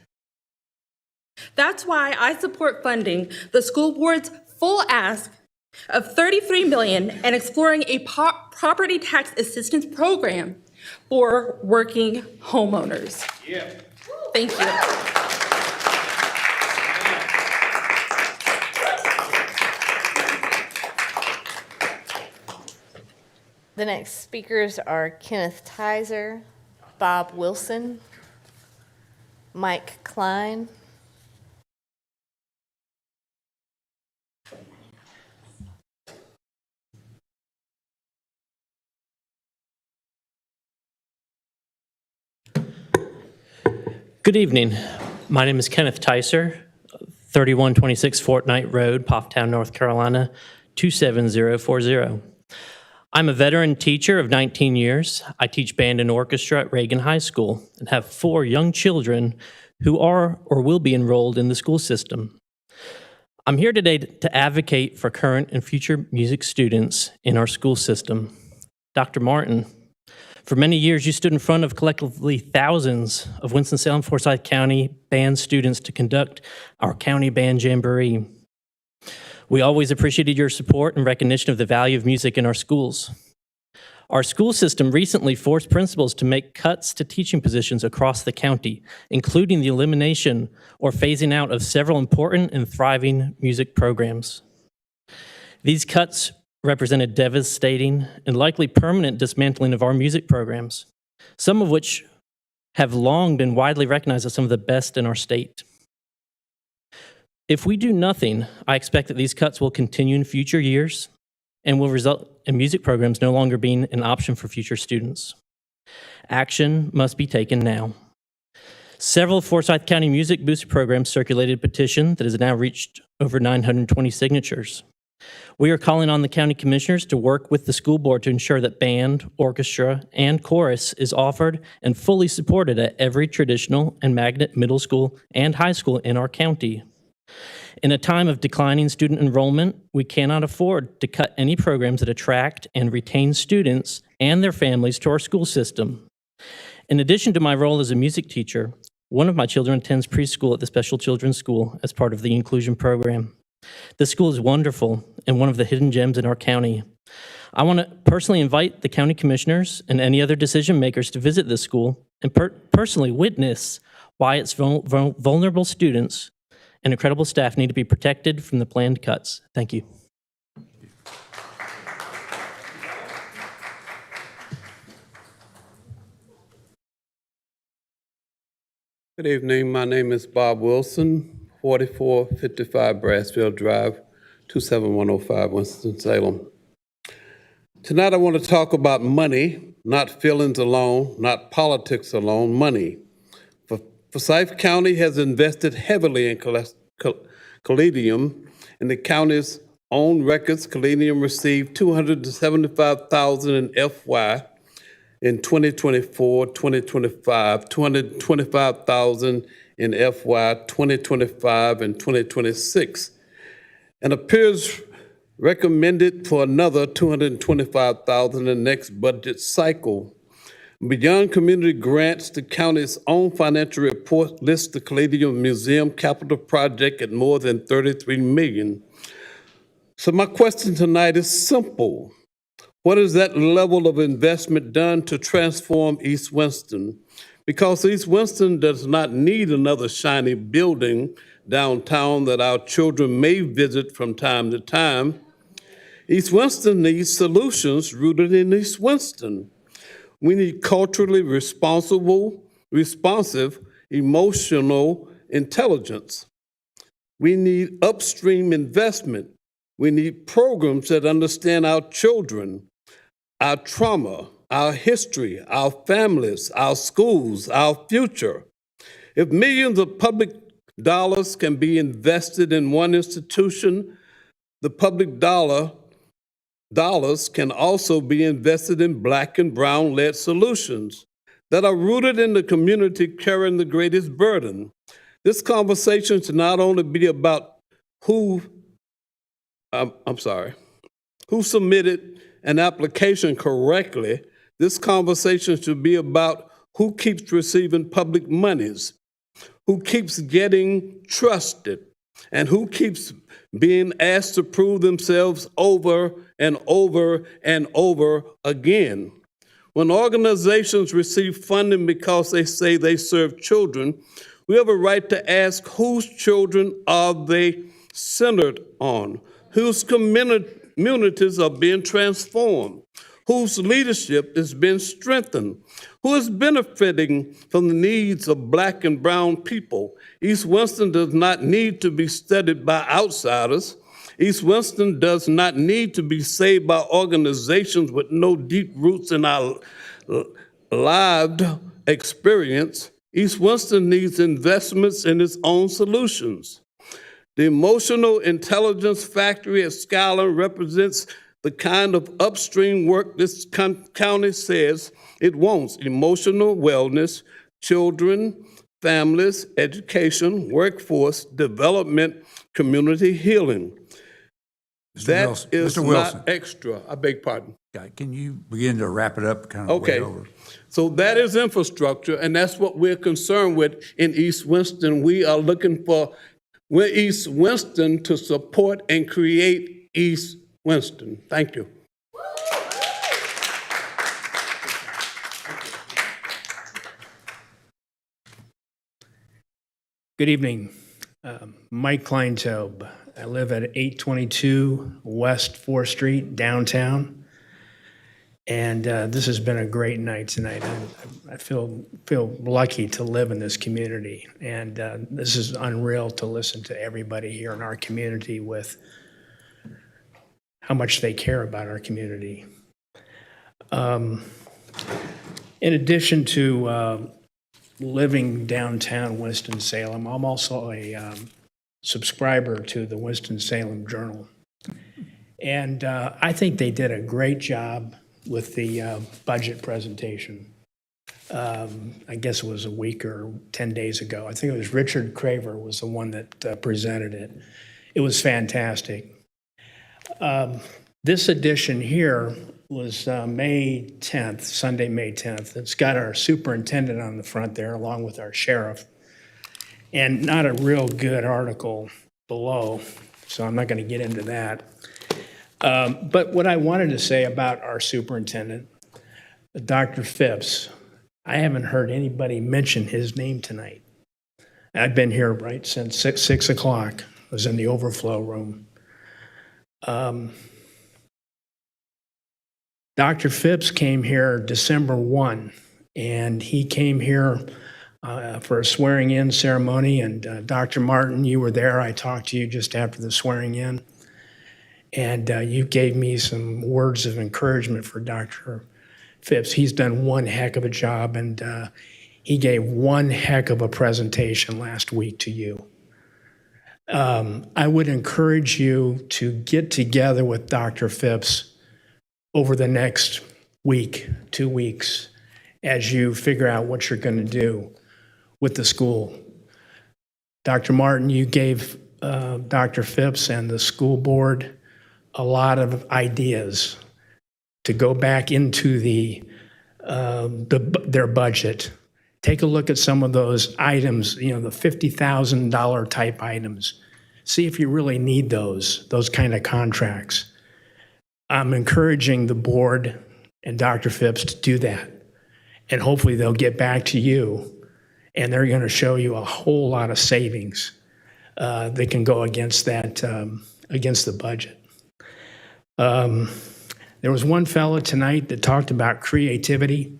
That's why I support funding the school board's full ask of $33 million and exploring a property tax assistance program for working homeowners. Yeah. Thank you. The next speakers are Kenneth Tizer, Bob Wilson, Mike Klein. Good evening. My name is Kenneth Tyser, 3126 Fortnight Road, Pofftown, North Carolina, 27040. I'm a veteran teacher of 19 years. I teach band and orchestra at Reagan High School and have 4 young children who are or will be enrolled in the school system. I'm here today to advocate for current and future music students in our school system. Dr. Martin, for many years, you stood in front of collectively thousands of Winston-Salem, Forsyth County band students to conduct our county band jamboree. We always appreciated your support and recognition of the value of music in our schools. Our school system recently forced principals to make cuts to teaching positions across the county, including the elimination or phasing out of several important and thriving music programs. These cuts represented devastating and likely permanent dismantling of our music programs, some of which have long been widely recognized as some of the best in our state. If we do nothing, I expect that these cuts will continue in future years and will result in music programs no longer being an option for future students. Action must be taken now. Several Forsyth County Music Booster programs circulated a petition that has now reached over 920 signatures. We are calling on the county commissioners to work with the school board to ensure that band, orchestra, and chorus is offered and fully supported at every traditional and magnet middle school and high school in our county. In a time of declining student enrollment, we cannot afford to cut any programs that attract and retain students and their families to our school system. In addition to my role as a music teacher, one of my children attends preschool at the Special Children's School as part of the inclusion program. The school is wonderful and one of the hidden gems in our county. I want to personally invite the county commissioners and any other decision makers to visit this school and personally witness why its vulnerable students and incredible staff need to be protected from the planned cuts. Thank you. Good evening. My name is Bob Wilson, 4455 Brassfield Drive, 27105, Winston-Salem. Tonight I want to talk about money, not feelings alone, not politics alone, money. Forsyth County has invested heavily in Collegium. In the county's own records, Collegium received $275,000 in FY in 2024, 2025, $225,000 in FY 2025 and 2026, and appears recommended for another $225,000 in the next budget cycle. Beyond community grants, the county's own financial report lists the Collegium Museum capital project at more than $33 million. So my question tonight is simple. What is that level of investment done to transform East Winston? Because East Winston does not need another shiny building downtown that our children may visit from time to time. East Winston needs solutions rooted in East Winston. We need culturally responsive, emotional intelligence. We need upstream investment. We need programs that understand our children, our trauma, our history, our families, our schools, our future. If millions of public dollars can be invested in one institution, the public dollars can also be invested in Black and brown-led solutions that are rooted in the community carrying the greatest burden. This conversation should not only be about who submitted an application correctly. This conversation should be about who keeps receiving public monies, who keeps getting trusted, and who keeps being asked to prove themselves over and over and over again. When organizations receive funding because they say they serve children, we have a right to ask whose children are they centered on, whose communities are being transformed, whose leadership is being strengthened, who is benefiting from the needs of Black and brown people. East Winston does not need to be studied by outsiders. East Winston does not need to be saved by organizations with no deep roots in our lived experience. East Winston needs investments in its own solutions. The emotional intelligence factory at Skyland represents the kind of upstream work this county says it wants: emotional wellness, children, families, education, workforce, development, community healing. That Wilson- is Mr. Wilson. not extra. I beg pardon. Can you begin to wrap it up, kind of way Okay. over? So that is infrastructure, and that's what we're concerned with in East Winston. We are looking for East Winston to support and create East Winston. Thank you. Good evening. Mike Kleintaub. I live at 822 West 4th Street, downtown. And this has been a great night tonight. I feel lucky to live in this community. And this is unreal to listen to everybody here in our community with how much they care about our community. In addition to living downtown Winston-Salem, I'm also a subscriber to the Winston-Salem Journal. And I think they did a great job with the budget presentation. I guess it was a week or 10 days ago. I think it was Richard Craver was the one that presented it. It was fantastic. This edition here was May 10th, Sunday, May 10th. It's got our superintendent on the front there, along with our sheriff. And not a real good article below, so I'm not going to get into that. But what I wanted to say about our superintendent, Dr. Phipps, I haven't heard anybody mention his name tonight. I've been here, right, since 6 o'clock. I was in the overflow room. Dr. Phipps came here December 1, and he came here for a swearing-in ceremony, and Dr. Martin, you were there. I talked to you just after the swearing-in, and you gave me some words of encouragement for Dr. Phipps. He's done one heck of a job, and he gave one heck of a presentation last week to you. I would encourage you to get together with Dr. Phipps over the next week, 2 weeks, as you figure out what you're going to do with the school. Dr. Martin, you gave Dr. Phipps and the school board a lot of ideas to go back into their budget. Take a look at some of those items, the $50,000 type items. See if you really need those kind of contracts. I'm encouraging the board and Dr. Phipps to do that. And hopefully they'll get back to you and they're going to show you a whole lot of savings that can go against that, against the budget. There was one fellow tonight that talked about creativity,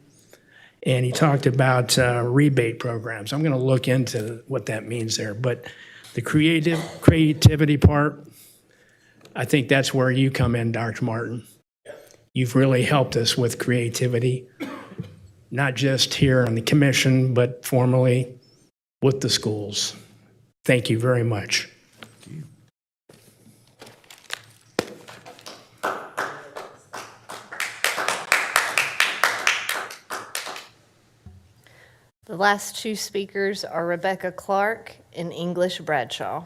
and he talked about rebate programs. I'm going to look into what that means there. But the creativity part, I think that's where you come in, Dr. Martin. You've really helped us with creativity, not just here on the commission, but formally with the schools. Thank you very much. The last two speakers are Rebecca Clark and English Bradshaw.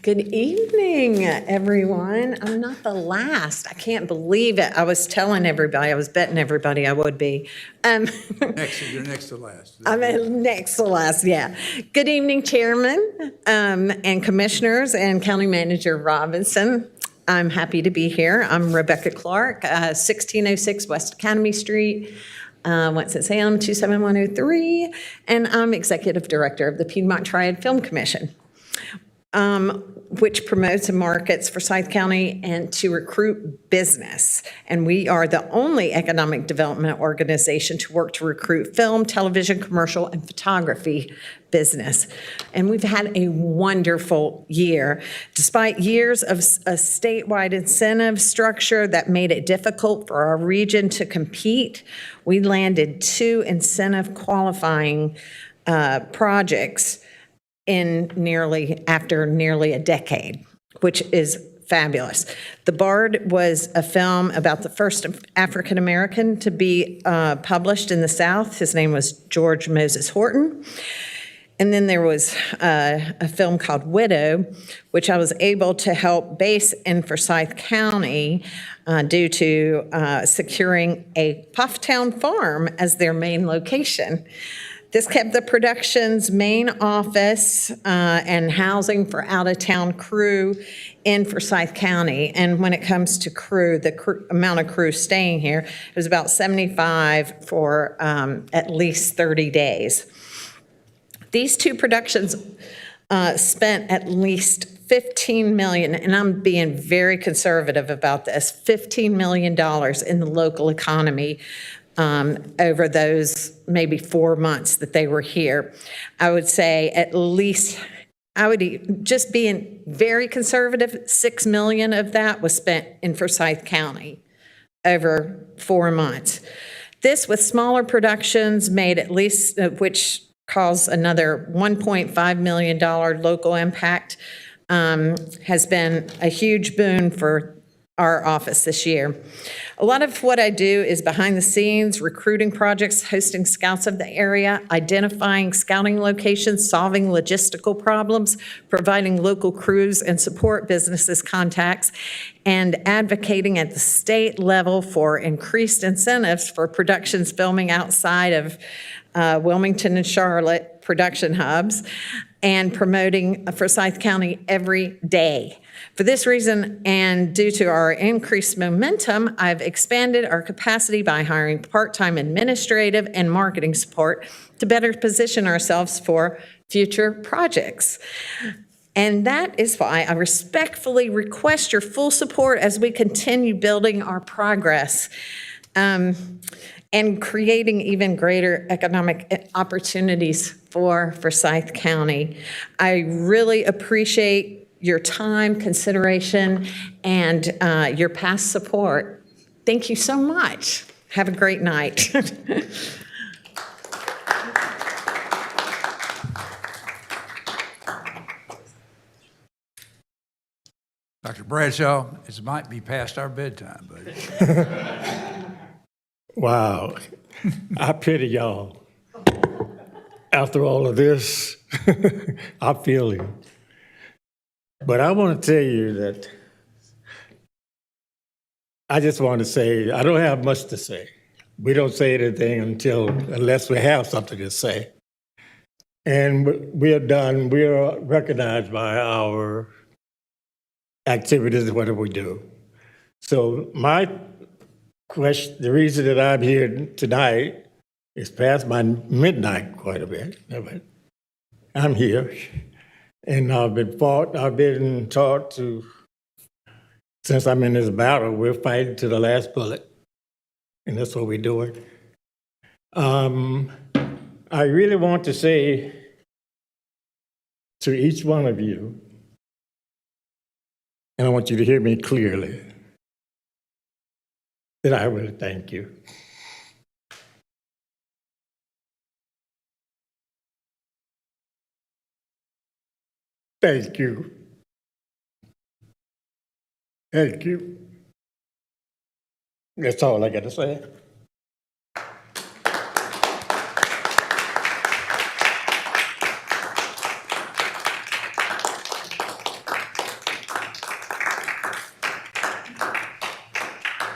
Good evening, everyone. I'm not the last. I can't believe it. I was telling everybody, I was betting everybody I would be. You're next to last. I'm next to last, yeah. Good evening, Chairman and Commissioners and County Manager Robinson. I'm happy to be here. I'm Rebecca Clark, 1606 West Academy Street, Winston-Salem 27103, and I'm Executive Director of the Piedmont Triad Film Commission, which promotes and markets Forsyth County and to recruit business. And we are the only economic development organization to work to recruit film, television, commercial, and photography business. And we've had a wonderful year. Despite years of a statewide incentive structure that made it difficult for our region to compete, we landed 2 incentive qualifying projects after nearly a decade, which is fabulous. The Bard was a film about the first African American to be published in the South. His name was George Moses Horton. And then there was a film called Widow, which I was able to help base in Forsyth County due to securing a Pufftown farm as their main location. This kept the production's main office and housing for out-of-town crew in Forsyth County. And when it comes to crew, the amount of crew staying here, it was about 75 for at least 30 days. These 2 productions spent at least $15 million, and I'm being very conservative about this, $15 million in the local economy over those maybe 4 months that they were here. I would say at least, just being very conservative, $6 million of that was spent in Forsyth County over 4 months. This with smaller productions made at least, which caused another $1.5 million local impact, has been a huge boon for our office this year. A lot of what I do is behind the scenes, recruiting projects, hosting scouts of the area, identifying scouting locations, solving logistical problems, providing local crews and support businesses contacts, and advocating at the state level for increased incentives for productions filming outside of Wilmington and Charlotte production hubs, and promoting Forsyth County every day. For this reason, and due to our increased momentum, I've expanded our capacity by hiring part-time administrative and marketing support to better position ourselves for future projects. And that is why I respectfully request your full support as we continue building our progress and creating even greater economic opportunities for Forsyth County. I really appreciate your time, consideration, and your past support. Thank you so much. Have a great night. Dr. Bradshaw, it might be past our bedtime, buddy. Wow. I pity y'all. After all of this, I feel you. But I want to tell you that I just want to say, I don't have much to say. We don't say anything unless we have something to say. And we are recognized by our activities, what do we do? So my question, the reason that I'm here tonight is past my midnight quite a bit. I'm here, and I've been taught to, since I'm in this battle, we're fighting to the last bullet, and that's what we're doing. I really want to say to each one of you, and I want you to hear me clearly, that I really thank you. Thank you. Thank you. That's all I got to say.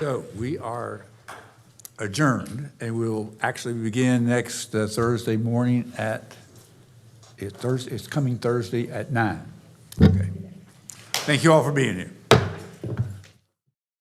So we are adjourned, and we'll actually begin next Thursday morning it's coming Thursday at 9. Okay. Thank you all for being here.